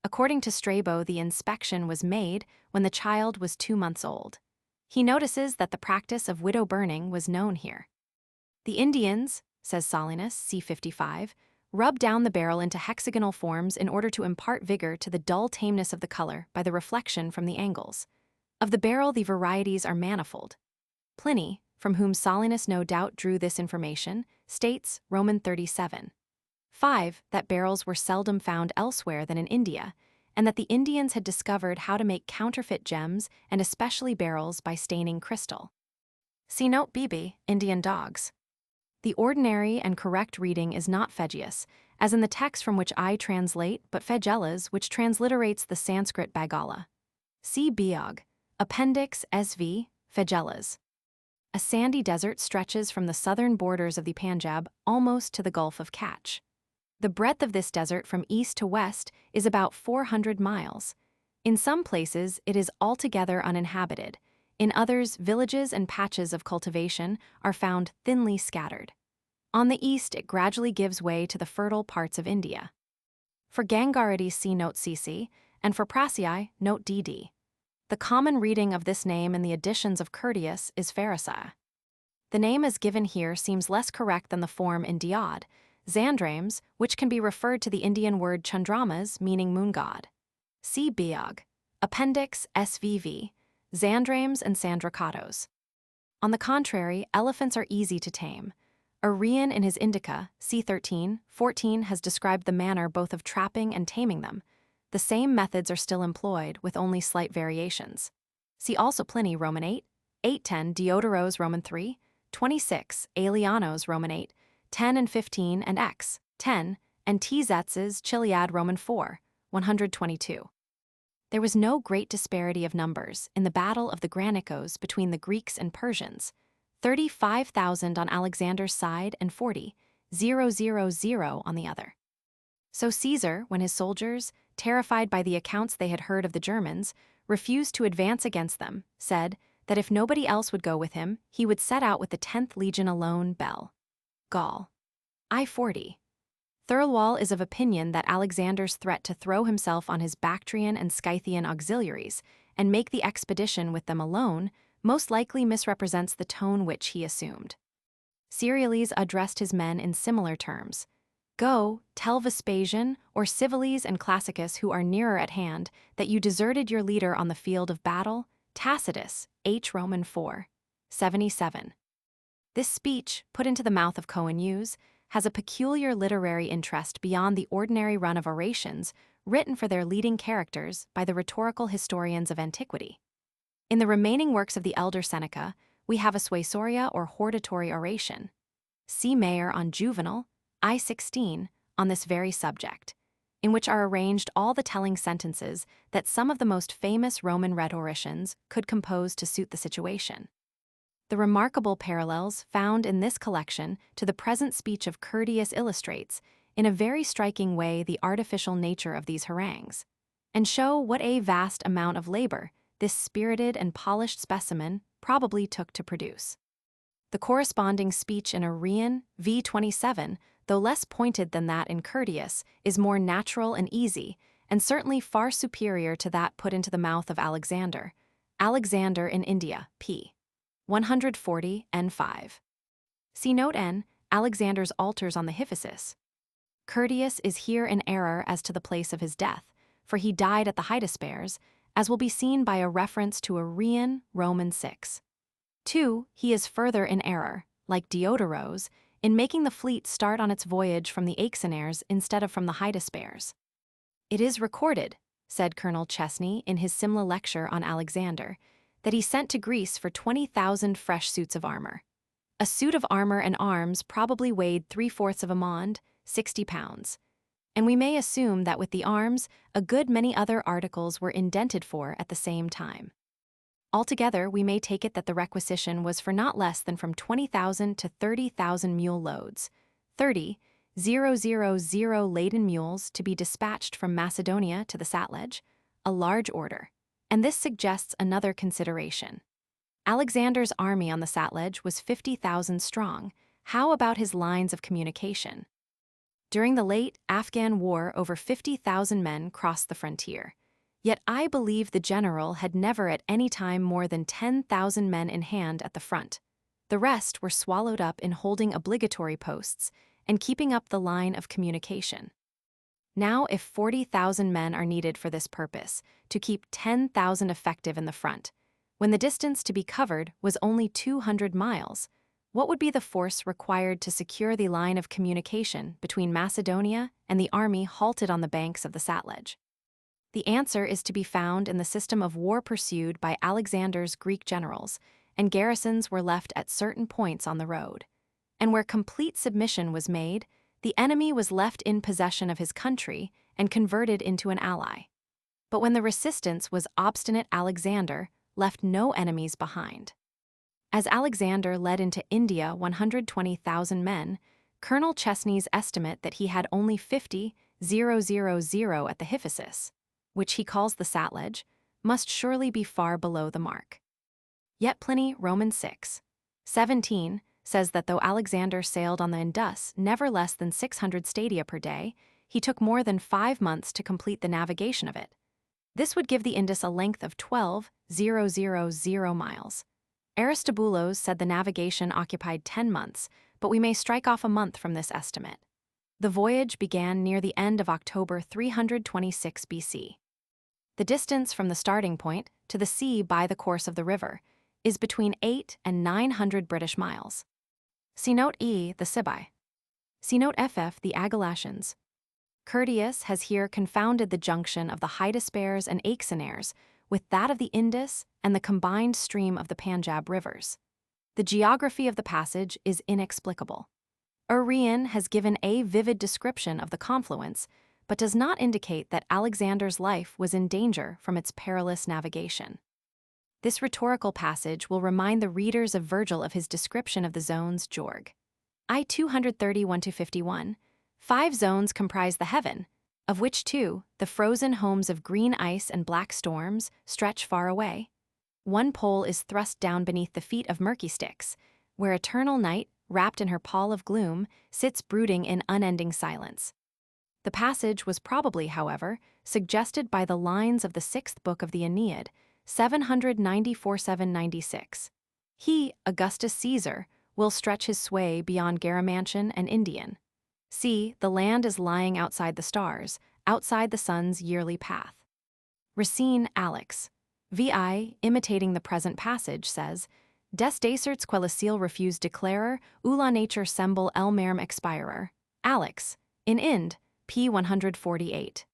According to Strabo, the inspection was made when the child was 2 months old. He notices that the practice of widow burning was known here. The Indians, says Solinus, c. 55, rub down the beryl into hexagonal forms in order to impart vigor to the dull tameness of the color by the reflection from the angles. Of the beryl, the varieties are manifold. Pliny, from whom Solinus no doubt drew this information, states, Roman 37. 5, that beryls were seldom found elsewhere than in India, and that the Indians had discovered how to make counterfeit gems and especially beryls by staining crystal. See note BB, Indian dogs. The ordinary and correct reading is not Phegeus, as in the text from which I translate, but Phegelas, which transliterates the Sanskrit Bagala. See Biog. Appendix SV, Phegelas. A sandy desert stretches from the southern borders of the Panjab almost to the Gulf of Kutch. The breadth of this desert from east to west is about 400 miles. In some places, it is altogether uninhabited. In others, villages and patches of cultivation are found thinly scattered. On the east, it gradually gives way to the fertile parts of India. For Gangarides, see note CC, and for Prasii, note DD. The common reading of this name in the editions of Curtius is Pharisee. The name as given here seems less correct than the form in Diod, Zandrames, which can be referred to the Indian word Chandramas, meaning moon god. See Biog. Appendix SVV, Zandrames and Sandracatos. On the contrary, elephants are easy to tame. Arrian in his Indica, c. 14, has described the manner both of trapping and taming them. The same methods are still employed, with only slight variations. See also Pliny, Roman 8, 810, Diodoros, Roman 3, 26, Aelianos, Roman 8, 10 and 15, and X, 10, and Tzetzes, Chiliad, Roman 4, 122. There was no great disparity of numbers in the Battle of the Granicos between the Greeks and Persians, 35,000 on Alexander's side and 40,000 on the other. So Caesar, when his soldiers, terrified by the accounts they had heard of the Germans, refused to advance against them, said that if nobody else would go with him, he would set out with the 10th Legion alone. Bell. Gaul. I-40. Thirlwall is of opinion that Alexander's threat to throw himself on his Bactrian and Scythian auxiliaries and make the expedition with them alone most likely misrepresents the tone which he assumed. Cerealis addressed his men in similar terms. Go, tell Vespasian, or Civilis and Classicus who are nearer at hand, that you deserted your leader on the field of battle, Tacitus, H. Roman 4, 77. This speech, put into the mouth of Coenus, has a peculiar literary interest beyond the ordinary run of orations written for their leading characters by the rhetorical historians of antiquity. In the remaining works of the elder Seneca, we have a suasoria or hortatory oration. See Mayer on Juvenal, I-16, on this very subject, in which are arranged all the telling sentences that some of the most famous Roman rhetoricians could compose to suit the situation. The remarkable parallels found in this collection to the present speech of Curtius illustrates, in a very striking way, the artificial nature of these harangues, and show what a vast amount of labor this spirited and polished specimen probably took to produce. The corresponding speech in Arrian, v. 27, though less pointed than that in Curtius, is more natural and easy, and certainly far superior to that put into the mouth of Alexander. Alexander in India, p. 140 n5. See note N, Alexander's altars on the Hyphasis. Curtius is here in error as to the place of his death, for he died at the Hydaspes, as will be seen by a reference to Arrian, Roman 6. 2. He is further in error, like Diodoros, in making the fleet start on its voyage from the Aixenares instead of from the Hydaspes. It is recorded, said Colonel Chesney in his Simla lecture on Alexander, that he sent to Greece for 20,000 fresh suits of armor. A suit of armor and arms probably weighed 3/4 of a mond, 60 pounds. And we may assume that with the arms, a good many other articles were indented for at the same time. Altogether, we may take it that the requisition was for not less than from 20,000 to 30,000 mule loads, 30,000 laden mules to be dispatched from Macedonia to the Satledge, a large order. And this suggests another consideration. Alexander's army on the Satledge was 50,000 strong. How about his lines of communication? During the late Afghan War, over 50,000 men crossed the frontier. Yet I believe the general had never at any time more than 10,000 men in hand at the front. The rest were swallowed up in holding obligatory posts and keeping up the line of communication. Now, if 40,000 men are needed for this purpose, to keep 10,000 effective in the front, when the distance to be covered was only 200 miles, what would be the force required to secure the line of communication between Macedonia and the army halted on the banks of the Satledge? The answer is to be found in the system of war pursued by Alexander's Greek generals, and garrisons were left at certain points on the road. And where complete submission was made, the enemy was left in possession of his country and converted into an ally. But when the resistance was obstinate, Alexander left no enemies behind. As Alexander led into India 120,000 men, Colonel Chesney's estimate that he had only 50,000 at the Hyphasis, which he calls the Satledge, must surely be far below the mark. Yet Pliny, Roman 6:17, says that though Alexander sailed on the Indus never less than 600 stadia per day, he took more than 5 months to complete the navigation of it. This would give the Indus a length of 12,000 miles. Aristobulus said the navigation occupied 10 months, but we may strike off a month from this estimate. The voyage began near the end of October 326 BC. The distance from the starting point to the sea by the course of the river is between 800 and 900 British miles. See Note E, the Sibai. See Note FF, the Agalacians. Curtius has here confounded the junction of the Hydaspes and Aixenares with that of the Indus and the combined stream of the Panjab rivers. The geography of the passage is inexplicable. Arrian has given a vivid description of the confluence, but does not indicate that Alexander's life was in danger from its perilous navigation. This rhetorical passage will remind the readers of Virgil of his description of the zones Georg. I 231-51. 5 zones comprise the heaven, of which 2, the frozen homes of green ice and black storms, stretch far away. 1 pole is thrust down beneath the feet of murky Styx, where eternal night, wrapped in her pall of gloom, sits brooding in unending silence. The passage was probably, however, suggested by the lines of the 6th book of the Aeneid, 794-796. He, Augustus Caesar, will stretch his sway beyond Garamantian and Indian. See, the land is lying outside the stars, outside the sun's yearly path. Racine, Alex. VI, imitating the present passage, says, Des deserts quellicil refuse declarer, ou la nature semble elmerm expirer. Alex, in Ind, p. 148.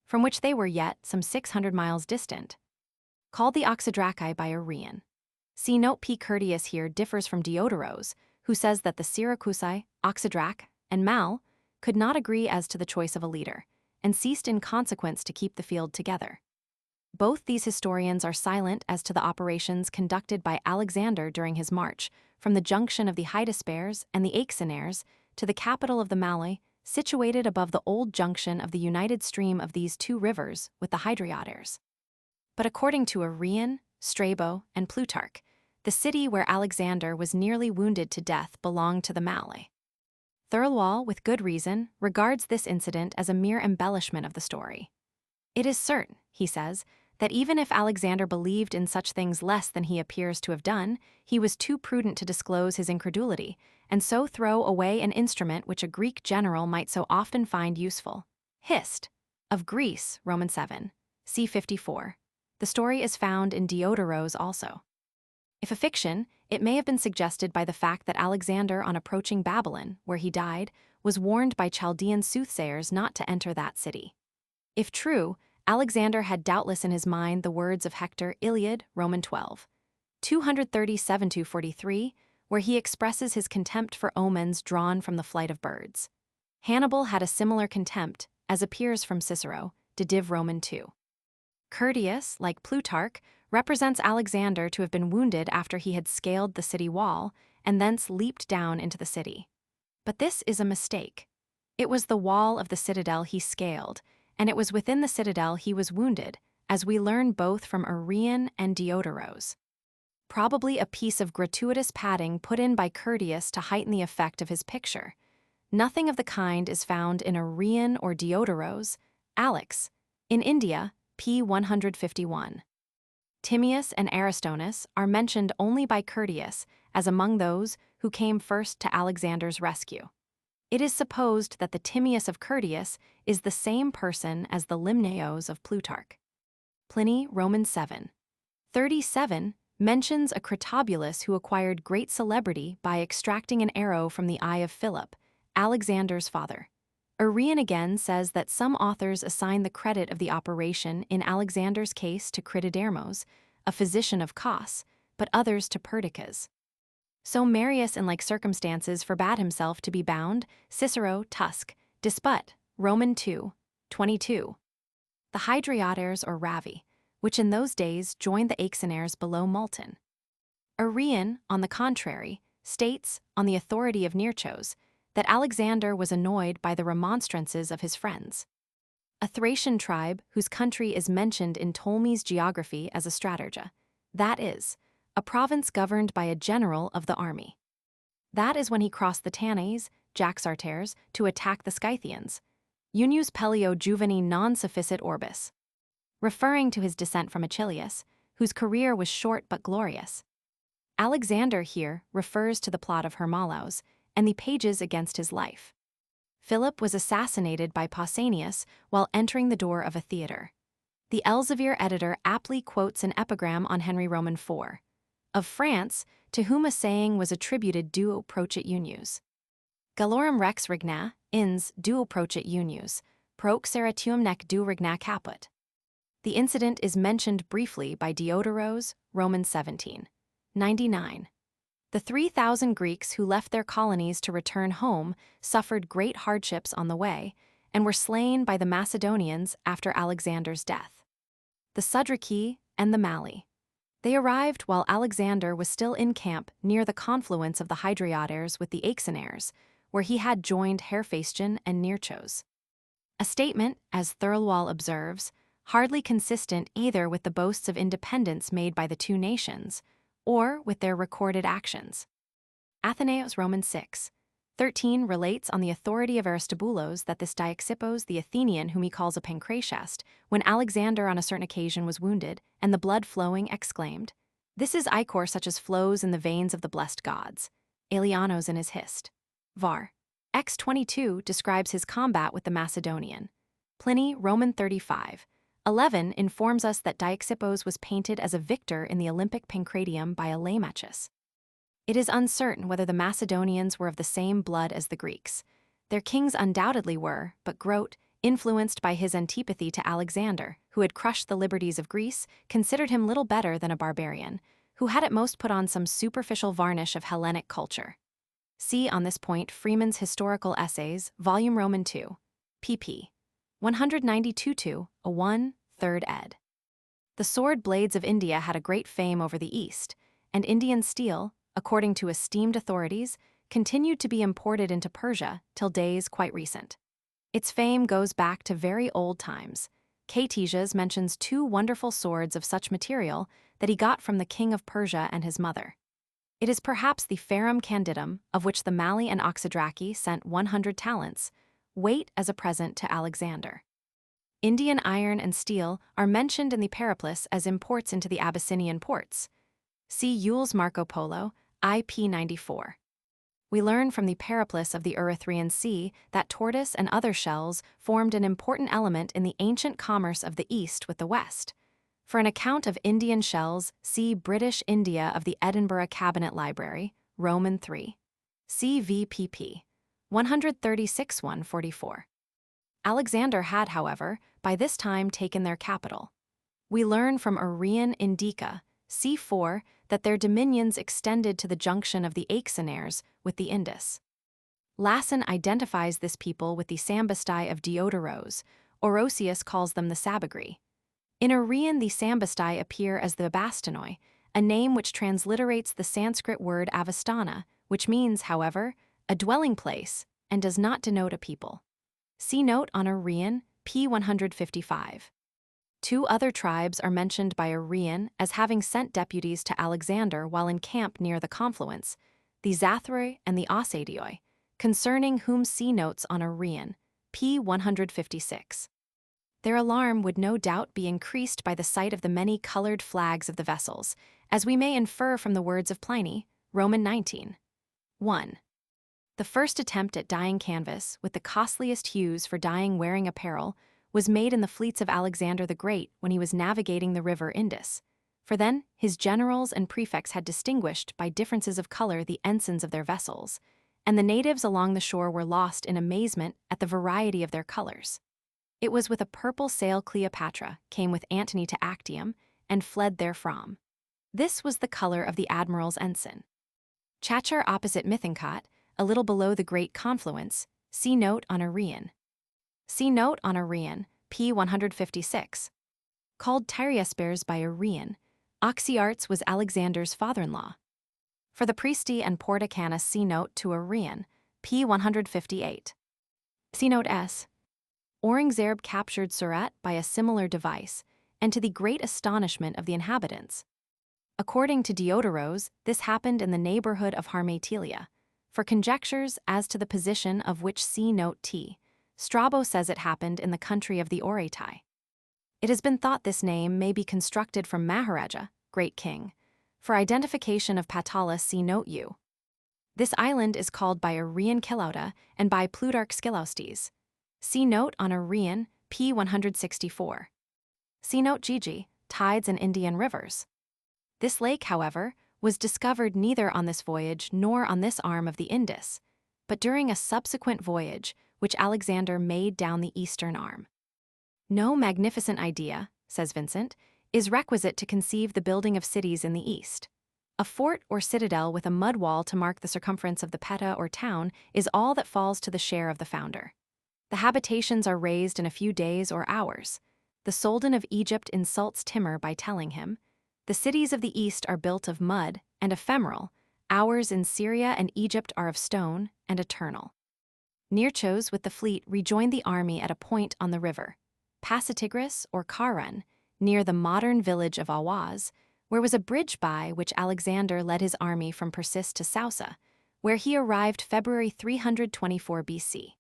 From which they were yet some 600 miles distant. Called the Oxydraci by Arrian. See Note P. Curtius here differs from Diodoros, who says that the Syracusae, Oxydrac, and Mal could not agree as to the choice of a leader, and ceased in consequence to keep the field together. Both these historians are silent as to the operations conducted by Alexander during his march from the junction of the Hydaspes and the Aixenares to the capital of the Malay, situated above the old junction of the united stream of these 2 rivers with the Hydriotares. But according to Arrian, Strabo, and Plutarch, the city where Alexander was nearly wounded to death belonged to the Malay. Thirlwall, with good reason, regards this incident as a mere embellishment of the story. It is certain, he says, that even if Alexander believed in such things less than he appears to have done, he was too prudent to disclose his incredulity, and so throw away an instrument which a Greek general might so often find useful. Hist. Of Greece, Roman 7. C. 54. The story is found in Diodoros also. If a fiction, it may have been suggested by the fact that Alexander, on approaching Babylon, where he died, was warned by Chaldean soothsayers not to enter that city. If true, Alexander had doubtless in his mind the words of Hector, Iliad, Roman 12. 237-43, where he expresses his contempt for omens drawn from the flight of birds. Hannibal had a similar contempt, as appears from Cicero, De Div Roman 2. Curtius, like Plutarch, represents Alexander to have been wounded after he had scaled the city wall and thence leaped down into the city. But this is a mistake. It was the wall of the citadel he scaled, and it was within the citadel he was wounded, as we learn both from Arrian and Diodoros. Probably a piece of gratuitous padding put in by Curtius to heighten the effect of his picture. Nothing of the kind is found in Arrian or Diodoros. Alex, in India, p. 151. Timaeus and Aristonus are mentioned only by Curtius as among those who came first to Alexander's rescue. It is supposed that the Timaeus of Curtius is the same person as the Limnaeos of Plutarch. Pliny, Roman 7. 37, mentions a Critobulus who acquired great celebrity by extracting an arrow from the eye of Philip, Alexander's father. Arrian again says that some authors assign the credit of the operation in Alexander's case to Critidermos, a physician of Kos, but others to Perdiccas. So Marius in like circumstances forbade himself to be bound, Cicero, Tusk, Disput, Roman 2, 22. The Hydriotaires or Ravi, which in those days joined the Aixenaires below Multon. Arrian, on the contrary, states, on the authority of Nearchos, that Alexander was annoyed by the remonstrances of his friends. A Thracian tribe whose country is mentioned in Ptolemy's geography as a straterga, that is, a province governed by a general of the army. That is when he crossed the Tanais, Jaxartaires, to attack the Scythians. Unius Pellio juveni non sufficit orbis, referring to his descent from Achilles, whose career was short but glorious. Alexander here refers to the plot of Hermolaus and the pages against his life. Philip was assassinated by Pausanias while entering the door of a theater. The Elsevier editor aptly quotes an epigram on Henry Roman 4. Of France, to whom a saying was attributed duo procit unius. Gallorum rex regna, ins, duo procit unius, prox seratium nec du regna caput. The incident is mentioned briefly by Diodoros, Roman 17. 99. The 3,000 Greeks who left their colonies to return home suffered great hardships on the way and were slain by the Macedonians after Alexander's death. The Sudraci and the Mali. They arrived while Alexander was still in camp near the confluence of the Hydriotaires with the Aixenaires, where he had joined Hephaestion and Nearchos. A statement, as Thirlwall observes, hardly consistent either with the boasts of independence made by the two nations, or with their recorded actions. Athenaeus Roman 6. 13 relates on the authority of Aristobulus that this Dioxippos the Athenian whom he calls a pancratiast, when Alexander on a certain occasion was wounded, and the blood flowing, exclaimed, "This is ichor such as flows in the veins of the blessed gods." Aelianos in his Hist. Var. X22 describes his combat with the Macedonian. Pliny, Roman 35. 11 informs us that Dioxippos was painted as a victor in the Olympic Pancratium by Lamachus. It is uncertain whether the Macedonians were of the same blood as the Greeks. Their kings undoubtedly were, but Grote, influenced by his antipathy to Alexander, who had crushed the liberties of Greece, considered him little better than a barbarian, who had at most put on some superficial varnish of Hellenic culture. See on this point Freeman's Historical Essays, Volume Roman 2, pp. 192-1, 3rd ed. The sword blades of India had a great fame over the East, and Indian steel, according to esteemed authorities, continued to be imported into Persia till days quite recent. Its fame goes back to very old times. Kathaians mentions 2 wonderful swords of such material that he got from the king of Persia and his mother. It is perhaps the Ferrum Candidum, of which the Mali and Oxydraci sent 100 talents, weight as a present to Alexander. Indian iron and steel are mentioned in the Periplus as imports into the Abyssinian ports. See Yule's Marco Polo, IP 94. We learn from the Periplus of the Erythraean Sea that tortoise and other shells formed an important element in the ancient commerce of the East with the West. For an account of Indian shells, see British India of the Edinburgh Cabinet Library, Roman 3. CVPP 136-144. Alexander had, however, by this time taken their capital. We learn from Arrian Indica, c4, that their dominions extended to the junction of the Aixenaires with the Indus. Lasson identifies this people with the Sambastae of Diodoros. Orosius calls them the Sabagri. In Arrian, the Sambastai appear as the Bastonoi, a name which transliterates the Sanskrit word Avastana, which means, however, a dwelling place, and does not denote a people. See note on Arrian, p. 155. Two other tribes are mentioned by Arrian as having sent deputies to Alexander while in camp near the confluence, the Zathroi and the Ossadioi, concerning whom see notes on Arrian, p. 156. Their alarm would no doubt be increased by the sight of the many colored flags of the vessels, as we may infer from the words of Pliny, Roman 19. 1. The first attempt at dyeing canvas with the costliest hues for dyeing wearing apparel was made in the fleets of Alexander the Great when he was navigating the river Indus. For then, his generals and prefects had distinguished by differences of color the ensigns of their vessels, and the natives along the shore were lost in amazement at the variety of their colors. It was with a purple sail Cleopatra came with Antony to Actium and fled therefrom. This was the color of the admiral's ensign. Chachar opposite Mithinkot, a little below the great confluence, see note on Arrian. See note on Arrian, p. 156. Called Tyriaspers by Arrian, Oxyartes was Alexander's father-in-law. For the Priesti and Porta Canis see note to Arrian, p. 158. See note S. Aurangzeb captured Surat by a similar device, and to the great astonishment of the inhabitants. According to Diodoros, this happened in the neighborhood of Harmatelia. For conjectures as to the position of which see note T, Strabo says it happened in the country of the Oratai. It has been thought this name may be constructed from Maharaja, great king. For identification of Patalis see note U. This island is called by Arrian Kelauda and by Plutarch Skilaustes. See note on Arrian, p. 164. See note Gigi, tides and Indian rivers. This lake, however, was discovered neither on this voyage nor on this arm of the Indus, but during a subsequent voyage which Alexander made down the eastern arm. No magnificent idea, says Vincent, is requisite to conceive the building of cities in the east. A fort or citadel with a mud wall to mark the circumference of the peta or town is all that falls to the share of the founder. The habitations are raised in a few days or hours. The Soldan of Egypt insults Timur by telling him, "The cities of the east are built of mud and ephemeral, ours in Syria and Egypt are of stone and eternal." Nearchos with the fleet rejoined the army at a point on the river, Pasitigris or Karan, near the modern village of Awaz, where was a bridge by which Alexander led his army from Persis to Sausa, where he arrived February 324 BC.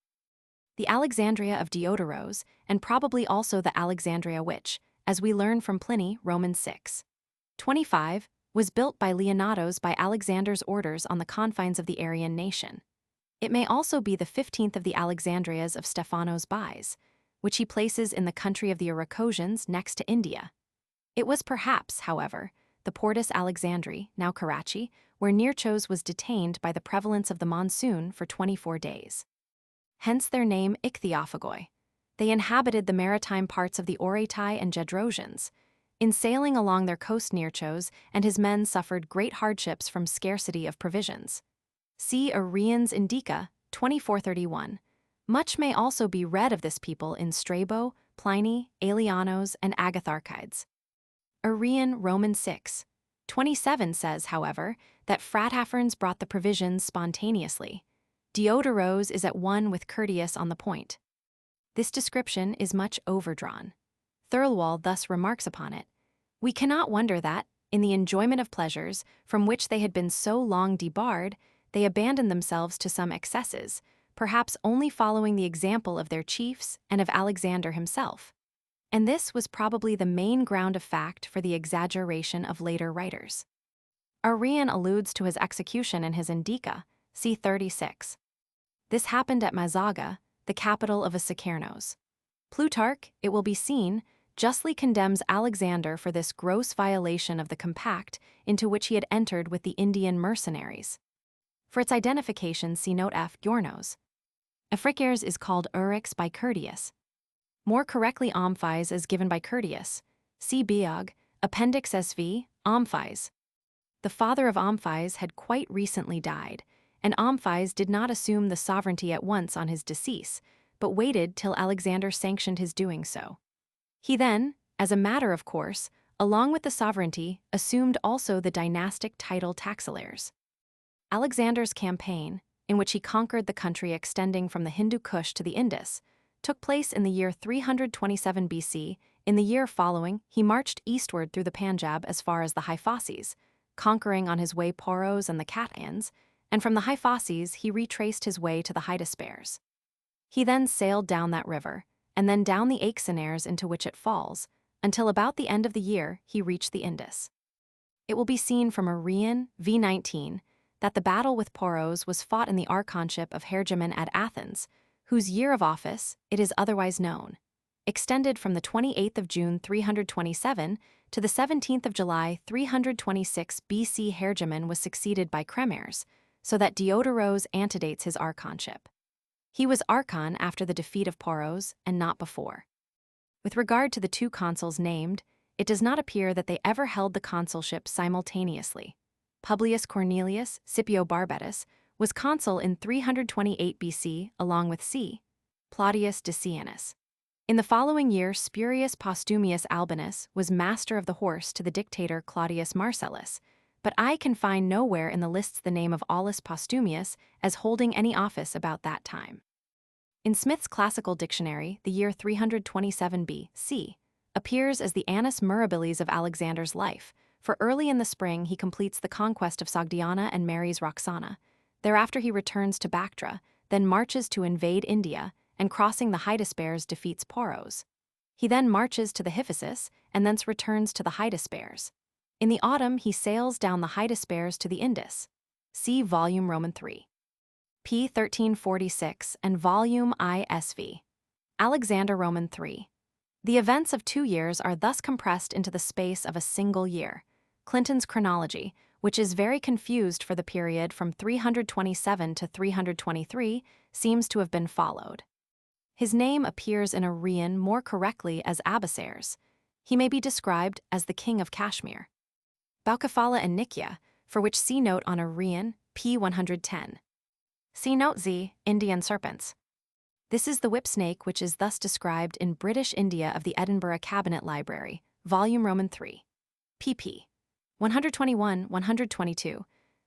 The Alexandria of Diodoros, and probably also the Alexandria which, as we learn from Pliny, Roman 6:25, was built by Leonatos by Alexander's orders on the confines of the Aryan nation. It may also be the 15th of the Alexandrias of Stephanos Bise, which he places in the country of the Aracosians next to India. It was perhaps, however, the Portus Alexandri, now Karachi, where Nearchos was detained by the prevalence of the monsoon for 24 days. Hence their name Ichthyophagoi. They inhabited the maritime parts of the Oratai and Gedrosians. In sailing along their coast Nearchos and his men suffered great hardships from scarcity of provisions. See Arrian's Indica, 2431. Much may also be read of this people in Strabo, Pliny, Aelianos, and Agatharchides. Arrian, Roman 6:27 says, however, that Frathaferns brought the provisions spontaneously. Diodoros is at one with Curtius on the point. This description is much overdrawn. Thirlwall thus remarks upon it, "We cannot wonder that, in the enjoyment of pleasures, from which they had been so long debarred, they abandoned themselves to some excesses, perhaps only following the example of their chiefs and of Alexander himself." And this was probably the main ground of fact for the exaggeration of later writers. Arrian alludes to his execution in his Indica, c. 36. This happened at Mazaga, the capital of Asacernos. Plutarch, it will be seen, justly condemns Alexander for this gross violation of the compact into which he had entered with the Indian mercenaries. For its identification, see note F. Giornos. Africares is called Urix by Curtius. More correctly, Omphis is given by Curtius. See Biog, Appendix SV, Omphis. The father of Omphis had quite recently died, and Omphis did not assume the sovereignty at once on his decease, but waited till Alexander sanctioned his doing so. He then, As a matter of course, along with the sovereignty, assumed also the dynastic title taxilaires. Alexander's campaign, in which he conquered the country extending from the Hindu Kush to the Indus, took place in the year 327 BC. In the year following, he marched eastward through the Punjab as far as the Haiphasses, conquering on his way Poros and the Kathaians, and from the Haiphasses he retraced his way to the Hydaspes. He then sailed down that river, and then down the Aixenares into which it falls, until about the end of the year he reached the Indus. It will be seen from Arrian v. 19 that the battle with Poros was fought in the archonship of Herodotos at Athens, whose year of office, it is otherwise known, extended from the 28th of June 327 to the 17th of July 326 BC. Herodotos was succeeded by Cremers, so that Diodoros antedates his archonship. He was archon after the defeat of Poros and not before. With regard to the two consuls named, it does not appear that they ever held the consulship simultaneously. Publius Cornelius Scipio Barbetus was consul in 328 BC along with C. Plautius Decianus. In the following year, Spurius Postumius Albinus was master of the horse to the dictator Claudius Marcellus, but I can find nowhere in the lists the name of Aulus Postumius as holding any office about that time. In Smith's Classical Dictionary, the year 327 B.C. appears as the annus mirabilis of Alexander's life, for early in the spring he completes the conquest of Sogdiana and marries Roxana. Thereafter he returns to Bactra, then marches to invade India, and crossing the Hydaspes defeats Poros. He then marches to the Hiphasis, and thence returns to the Hydaspes. In the autumn he sails down the Hydaspes to the Indus. See Volume Roman 3. p. 1346 and Volume ISV. Alexander Roman 3. The events of 2 years are thus compressed into the space of a single year. Clinton's chronology, which is very confused for the period from 327 to 323, seems to have been followed. His name appears in Arrian more correctly as Abbasares. He may be described as the king of Kashmir. Baucephala and Nikia, for which see note on Arrian, p. 110. See note Z, Indian serpents. This is the whip snake which is thus described in British India of the Edinburgh Cabinet Library, Volume Roman 3. pp. 121-122.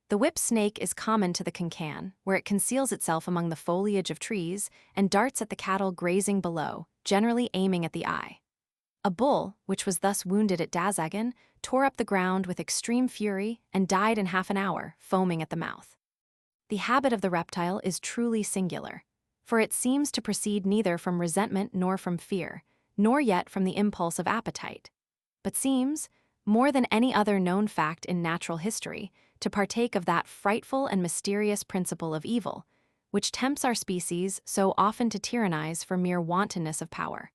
The whip snake is common to the Konkan, where it conceals itself among the foliage of trees and darts at the cattle grazing below, generally aiming at the eye. A bull, which was thus wounded at Dazagan, tore up the ground with extreme fury and died in half an hour, foaming at the mouth. The habit of the reptile is truly singular, for it seems to proceed neither from resentment nor from fear, nor yet from the impulse of appetite, but seems, more than any other known fact in natural history, to partake of that frightful and mysterious principle of evil, which tempts our species so often to tyrannize for mere wantonness of power.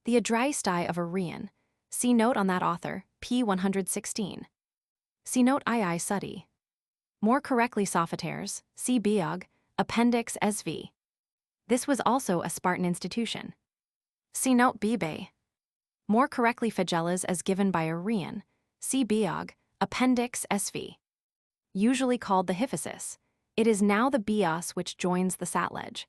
The Adreistai of Arrian, see note on that author, p. 116. See note II Suddy. More correctly Sophoteres, see Biog, Appendix SV. This was also a Spartan institution. See note Bibe. More correctly Phagellas as given by Arrian, see Biog, Appendix SV. Usually called the Hiphasis, it is now the Bios which joins the Satluj.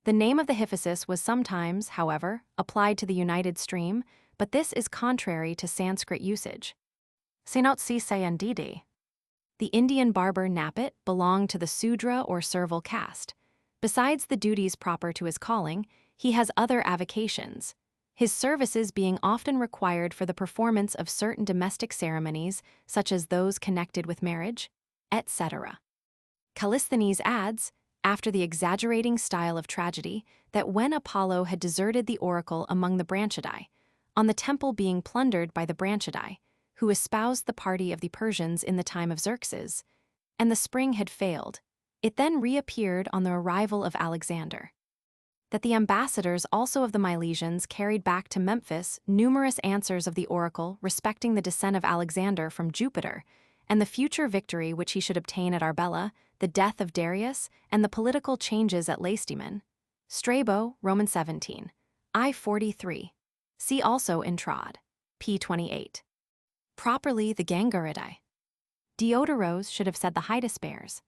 The name of the Hiphasis was sometimes, however, applied to the united stream, but this is contrary to Sanskrit usage. See note C. Sayandidi. The Indian barber Napit belonged to the Sudra or servile caste. Besides the duties proper to his calling, he has other avocations, his services being often required for the performance of certain domestic ceremonies, such as those connected with marriage, etc. Callisthenes adds, after the exaggerating style of tragedy, that when Apollo had deserted the oracle among the Branchidae, on the temple being plundered by the Branchidae, who espoused the party of the Persians in the time of Xerxes, and the spring had failed, it then reappeared on the arrival of Alexander. That the ambassadors also of the Milesians carried back to Memphis numerous answers of the oracle respecting the descent of Alexander from Jupiter, and the future victory which he should obtain at Arbela, the death of Darius, and the political changes at Lacedaemon. Strabo, Roman 17. I-43. See also Introd. p. 28. Properly the Gangaridae. Diodoros should have said the Hydaspes.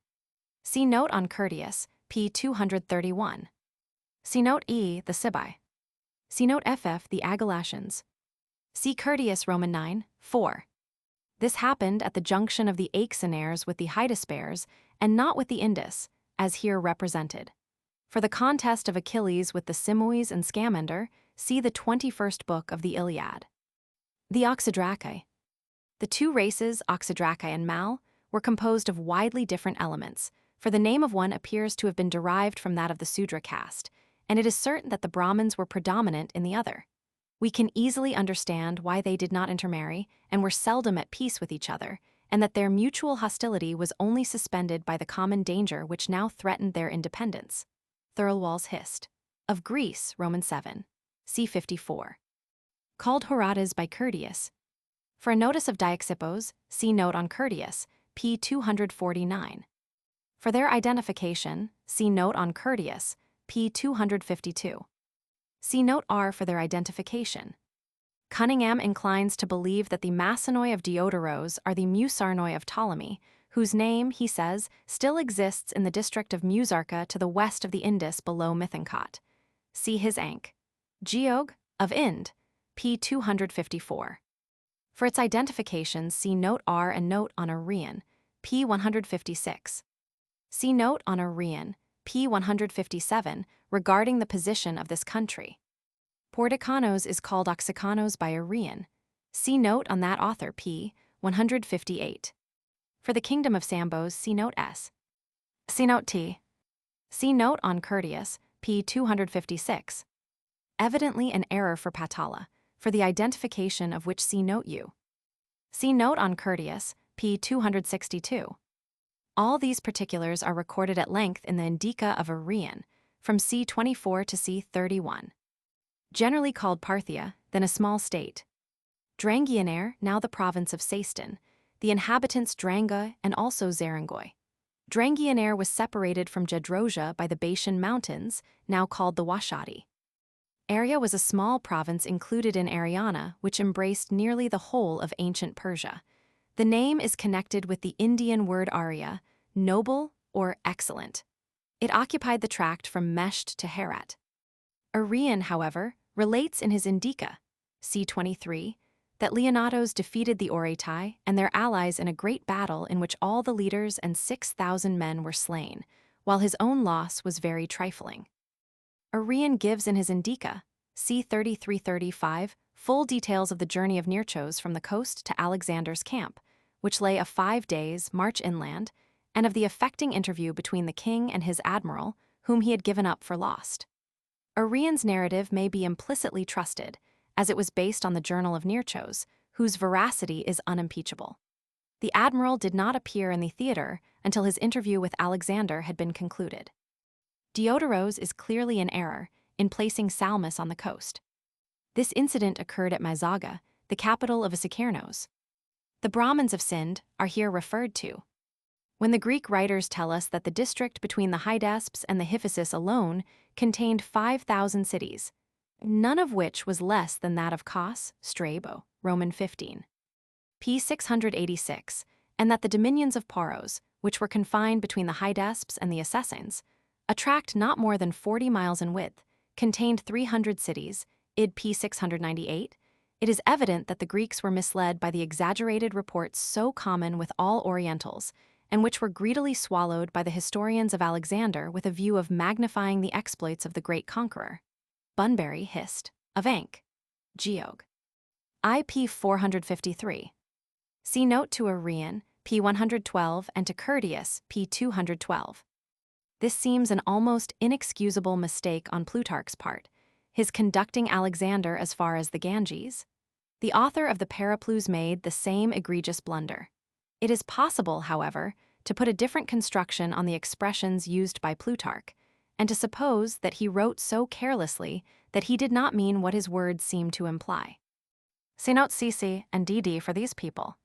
See note on Curtius, p. 231. See note E, the Sibai. See note FF, the Agalatians. See Curtius Roman 9, 4. This happened at the junction of the Axionaires with the Hydaspes, and not with the Indus, as here represented. For the contest of Achilles with the Simois and Scamander, see the 21st book of the Iliad. The Oxydracae. The two races, Oxydracae and Mal, were composed of widely different elements, for the name of one appears to have been derived from that of the Sudra caste, and it is certain that the Brahmins were predominant in the other. We can easily understand why they did not intermarry and were seldom at peace with each other, and that their mutual hostility was only suspended by the common danger which now threatened their independence. Thirlwall's Hist. Of Greece, Roman 7. C. 54. Called Herodotos by Curtius. For a notice of Dioxippos, see note on Curtius, p. 249. For their identification, see note on Curtius, p. 252. See note R for their identification. Cunningham inclines to believe that the Masonoi of Diodoros are the Musarnoi of Ptolemy, whose name, he says, still exists in the district of Musarca to the west of the Indus below Mithankot. See his Ank. Geog. Of Ind, p. 254. For its identifications, see note R and note on Arrian, p. 156. See note on Arrian, p. 157, regarding the position of this country. Porticanos is called Oxycanos by Arrian. See note on that author, p. 158. For the kingdom of Sambos, see note S. See note T. See note on Curtius, p. 256. Evidently an error for Patala, for the identification of which see note U. See note on Curtius, p. 262. All these particulars are recorded at length in the Indica of Arrian, from c. 24 to c. 31. Generally called Parthia, then a small state. Drangianair, now the province of Seistan, the inhabitants Dranga and also Zarangoi. Drangianair was separated from Jedrosia by the Bashan Mountains, now called the Washati. Aria was a small province included in Ariana, which embraced nearly the whole of ancient Persia. The name is connected with the Indian word Arya, noble or excellent. It occupied the tract from Mesht to Herat. Arrian, however, relates in his Indica, c. 23, that Leonatos defeated the Oretai and their allies in a great battle in which all the leaders and 6,000 men were slain, while his own loss was very trifling. Arrian gives in his Indica, c. 33-35, full details of the journey of Nearchos from the coast to Alexander's camp, which lay a 5 days' march inland, and of the affecting interview between the king and his admiral, whom he had given up for lost. Arrian's narrative may be implicitly trusted, as it was based on the journal of Nearchos, whose veracity is unimpeachable. The admiral did not appear in the theater until his interview with Alexander had been concluded. Diodoros is clearly in error in placing Salmis on the coast. This incident occurred at Mazaga, the capital of Asakernos. The Brahmins of Sind are here referred to. When the Greek writers tell us that the district between the Hydaspes and the Hyphasis alone contained 5,000 cities, none of which was less than that of Kos, Strabo, Roman 15. p. 686, and that the dominions of Poros, which were confined between the Hydaspes and the Assassins, a tract not more than 40 miles in width, contained 300 cities, id p. 698, it is evident that the Greeks were misled by the exaggerated reports so common with all Orientals, and which were greedily swallowed by the historians of Alexander with a view of magnifying the exploits of the great conqueror. Bunbury, Hist. Of Ank. Geog. IP 453. See note to Arrian, p. 112, and to Curtius, p. 212. This seems an almost inexcusable mistake on Plutarch's part, his conducting Alexander as far as the Ganges. The author of the Periplus made the same egregious blunder. It is possible, however, to put a different construction on the expressions used by Plutarch, and to suppose that he wrote so carelessly that he did not mean what his words seem to imply. See note CC and DD for these people.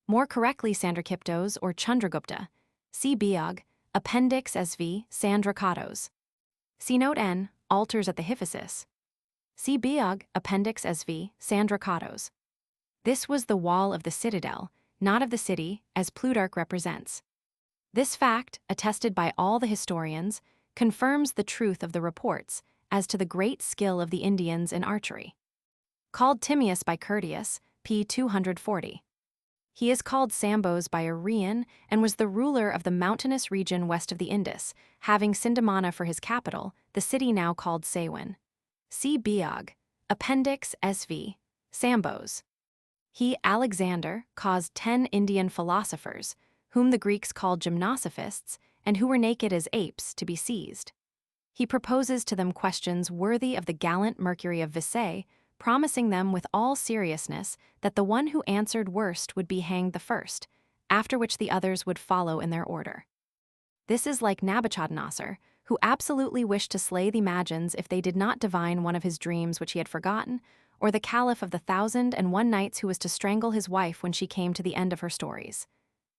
More correctly Sandrakyptos or Chandragupta, see Biog, Appendix SV, Sandrakatos. See note N, altars at the Hyphasis. See Biog, Appendix SV, Sandrakatos. This was the wall of the citadel, not of the city, as Plutarch represents. This fact, attested by all the historians, confirms the truth of the reports as to the great skill of the Indians in archery. called Timaeus by Curtius, p. 240. He is called Sambos by Arrian and was the ruler of the mountainous region west of the Indus, having Sindamana for his capital, the city now called Sawan. See Biog. Appendix SV. Sambos. He, Alexander, caused 10 Indian philosophers, whom the Greeks called gymnosophists, and who were naked as apes, to be seized. He proposes to them questions worthy of the gallant Mercury of Visay, promising them with all seriousness that the one who answered worst would be hanged the first, after which the others would follow in their order. This is like Nabuchodonosor, who absolutely wished to slay the Magians if they did not divine one of his dreams which he had forgotten, or the Caliph of the 1,001 Nights who was to strangle his wife when she came to the end of her stories.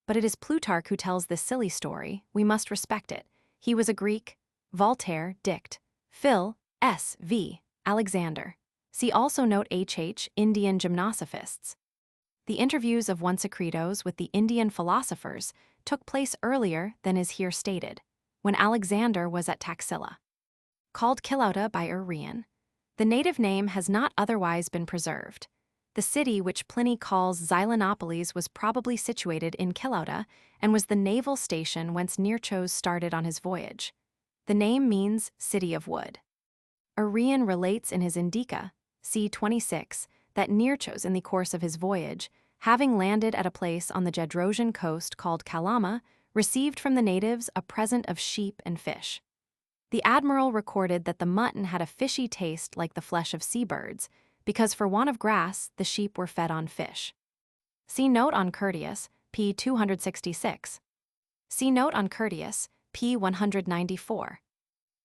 But it is Plutarch who tells this silly story. We must respect it. He was a Greek. Voltaire, Dict. Phil, S. V. Alexander. See also note HH, Indian gymnosophists. The interviews of Secretos with the Indian philosophers took place earlier than is here stated, when Alexander was at Taxila. Called Kilauta by Arrian. The native name has not otherwise been preserved. The city which Pliny calls Xylenopolis was probably situated in Kilauta and was the naval station whence Nearchos started on his voyage. The name means city of wood. Arrian relates in his Indica, c. 26, that Nearchos in the course of his voyage, having landed at a place on the Gedrosian coast called Kalama, received from the natives a present of sheep and fish. The admiral recorded that the mutton had a fishy taste like the flesh of seabirds, because for want of grass the sheep were fed on fish. See note on Curtius, p. 266. See note on Curtius, p. 194.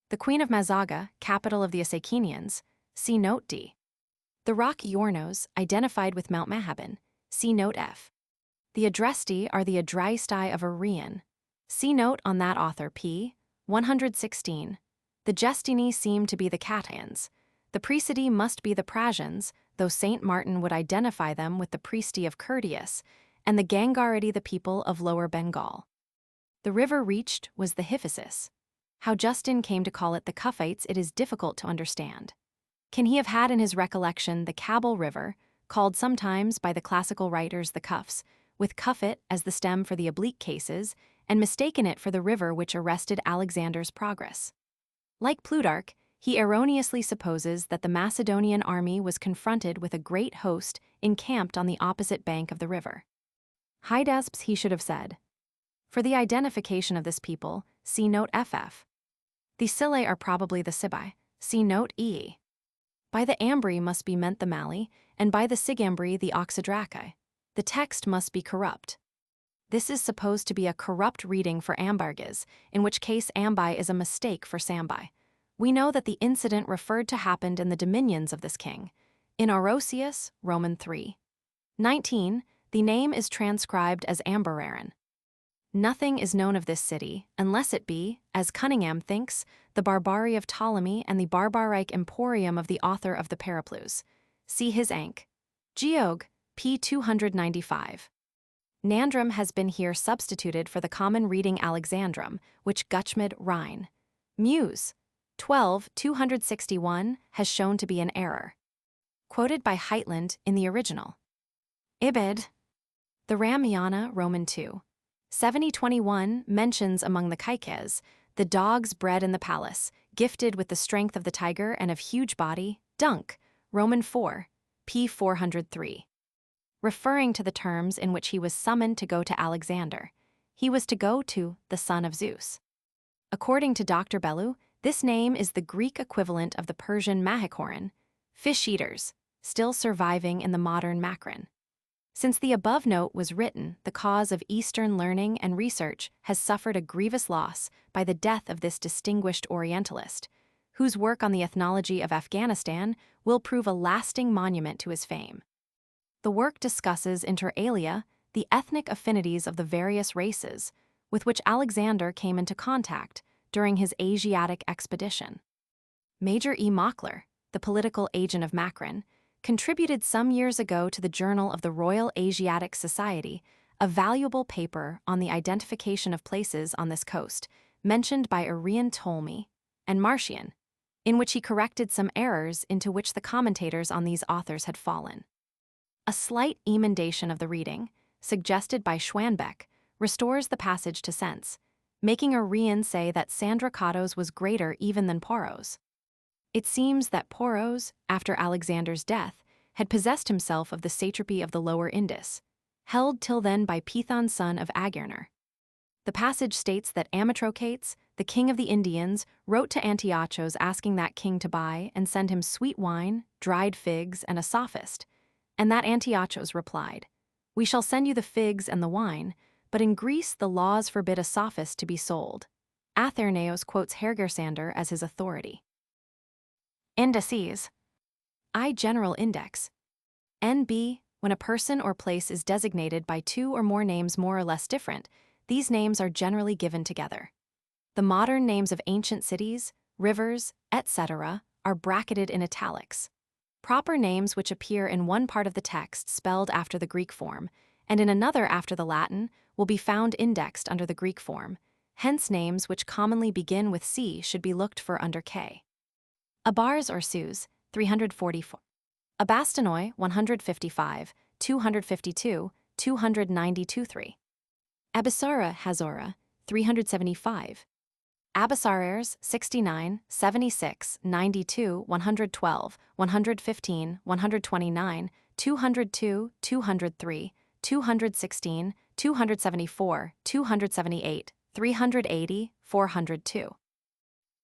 The Queen of Mazaga, capital of the Asakenians, see note D. The rock Iornos, identified with Mount Mahaban, see note F. The Adresti are the Adrastai of Arrian. See note on that author p. 116. The Gestini seem to be the Kathaians. The Praesidae must be the Prazans, though St. Martin would identify them with the Priesti of Curtius, and the Gangaridae the people of Lower Bengal. The river reached was the Hyphasis. How Justin came to call it the Kathaians it is difficult to understand. Can he have had in his recollection the Kabul River, called sometimes by the classical writers the Cuffs, with Cuffet as the stem for the oblique cases, and mistaken it for the river which arrested Alexander's progress? Like Plutarch, he erroneously supposes that the Macedonian army was confronted with a great host encamped on the opposite bank of the river. Hydaspes he should have said. For the identification of this people, see note FF. The Scilli are probably the Sibai, see note EE. By the Ambri must be meant the Mali, and by the Sigambri the Oxydracae. The text must be corrupt. This is supposed to be a corrupt reading for Ambarges, in which case Ambi is a mistake for Sambi. We know that the incident referred to happened in the dominions of this king. In Orosius, Roman 3. 19, the name is transcribed as Ambararan. Nothing is known of this city, unless it be, as Cunningham thinks, the Barbari of Ptolemy and the Barbaric Emporium of the author of the Periplus. See his Ank. Geog, p. 295. Nandrum has been here substituted for the common reading Alexandrum, which Gutschmid Rhine. Muse, 12-261, has shown to be an error. Quoted by Heitland in the original. Ibid. The Ramiana, Roman 2. 7021 mentions among the Kathaians the dogs bred in the palace, gifted with the strength of the tiger and of huge body, Dunk, Roman 4, p. 403. Referring to the terms in which he was summoned to go to Alexander. He was to go to the son of Zeus. According to Dr. Bellew, this name is the Greek equivalent of the Persian Mahikoran, fish-eaters, still surviving in the modern Makran. Since the above note was written, the cause of Eastern learning and research has suffered a grievous loss by the death of this distinguished Orientalist, whose work on the ethnology of Afghanistan will prove a lasting monument to his fame. The work discusses inter alia the ethnic affinities of the various races with which Alexander came into contact during his Asiatic expedition. Major E. Mockler, the political agent of Makran, contributed some years ago to the Journal of the Royal Asiatic Society a valuable paper on the identification of places on this coast, mentioned by Arrian Ptolemy and Marcian. in which he corrected some errors into which the commentators on these authors had fallen. A slight emendation of the reading, suggested by Schwanbeck, restores the passage to sense, making Arrian say that Sandrocatos was greater even than Poros. It seems that Poros, after Alexander's death, had possessed himself of the satrapy of the Lower Indus, held till then by Pithon's son of Agirner. The passage states that Amitrochates, the king of the Indians, wrote to Antiochus asking that king to buy and send him sweet wine, dried figs, and a sophist, and that Antiochus replied, "We shall send you the figs and the wine, but in Greece the laws forbid a sophist to be sold." Atherneos quotes Hergersander as his authority. Indices. I. General Index. N.B. When a person or place is designated by two or more names more or less different, these names are generally given together. The modern names of ancient cities, rivers, etc., are bracketed in italics. Proper names which appear in one part of the text spelled after the Greek form, and in another after the Latin, will be found indexed under the Greek form. Hence names which commonly begin with C should be looked for under K. Abars or Sus, 344. Abastonoi, 155, 252, 292-3. Abasara Hazora, 375. Abasarers, 69, 76, 92, 112, 115, 129, 202, 203, 216, 274, 278, 380, 402.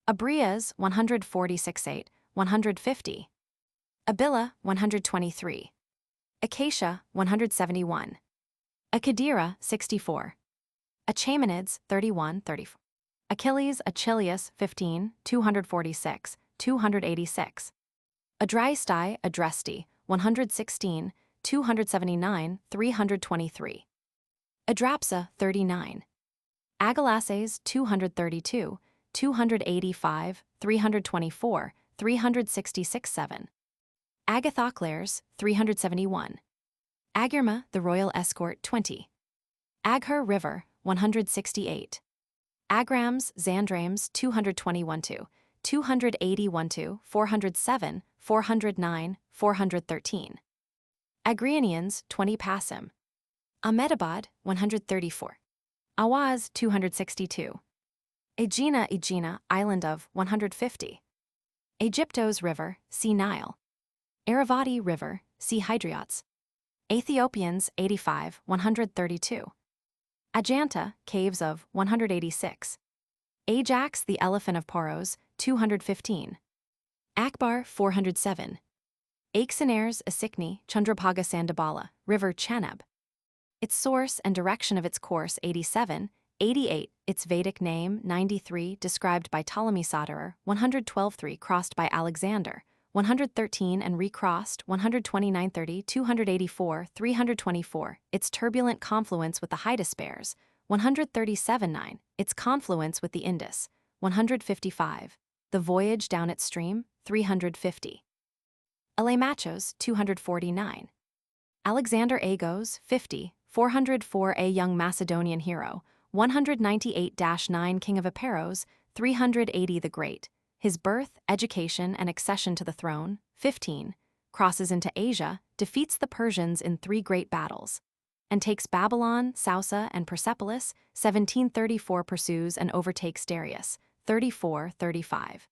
Abrias, 146-8, 150. Abila, 123. Acacia, 171. Acadira, 64. Achaemenids, 31, 34. Achilles Achillius, 15, 246, 286. Adrystai Adresti, 116, 279, 323. Adrapsa, 39. Agalasses, 232, 285, 324, 366-7. Agathoclares, 371. Agirma, the royal escort, 20. Aghur River, 168. Agrams, Zandrames, 221-2, 281-2, 407, 409, 413. Agrianians, 20 Passim. Ahmedabad, 134. Awaz, 262. Aegina, island of, 150. Aegyptos River, Sea Nile. Aravati River, Sea Hydriots. Ethiopians, 85, 132. Ajanta, caves of, 186. Ajax, the elephant of Poros, 215. Akbar, 407. Aixenares, Asikni, Chandrapaga Sandabala, River Chanab. Its source and direction of its course, 87, 88, its Vedic name, 93, described by Ptolemy Soterer, 112-3, crossed by Alexander, 113 and recrossed, 129-30, 284, 324, its turbulent confluence with the Hydaspes, 137-9, its confluence with the Indus, 155, the voyage down its stream, 350. Alemachos, 249. Alexander Agos, 50, 404, a young Macedonian hero, 198-9, king of Epirus, 380, the Great. His birth, education, and accession to the throne, 15, crosses into Asia, defeats the Persians in 3 great battles, and takes Babylon, Sausa, and Persepolis, 1734, pursues and overtakes Darius, 34-35.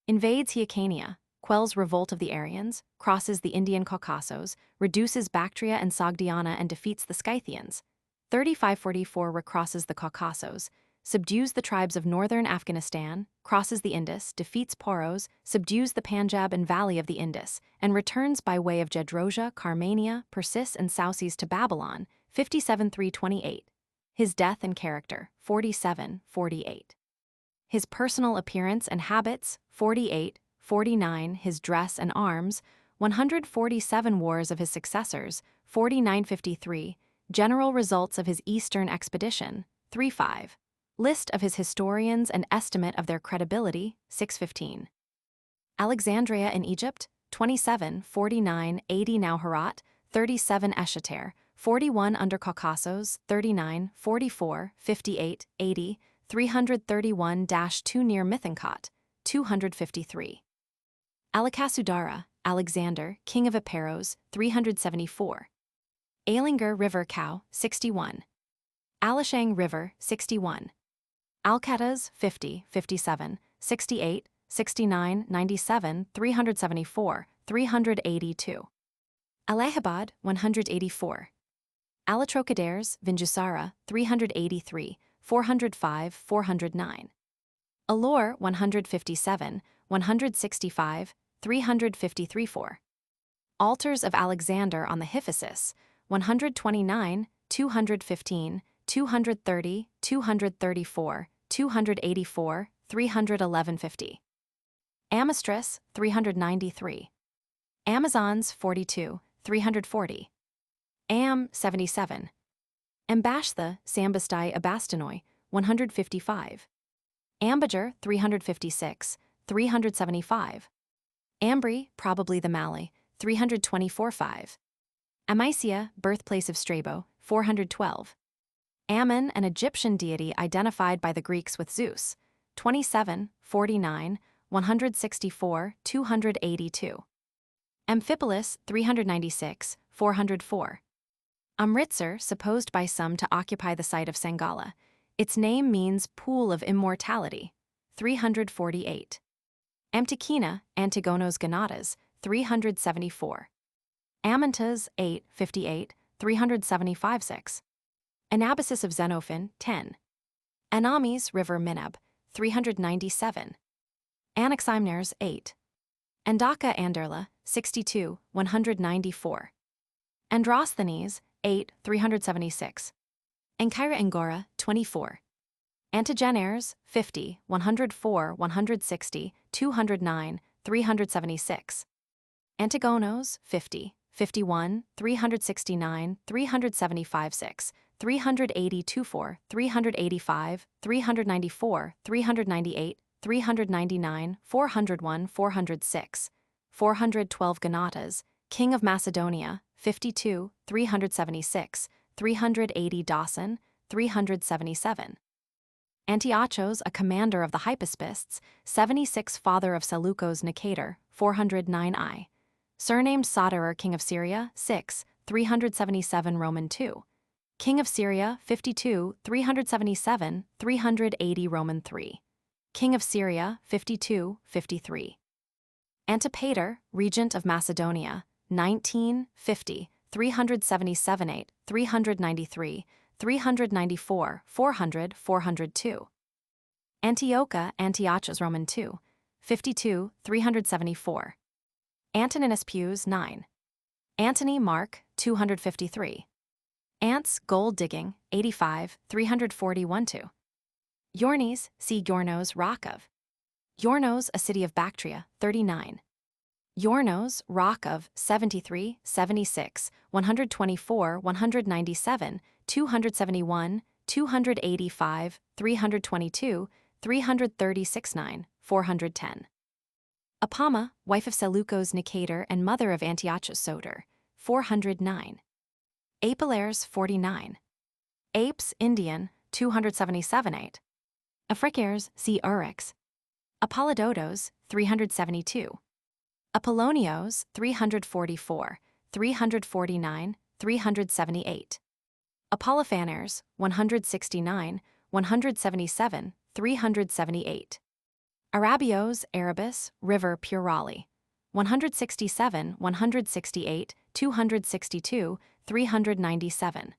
Invades Hyrcania, quells revolt of the Aryans, crosses the Indian Caucasus, reduces Bactria and Sogdiana and defeats the Scythians, 35-44, recrosses the Caucasus, subdues the tribes of northern Afghanistan, crosses the Indus, defeats Poros, subdues the Panjab and valley of the Indus, and returns by way of Jedrosia, Carmania, Persis, and Sauces to Babylon, 57-328. His death and character, 47-48. His personal appearance and habits, 48-49. His dress and arms, 147. Wars of his successors, 49-53. General results of his eastern expedition, 35. List of his historians and estimate of their credibility, 615. Alexandria in Egypt, 27-49, 80 now Herat, 37 Eschater, 41 under Caucasos, 39, 44, 58, 80, 331-2 near Mithankot, 253. Alikasudara, Alexander, king of Epirus, 374. Alinger River cow, 61. Alishang River, 61. Alcatas, 50, 57, 68, 69, 97, 374, 382. Allahabad, 184. Alatrocadares, Vinjusara, 383, 405, 409. Allure, 157, 165, 353. 4. Altars of Alexander on the Hyphasis, 129, 215, 230, 234, 284, 311. Amastris, 393. Amazons, 42, 340. Am, 77. Ambashtha, Sambastai Abastanoi, 155. Ambager, 356, 375. Ambri, probably the Malay, 324. 5. Amycia, birthplace of Strabo, 412. Ammon, an Egyptian deity identified by the Greeks with Zeus, 27, 49, 164, 282. Amphipolis, 396, 404. Amritsar, supposed by some to occupy the site of Sangala. Its name means pool of immortality, 348. Amtikina, Antigonos Gonatas, 374. Amantas, 8, 58, 375. 6. Anabasis of Xenophon, 10. Anamis, River Minab, 397. Anaximners, 8. Andaka Anderla, 62, 194. Androsthenes, 8, 376. Ankyra Angora, 24. Antigenares, 50, 104, 160, 209, 376. Antigonos, 50, 51, 369, 375. 6. 382. 4, 385, 394, 398, 399, 401, 406. 412 Gonatas, king of Macedonia, 52, 376, 380 Dawson, 377. Antiochos, a commander of the Hypaspists, 76 father of Seleucus Nicator, 409 I. Surnamed Soderer, king of Syria, 6, 377 Roman 2. King of Syria, 52, 377, 380 Roman 3. King of Syria, 52, 53. Antipater, regent of Macedonia, 19, 50, 377 8, 393, 394, 400, 402. Antiocha, Antiochus Roman 2, 52, 374. Antoninus Pius, 9. Antony Mark, 253. Ants, gold digging, 85, 341. 2. Yornes, see Yornos, rock of. Yornos, a city of Bactria, 39. Yornos, rock of, 73, 76, 124, 197, 271, 285, 322, 336. 9, 410. Apama, wife of Seleucus Nicator and mother of Antiochus Soter, 409. Apelares, 49. Apes, Indian, 277. 8. Africares, see Urix. Apollodotos, 372. Apollonios, 344, 349, 378. Apollophanes, 169, 177, 378. Arabios, Arabis, River Purali, 167, 168, 262, 397.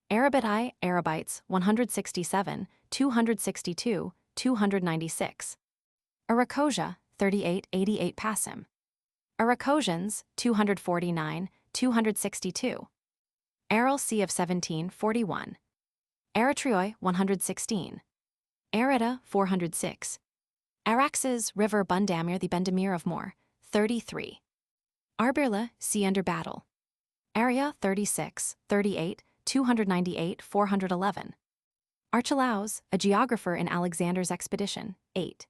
Arabitae, Arabites, 167, 262, 296. Arachosia, 38, 88 Passim. Arachosians, 249, 262. Aral Sea of 17, 41. Eretrioi, 116. Arida, 406. Araxes, River Bundamir, the Bendamir of Moor, 33. Arbirla, sea under battle. Area, 36, 38, 298, 411. Archelaus, a geographer in Alexander's expedition, 8.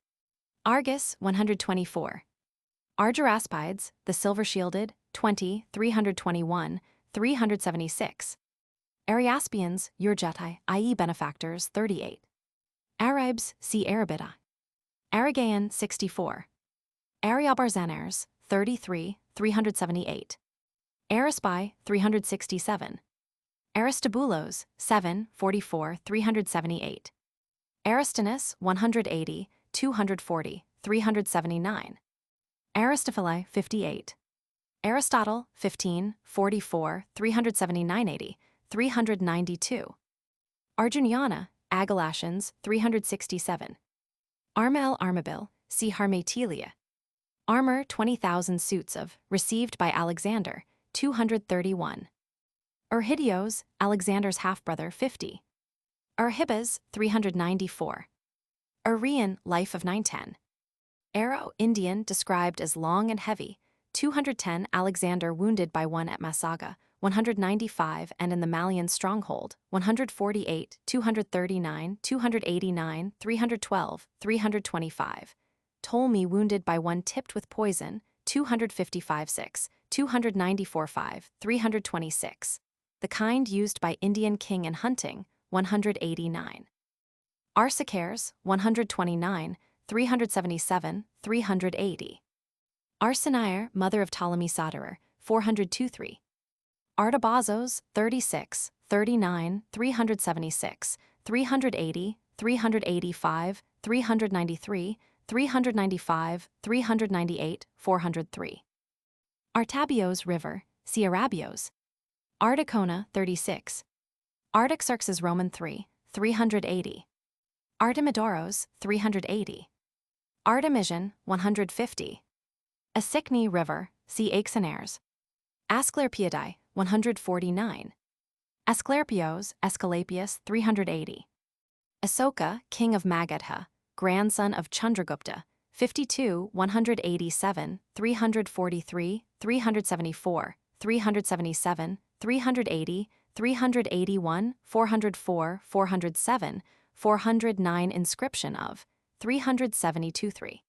Argus, 124. Argiraspides, the silver-shielded, 20, 321, 376. Ariaspians, Urgetai, i.e. benefactors, 38. Arabs, see Arabida. Aragaean 64. Ariobarzanes 33, 378. Arisbai 367. Aristobulos 7, 44, 378. Aristonus 180, 240, 379. Aristophile 58. Aristotle 15, 44, 379 80, 392. Arjuniana, Agalatians 367. Armael Armabil, see Harmatelia. Armor 20,000 suits of, received by Alexander, 231. Arhidios, Alexander's half-brother 50. Arhibas 394. Arrian, Life of 910. Arrow, Indian, described as long and heavy, 210. Alexander wounded by one at Massaga, 195, and in the Malian stronghold, 148, 239, 289, 312, 325. Ptolemy wounded by one tipped with poison, 255 6, 294 5, 326. The kind used by Indian king in hunting, 189. Arsacares, 129, 377, 380. Arsinoe, mother of Ptolemy Soterer, 423. Artabazos, 36, 39, 376, 380, 385, 393, 395, 398, 403. Artabios River, see Arabios. Ardicona 36. Artaxerxes Roman 3, 380. Artemidoros 380. Artemision 150. Asicni River, see Aixenares. Asclepiadae 149. Asclepios Esculapius 380. Asoka, king of Magadha, grandson of Chandragupta, 52, 187, 343, 374, 377, 380, 381, 404, 407, 409. Inscription of 372 3.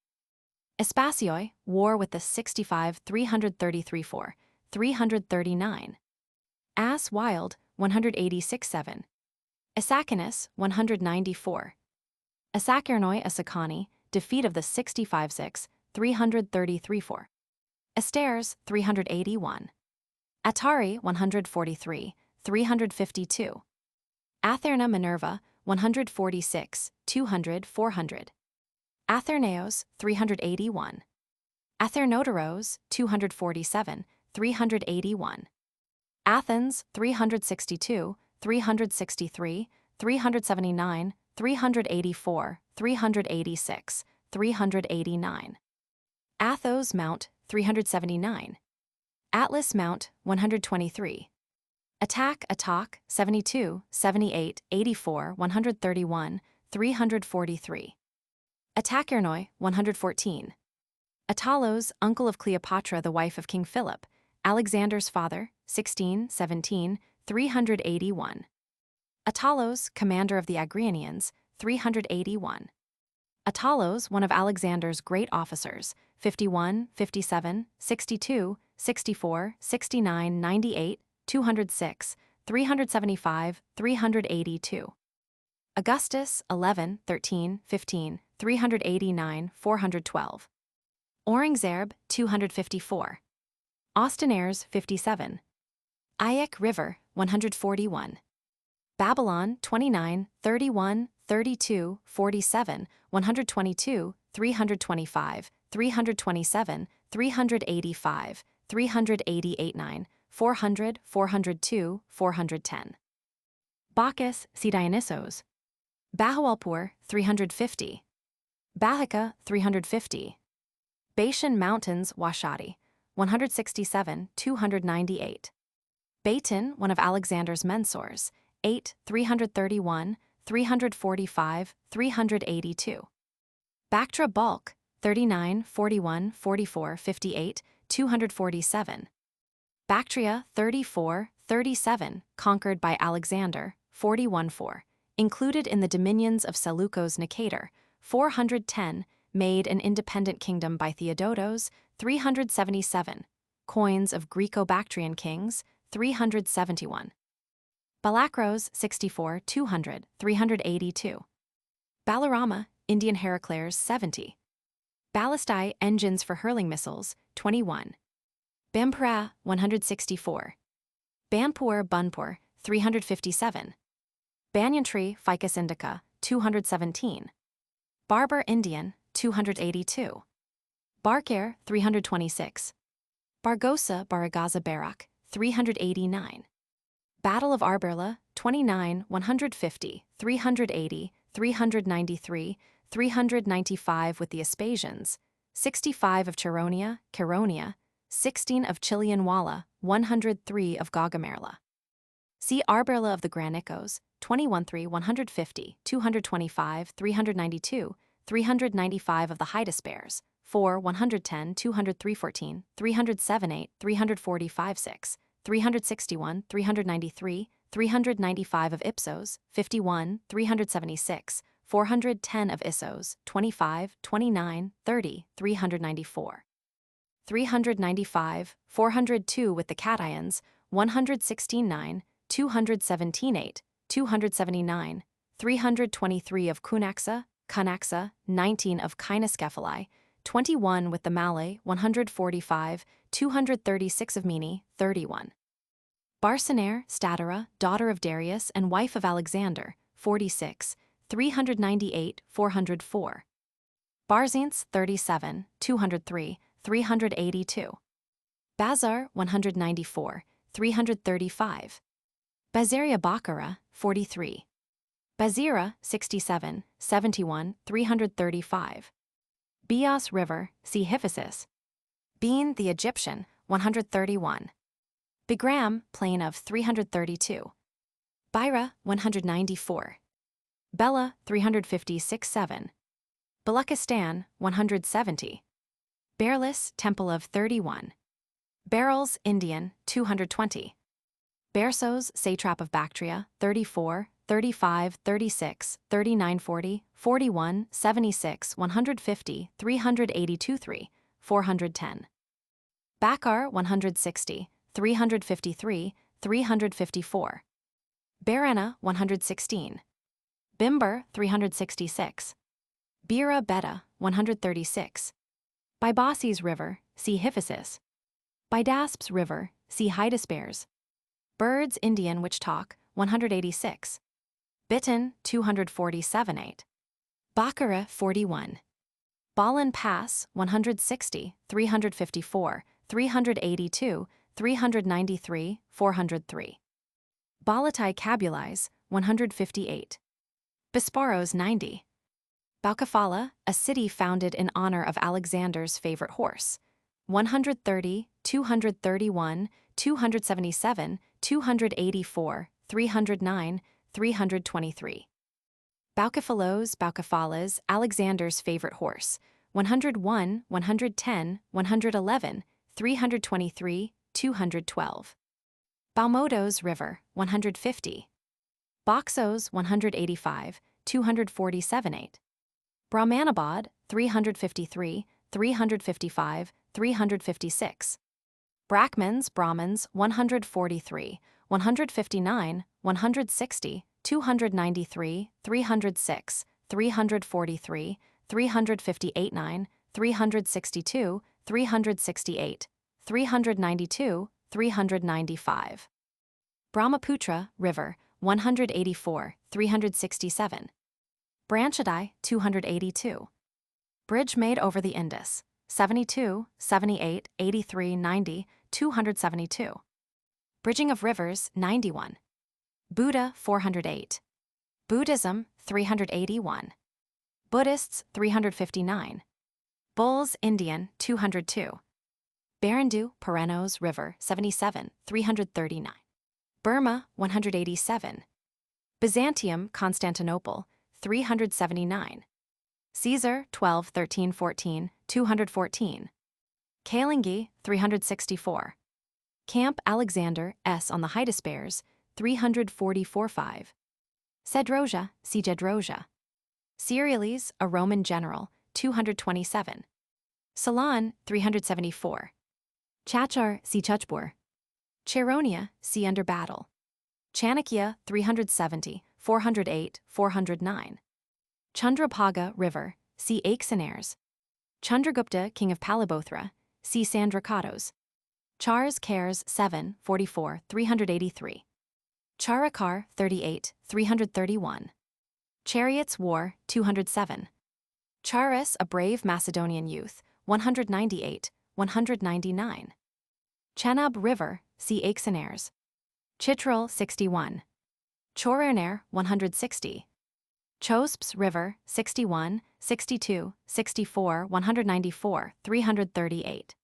Espasioi, war with the 65, 333 4, 339. Ass Wild, 186 7. Asacanus, 194. Asakernoi Asakani, defeat of the 65 6, 333 4. Asteres, 381. Atari, 143, 352. Atherna Minerva, 146, 200, 400. Atherneos, 381. Athernodoros, 247, 381. Athens, 362, 363, 379, 384, 386, 389. Athos Mount, 379. Atlas Mount, 123. Atak, 72, 78, 84, 131, 343. Atakernoi, 114. Attalos, uncle of Cleopatra, the wife of King Philip, Alexander's father, 16, 17, 381. Attalos, commander of the Agrianians, 381. Attalos, one of Alexander's great officers, 51, 57, 62, 64, 69, 98, 206, 375, 382. Augustus, 11, 13, 15, 389, 412. Aurangzeb, 254. Austinaires, 57. Ayak River, 141. Babylon, 29, 31, 32, 47, 122, 325, 327, 385, 388 9, 400, 402, 410. Bacchus, see Dionysos. Bahawalpur, 350. Bahika, 350. Bashan Mountains, Washati, 167, 298. Baton, one of Alexander's mensors, 8, 331, 345, 382. Bactra Bulk, 39, 41, 44, 58, 247. Bactria, 34, 37, conquered by Alexander, 41 4. Included in the dominions of Seleucus Nicator, 410, made an independent kingdom by Theodotos, 377. Coins of Greco-Bactrian kings, 371. Balakros, 64, 200, 382. Balarama, Indian Heraklês 70. Ballistae engines for hurling missiles 21. Bampura 164. Banpur Bunpur 357. Banyan tree Ficus indica 217. Barber Indian 282. Barkare 326. Bargosa Baragaza Barak 389. Battle of Arbela 29 150 380 393 395 with the Aspasians, 65 of Charonia, 16 of Chilianwala, 103 of Gaugamerla. See Arbela of the Granicos, 21 3 150 225 392 395 of the Hydaspes, 4 110 200 314 307 8 345 6 361 393 395 of Ipsos, 51 376 410 of Issos, 25 29 30 394. 395 402 with the Kathaians, 116 9 217 8 279 323 of Cunaxa, 19 of Kynoscephali, 21 with the Malay, 145 236 of Mini, 31. Barcenae, Statera, daughter of Darius and wife of Alexander, 46 398 404. Barzines, 37 203 382. Bazar, 194 335. Bazaria Baccara, 43. Bazira, 67 71 335. Bios River, see Hiphasis. Bean the Egyptian, 131. Bigram, plain of 332. Byra, 194. Bella, 356 7. Baluchistan, 170. Bearless, temple of 31. Barrels, Indian, 220. Bersos, satrap of Bactria, 34, 35, 36, 39, 40, 41, 76, 150, 382 3, 410. Bakar, 160, 353, 354. Barana, 116. Bimber, 366. Bira Beta, 136. Bybosses River, see Hiphasis. Bydasps River, see Hydaspes. Birds Indian which talk, 186. Bittern, 247 8. Baccara, 41. Balan Pass, 160, 354, 382, 393, 403. Balatai Cabulize, 158. Bisparos, 90. Baucafala, a city founded in honor of Alexander's favorite horse, 130, 231, 277, 284, 309, 323. Baucephalos, Alexander's favorite horse, 101, 110, 111, 323, 212. Balmodos River, 150. Boxos, 185, 247 8. Brahmanabad, 353, 355, 356. Brahmins, 143, 159, 160, 293, 306, 343, 358 9, 362, 368, 392, 395. Brahmaputra River, 184, 367. Branchidai, 282. Bridge made over the Indus, 72, 78, 83, 90, 272. Bridging of rivers, 91. Buddha, 408. Buddhism, 381. Buddhists, 359. Bulls Indian, 202. Barandu, Perennos River, 77, 339. Burma, 187. Byzantium, Constantinople, 379. Caesar, 12, 13, 14, 214. Kalingi, 364. Camp Alexander S. on the Hydaspes, 344 5. Cedrosia, see Gedrosia. Cereales, a Roman general, 227. Ceylon, 374. Chachar, see Chuchbur. Charonia, see under battle. Chanakya, 370, 408, 409. Chandrabhaga River, see Aix-en-Aires. Chandragupta, king of Palibothra, see Sandrakatos. Chars Cares 7, 44, 383. Charakar 38, 331. Chariots War 207. Charis, a brave Macedonian youth, 198, 199. Chenab River, see Aix-en-Aires. Chitral 61. Chorerner 160. Chosps River 61, 62, 64, 194, 338.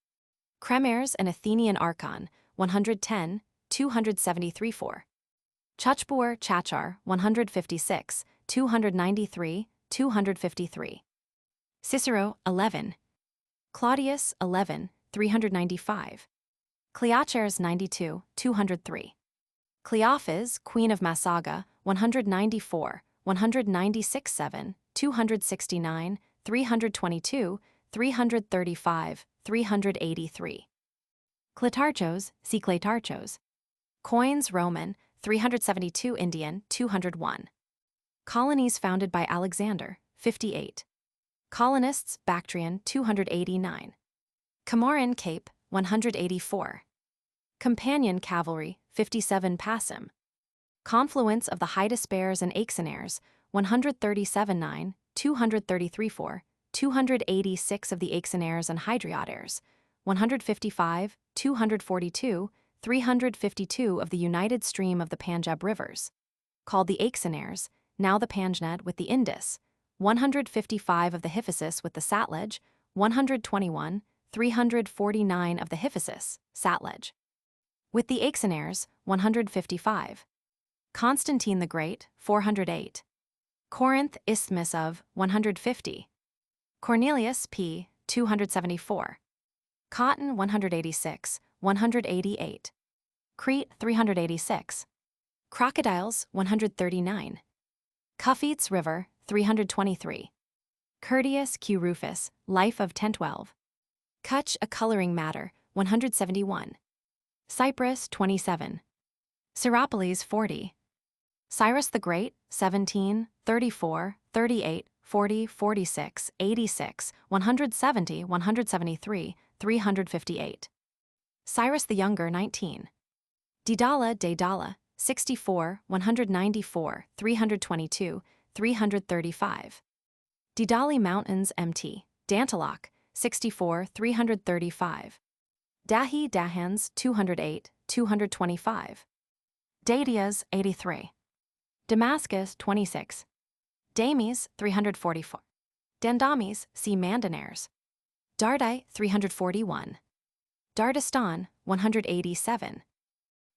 Kremers, an Athenian archon, 110, 273 4. Chuchbur Chachar 156, 293, 253. Cicero 11. Claudius 11, 395. Cleochares 92, 203. Cleophas, queen of Massaga, 194, 196 7, 269, 322, 335, 383. Clitarchos, see Clitarchos. Coins Roman, 372 Indian, 201. Colonies founded by Alexander, 58. Colonists Bactrian, 289. Comorin Cape, 184. Companion Cavalry, 57 Passim. Confluence of the Hydaspes and Aix-en-Aires, 137 9, 233 4, 286 of the Aix-en-Aires and Hydriotaires, 155, 242, 352 of the united stream of the Panjab rivers, called the Aix-en-Aires, now the Panjned with the Indus, 155 of the Hyphasis with the Satluj, 121, 349 of the Hyphasis, Satluj. With the Aix-en-Aires, 155. Constantine the Great, 408. Corinth Isthmus of, 150. Cornelius P., 274. Cotton, 186, 188. Crete, 386. Crocodiles, 139. Cuffites River, 323. Curtius Q. Rufus, Life of 1012. Kutch, a coloring matter, 171. Cyprus, 27. Syropolis, 40. Cyrus the Great, 17, 34, 38, 40, 46, 86, 170, 173, 358. Cyrus the Younger, 19. Daedala, 64, 194, 322, 335. Daedali Mountains, Mt. Dantalak, 64, 335. Dahans, 208, 225. Dadias, 83. Damascus, 26. Dames, 344. Dandames, see Mandaнаres. Dardai, 341. Dardistan, 187.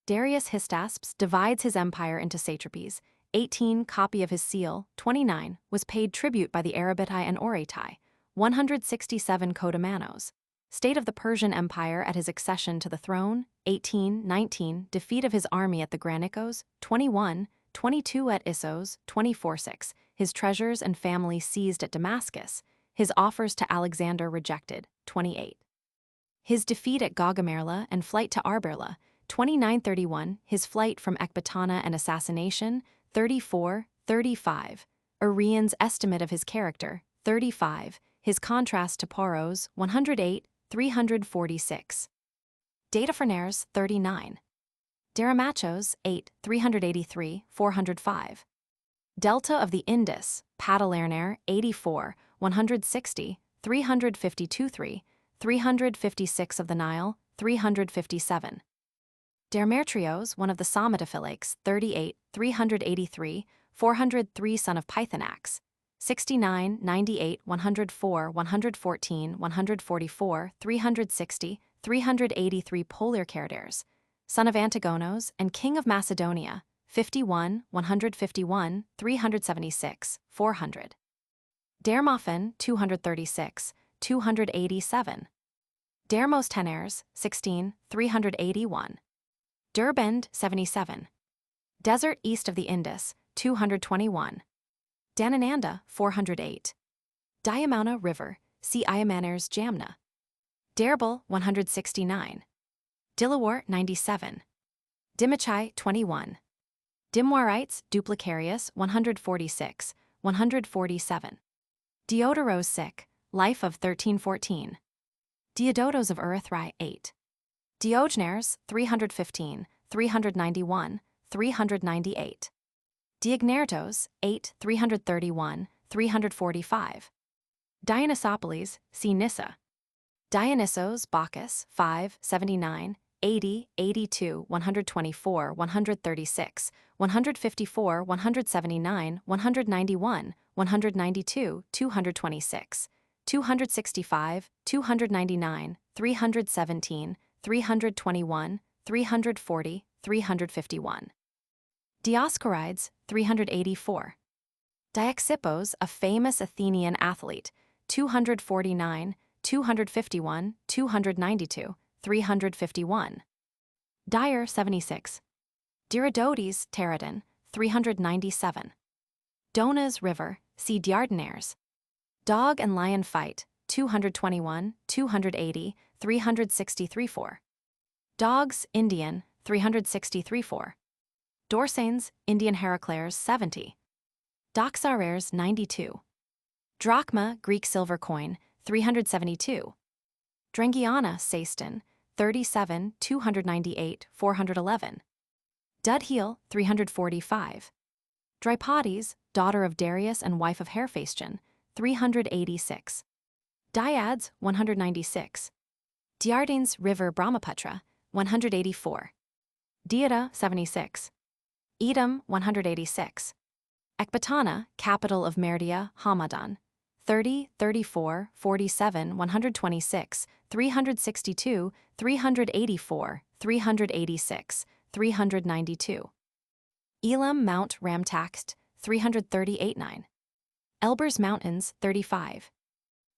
Darius Hystaspes divides his empire into satrapies. 18 copy of his seal, 29, was paid tribute by the Arabitai and Oratai. 167 Kodomanos. State of the Persian Empire at his accession to the throne, 18, 19, defeat of his army at the Granicos, 21, 22 at Issos, 24-6, his treasures and family seized at Damascus, his offers to Alexander rejected, 28. His defeat at Gaugamerla and flight to Arberla, 29-31, his flight from Ecbatana and assassination, 34, 35. Arrian's estimate of his character, 35, his contrast to Poros, 108, 346. Datafernares, 39. Daramachos, 8, 383, 405. Delta of the Indus, Patalerner, 84, 160, 352 3, 356 of the Nile, 357. Dermetrios, one of the Somatophylakes, 38, 383, 403 son of Pythonax, 69, 98, 104, 114, 144, 360, 383 Polarcardares, son of Antigonos and king of Macedonia, 51, 151, 376, 400. Dermophon, 236, 287. Dermosthenes, 16, 381. Derbend, 77. Desert east of the Indus, 221. Danananda, 408. Diamana River, see Iamanes Jamna. Derbal, 169. Dilawar, 97. Dimichai, 21. Dimwarites, Duplicarius, 146, 147. Diodoros sic, life of 1314. Diodotos of Erythrae 8. Diogenes 315, 391, 398. Diognertos 8, 331, 345. Dionysopolis, see Nyssa. Dionysos Bacchus 5, 79, 80, 82, 124, 136, 154, 179, 191, 192, 226, 265, 299, 317, 321, 340, 351. Dioscorides 384. Dioxippos, a famous Athenian athlete, 249, 251, 292, 351. Dyer 76. Dirodotes Pterodon 397. Dona's River, see Diardinaires. Dog and Lion Fight 221, 280, 363 4. Dogs Indian 363 4. Dorsanes Indian Heraklês 70. Doxareres 92. Drachma Greek silver coin 372. Drangiana Saston 37, 298, 411. Dudheel 345. Drypodes, daughter of Darius and wife of Hephaestion 386. Diads 196. Diardines River Brahmaputra 184. Diada 76. Edom 186. Ecbatana, capital of Merdia, Hamadan 30, 34, 47, 126, 362, 384, 386, 392. Elam Mount Ramtaxt 338-9. Elburz Mountains 35.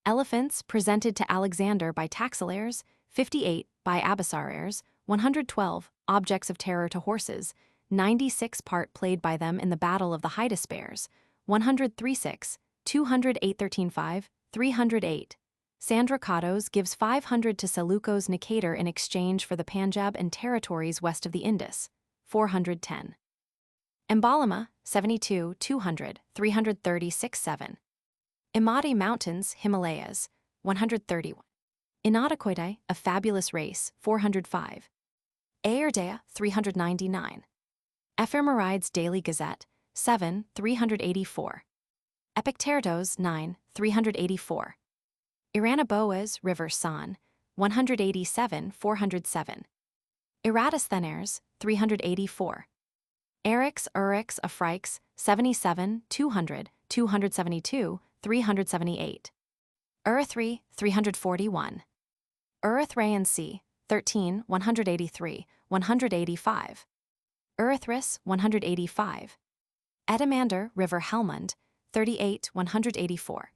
Elephants presented to Alexander by Taxilares 58, by Abessarares 112, objects of terror to horses 96, part played by them in the Battle of the Hydaspes 103-6, 208-13-5, 308. Sandracatos gives 500 to Seleucus Nicator in exchange for the Punjab and territories west of the Indus 410. Embalama 72, 200, 336-7. Imadi Mountains, Himalayas 131. Inadokoidai, a fabulous race 405. Aerdea 399. Ephemerides Daily Gazette 7, 384. Epictetus 9, 384. Iranaboas River San 187, 407. Eratosthenes 384. Eryx Uryx Aphrix 77, 200, 272, 378. Erythrae 341. Erythraean Sea 13, 183, 185. Erythris 185. Edamander River Helmund 38, 184.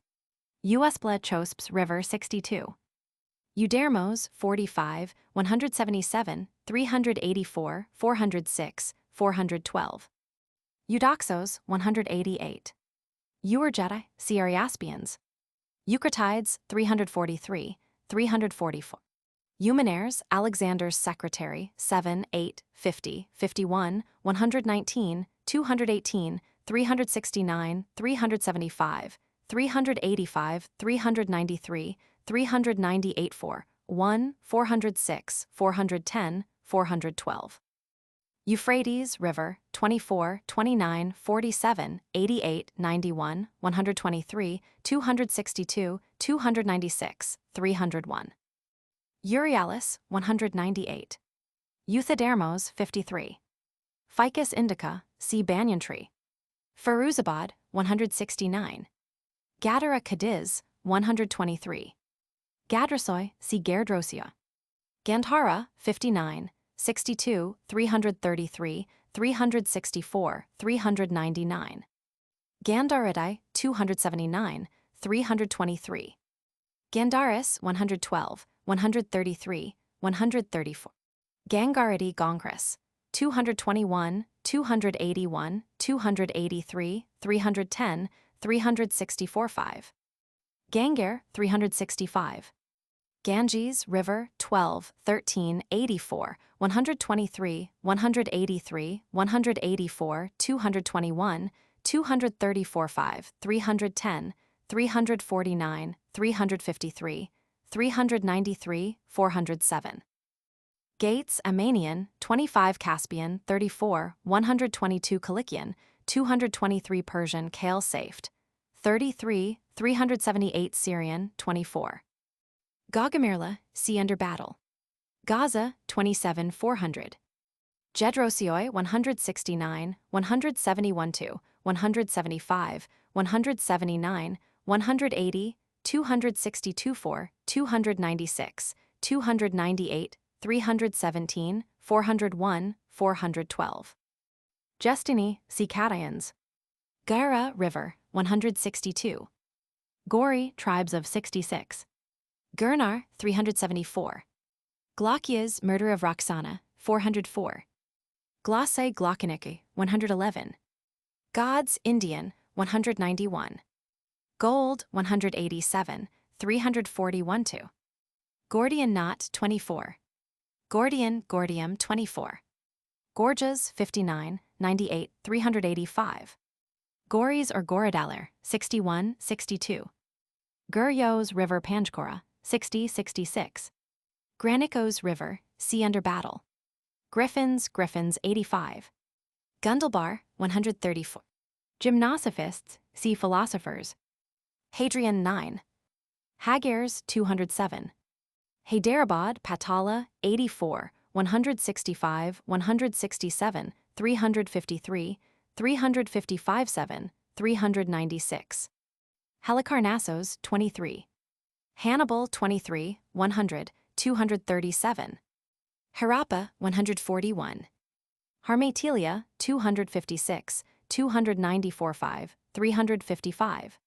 Uespla Chosps River 62. Eudermos 45, 177, 384, 406, 412. Eudoxos 188. Eurgeti, Cyriaspians. Eucratides 343, 344. Eumenares, Alexander's secretary 7, 8, 50, 51, 119, 218, 369, 375, 385, 393, 398 4, 1, 406, 410, 412. Euphrates River 24, 29, 47, 88, 91, 123, 262, 296, 301. Euryalus 198. Euthydermos 53. Ficus indica, see banyan tree. Firuzabad 169. Gadara Cadiz 123. Gadrasoi, see Gardrosia. Gandhara 59, 62, 333, 364, 399. Gandharidae 279, 323. Gandaris 112, 133, 134. Gangaridi Gongres 221, 281, 283, 310, 364 5. Gangar 365. Ganges River 12, 13, 84, 123, 183, 184, 221, 234-5, 310, 349, 353, 393, 407. Gates, Amanian, 25 Caspian, 34, 122 Cilician, 223 Persian Kale Safed, 33, 378 Syrian, 24. Gaugamirla, sea under battle. Gaza, 27, 400. Gedrosioi, 169, 171-2, 175, 179, 180, 262-4, 296, 298, 317, 401, 412. Justini, see Kathaians. Gaira River, 162. Gori, tribes of 66. Gurnar, 374. Glaucias, murder of Roxana, 404. Glosse Glauconiki, 111. Gods, Indian, 191. Gold, 187, 341-2. Gordian knot, 24. Gordian, Gordium, 24. Gorges, 59, 98, 385. Gories or Goridaler, 61, 62. Guryos River Panchkora, 60, 66. Granicos River, sea under battle. Griffins, 85. Gundalbar, 134. Gymnosophists, see philosophers. Hadrian, 9. Hagirs, 207. Hyderabad, Patala, 84, 165, 167, 353, 355-7, 396. Halicarnassos, 23. Hannibal, 23, 100, 237. Harappa, 141. Harmatelia, 256, 294-5, 355.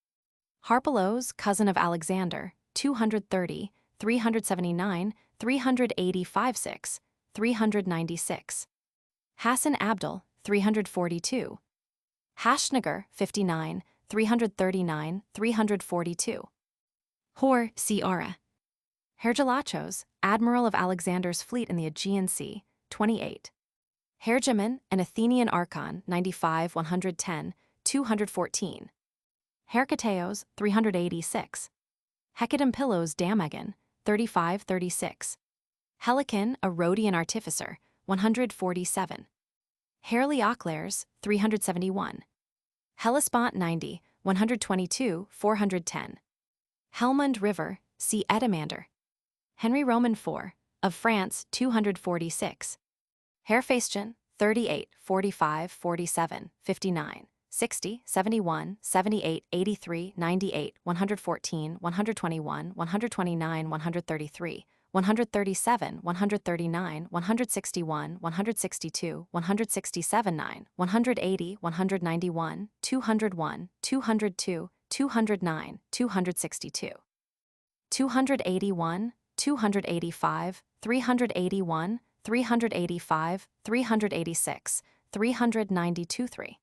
Harpalos, cousin of Alexander, 230, 379, 385-6, 396. Hassan Abdul, 342. Hashnagar, 59, 339, 342. Hor, Ciara. Hergelachos, admiral of Alexander's fleet in the Aegean Sea, 28. Hergemen, an Athenian archon, 95, 110, 214. Hercateos, 386. Hecatompylos Damagon, 35, 36. Helican, a Rhodian artificer, 147. Heraklês, 371. Hellespont 90, 122, 410. Helmund River, see Edamander. Henry Roman 4, of France, 246. Herfaestian, 38, 45, 47, 59, 60, 71, 78, 83, 98, 114, 121, 129, 133, 137, 139, 161, 162, 167, 9, 180, 191, 201, 202, 209, 262. 281, 285, 381, 385, 386, 392-3.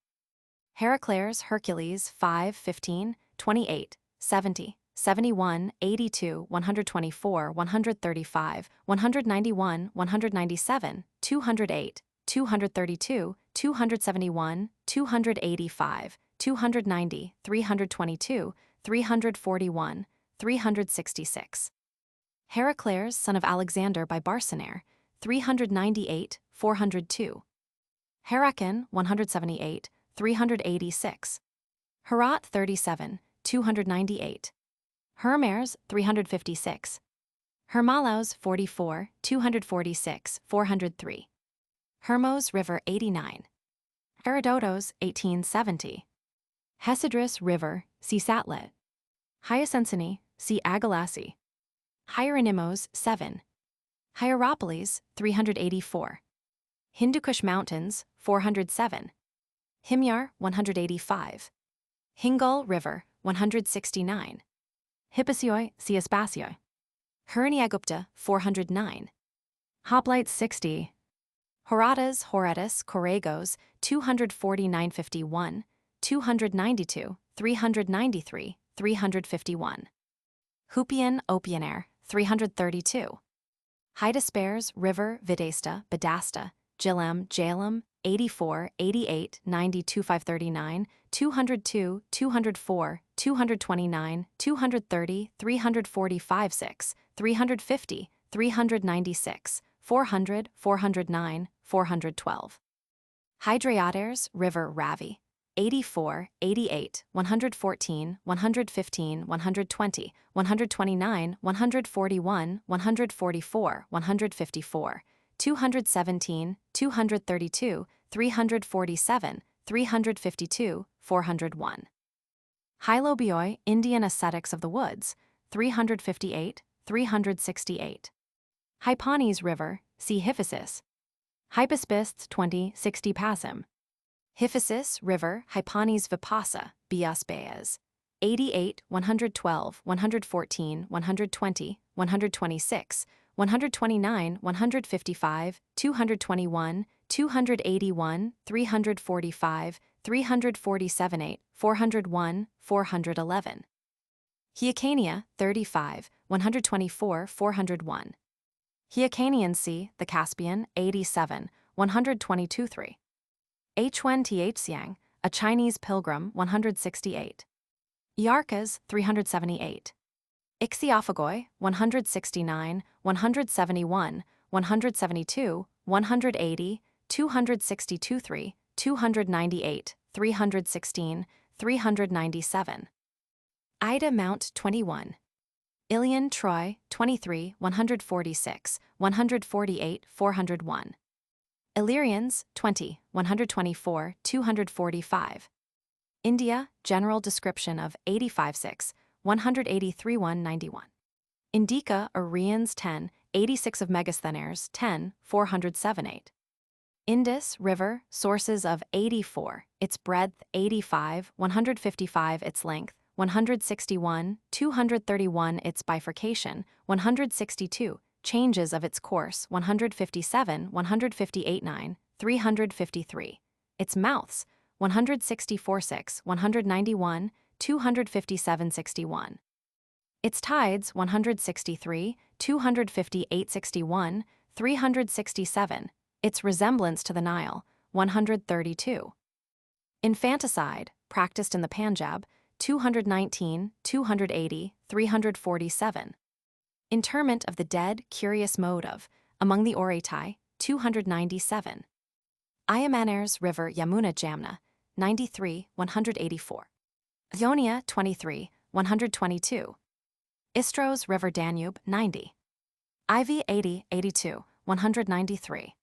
Heraklês, Hercules, 5, 15, 28, 70, 71, 82, 124, 135, 191, 197, 208, 232, 271, 285, 290, 322, 341, 366. Heraklês, son of Alexander by Barcenaire, 398, 402. Herakan, 178, 386. Herat, 37, 298. Hermers, 356. Hermalos, 44, 246, 403. Hermos River, 89. Herodotos, 1870. Hesidrus River, see Satlet. Hyacinthine, see Agalassi. Hieronymos, 7. Hierapolis, 384. Hindukush Mountains, 407. Himyar, 185. Hingal River, 169. Hippasioi, see Aspasioi. Herniagupta, 409. Hoplites, 60. Horatas, Horatus, Corregos, 249-51, 292, 393, 351. Hupian, Opianair, 332. Hydasperes, River, Videsta, Bedasta, Jilem, Jalem, 84, 88, 92, 539, 202, 204, 229, 230, 345, 6, 350, 396, 400, 409, 412. Hydraeoteres, River Ravi. 84, 88, 114, 115, 120, 129, 141, 144, 154, 217, 232, 347, 352, 401. Hylobioi, Indian Ascetics of the Woods. 358, 368. Hypanes River, see Hyphasis. Hypaspists 20, 60 Passim. Hyphasis River, Hypanes Vipassa, Bias Baez. 88, 112, 114, 120, 126, 129, 155, 221, 281, 345, 347, 8, 401, 411. Hyrcania, 35, 124, 401. Hyrcanian Sea, the Caspian, 87, 122, 3. Huen Tianxiang, a Chinese pilgrim, 168. Iarkas, 378. Ixiophagoi, 169, 171, 172, 180, 262, 3, 298, 316, 397. Ida Mount 21. Ilion Troy, 23, 146, 148, 401. Illyrians, 20, 124, 245. India, general description of 85, 6, 183, 191. Indica, Arrians 10, 86 of Megasthenaires 10, 407, 8. Indus River, sources of 84, its breadth 85, 155 its length, 161, 231 its bifurcation, 162, changes of its course 157, 158, 9, 353. Its mouths 164, 6, 191, 257, 61. Its tides 163, 258, 61, 367. Its resemblance to the Nile 132. Infanticide, practiced in the Panjab 219, 280, 347. Interment of the dead, curious mode of, among the Oritai, 297. Ayamaneres River Yamuna Jamna, 93, 184. Ionia 23, 122. Istros River Danube, 90. Ivy 80, 82, 193.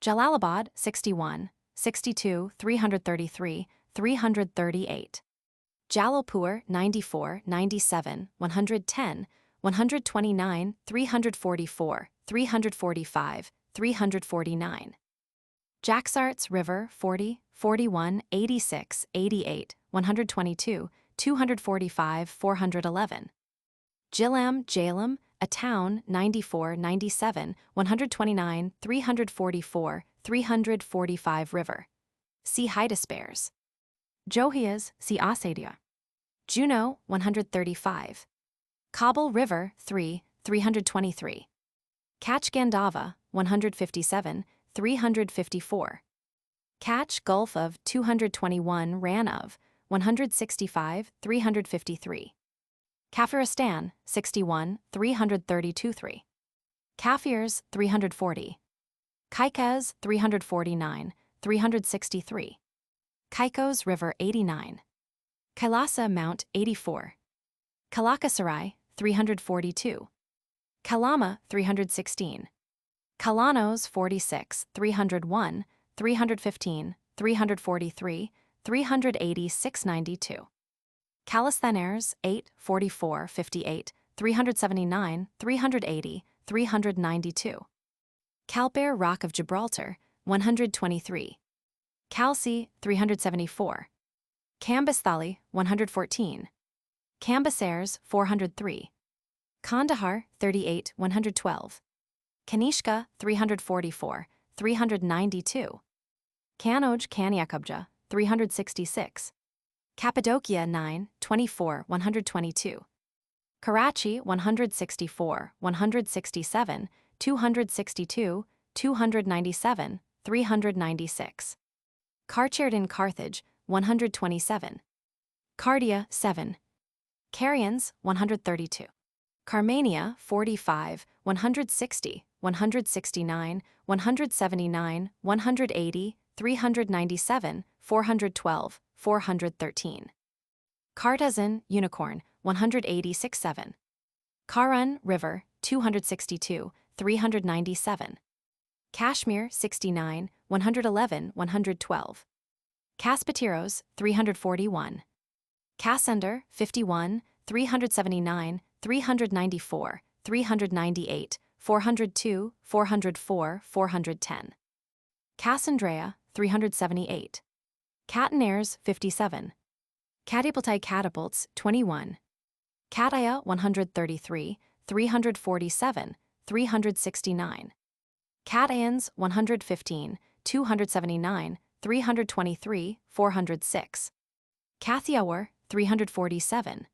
Jalalabad 61, 62, 333, 338. Jalalpur 94, 97, 110, 129, 344, 345, 349. Jaxartes River 40, 41, 86, 88, 122, 245, 411. Jalem, a town 94, 97, 129, 344, 345 river. See Hydaspares. Johias, see Asadia. Juno 135. Kabul River 3, 323. Kach Gandava 157, 354. Kach Gulf of 221 Ran of 165, 353. Kafiristan 61, 332, 3. Kafirs 340. Kaikas 349, 363. Caicos River 89. Kailasa Mount 84. Kalakasarai 342. Kalama 316. Kalanos 46, 301, 315, 343, 380, 692. Calisthenaires 8, 44, 58, 379, 380, 392. Calbare Rock of Gibraltar 123. Calci 374. Cambisthali 114. Cambysares 403. Kandahar 38, 112. Kanishka 344, 392. Kanoj Kaniakubja 366. Cappadocia 9, 24, 122. Karachi 164, 167, 262, 297, 396. Carchard in Carthage, 127. Cardia, 7. Carians, 132. Carmania, 45, 160, 169, 179, 180, 397, 412, 413. Cartazin, Unicorn, 186-7. Karun, River, 262, 397. Kashmir, 69, 111, 112. Kaspatiros, 341. Cassander, 51, 379, 394, 398, 402, 404, 410. Cassandrea, 378. Catenaires, 57. Catapulti catapults, 21. Cataya, 133, 347, 369. Kathaians, 115, 279, 323, 406. Kathiawar, 347.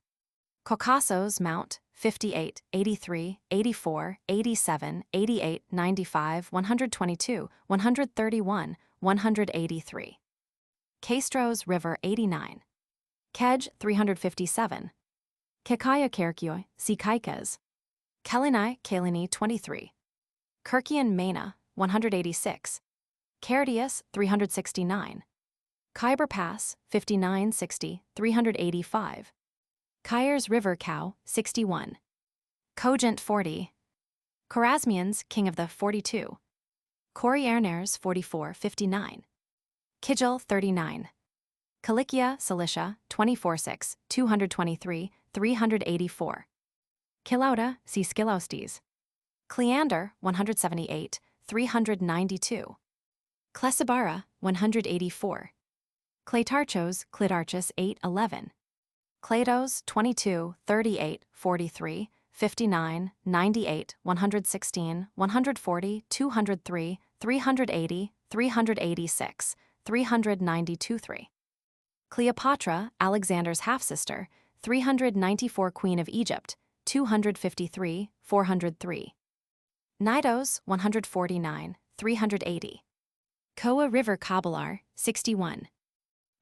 Caucasos Mount, 58, 83, 84, 87, 88, 95, 122, 131, 183. Castros River, 89. Kej, 357. Kekaya Kerkioi, Sikaikas. Kelinai, Kalini, 23. Kirkian Mena, 186. Cardius, 369. Khyber Pass, 5960, 385. Kyers River Cow, 61. Cogent, 40. Chorasmians, King of the 42. Corierners, 44, 59. Kijil, 39. Kilikia, Cilicia, 24-6, 223, 384. Kilauda, Skilaustes. Cleander, 178, 392. Clesibara, 184. Cleitarchos, Clitarchus, 811. Clados, 22, 38, 43, 59, 98, 116, 140, 203, 380, 386, 392-3. Cleopatra, Alexander's half-sister, 394 Queen of Egypt, 253, 403. Knidos, 149, 380. Koa River Kabalar, 61.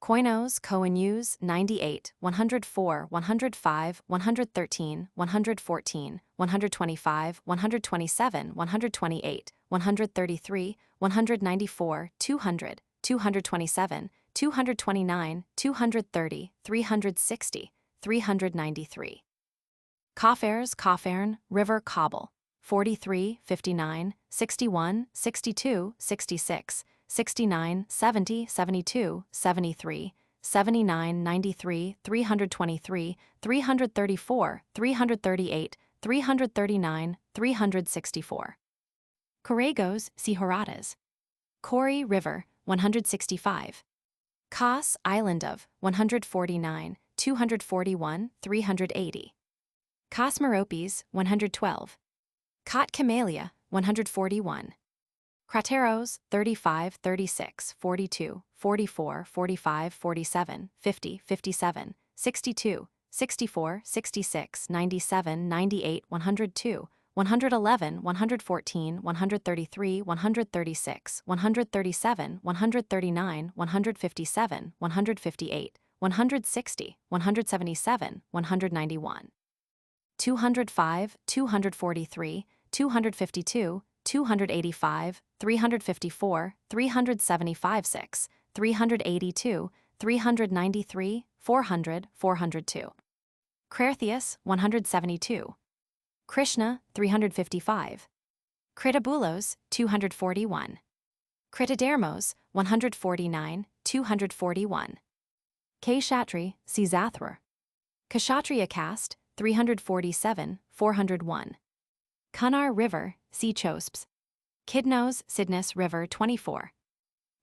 Koinos, Koinus, 98, 104, 105, 113, 114, 125, 127, 128, 133, 194, 200, 227, 229, 230, 360, 393. Kafers, Kafern, River Kabul, 43, 59, 61, 62, 66, 69, 70, 72, 73, 79, 93, 323, 334, 338, 339, 364. Corregos, Herodotos. Kori River, 165. Kos, Island of, 149, 241, 380. Kosmeropes, 112. Kot Camellia, 141. Crateros, 35, 36, 42, 44, 45, 47, 50, 57, 62, 64, 66, 97, 98, 102, 111, 114, 133, 136, 137, 139, 157, 158, 160, 177, 191. 205, 243, 252, 285, 354, 375-6, 382, 393, 400, 402. Craertheus, 172. Krishna, 355. Critabulos, 241. Critidermos, 149, 241. Kshatri, Caesathror. Kshatriya caste, 347, 401. Kunar River, Chosps. Kidnos, Cydnus River, 24.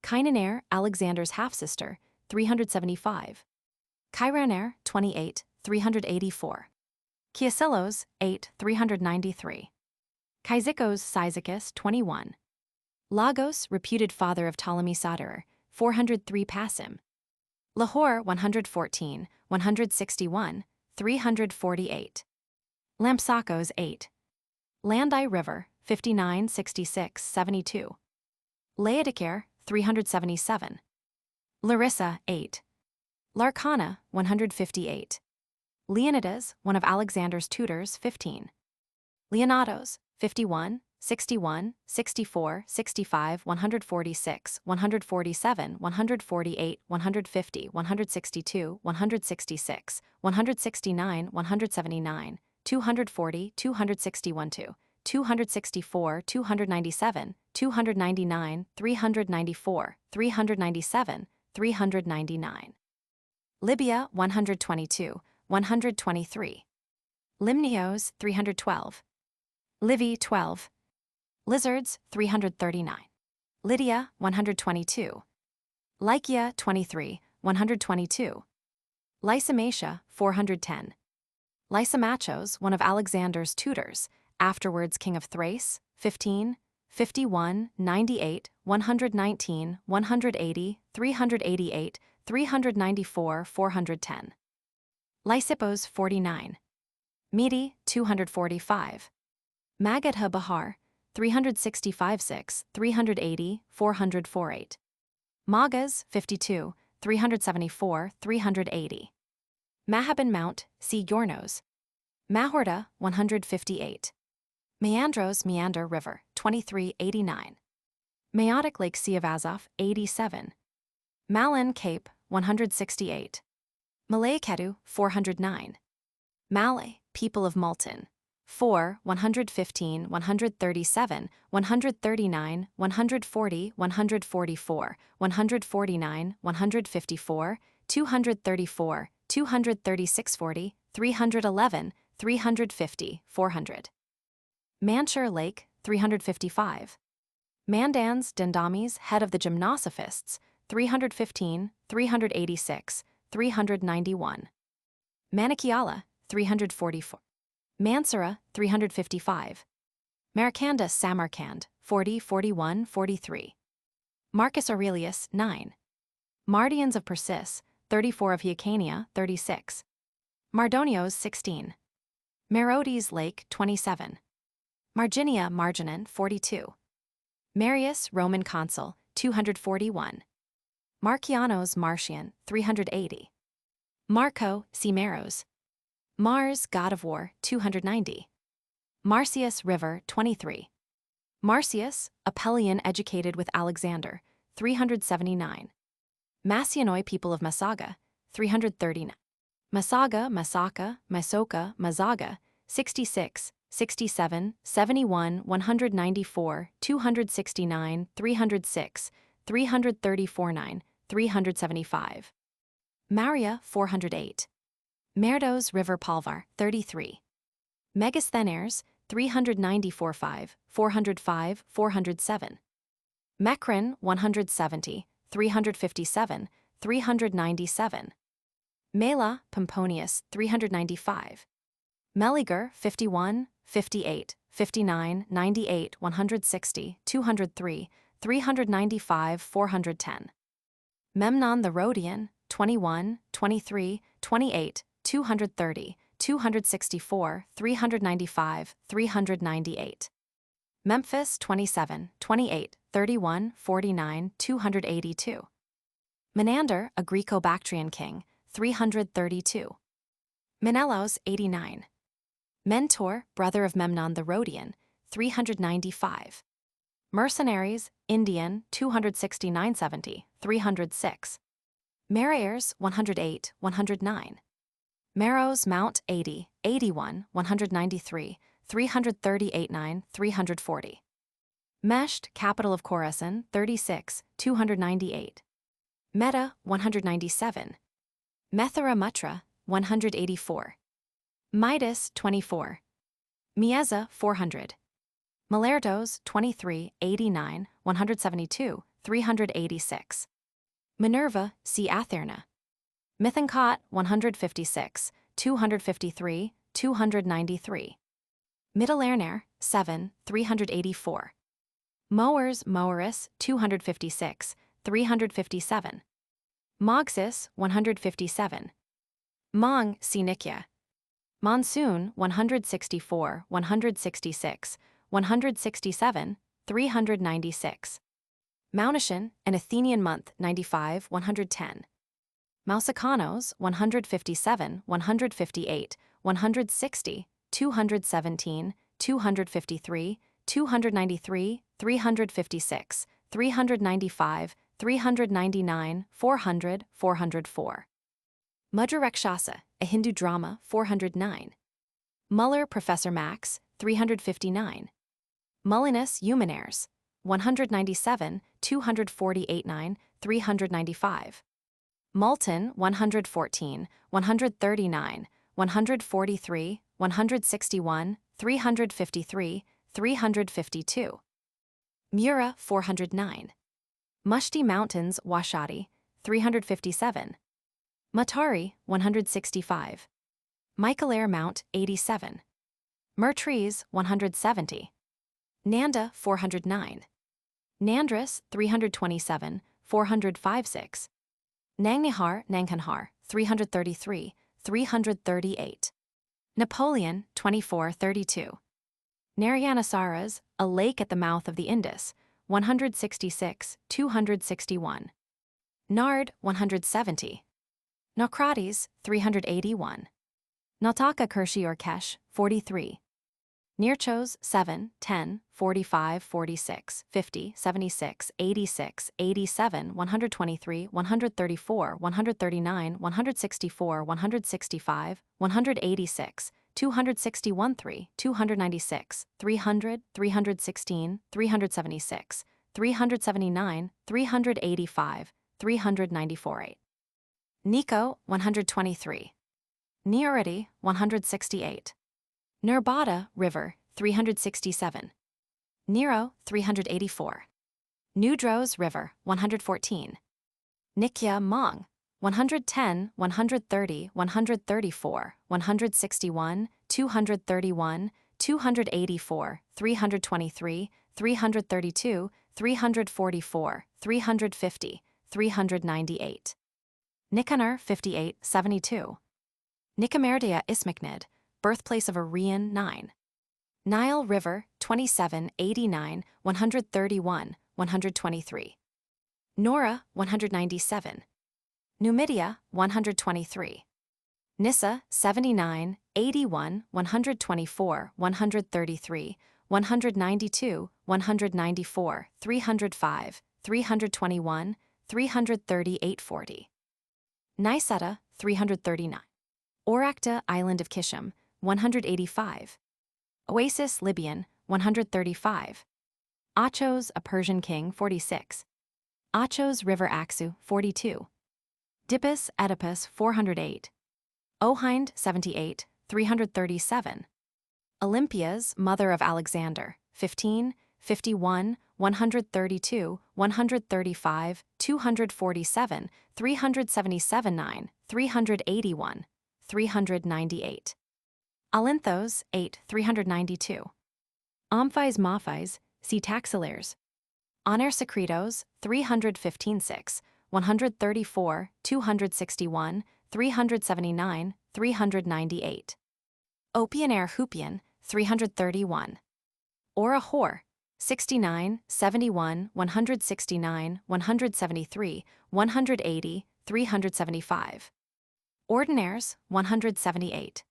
Kainaner, Alexander's half-sister, 375. Chairaner, 28, 384. Kiasilos, 8, 393. Kyzikos Cyzicus, 21. Lagos, reputed father of Ptolemy Soter, 403 Passim. Lahore, 114, 161, 348. Lampsakos, 8. Landai River, 59, 66, 72. Laodicea, 377. Larissa, 8. Larcana, 158. Leonidas, one of Alexander's tutors, 15. Leonatos, 51, 61, 64, 65, 146, 147, 148, 150, 162, 166, 169, 179, 240, 261, 264, 297, 299, 394, 397, 399. Libya, 122, 123. Limnios, 312. Livy, 12. Lizards, 339. Lydia, 122. Lycia, 23, 122. Lysimacia, 410. Lysimachos, one of Alexander's tutors, afterwards king of Thrace, 15, 51, 98, 119, 180, 388, 394, 410. Lysippos, 49. Mede, 245. Magadha Bahar, 365 6, 380, 448. Magas, 52, 374, 380. Mahaban Mount, see Yornos. Mahorda, 158. Meandros Meander River, 2389. Maeotic Lake Sea of Azov, 87. Malin Cape, 168. Malayaketu, 409. Malay, people of Malton, 4, 115, 137, 139, 140, 144, 149, 154, 234, 236, 40, 311, 350, 400. Manshur Lake, 355. Mandans Dendamis, head of the Gymnosophists, 315, 386, 391. Manichaeala, 344. Mansura, 355. Marikanda Samarkand, 40, 41, 43. Marcus Aurelius, 9. Mardians of Persis, 34 of Hyrcania, 36. Mardonios, 16. Merodes Lake, 27. Marginia Marginan, 42. Marius, Roman consul, 241. Marcianos Marcian, 380. Marco, Cimeros. Mars, god of war, 290. Marcius River, 23. Marcius, a Pelian educated with Alexander, 379. Massianoi people of Masaga, 339. Masaga, Masaka, Masoka, Mazaga, 66, 67, 71, 194, 269, 306, 334, 9, 375. Maria, 408. Merdos River Palvar, 33. Megasthenares, 394, 5, 405, 407. Mecrin, 170, 357, 397. Mela, Pomponius, 395. Meliger, 51, 58, 59, 98, 160, 203, 395, 410. Memnon the Rhodian, 21, 23, 28, 230, 264, 395, 398. Memphis, 27, 28, 31, 49, 282. Menander, a Greco-Bactrian king, 332. Menelaus, 89. Mentor, brother of Memnon the Rhodian, 395. Mercenaries, Indian, 269, 70, 306. Mariers, 108, 109. Maros Mount, 80, 81, 193, 338, 9, 340. Meshed, capital of Khorasan, 36, 298. Meta, 197. Methera Mutra, 184. Midas, 24. Mieza, 400. Malertos, 23, 89, 172, 386. Minerva, see Atherna. Mithankot, 156, 253, 293. Mittelerner, 7, 384. Mowers Moeris, 256, 357. Moxis, 157. Mong, see Nikia. Monsoon, 164, 166, 167, 396. Maunitian, an Athenian month, 95, 110. Mousicanos, 157, 158, 160, 217, 253, 293, 356, 395, 399, 400, 404. Mudra a Hindu drama, 409. Muller, Professor Max, 359. Mullinus Eumenares, 197, 248, 395. Moulton, 114, 139, 143, 161, 353, 352. Mura, 409. Mushti Mountains, Washati, 357. Matari, 165. Michaelair Mount, 87. Mertrees, 170. Nanda, 409. Nandris, 327, 456. Nangnihar, Nankanhar, 333, 338. Napoleon, 2432. Narayanasaras, a lake at the mouth of the Indus, 166, 261. Nard, 170. Naucrates, 381. Nautaka Kershi or Kesh, 43. Nirchos, 7, 10, 45, 46, 50, 76, 86, 87, 123, 134, 139, 164, 165, 186, 261, 3, 296, 300, 316, 376, 379, 385, 394, 8. Nico, 123. Neority, 168. Nurbada, River, 367. Nero, 384. Nudros River, 114. Nikya, Mong, 110, 130, 134, 161, 231, 284, 323, 332, 344, 350, 398. Nicanor, 58, 72. Nicomedia Ismachnid, birthplace of Arrian, 9. Nile River, 27, 89, 131, 123. Nora, 197. Numidia, 123. Nissa, 79, 81, 124, 133, 192, 194, 305, 321, 338, 40. Niseta, 339. Orakta, Island of Kishim, 185. Oasis, Libyan, 135. Achos, a Persian king, 46. Achos River Aksu, 42. Dippus, Oedipus, 408. Ohind, 78, 337. Olympias, mother of Alexander, 15, 51, 132, 135, 247, 377, 9, 381, 398. Alinthos, 8, 392. Omphis Mophis, see Taxilaires. Honor Secretos, 315, 6, 134, 261, 379, 398. Opionaire Hupian, 331. Ora Hor, 69, 71, 169, 173, 180, 375. Ordinaires, 178.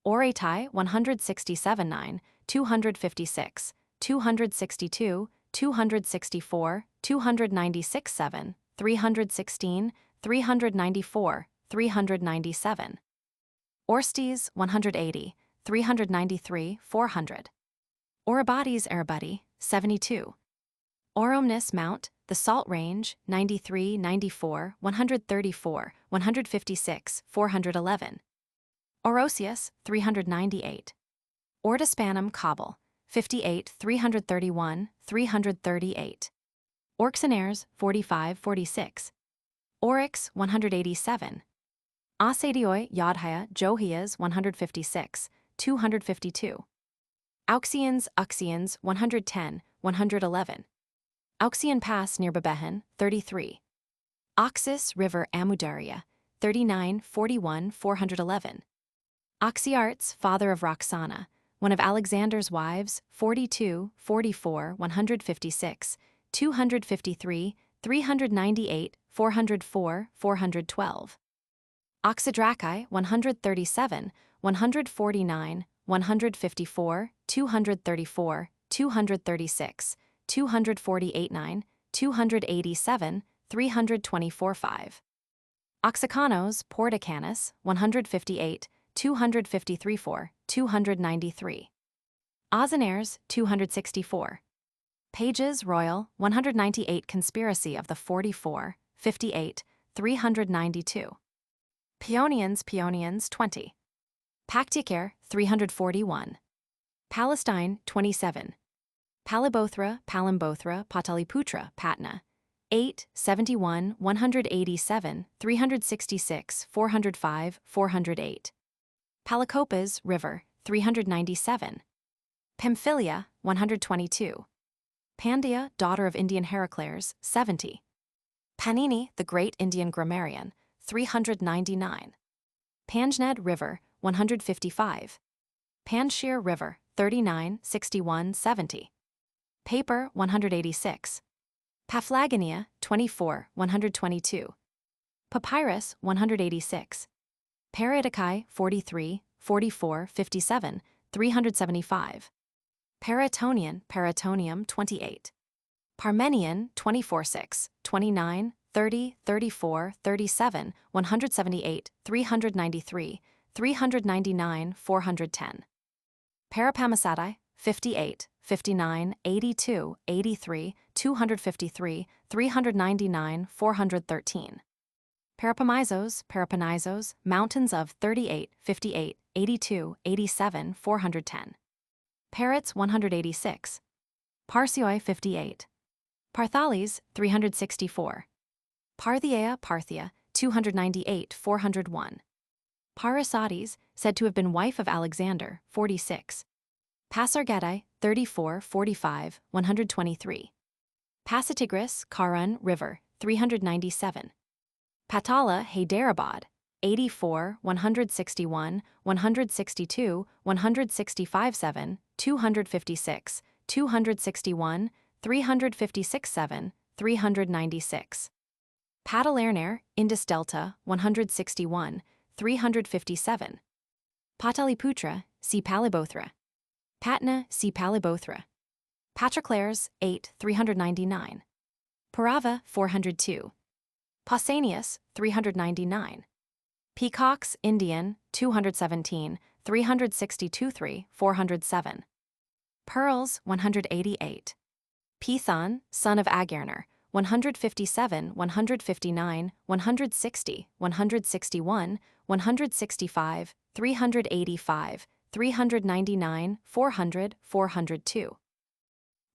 Oratai, 167, 9, 256, 262, 264, 296, 7, 316, 394, 397. Orstes, 180, 393, 400. Orabades Arabati, 72. Oromnis Mount, the Salt Range, 93, 94, 134, 156, 411. Orosius, 398. Ordispanum Kabul, 58, 331, 338. Orxenares, 45, 46. Oryx, 187. Asadioi Yodhaya Johias, 156, 252. Auxians, Uxians, 110, 111. Auxian Pass near Babehen, 33. Oxus River Amudarya, 39, 41, 411. Oxyartes, father of Roxana, one of Alexander's wives, 42, 44, 156, 253, 398, 404, 412. Oxydraci 137, 149, 154, 234, 236, 248, 287, 324, 5. Oxycanos Porticanus 158, 253, 4, 293. Ozonaires 264. Pages Royal 198 Conspiracy of the 44, 58, 392. Paeonians 20. Pacticaire 341. Palestine 27. Palibothra Pataliputra Patna 8, 71, 187, 366, 405, 408. Palicopas River 397. Pamphylia 122. Pandya, daughter of Indian Heraklês 70. Panini, the great Indian grammarian 399. Panjned River 155. Panjshir River 39, 61, 70. Paper 186. Paphlagonia 24, 122. Papyrus 186. Paradicai 43, 44, 57, 375. Paratonium 28. Parmenion 24, 6, 29, 30, 34, 37, 178, 393, 399, 410. Parapamasidae 58, 59, 82, 83, 253, 399, 413. Parapamizos, mountains of 38, 58, 82, 87, 410. Parrots 186. Parsioi 58. Parthales 364. Parthia 298, 401. Parasates, said to have been wife of Alexander 46. Pasargadae 34, 45, 123. Pasitigris Karun River 397. Patala Hyderabad 84, 161, 162, 165, 7, 256, 261, 356, 7, 396. Patalerner Indus Delta 161, 357. Pataliputra C. Palibothra. Patna C. Palibothra. Patroclères 8, 399. Parava 402. Pausanias 399. Peacocks Indian 217, 362, 3, 407. Pearls 188. Pithon, son of Agarner 157, 159, 160, 161, 165, 385, 399, 400, 402.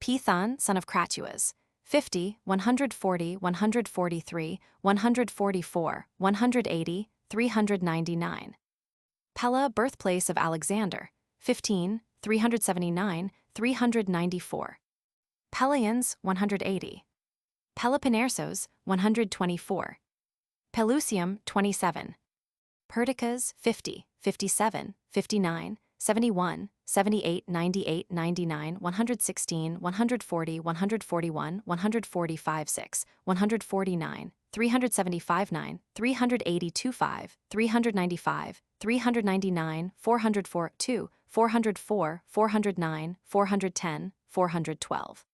Pithon, son of Cratuas 50, 140, 143, 144, 180, 399. Pella, birthplace of Alexander 15, 379, 394. Pelians 180. Peloponnesos 124. Pelusium 27. Perticas 50, 57, 59, 71, 78, 98, 99, 116, 140, 141, 145, 6, 149, 375, 9, 382, 5, 395, 399, 404, 2, 404, 409, 410, 412.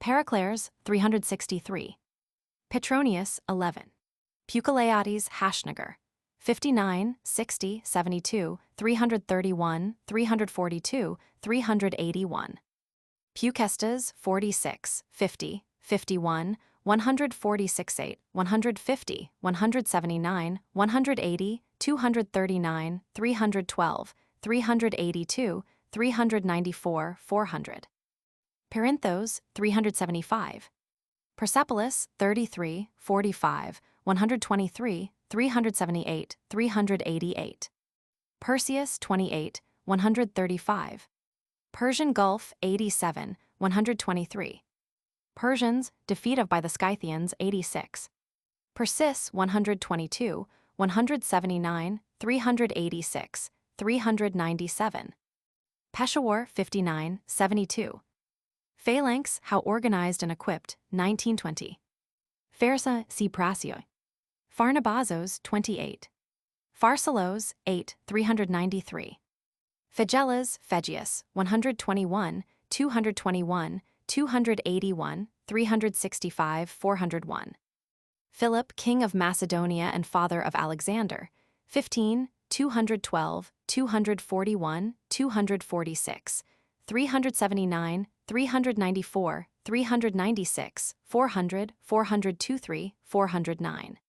Heraklês 363. Petronius 11. Pucaleates Hashnagar 59, 60, 72, 331, 342, 381. Pucestas 46, 50, 51, 146, 8, 150, 179, 180, 239, 312, 382, 394, 400. Perinthos 375. Persepolis 33, 45, 123, 378, 388. Perseus 28, 135. Persian Gulf 87, 123. Persians, defeat of by the Scythians 86. Persis 122, 179, 386, 397. Peshawar 59, 72. Phalanx, How Organized and Equipped, 1920. Pharsa, C. Prasio. Pharnabazos, 28. Pharsalos, 8, 393. Phagellas, Phegius, 121, 221, 281, 365, 401. Philip, king of Macedonia and father of Alexander, 15, 212, 241, 246, 379, 394, 396, 400, 423, 409.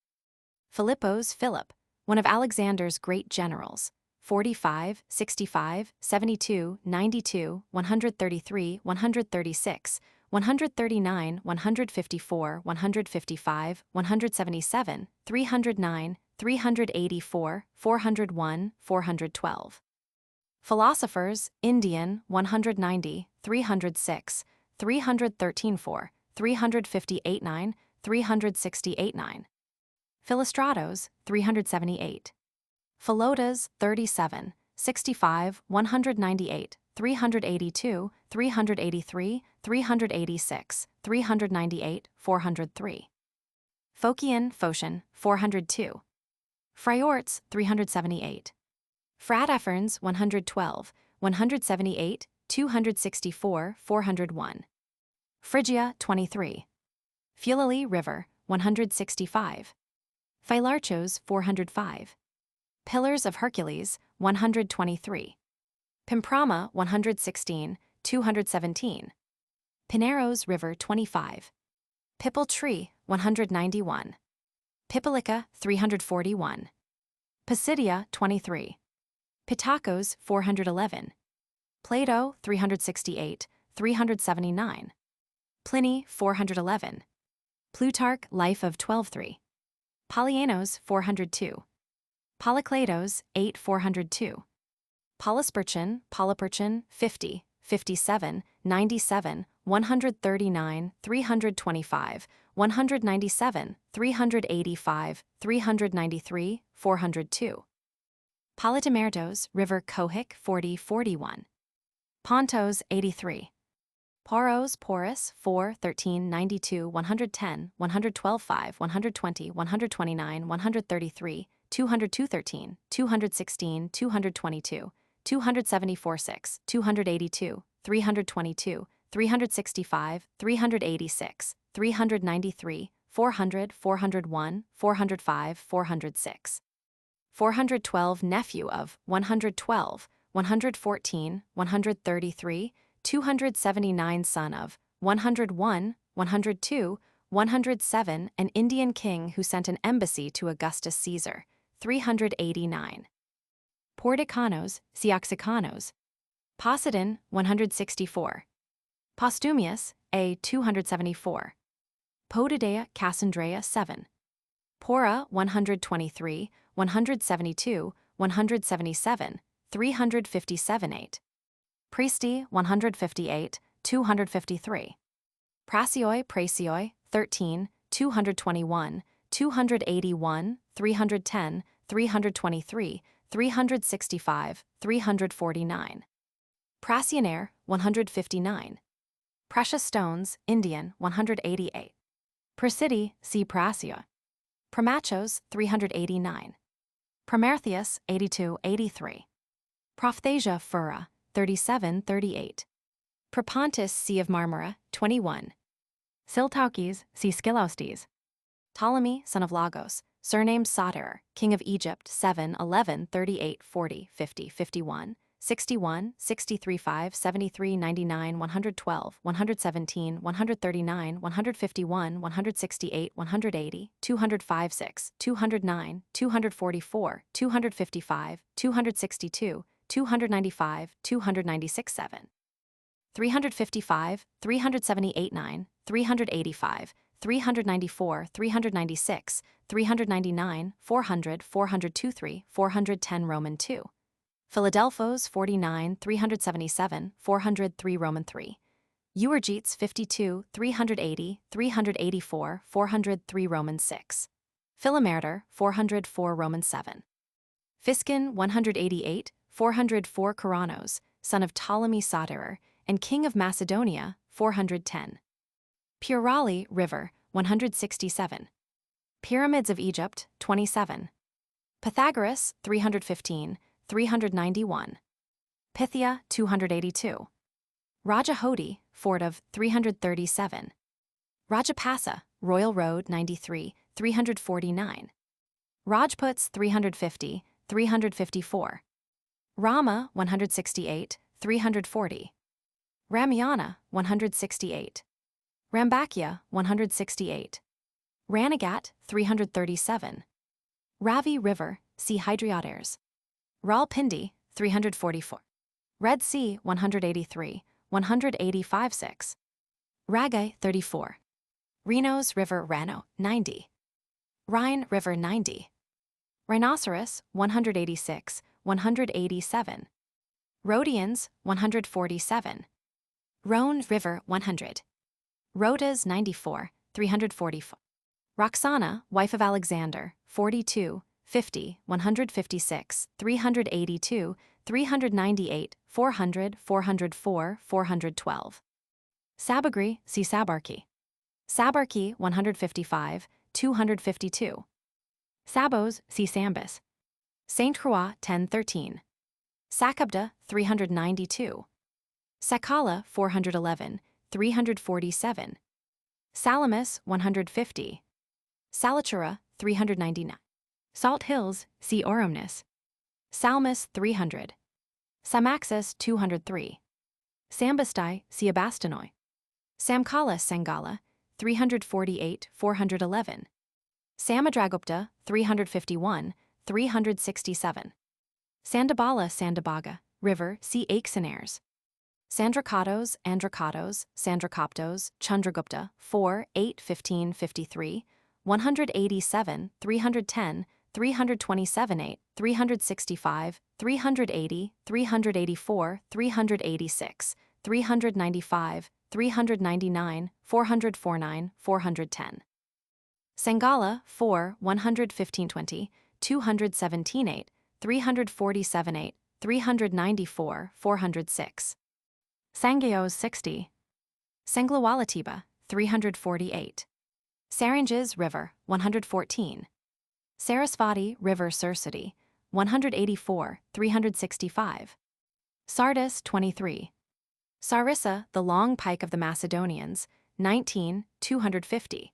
Philippos, Philip, one of Alexander's great generals, 45, 65, 72, 92, 133, 136, 139, 154, 155, 177, 309, 384, 401, 412. Philosophers, Indian, 190, 306, 313 4, 358 9, 368 9. Philostratos, 378. Philotas, 37, 65, 198, 382, 383, 386, 398, 403. Phocion, Phocion, 402. Phraortes, 378. Phrataphernes, 112, 178, 264, 401. Phrygia, 23. Philoli River, 165. Phylarchos, 405. Pillars of Hercules, 123. Pimprama, 116, 217. Pineros River, 25. Pipple Tree, 191. Pipilica, 341. Pisidia, 23. Pitacos, 411. Plato, 368, 379. Pliny, 411. Plutarch, Life of 12:3. Polyanos, 402. Polykleitos, 8 402. Polyperchon, 50, 57, 97, 139, 325, 197, 385, 393, 402. Polytimertos, River Cohic, 40 41. Pontos, 83. Poros, Porus, 4, 13, 92, 110, 112 5, 120, 129, 133, 202 13, 216, 222, 274 6, 282, 322, 365, 386, 393, 400, 401, 405, 406. 412 Nephew of, 112, 114, 133, 279 Son of, 101, 102, 107 An Indian king who sent an embassy to Augustus Caesar, 389. Porticanos, Sioxicanos. Poseidon, 164. Postumius, A. 274. Podidea, Cassandrea, 7. Pora, 123, 172, 177, 357 8. Priesti, 158, 253. Prasioi, 13, 221, 281, 310, 323, 365, 349. Prasionaire, 159. Precious stones, Indian, 188. Presidia, C. Prasio. Primachos, 389. Prometheus, 82, 83. Prophthesia Fura, 37, 38. Propontis, Sea of Marmara, 21. Siltaukes, C. Skilaustes. Ptolemy, son of Lagos, surnamed Soter, king of Egypt, 7, 11, 38, 40, 50, 51, 61, 63, 5, 73, 99, 112, 117, 139, 151, 168, 180, 205, 6, 209, 244, 255, 262, 295, 296, 7. 355, 378, 9, 385, 394, 396, 399, 400, 423, 410 Roman 2. Philadelphos 49, 377, 403 Roman 3. Euergetes 52, 380, 384, 403 Roman 6. Philometor 404 Roman 7. Fiskin 188, 404 Coranos, son of Ptolemy Soter, and king of Macedonia, 410. Purali River, 167. Pyramids of Egypt, 27. Pythagoras, 315, 391. Pythia, 282. Rajahodi, fort of 337. Rajapasa, Royal Road, 93, 349. Rajputs, 350, 354. Rama, 168, 340. Ramayana, 168. Rambakya, 168. Ranagat, 337. Ravi River, see Hydrioteres. Rawalpindi, 344. Red Sea, 183, 185-6. Ragai, 34. Rhinos River Rano, 90. Rhine River 90. Rhinoceros, 186, 187. Rhodians, 147. Rhone River 100. Rhodas 94, 344. Roxana, wife of Alexander, 42, 50, 156, 382, 398, 400, 404, 412. Sabagri, see Sabarki. Sabarki, 155, 252. Sabos, see Sambis. Saint Croix, 1013. Sakabda, 392. Sakala, 411, 347. Salamis, 150. Salachura, 399. Salt Hills, see Oromnis. Salmis, 300. Samaxis, 203. Sambastai, see Abastanoi. Samkala, Sangala, 348, 411. Samadragupta, 351, 367. Sandabala, Sandabaga, River, see Aixanares. Sandrakatos, Andrakatos, Sandrakoptos, Chandragupta, 4, 8, 15, 53, 187, 310, 327, 8, 365, 380, 384, 386, 395, 399, 449, 410. Sangala, 4, 115, 20, 217, 8, 347, 8, 394, 406. Sangayos 60. Sanglawalatiba, 348. Saranges River, 114. Sarasvati River Sursati, 184, 365. Sardis 23. Sarissa, the long pike of the Macedonians, 19, 250.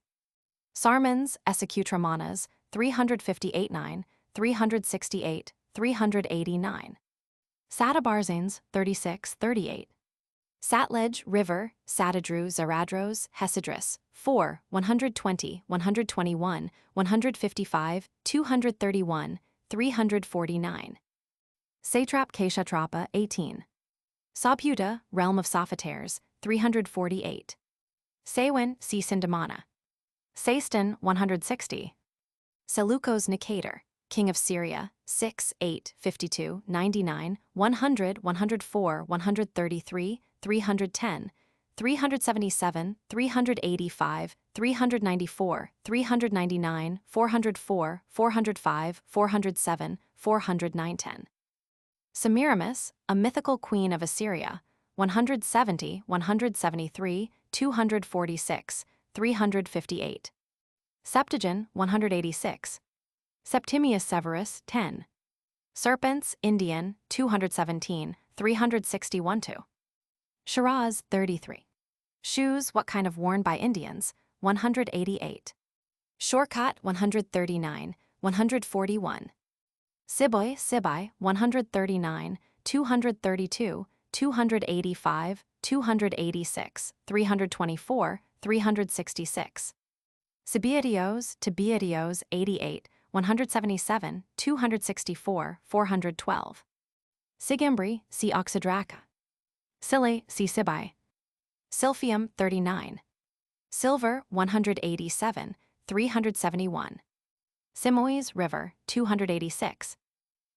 Sarmons, Essecutramanas, 358, 9, 368, 389. Satabarzans, 36, 38. Satlej River, Satadru Zaradros, Hesidris, 4, 120, 121, 155, 231, 349. Satrap Keshatrapa, 18. Saputa, realm of Sophotares, 348. Sewin, see Sindamana. Saistan, 160. Seleucos Nicator, king of Syria, 6, 8, 52, 99, 100, 104, 133, 310, 377, 385, 394, 399, 404, 405, 407, 409. Semiramis, a mythical queen of Assyria, 170, 173, 246, 358. Septuagint, 186. Septimius Severus, 10. Serpents, Indian, 217, 361. Shiraz, 33. Shoes, what kind of worn by Indians, 188. Shortcut, 139, 141. Siboy, Sibai, 139, 232, 285, 286, 324, 366. Sibiadios, Tibiadios, 88, 177, 264, 412. Sigambri, see Oxydraca. Sile, see Sibai. Silphium, 39. Silver, 187, 371. Simois River, 286.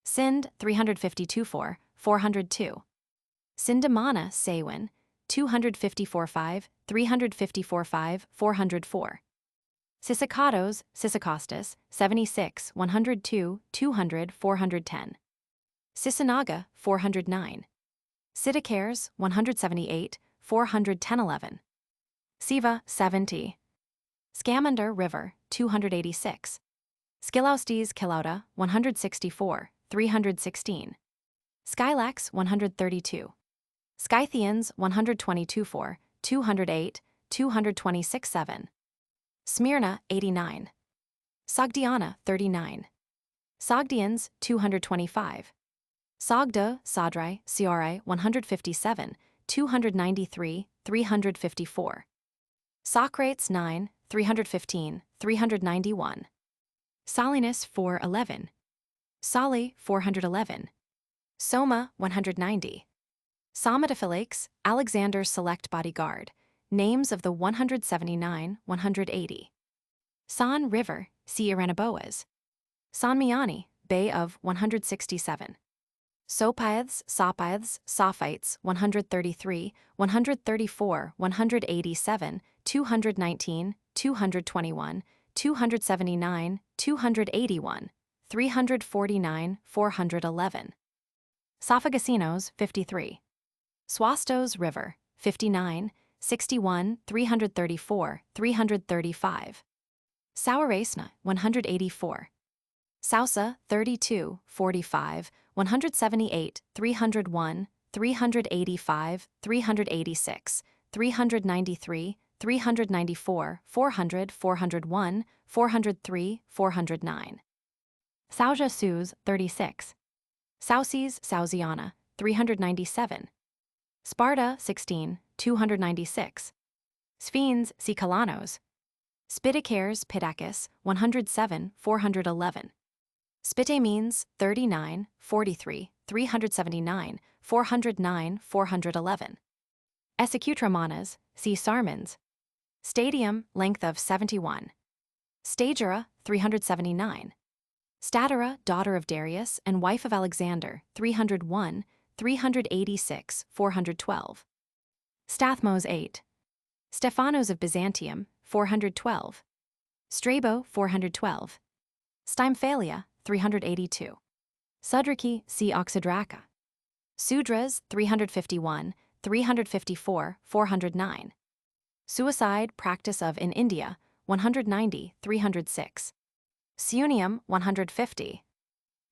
Sind, 352, 4, 402. Sindamana, Sewin, 254, 5, 354, 5, 404. Sisacatos, Sisakostas, 76, 102, 200, 410. Sisanaga, 409. Sidicares, 178, 410-11. Siva, 70. Scamander River, 286. Skilaustes Kilauda, 164, 316. Skylax, 132. Scythians, 122-4, 208, 226-7. Smyrna, 89. Sogdiana, 39. Sogdians, 225. Sogdo, Sadrai, Siarai, 157, 293, 354. Socrates, 9, 315, 391. Salinus, 411. Sali, 411. Soma, 190. Somatophylakes, Alexander's select bodyguard, names of the 179, 180. San River, see Iranaboas. San Miani, Bay of 167. Sopithes, Sophites, 133, 134, 187, 219, 221, 279, 281, 349, 411. Sophagasinos, 53. Swastos River, 59, 61, 334, 335. Saurasna, 184. Sausa, 32, 45, 178, 301, 385, 386, 393, 394, 400, 401, 403, 409. Sauja Sus, 36. Sauces, Sausiana, 397. Sparta, 16, 296. Sphenes, Sikalanos. Spidicares, Pitacus, 107, 411. Spitamines, 39, 43, 379, 409, 411. Esicutramanas, see Sarmans. Stadium, length of 71. Stagera, 379. Statera, daughter of Darius and wife of Alexander, 301, 386, 412. Stathmos, 8. Stephanos of Byzantium, 412. Strabo, 412. Stymphalia, 382. Sudraki, see Oxydraca. Sudras, 351, 354, 409. Suicide, practice of in India, 190, 306. Siunium, 150.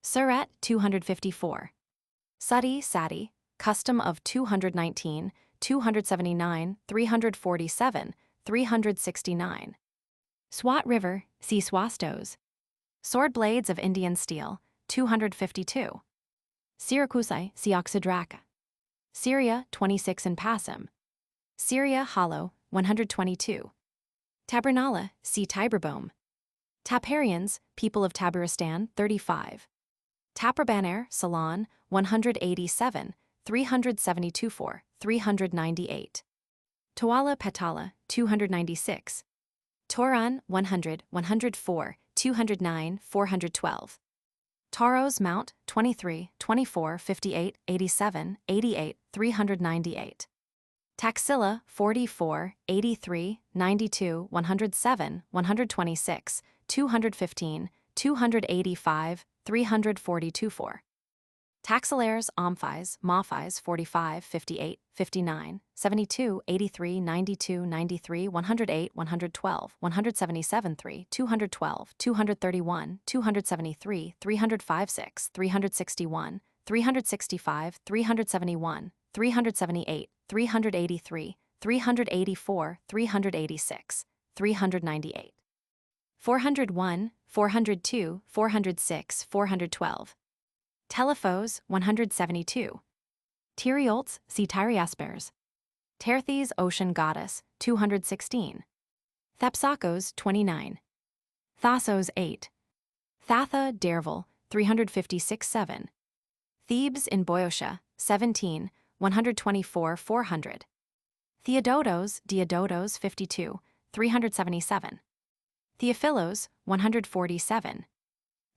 Surat, 254. Sati, custom of 219, 279, 347, 369. Swat River, see Swastos. Sword blades of Indian steel, 252. Syracusai, see Oxydraca. Syria, 26 in Passim. Syria Hollow, 122. Tabernala, see Tiberbome. Taparians, people of Tabaristan, 35. Taprobanair, Ceylon, 187, 372-4, 398. Toala Petala, 296. Toran, 100, 104, 209, 412. Taros Mount, 23, 24, 58, 87, 88, 398. Taxilla, 44, 83, 92, 107, 126, 215, 285, 342-4. Taxillaires, Omphis, 45, 58, 59, 72, 83, 92, 93, 108, 112, 177, 3, 212, 231, 273, 305-6, 361, 365, 371, 378, 383, 384, 386, 398. 401, 402, 406, 412. Telephos, 172. Tyriolts, see Tyriaspers. Terthes, ocean goddess, 216. Thapsakos, 29. Thassos, 8. Thatha, Derval, 356-7. Thebes in Boeotia, 17, 124, 400. Theodotos, Diodoros, 52, 377. Theophilos, 147.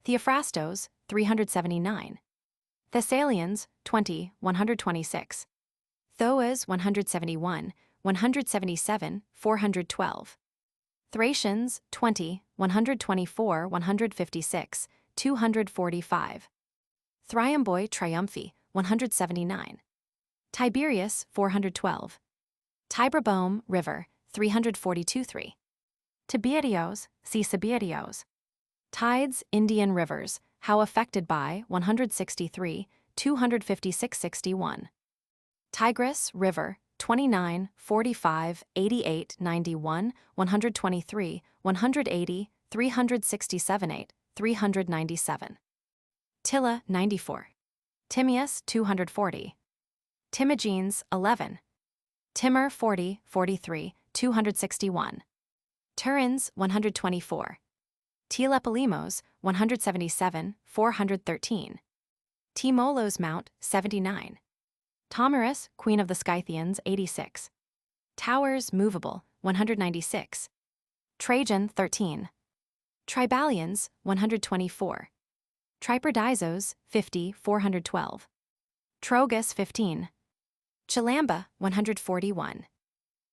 Theophrastos, 379. Thessalians, 20, 126. Thoas, 171, 177, 412. Thracians, 20, 124, 156, 245. Thryamboi Triumphi, 179. Tiberius, 412. Tiber River, 342-3. Tiberios, see Siberios. Tides, Indian rivers, how affected by 163, 256-61. Tigris River, 29, 45, 88, 91, 123, 180, 367-8, 397. Tilla, 94. Timaeus, 240. Timagenes, 11. Timur, 40, 43, 261. Turins, 124. Tlepolimos, 177, 413. Timolos Mount, 79. Tomarus, Queen of the Scythians, 86. Towers, movable, 196. Trajan, 13. Tribalians, 124. Triperdizos, 50, 412. Trogus, 15. Chalamba, 141.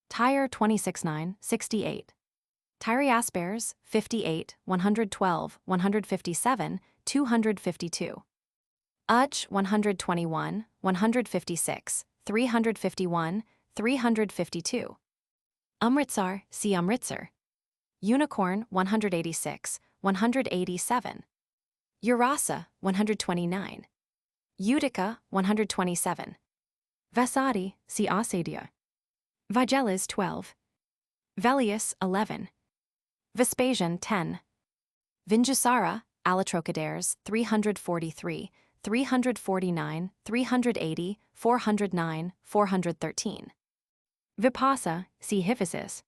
Tyre, 26-9, 68. Tyriasperes, 58, 112, 157, 252. Uch, 121, 156, 351, 352. Amritsar, see Amritsar. Unicorn, 186, 187. Urasa, 129. Utica, 127. Vasadi, see Asadia. Vigelis, 12. Velius, 11. Vespasian, 10. Vinjasara, Alatrochadares, 343, 349, 380, 409, 413. Vipasa, see Hiphasis.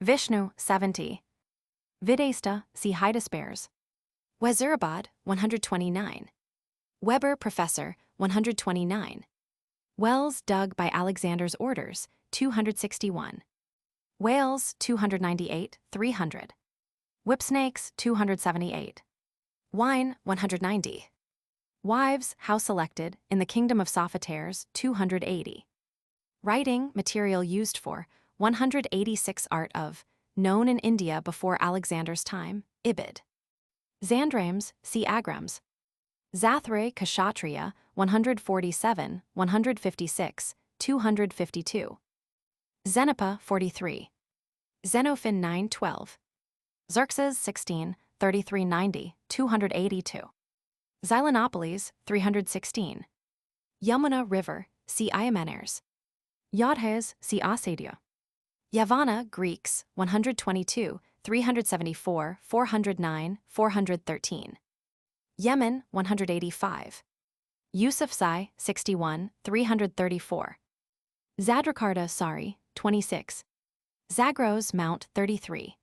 Vishnu, 70. Videsta, see Hydaspes. Wazirabad, 129. Weber Professor, 129. Wells dug by Alexander's orders, 261. Whales, 298, 300. Whipsnakes, 278. Wine, 190. Wives, how selected, in the kingdom of Sophoteres, 280. Writing, material used for, 186 art of, known in India before Alexander's time, Ibid. Zandrames, see Agrams. Zathre Kshatriya, 147, 156, 252. Xenopa, 43. Xenophon, 912. Xerxes, 16, 3390, 282. Xylonopolis, 316. Yamuna River, see Iamenes. Yodhes, see Asadia. Yavanna, Greeks, 122, 374, 409, 413. Yemen, 185. Yusufzai, 61, 334. Zadrakarta, Sari, 26. Zagros Mount, 33.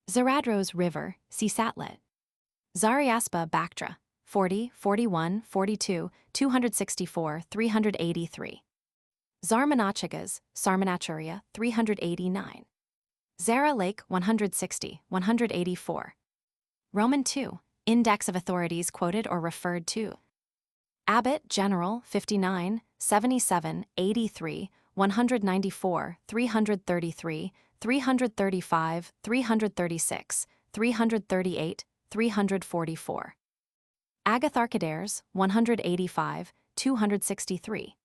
Zaradros River, see Satlet. Zariaspa, Bactra, 40, 41, 42, 264, 383. Zarmanachagas, Sarmanachuria, 389. Zara Lake, 160, 184. Roman 2, Index of authorities quoted or referred to. Abbot General, 59, 77, 83, 194, 333, 335, 336, 338, 344. Agatharchidares, 185, 263.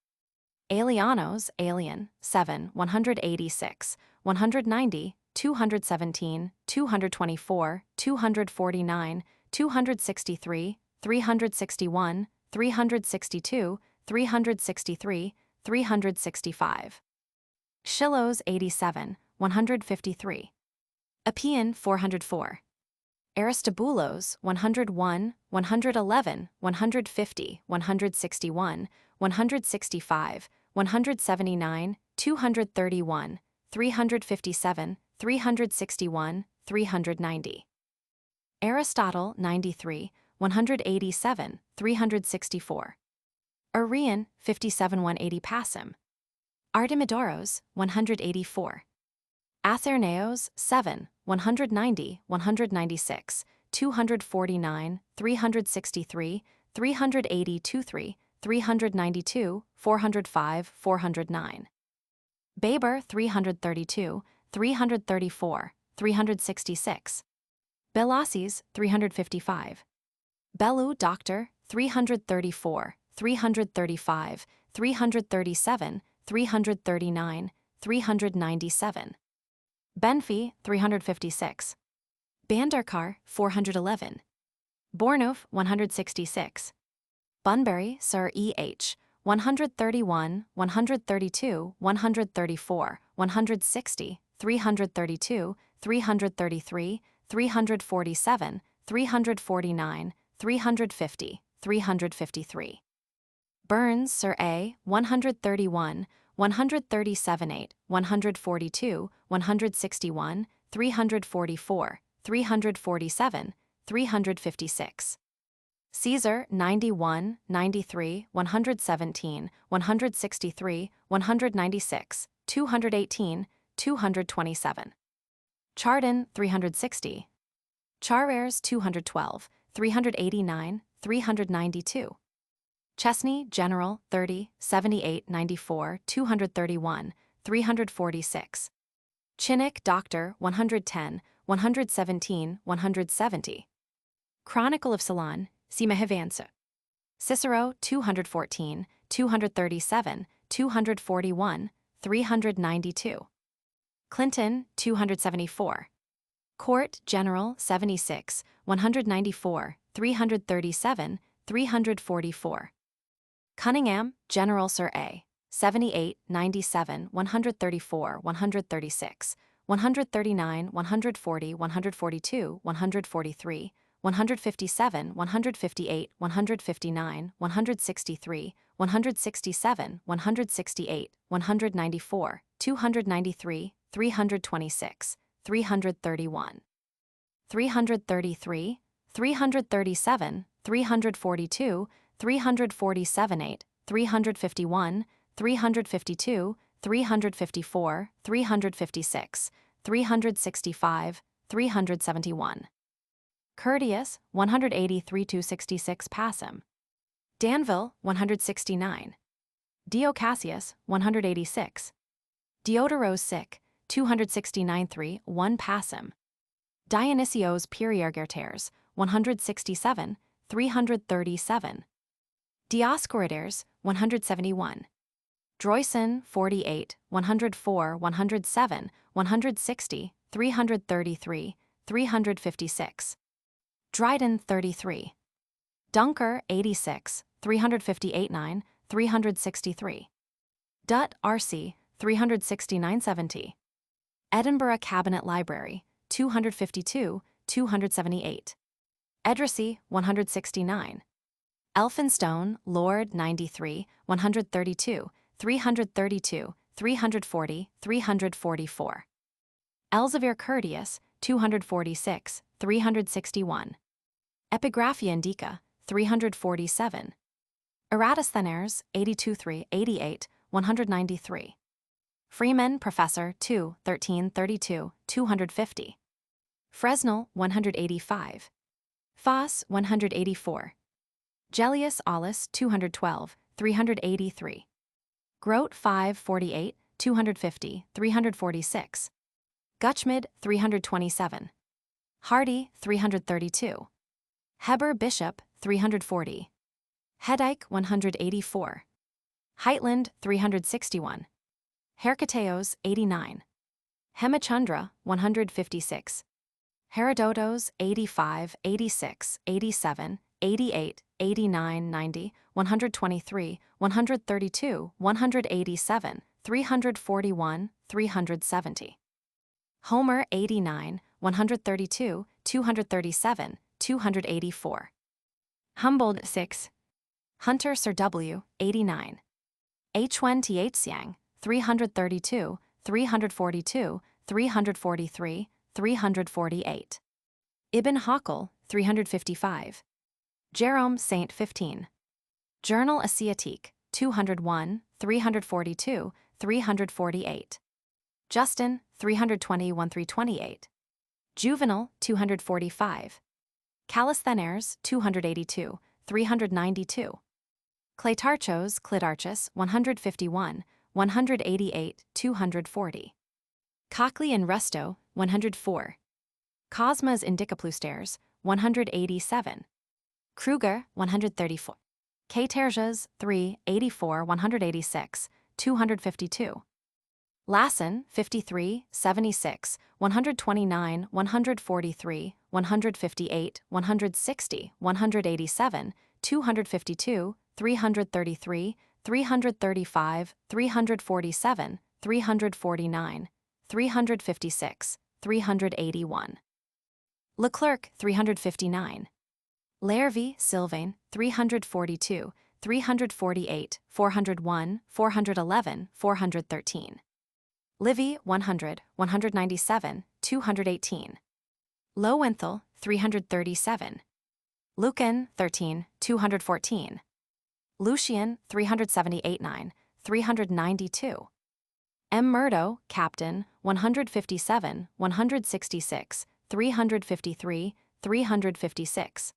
Alianos, Alien, 7, 186, 190, 217, 224, 249, 263, 361, 362, 363, 365. Shilos, 87, 153. Appian, 404. Aristobulus, 101, 111, 150, 161, 165, 179, 231, 357, 361, 390. Aristotle, 93, 187, 364. Arrian, 57, 180 Passim. Artemidoros, 184. Atherneos, 7, 190, 196, 249, 363, 380 3, 392, 405, 409. Baber, 332, 334, 366. Belasis, 355. Bellu Doctor, 334, 335, 337, 339, 397. Benfi, 356. Bandarkar, 411. Bornuf, 166. Bunbury, Sir E. H., 131, 132, 134, 160, 332, 333, 347, 349, 350, 353. Burns, Sir A., 131, 137, 8, 142, 161, 344, 347, 356. Caesar, 91, 93, 117, 163, 196, 218, 227. Chardin, 360. Charres, 212, 389, 392. Chesney, General, 30, 78, 94, 231, 346. Chinnock, Doctor, 110, 117, 170. Chronicle of Ceylon, Simahivansa. Cicero, 214, 237, 241, 392. Clinton, 274. Court, General, 76, 194, 337, 344. Cunningham, General Sir A., 78, 97, 134, 136, 139, 140, 142, 143, 157, 158, 159, 163, 167, 168, 194, 293, 326, 331. 333, 337, 342, 347, 8, 351, 352, 354, 356, 365, 371. Curtius, 183-266 Passim. Danville, 169. Dio Cassius, 186. Diodoros sic, 269-3, 1 Passim. Dionysios Periergertaires, 167, 337. Dioscoridaires, 171. Droysen, 48, 104, 107, 160, 333, 356. Dryden, 33. Dunker, 86, 358-9, 363. Dutt, R.C., 369-70. Edinburgh Cabinet Library, 252, 278. Edrisi, 169. Elphinstone, Lord, 93, 132, 332, 340, 344. Elzevir Curtius, 246, 361. Epigraphia Indica, 347. Eratosthenes, 82-3, 88, 193. Freeman, Professor, 2, 1332, 250. Fresnel, 185. Foss, 184. Gellius Aulus, 212, 383. Grote, 548, 250, 346. Gutschmid, 327. Hardy, 332. Heber Bishop, 340. Hedike, 184. Heitland, 361. Hercateos, 89. Hemachandra, 156. Herodotos, 85, 86, 87, 88, 89, 90, 123, 132, 187, 341, 370. Homer, 89, 132, 237, 284. Humboldt, 6. Hunter Sir W, 89. H1 Tsiang, 332, 342, 343, 348. Ibn Hakel, 355. Jerome Saint, 15. Journal Asiatique, 201, 342, 348. Justin, 321, 328. Juvenal, 245. Callisthenaires, 282, 392. Cleitarchos, Clitarchus, 151, 188, 240. Cockley and Rusto, 104. Cosmas Indicaplustaires, 187. Kruger, 134. Caterjas, 3, 84, 186, 252. Lassen, 53, 76, 129, 143, 158, 160, 187, 252, 333, 335, 347, 349, 356, 381. Leclerc, 359. Lervy, Sylvain, 342, 348, 401, 411, 413. Livy, 100, 197, 218. Lowenthal, 337. Lucan, 13, 214. Lucian, 378-9, 392. M. Murdo, Captain, 157, 166, 353, 356.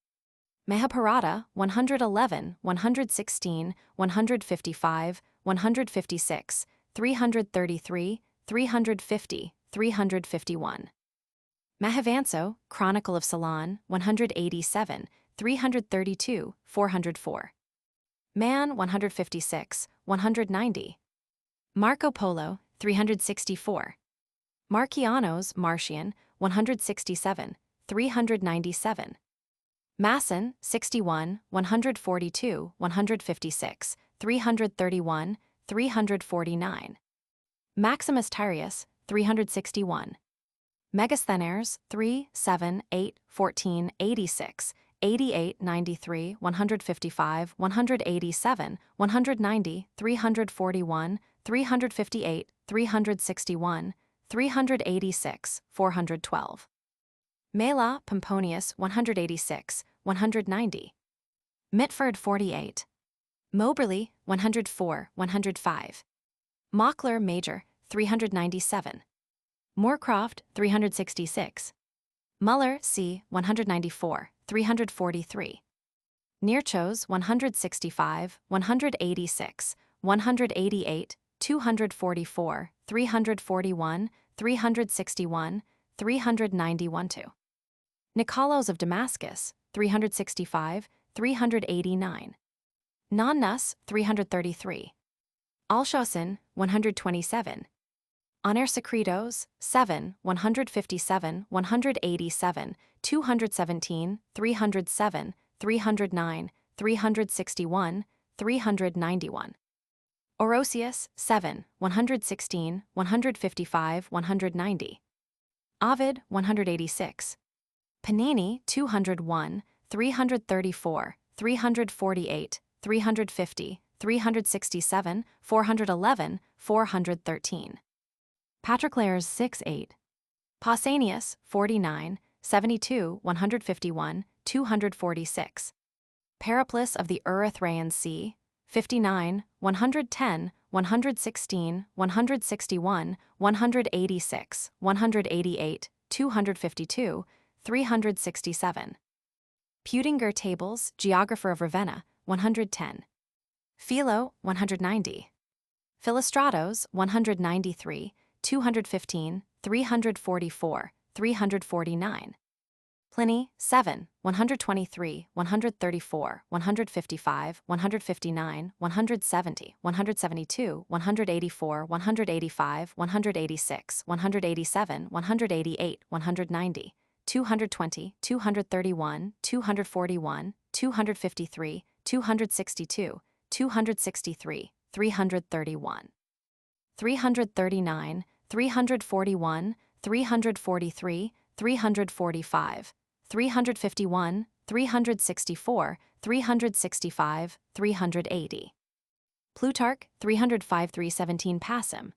Mahabharata, 111, 116, 155, 156, 333, 350, 351. Mahavanso, Chronicle of Ceylon, 187, 332, 404. Man, 156, 190. Marco Polo, 364. Marcianos, Martian, 167, 397. Masson, 61, 142, 156, 331, 349. Maximus Tyrius, 361. Megasthenares, 3, 7, 8, 14, 86, 88, 93, 155, 187, 190, 341, 358, 361, 386, 412. Mela, Pomponius, 186, 190. Mitford, 48. Moberly, 104, 105. Mockler, Major, 397. Moorcroft, 366. Muller, C., 194, 343. Nearchos, 165, 186, 188, 244, 341, 361, 391. Nicolos of Damascus, 365, 389. Nonnus, 333. Alshausen, 127. Anersecretos, 7, 157, 187, 217, 307, 309, 361, 391. Orosius, 7, 116, 155, 190. Ovid, 186. Panini, 201, 334, 348, 350, 367, 411, 413. Patroclus, 6, 8. Pausanias, 49, 72, 151, 246. Periplus of the Erythraean Sea, 59, 110, 116, 161, 186, 188, 252, 367. Peutinger Tables, Geographer of Ravenna, 110. Philo, 190. Philostratos, 193, 215, 344, 349. Pliny, 7, 123, 134, 155, 159, 170, 172, 184, 185, 186, 187, 188, 190, 220, 231, 241, 253, 262, 263, 331. 339, 341, 343, 345, 351, 364, 365, 380. Plutarch, 305, 317 Passim.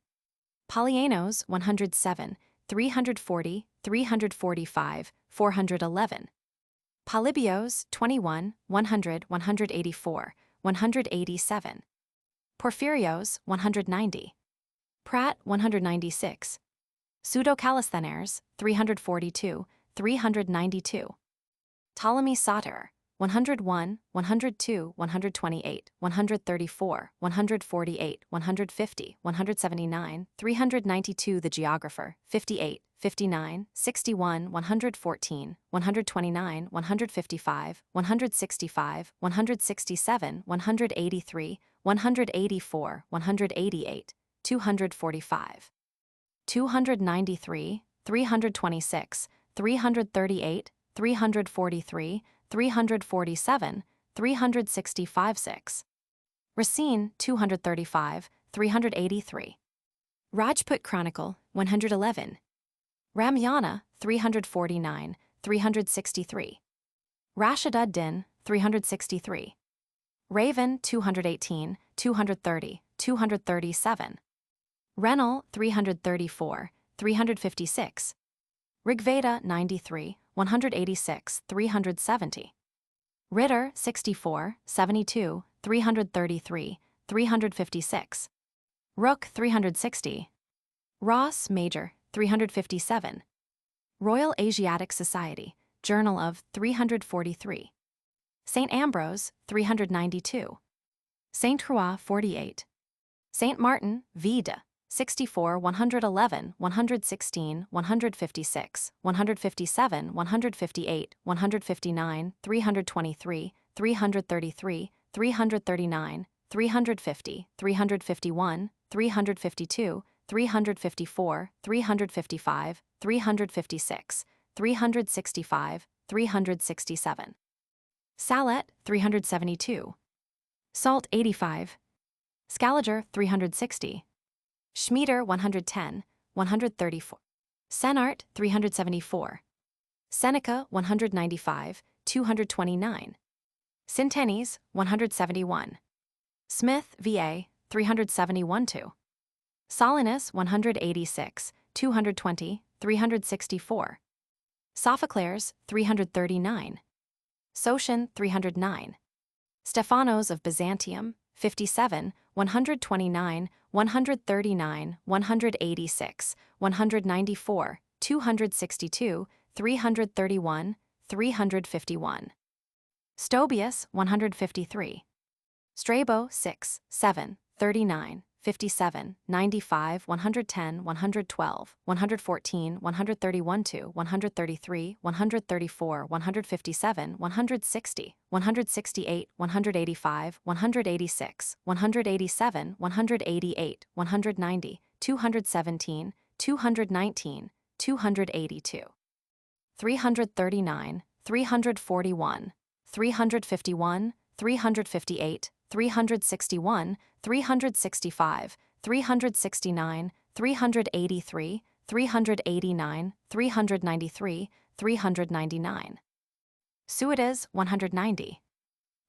Polyanos, 107, 340, 345, 411. Polybios, 21, 100, 184, 187. Porphyrios, 190. Pratt, 196. Pseudo-Callisthenares, 342, 392. Ptolemy Soter, 101, 102, 128, 134, 148, 150, 179, 392 The Geographer, 58, 59, 61, 114, 129, 155, 165, 167, 183, 184, 188, 245. 293, 326, 338, 343, 347, 365 6. Racine 235, 383. Rajput Chronicle 111. Ramayana 349, 363. Rashid ad-Din 363. Raven 218, 230, 237. Renal 334, 356. Rigveda 93, 186, 370. Ritter 64, 72, 333, 356. Rook 360. Ross Major 357. Royal Asiatic Society, Journal of 343. St. Ambrose 392. St. Croix 48. St. Martin, Vida 64, 111, 116, 156, 157, 158, 159, 323, 333, 339, 350, 351, 352, 354, 355, 356, 365, 367. Salet 372. Salt 85. Scaliger 360. Schmieder 110, 134. Senart 374. Seneca 195, 229. Syntenes 171. Smith VA 371-2. Solinus 186, 220, 364. Sophocles 339. Sotion 309. Stephanos of Byzantium 57, 129, 139, 186, 194, 262, 331, 351. Stobius 153. Strabo 6, 7, 39, 57, 95, 110, 112, 114, 131-2, 133, 134, 157, 160, 168, 185, 186, 187, 188, 190, 217, 219, 282. 339, 341, 351, 358, 361, 365, 369, 383, 389, 393, 399. Suidas 190.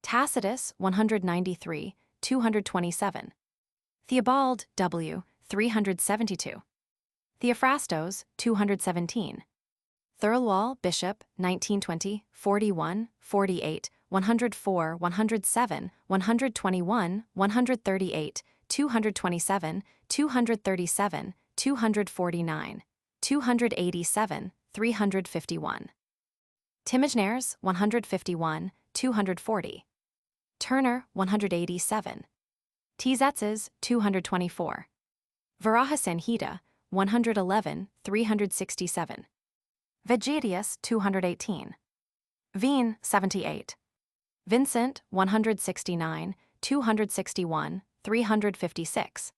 Tacitus 193, 227. Theobald W. 372. Theophrastos 217. Thirlwall Bishop 1920, 41, 48, 104, 107, 121, 138, 227, 237, 249, 287, 351. Timagnares 151, 240. Turner 187. Tzetzes 224. Varahasanhita 111, 367. Vegetius 218. Veen 78. Vincent 169, 261, 356.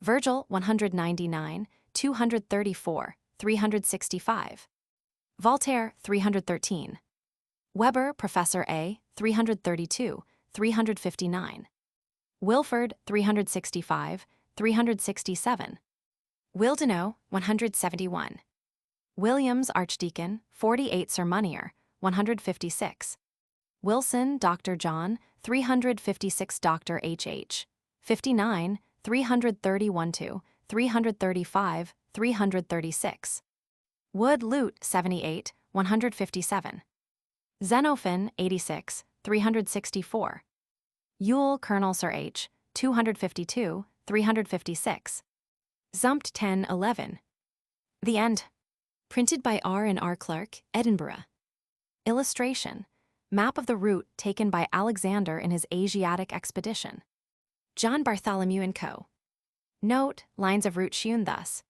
Virgil 199, 234, 365. Voltaire 313. Weber Professor A 332, 359. Wilford 365, 367. Willdenow 171. Williams Archdeacon 48 Sermonier 156. Wilson Dr. John 356 Dr. H.H. 59, 331-2, 335, 336. Wood Lute 78, 157. Xenophon 86, 364. Yule Colonel Sir H. 252, 356. Zumpt 10, 11. The End. Printed by R. and R. Clark, Edinburgh. Illustration. Map of the route taken by Alexander in his Asiatic expedition. John Bartholomew & Co. Note, lines of route shewn thus.